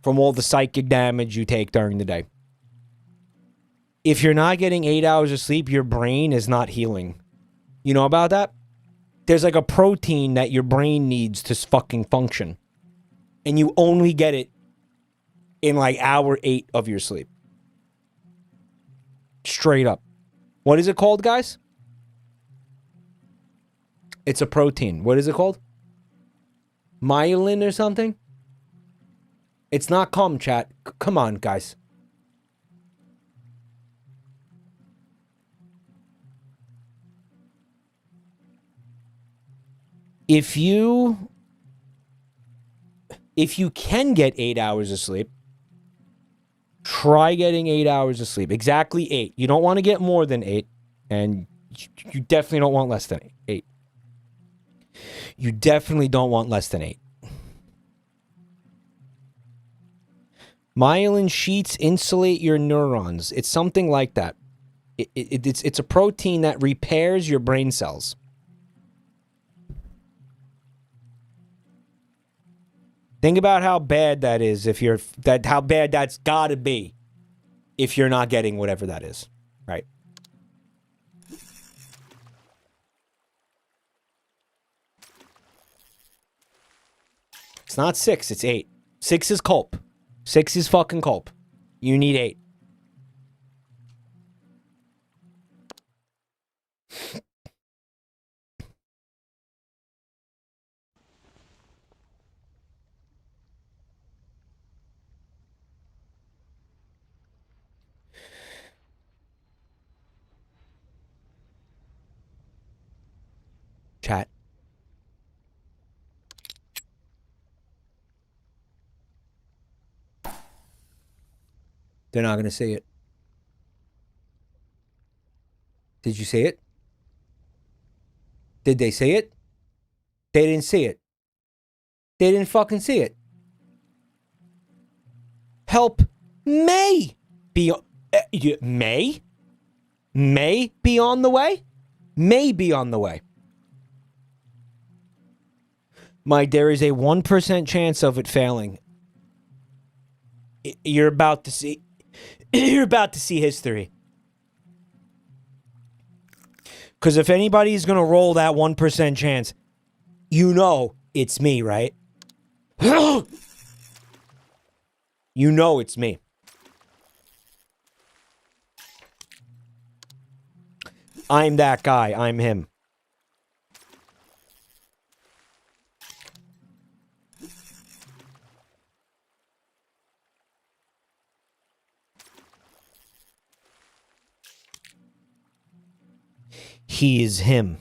A: from all the psychic damage you take during the day. If you're not getting 8 hours of sleep, your brain is not healing. You know about that? There's like a protein that your brain needs to fucking function. And you only get it in like hour 8 of your sleep. Straight up. What is it called, guys? It's a protein. What is it called? Myelin or something? It's not cum, chat. Come on, guys. If you can get 8 hours of sleep, try getting 8 hours of sleep. Exactly 8. You don't want to get more than 8, and you definitely don't want less than 8. You definitely don't want less than 8. Myelin sheets insulate your neurons. It's something like that. It's a protein that repairs your brain cells. Think about how bad that is if you're how bad that's gotta be if you're not getting whatever that is. Right. It's not 6, it's 8. 6 is culp. 6 is fucking culp. You need 8. Chat. They're not going to see it. Did you see it? Did they see it? They didn't see it. They didn't fucking see it. Help may be... may? May be on the way? May be on the way. Mike, there is a 1% chance of it failing. You're about to see... You're about to see history. Because if anybody's going to roll that 1% chance, you know it's me, right? You know it's me. I'm that guy. I'm him. He is him.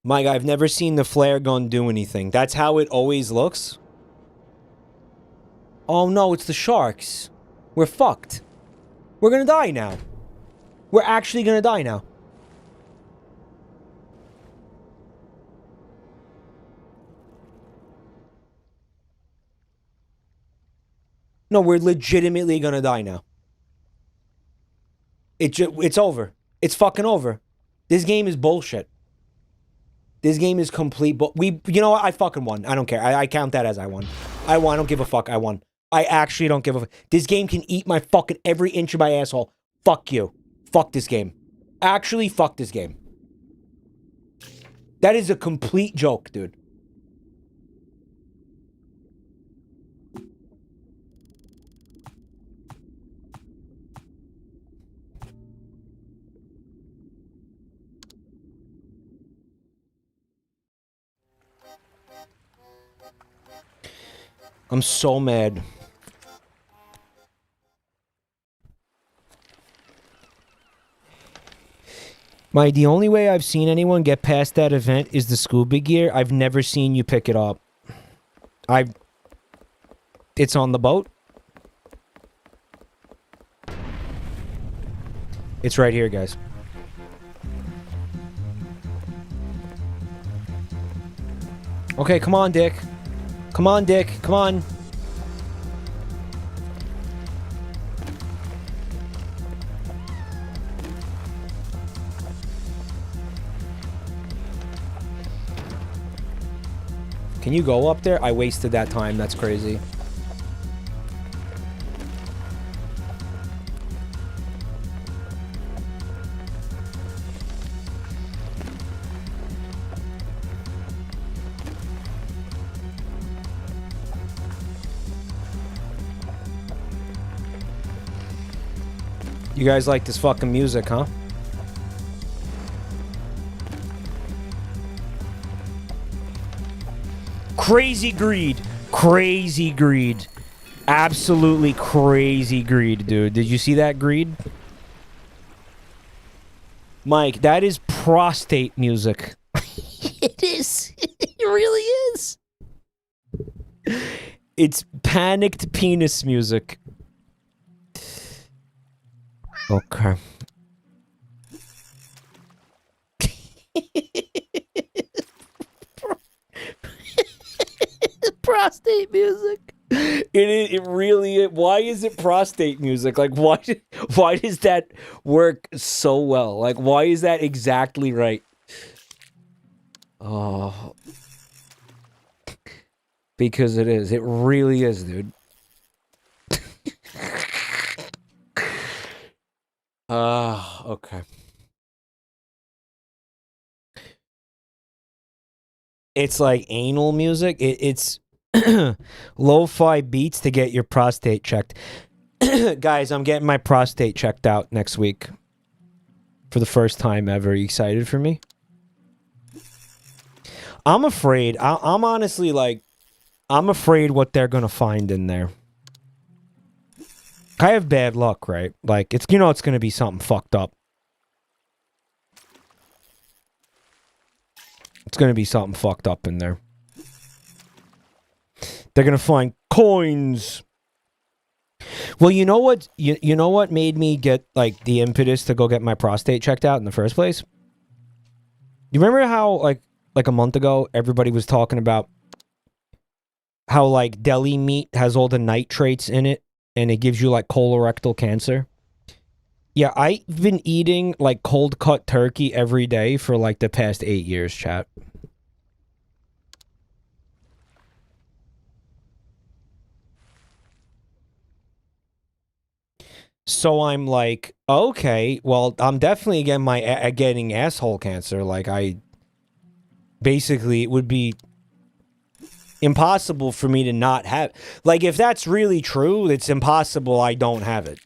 A: Mike, I've never seen the flare gun do anything. That's how it always looks? Oh no, it's the sharks. We're fucked. We're gonna die now. We're actually gonna die now. No, we're legitimately gonna die now. It's over. It's fucking over. This game is bullshit. This game is complete you know what? I fucking won. I don't care. I count that as I won. I won. I don't give a fuck. I won. I actually don't give a fuck. This game can eat my fucking every inch of my asshole. Fuck you. Fuck this game. Actually, fuck this game. That is a complete joke, dude. I'm so mad. The only way I've seen anyone get past that event is the scuba gear. I've never seen you pick it up. It's on the boat. It's right here, guys. Okay, come on, Dick. Come on, Dick. Come on. Can you go up there? I wasted that time. That's crazy. You guys like this fucking music, huh? Crazy greed. Crazy greed. Absolutely crazy greed, dude. Did you see that greed? Mike, that is prostate music. It is. It really is. It's panicked penis music. Okay. Prostate music. It really is. Why is it prostate music? Like, why does that work so well? Like, why is that exactly right? Oh. Because it is. It really is, dude. Okay. It's like anal music. It's lo-fi beats to get your prostate checked. Guys, I'm getting my prostate checked out next week. For the first time ever. Are you excited for me? I'm afraid. I'm honestly like, I'm afraid what they're going to find in there. I have bad luck, right? Like, it's, you know, it's going to be something fucked up. It's going to be something fucked up in there. They're going to find coins. Well, you know what? You know what made me get, like, the impetus to go get my prostate checked out in the first place? You remember how, like a month ago, everybody was talking about how, like, deli meat has all the nitrates in it, and it gives you, like, colorectal cancer? Yeah, I've been eating, like, cold-cut turkey every day for, like, the past 8 years, chat. So I'm like, okay, well, I'm definitely getting asshole cancer. Like, basically, it would be impossible for me to not have. Like, if that's really true, it's impossible I don't have it.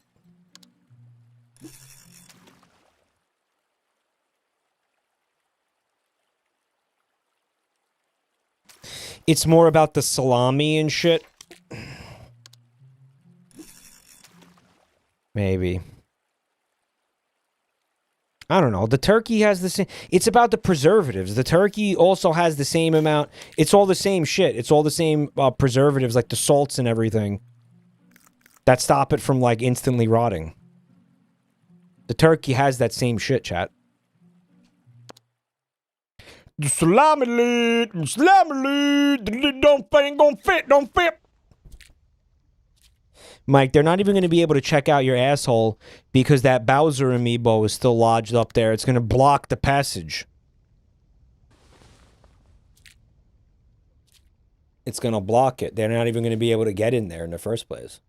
A: It's more about the salami and shit. Maybe. I don't know. The turkey has the same... It's about the preservatives. The turkey also has the same amount... It's all the same shit. It's all the same preservatives, like the salts and everything, that stop it from, like, instantly rotting. The turkey has that same shit, chat. The salami lid, the lid don't fit. Mike, they're not even going to be able to check out your asshole because that Bowser amiibo is still lodged up there. It's going to block the passage. It's going to block it. They're not even going to be able to get in there in the first place.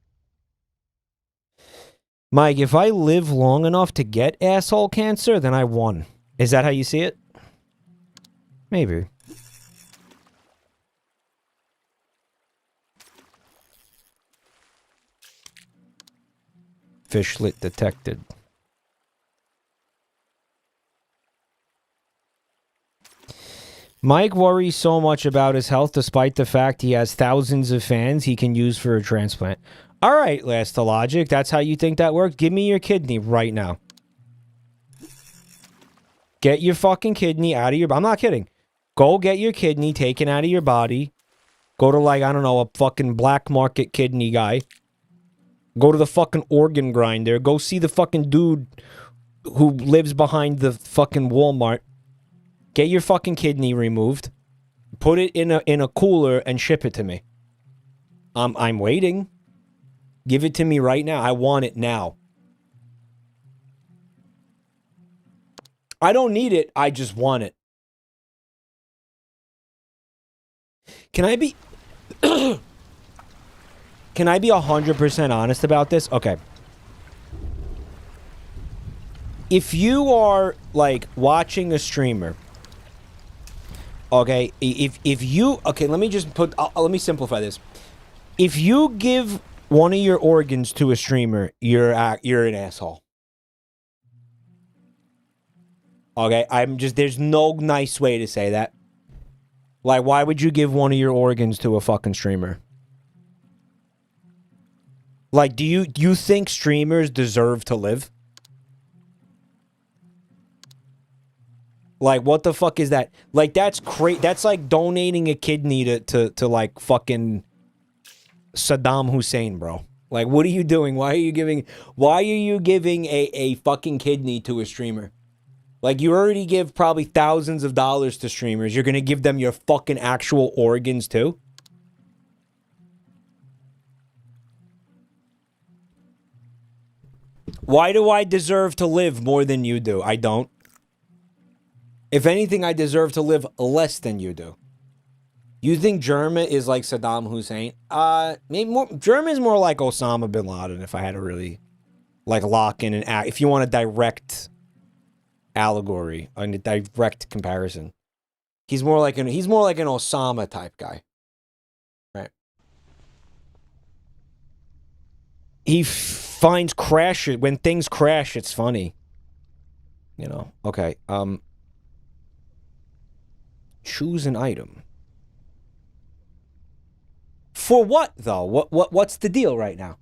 A: Mike, if I live long enough to get asshole cancer, then I won. Is that how you see it? Maybe. Fishlet detected. Mike worries so much about his health despite the fact he has thousands of fans he can use for a transplant. All right, Last to Logic, that's how you think that works? Give me your kidney right now. Get your fucking kidney out of your... I'm not kidding. Go get your kidney taken out of your body. Go to, like, I don't know, a fucking black market kidney guy. Go to the fucking organ grinder. Go see the fucking dude who lives behind the fucking Walmart. Get your fucking kidney removed. Put it in a cooler and ship it to me. I'm waiting. Give it to me right now. I want it now. I don't need it. I just want it. Can I be... Can I be 100% honest about this? Okay. If you are, like, watching a streamer... Okay, if you... Okay, let me just put... let me simplify this. If you give one of your organs to a streamer, you're an asshole. Okay, I'm just... There's no nice way to say that. Like, why would you give one of your organs to a fucking streamer? Like, do you think streamers deserve to live? Like, what the fuck is that? Like, that's crazy. That's like donating a kidney to like fucking Saddam Hussein, bro. Like, what are you doing? Why are you giving a fucking kidney to a streamer? Like, you already give probably thousands of dollars to streamers. You're gonna give them your fucking actual organs too? Why do I deserve to live more than you do? I don't. If anything, I deserve to live less than you do. You think German is like Saddam Hussein? Maybe more. German is more like Osama bin Laden. If I had to really, like, lock in and act. If you want a direct allegory, a direct comparison, he's more like an Osama type guy, right? He finds crashes when things crash. It's funny, you know. Okay. Choose an item. For what though? What's the deal right now?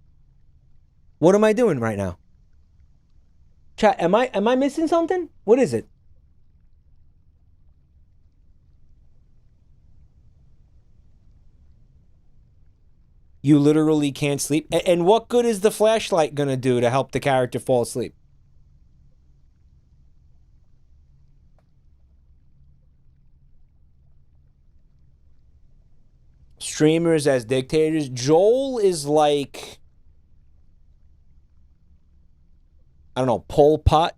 A: What am I doing right now? Chat, am I missing something? What is it? You literally can't sleep. And what good is the flashlight gonna do to help the character fall asleep? Streamers as dictators. Joel is like, I don't know, Pol Pot.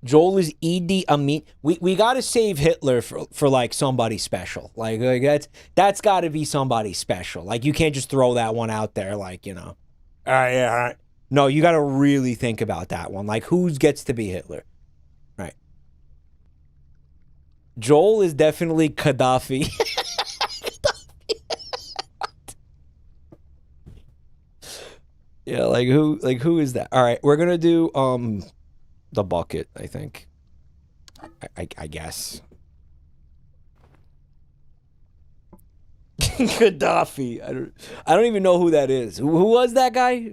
A: Joel is Idi Amin. We gotta save Hitler for like somebody special. Like that's gotta be somebody special. Like, you can't just throw that one out there, like, you know. All right. No, you gotta really think about that one. Like, who gets to be Hitler? Right. Joel is definitely Gaddafi. Yeah, like who is that? All right, we're gonna do the bucket, I think. I guess. Gaddafi. I don't even know who that is. Who was that guy?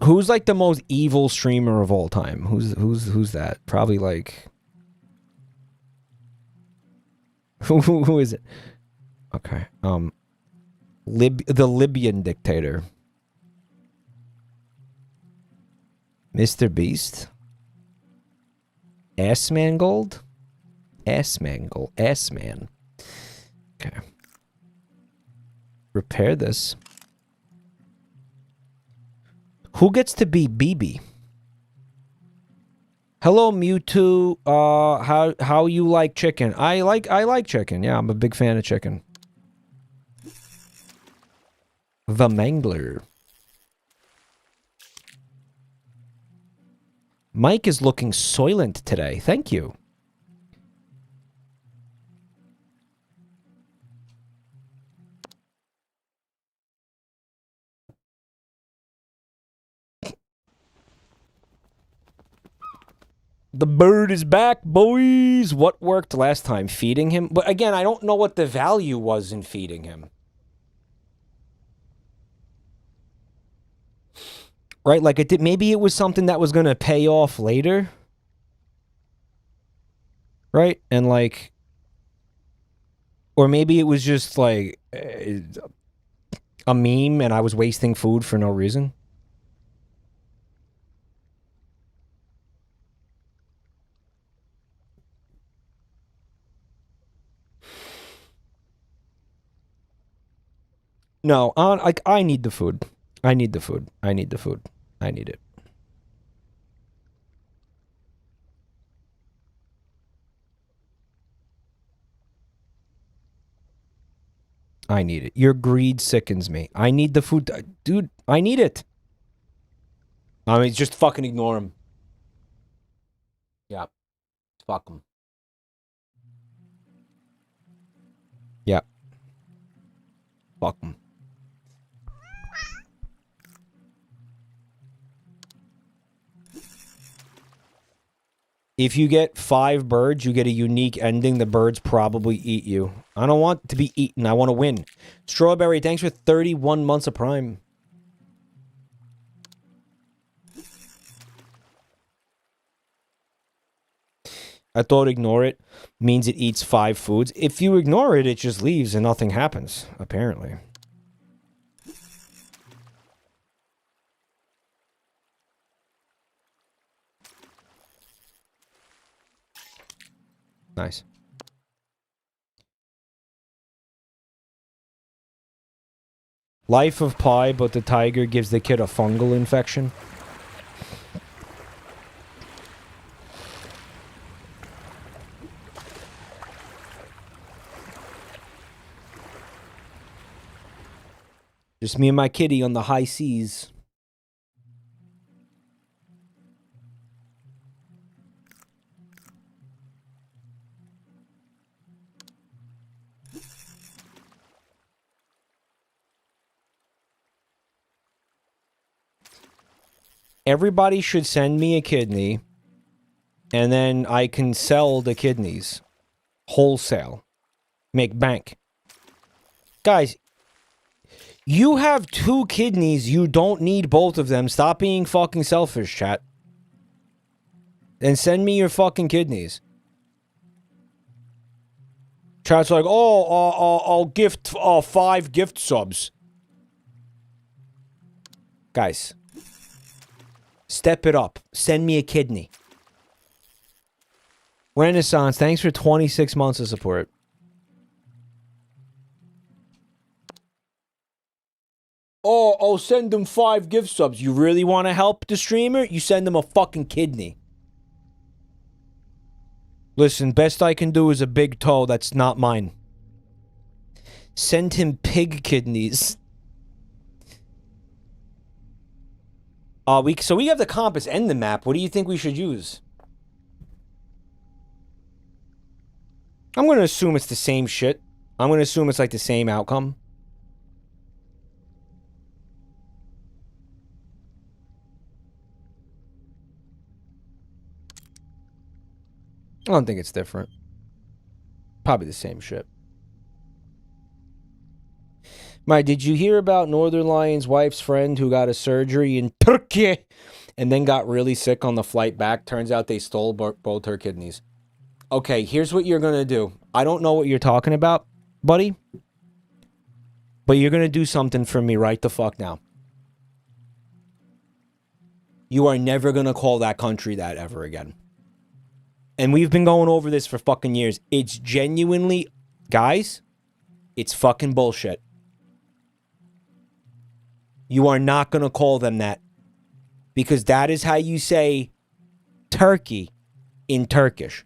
A: Who's like the most evil streamer of all time? Who's that? Probably like who is it? Okay. The Libyan dictator. Mr. Beast? Assman Gold? Assman. Okay. Repair this. Who gets to be BB? Hello, Mewtwo. How you like chicken? I like chicken. Yeah, I'm a big fan of chicken. The Mangler. Mike is looking soylent today. Thank you. The bird is back, boys. What worked last time? Feeding him? But again, I don't know what the value was in feeding him. Right? Like, it did. Maybe it was something that was going to pay off later. Right? And, like... Or maybe it was just, like... a meme and I was wasting food for no reason. No, I need the food. I need the food. I need the food. I need it. I need it. Your greed sickens me. I need the food. Dude, I need it. I mean, just fucking ignore him. Yeah. Fuck him. Yeah. Fuck him. If you get 5 birds, you get a unique ending. The birds probably eat you. I don't want to be eaten. I want to win. Strawberry, thanks for 31 months of Prime. I thought ignore it means it eats 5 foods. If you ignore it, it just leaves and nothing happens, apparently. Nice. Life of Pi, but the tiger gives the kid a fungal infection. Just me and my kitty on the high seas. Everybody should send me a kidney, and then I can sell the kidneys. Wholesale. Make bank. Guys, you have 2 kidneys. You don't need both of them. Stop being fucking selfish, chat. And send me your fucking kidneys. Chat's like, oh, I'll gift 5 gift subs. Guys. Step it up. Send me a kidney. Renaissance, thanks for 26 months of support. Oh, I'll send them 5 gift subs. You really want to help the streamer? You send them a fucking kidney. Listen, best I can do is a big toe. That's not mine. Send him pig kidneys. So we have the compass and the map. What do you think we should use? I'm going to assume it's the same shit. I'm going to assume it's like the same outcome. I don't think it's different. Probably the same shit. Mike, did you hear about Northern Lion's wife's friend who got a surgery in Turkey and then got really sick on the flight back? Turns out they stole both her kidneys. Okay, here's what you're going to do. I don't know what you're talking about, buddy. But you're going to do something for me right the fuck now. You are never going to call that country that ever again. And we've been going over this for fucking years. It's genuinely... Guys, it's fucking bullshit. You are not going to call them that. Because that is how you say Turkey. in Turkish.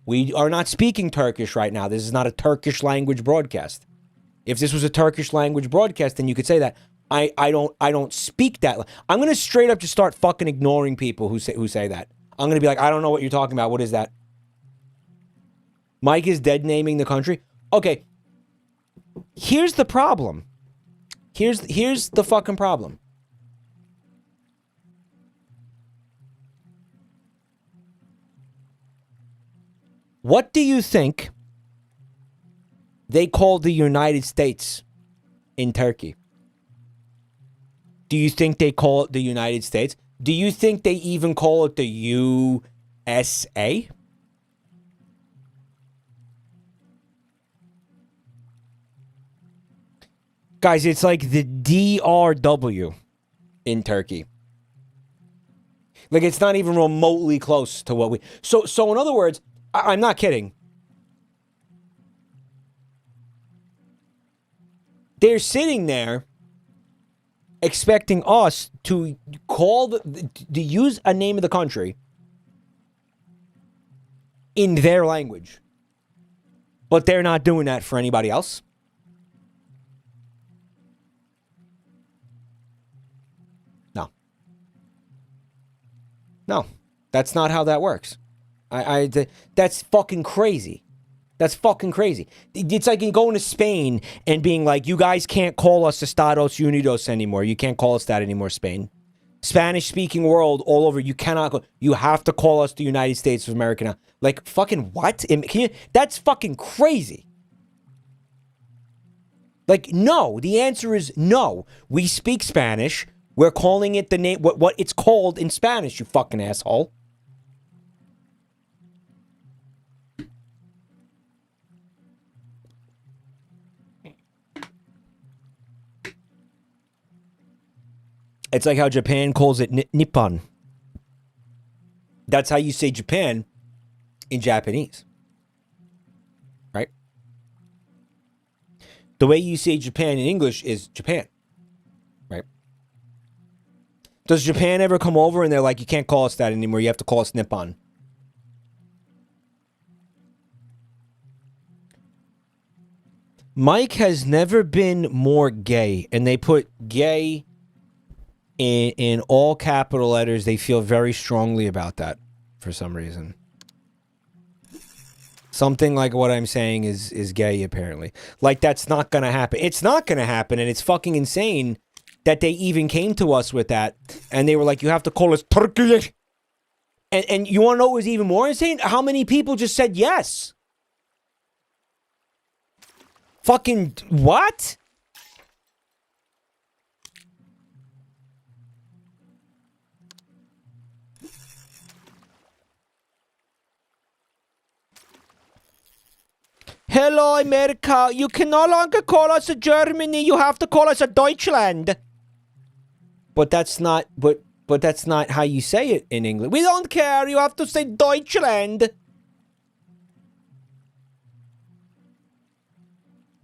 A: We are not speaking Turkish right now. This is not a Turkish language broadcast. If this was a Turkish language broadcast, then you could say that. I don't speak that. I'm gonna straight up just start fucking ignoring people who say that. I'm gonna be like, I don't know what you're talking about. What is that? Mike is dead naming the country. Okay. Here's the problem. Here's the fucking problem. What do you think they call the United States in Turkey? Do you think they call it the United States? Do you think they even call it the USA? Guys, it's like the DRW in Turkey. Like, it's not even remotely close to what we... So in other words, I'm not kidding. They're sitting there expecting us to to use a name of the country in their language. But they're not doing that for anybody else. No, that's not how that works. That's fucking crazy. That's fucking crazy. It's like going to Spain and being like, you guys can't call us Estados Unidos anymore. You can't call us that anymore, Spain. Spanish-speaking world all over, you cannot. You have to call us the United States of America now. Like, fucking what? That's fucking crazy. Like, no. The answer is no. We speak Spanish. We're calling it the name, what it's called in Spanish, you fucking asshole. It's like how Japan calls it Nippon. That's how you say Japan in Japanese. Right? The way you say Japan in English is Japan. Right? Does Japan ever come over and they're like, you can't call us that anymore, you have to call us Nippon? Mike has never been more gay, and they put gay in all capital letters. They feel very strongly about that for some reason. Something like what I'm saying is gay, apparently. Like, that's not gonna happen. It's not gonna happen, and it's fucking insane that they even came to us with that, and they were like, you have to call us Turkish. And you want to know what was even more insane? How many people just said yes? Fucking what? Hello, America. You can no longer call us a Germany. You have to call us a Deutschland. But that's not. But that's not how you say it in English. We don't care. You have to say Deutschland.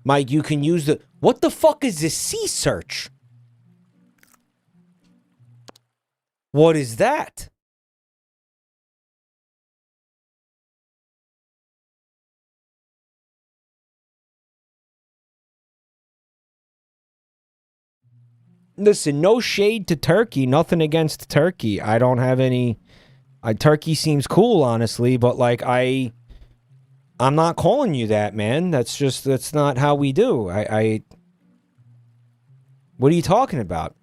A: Mike, you can use the... What the fuck is this C search? What is that? Listen, no shade to Turkey. Nothing against Turkey. I don't have any... Turkey seems cool, honestly, but like I'm not calling you that, man. That's not how we do. What are you talking about?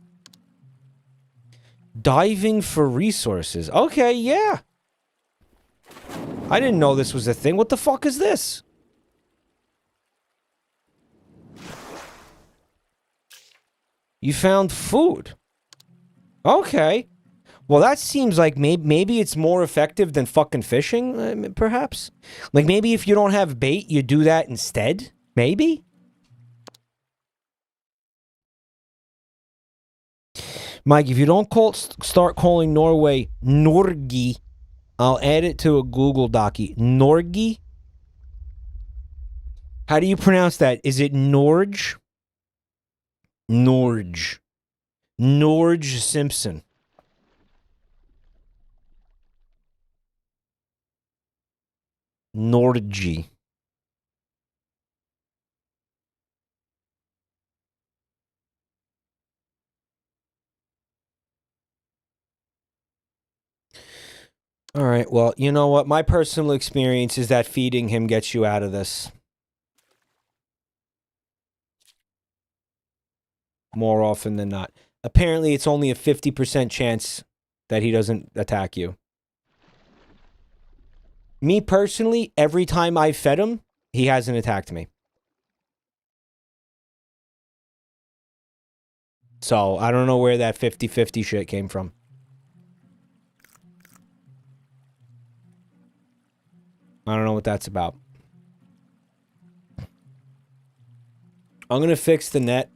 A: Diving for resources. Okay, yeah. I didn't know this was a thing. What the fuck is this? You found food. Okay. Well, that seems like maybe it's more effective than fucking fishing, perhaps. Like, maybe if you don't have bait, you do that instead? Maybe? Mike, if you don't start calling Norway Norgi, I'll add it to a Google docie. Norgi? How do you pronounce that? Is it Norge? Norge. Norge Simpson. Norgy. All right, well, you know what? My personal experience is that feeding him gets you out of this. More often than not. Apparently, it's only a 50% chance that he doesn't attack you. Me personally, every time I've fed him, he hasn't attacked me. So, I don't know where that 50-50 shit came from. I don't know what that's about. I'm gonna fix the net.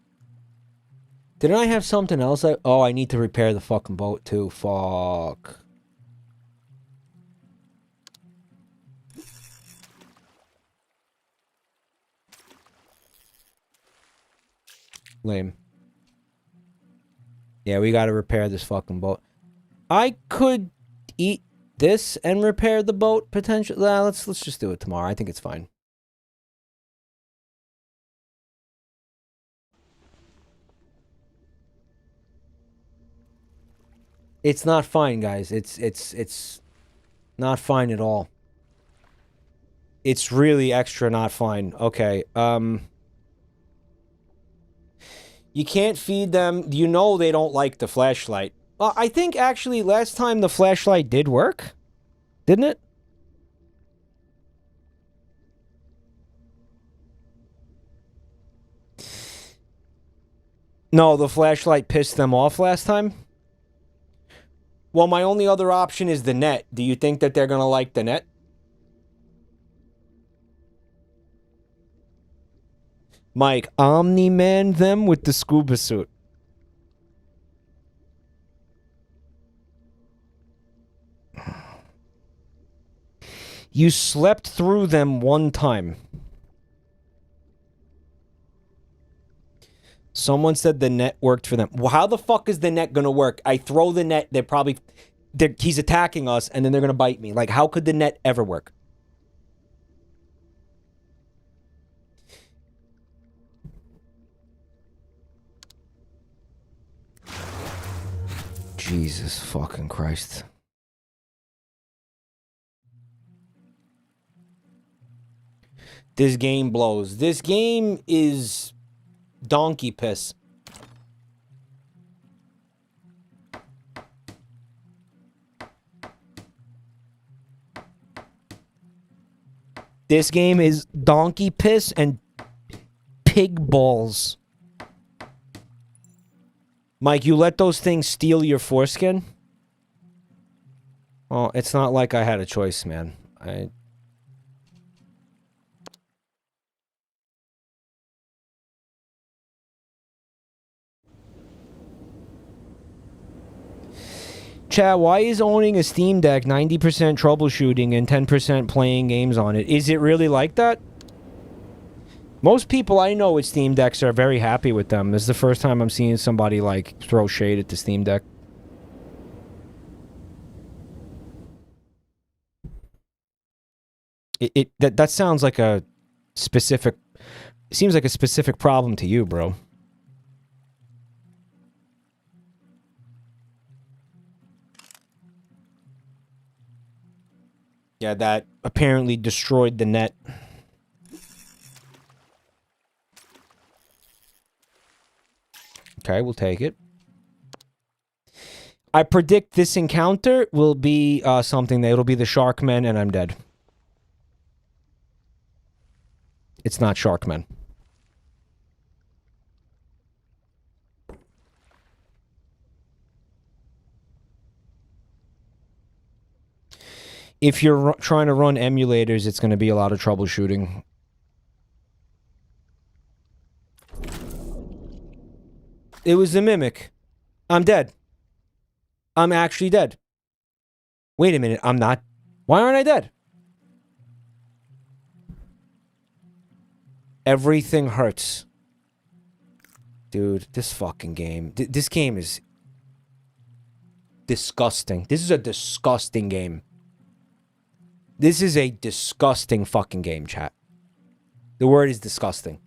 A: Didn't I have something else? Oh, I need to repair the fucking boat too. Fuck. Lame. Yeah, we gotta repair this fucking boat. I could eat this and repair the boat potentially. Let's just do it tomorrow. I think it's fine. It's not fine, guys. It's not fine at all. It's really extra not fine. Okay. You can't feed them. You know they don't like the flashlight. I think actually last time the flashlight did work. Didn't it? No, the flashlight pissed them off last time. Well, my only other option is the net. Do you think that they're going to like the net? Mike, Omni-Man them with the scuba suit. You slept through them one time. Someone said the net worked for them. Well, how the fuck is the net gonna work? I throw the net, he's attacking us, and then they're gonna bite me. Like, how could the net ever work? Jesus fucking Christ. This game blows. This game is donkey piss. This game is donkey piss and pig balls. Mike, you let those things steal your foreskin? Well, it's not like I had a choice, man. Chad, why is owning a Steam Deck 90% troubleshooting and 10% playing games on it? Is it really like that? Most people I know with Steam Decks are very happy with them. This is the first time I'm seeing somebody, like, throw shade at the Steam Deck. That sounds like a specific... It seems like a specific problem to you, bro. Yeah, that apparently destroyed the net. Okay, we'll take it. I predict this encounter will be something that it'll be the Sharkmen and I'm dead. It's not Sharkmen. If you're trying to run emulators, it's going to be a lot of troubleshooting. It was a mimic. I'm dead. I'm actually dead. Wait a minute, I'm not. Why aren't I dead? Everything hurts. Dude, this fucking game. This game is disgusting. This is a disgusting game. This is a disgusting fucking game, chat. The word is disgusting.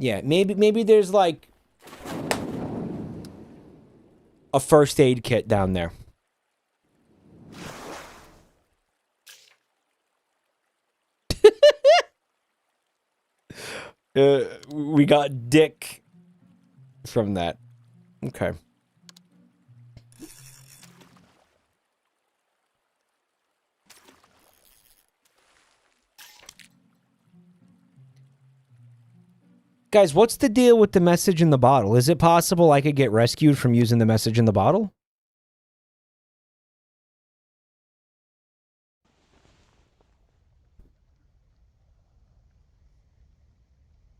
A: Yeah, maybe there's like a first aid kit down there. We got dick from that. Okay. Guys, what's the deal with the message in the bottle? Is it possible I could get rescued from using the message in the bottle?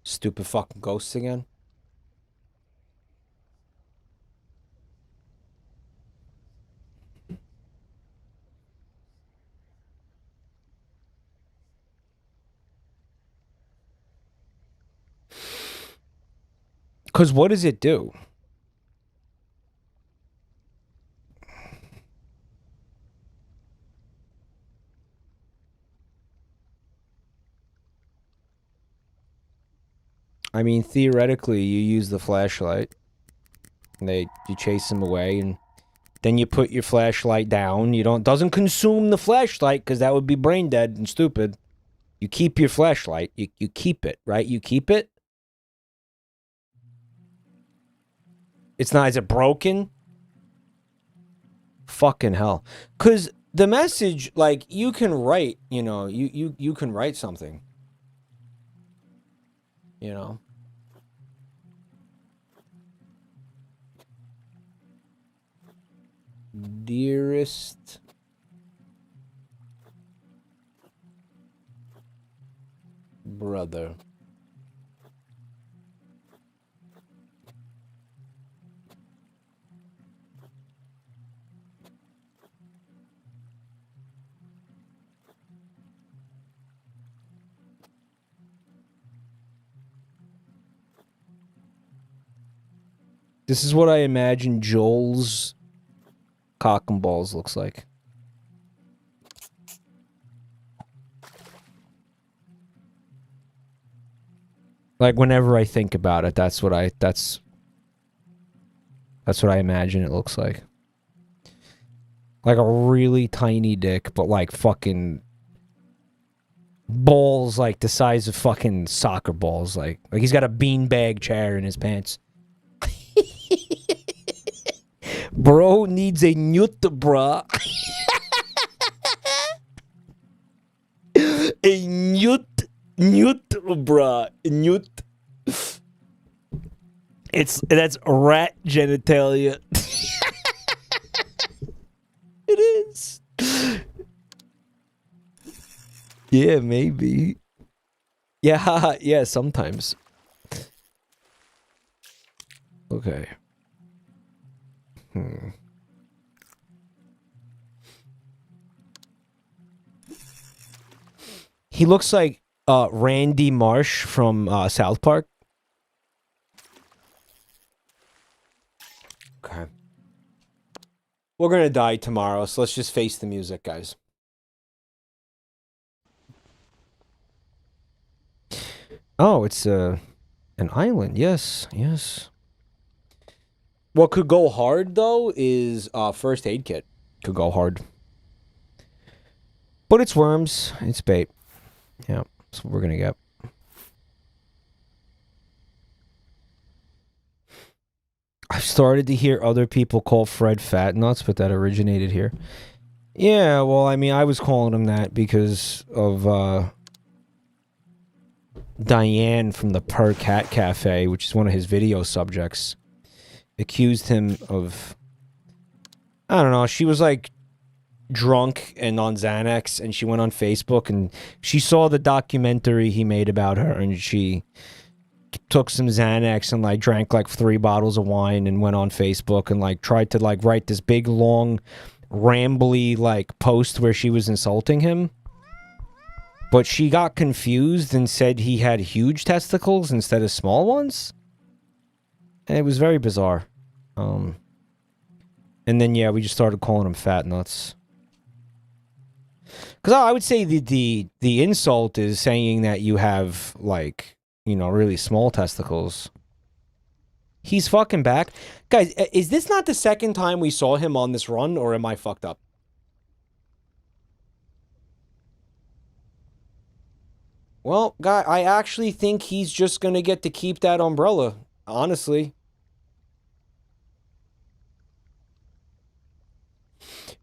A: Stupid fucking ghosts again. Because what does it do? I mean, theoretically, you use the flashlight. And you chase them away, and then you put your flashlight down. Doesn't consume the flashlight, because that would be brain dead and stupid. You keep your flashlight. You keep it, right? You keep it. It's not, is it broken? Fucking hell. Because the message, like, you can write, you can write something. You know? Dearest brother. This is what I imagine Joel's cock and balls looks like. Like whenever I think about it, that's what I imagine it looks like. Like a really tiny dick, but like fucking balls like the size of fucking soccer balls. Like he's got a beanbag chair in his pants. Bro needs a newt, bruh. A newt, bruh. Newt. That's rat genitalia. It is. Yeah, maybe. Yeah, yeah, sometimes. Okay. He looks like Randy Marsh from South Park. Okay. We're gonna die tomorrow, so let's just face the music, guys. Oh, it's an island. Yes, yes. What could go hard, though, is first aid kit. Could go hard. But it's worms. It's bait. Yeah, that's what we're going to get. I've started to hear other people call Fred fat nuts, but that originated here. Yeah, well, I mean, I was calling him that because of Diane from the Per Cat Cafe, which is one of his video subjects. Accused him of, I don't know, she was like drunk and on Xanax, and she went on Facebook and she saw the documentary he made about her, and she took some Xanax and like drank like 3 bottles of wine and went on Facebook and like tried to like write this big long rambly like post where she was insulting him. But she got confused and said he had huge testicles instead of small ones. And it was very bizarre. And then, yeah, we just started calling him fat nuts. Because I would say the insult is saying that you have, like, you know, really small testicles. He's fucking back. Guys, is this not the second time we saw him on this run, or am I fucked up? Well, guy, I actually think he's just gonna get to keep that umbrella, honestly.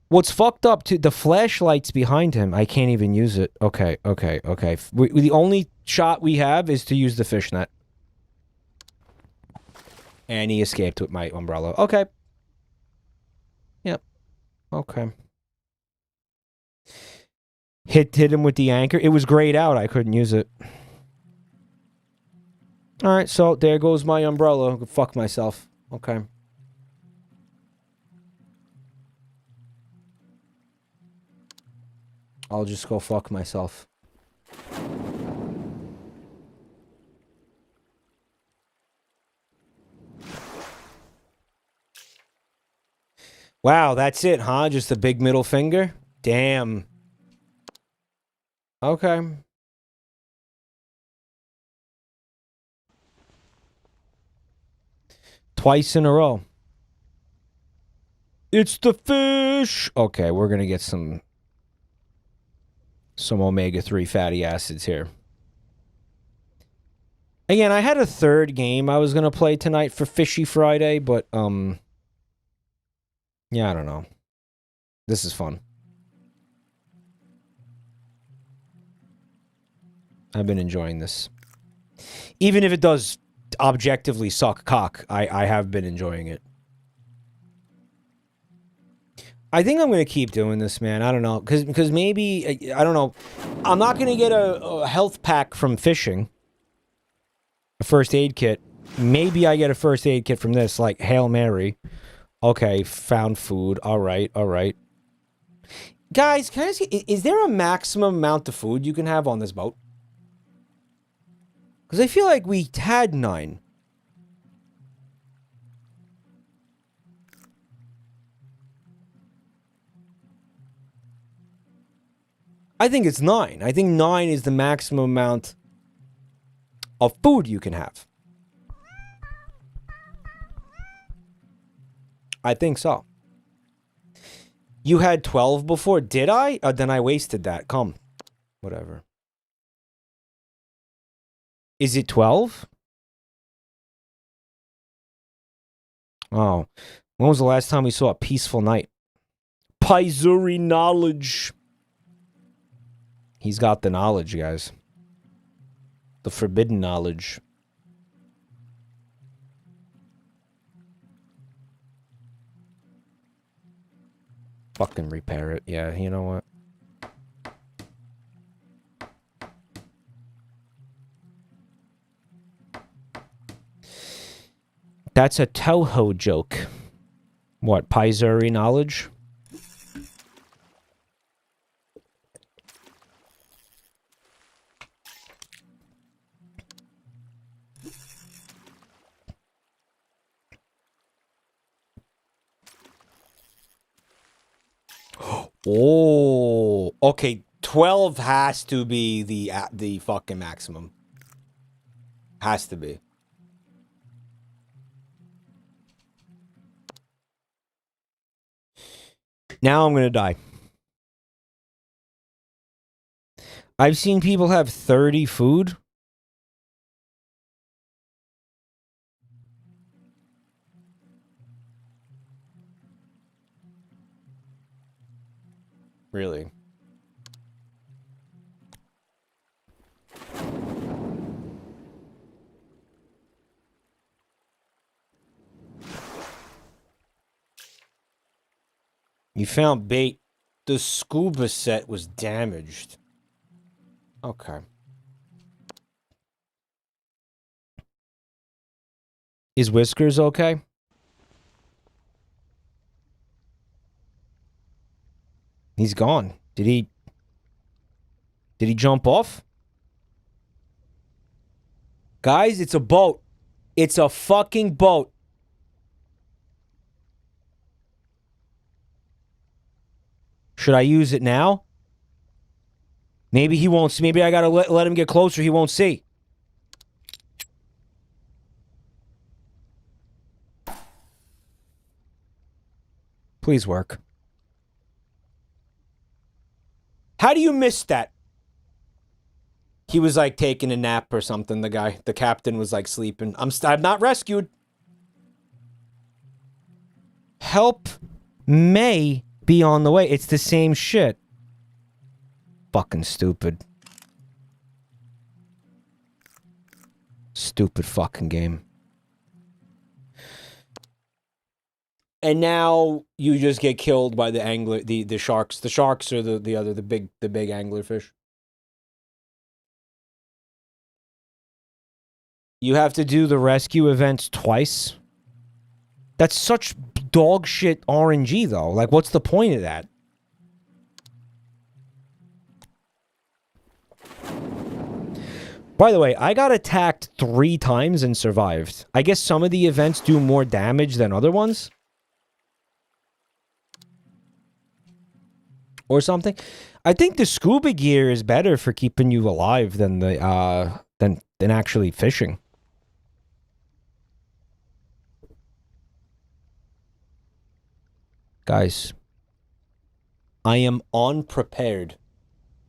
A: What's fucked up, too, the flashlight's behind him. I can't even use it. Okay. The only shot we have is to use the fishnet. And he escaped with my umbrella. Okay. Yep. Okay. Hit him with the anchor. It was grayed out. I couldn't use it. Alright, so there goes my umbrella. Fuck myself. Okay. I'll just go fuck myself. Wow, that's it, huh? Just a big middle finger? Damn. Okay. Twice in a row. It's the fish! Okay, we're gonna get some omega-3 fatty acids here. Again, I had a third game I was gonna play tonight for Fishy Friday, but, yeah, I don't know. This is fun. I've been enjoying this. Even if it does objectively suck cock, I have been enjoying it. I think I'm going to keep doing this, man. I don't know. Because maybe, I don't know. I'm not going to get a health pack from fishing. A first aid kit. Maybe I get a first aid kit from this, like Hail Mary. Okay, found food. All right. Guys, can I ask you, is there a maximum amount of food you can have on this boat? Because I feel like we had 9. I think it's 9. I think 9 is the maximum amount of food you can have. I think so. You had 12 before, did I? Then I wasted that. Come. Whatever. Is it 12? Oh. When was the last time we saw a peaceful night? Paizuri knowledge. He's got the knowledge, guys. The forbidden knowledge. Fucking repair it. Yeah, you know what? That's a Toho joke. What, Paizuri knowledge? Oh, okay. 12 has to be the fucking maximum. Has to be. Now I'm gonna die. I've seen people have 30 food. Really? You found bait. The scuba set was damaged. Okay. Is Whiskers okay? He's gone. Did he jump off? Guys, it's a boat. It's a fucking boat. Should I use it now? Maybe he won't see. Maybe I gotta let him get closer. He won't see. Please work. How do you miss that? He was like taking a nap or something. The captain was like sleeping. I'm not rescued. Help may be on the way. It's the same shit. Fucking stupid. Stupid fucking game. And now you just get killed by the angler, the sharks. The sharks are the big anglerfish. You have to do the rescue events twice. That's such dog shit RNG though. Like, what's the point of that? By the way, I got attacked 3 times and survived. I guess some of the events do more damage than other ones. Or something. I think the scuba gear is better for keeping you alive than the than actually fishing. Guys, I am unprepared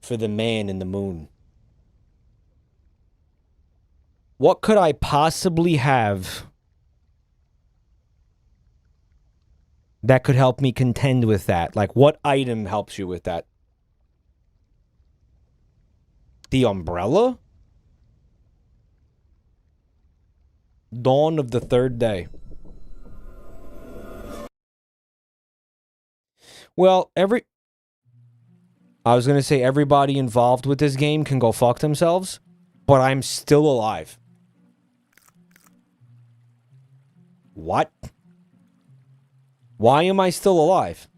A: for the man in the moon. What could I possibly have that could help me contend with that? Like, what item helps you with that? The umbrella? Dawn of the third day. Well, I was going to say everybody involved with this game can go fuck themselves, but I'm still alive. What? Why am I still alive?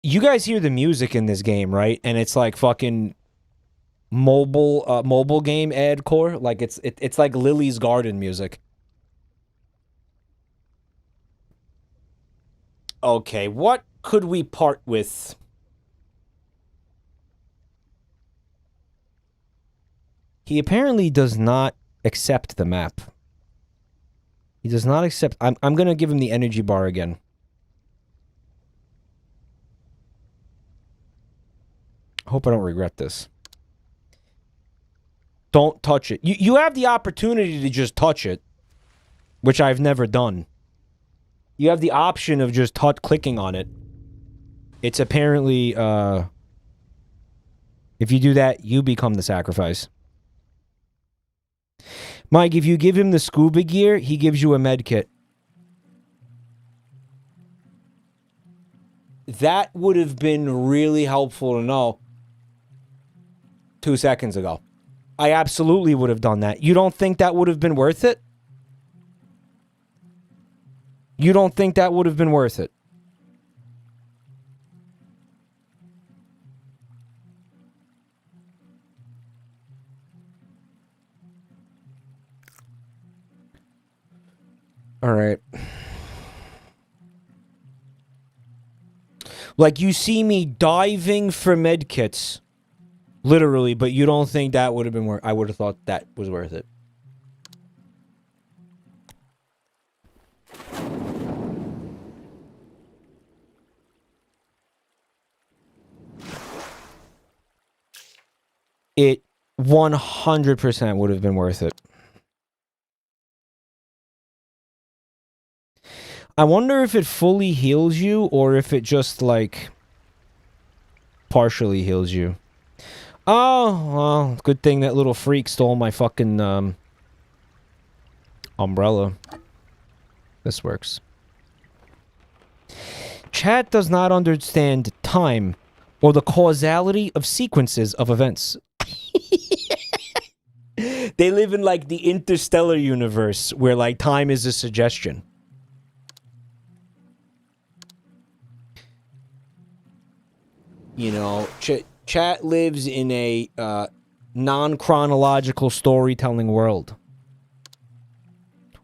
A: You guys hear the music in this game, right? And it's like fucking mobile game ad core. Like it's like Lily's Garden music. Okay, what could we part with? He apparently does not accept the map. He does not accept... I'm going to give him the energy bar again. I hope I don't regret this. Don't touch it. You have the opportunity to just touch it, which I've never done. You have the option of just clicking on it. It's apparently... if you do that, you become the sacrifice. Mike, if you give him the scuba gear, he gives you a med kit. That would have been really helpful to know 2 seconds ago. I absolutely would have done that. You don't think that would have been worth it? You don't think that would have been worth it? All right. Like, you see me diving for medkits, literally, but you don't think that would have been worth... I would have thought that was worth it. It 100% would have been worth it. I wonder if it fully heals you or if it just, like, partially heals you. Oh, well, good thing that little freak stole my fucking, umbrella. This works. Chat does not understand time or the causality of sequences of events. They live in, like, the interstellar universe where, like, time is a suggestion. You know, chat lives in a non-chronological storytelling world.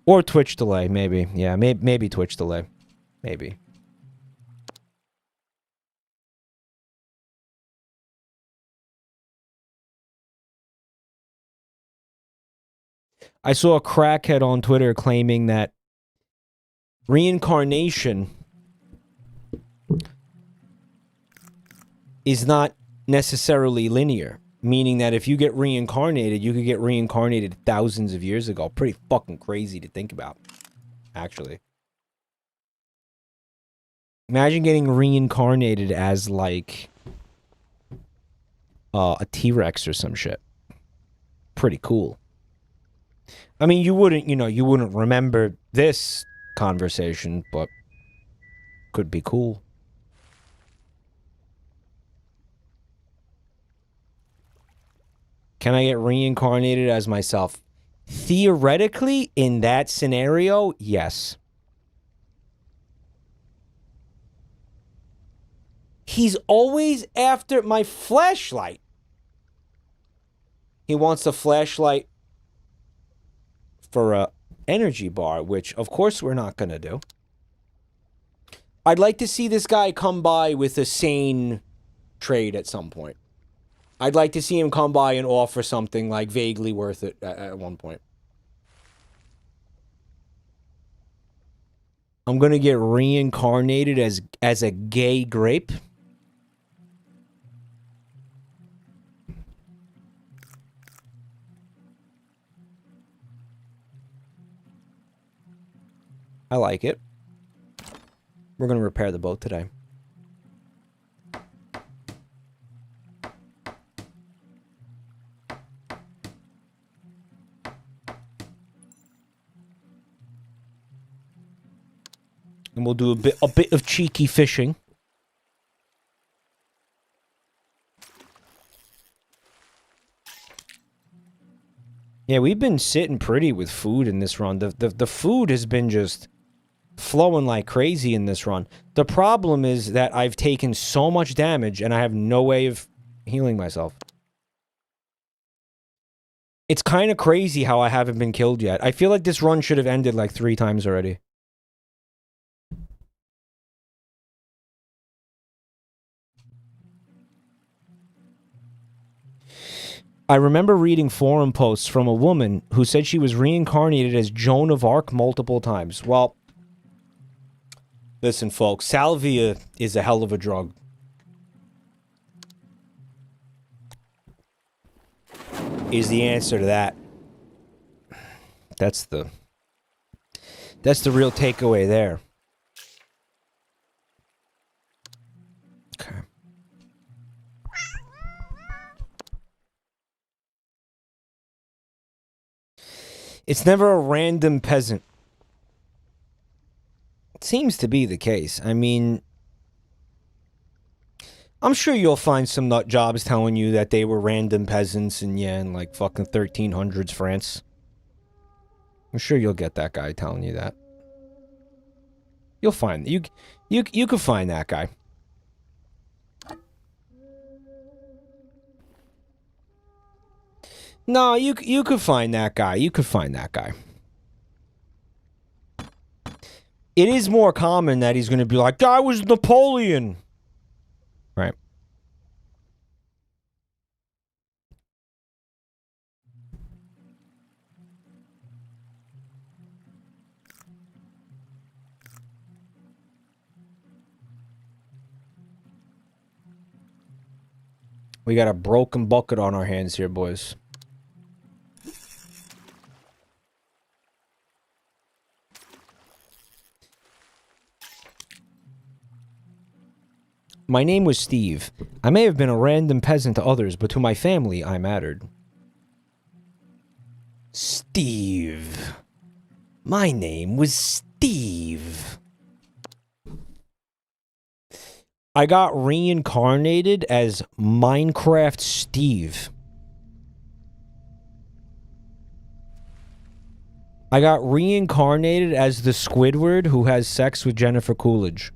A: Or Twitch delay, maybe. Yeah, maybe Twitch delay. Maybe. I saw a crackhead on Twitter claiming that reincarnation is not necessarily linear. Meaning that if you get reincarnated, you could get reincarnated thousands of years ago. Pretty fucking crazy to think about, actually. Imagine getting reincarnated as, like, a T-Rex or some shit. Pretty cool. I mean, you wouldn't, you wouldn't remember this conversation, but could be cool. Can I get reincarnated as myself? Theoretically, in that scenario, yes. He's always after my flashlight. He wants a flashlight for a energy bar, which, of course, we're not going to do. I'd like to see this guy come by with a sane trade at some point. I'd like to see him come by and offer something, like, vaguely worth it at one point. I'm going to get reincarnated as a gay grape. I like it. We're going to repair the boat today. And we'll do a bit of cheeky fishing. Yeah, we've been sitting pretty with food in this run. The food has been just flowing like crazy in this run. The problem is that I've taken so much damage and I have no way of healing myself. It's kind of crazy how I haven't been killed yet. I feel like this run should have ended like 3 times already. I remember reading forum posts from a woman who said she was reincarnated as Joan of Arc multiple times. Well, listen, folks, salvia is a hell of a drug. Is the answer to that. That's the real takeaway there. Okay. It's never a random peasant. It seems to be the case. I mean, I'm sure you'll find some nut jobs telling you that they were random peasants in like fucking 1300s France. I'm sure you'll get that guy telling you that. You'll find you could find that guy. No, you could find that guy. You could find that guy. It is more common that he's going to be like, I was Napoleon. Right. We got a broken bucket on our hands here, boys. My name was Steve. I may have been a random peasant to others, but to my family, I mattered. Steve. My name was Steve. I got reincarnated as Minecraft Steve. I got reincarnated as the Squidward who has sex with Jennifer Coolidge.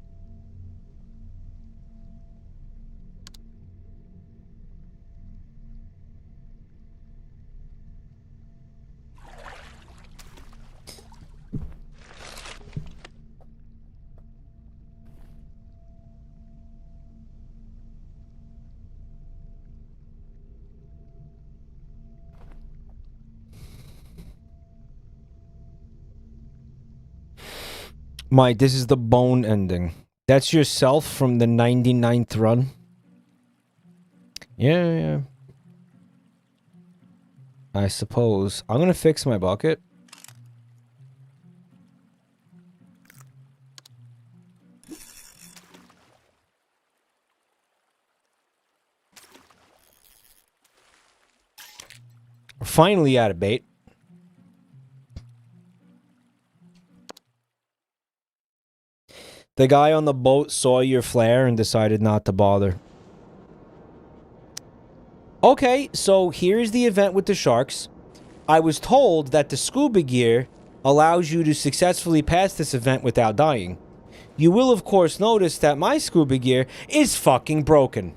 A: Mike, this is the bone ending. That's yourself from the 99th run? Yeah. I suppose. I'm gonna fix my bucket. We're finally out of bait. The guy on the boat saw your flare and decided not to bother. Okay, so here's the event with the sharks. I was told that the scuba gear allows you to successfully pass this event without dying. You will, of course, notice that my scuba gear is fucking broken.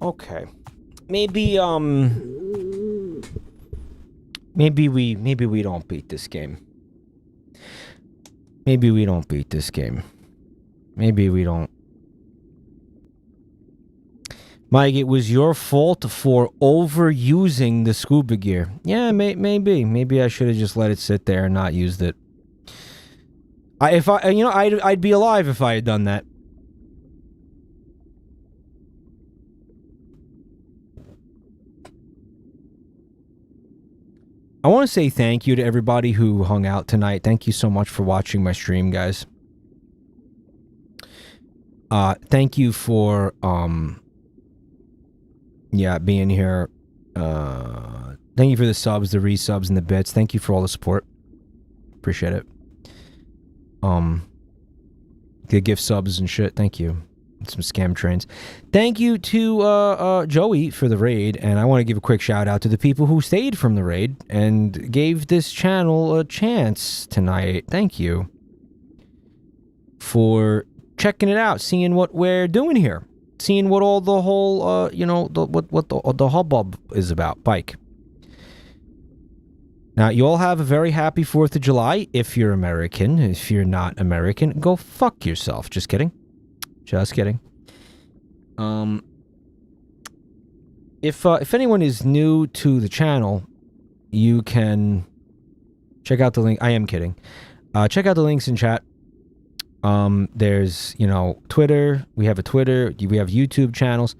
A: Okay. Maybe we don't beat this game. Maybe we don't beat this game. Maybe we don't. Mike, it was your fault for overusing the scuba gear. Yeah, maybe. Maybe I should have just let it sit there and not used it. I'd be alive if I had done that. I want to say thank you to everybody who hung out tonight. Thank you so much for watching my stream, guys. Thank you for being here. Thank you for the subs, the resubs, and the bits. Thank you for all the support. Appreciate it. The gift subs and shit. Thank you. Some scam trains. Thank you to Joey for the raid, and I want to give a quick shout out to the people who stayed from the raid and gave this channel a chance tonight. Thank you for checking it out, seeing what we're doing here, seeing what all the whole what the hubbub is about. Bike. Now, you all have a very happy 4th of July. If you're American, if you're not American, go fuck yourself. Just kidding. Just kidding. If anyone is new to the channel, you can check out the link. I am kidding. Check out the links in chat. There's, Twitter. We have a Twitter. We have YouTube channels.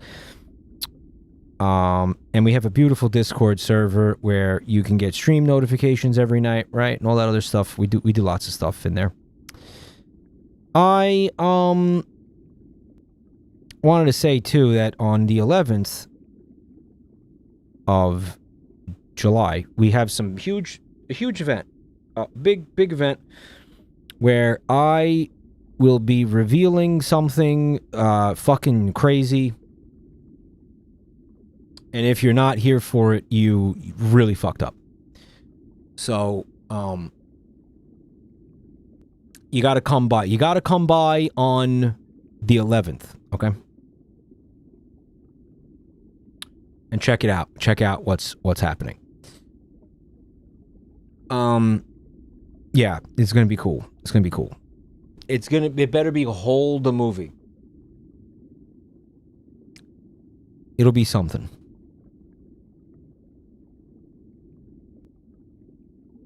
A: And we have a beautiful Discord server where you can get stream notifications every night, right? And all that other stuff. We do lots of stuff in there. I wanted to say too that on the 11th of July we have a huge event, a big event where I will be revealing something fucking crazy, and if you're not here for it, you really fucked up. So you got to come by. You got to come by on the 11th, okay? And check it out. Check out what's happening. Yeah, it's gonna be cool. It's gonna be cool. It better be whole the movie. It'll be something.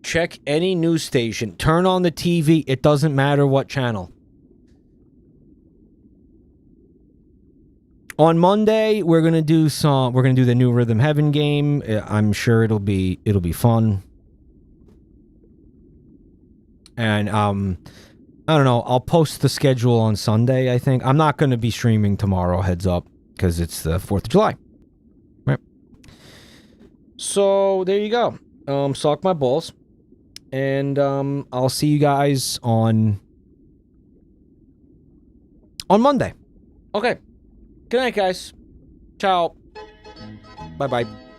A: Check any news station. Turn on the TV. It doesn't matter what channel. On Monday, we're gonna do the new Rhythm Heaven game. I'm sure it'll be fun. And I don't know. I'll post the schedule on Sunday. I think I'm not gonna be streaming tomorrow. Heads up, because it's the 4th of July. Right. So there you go. Suck my balls, and I'll see you guys on Monday. Okay. Good night, guys. Ciao. Bye-bye.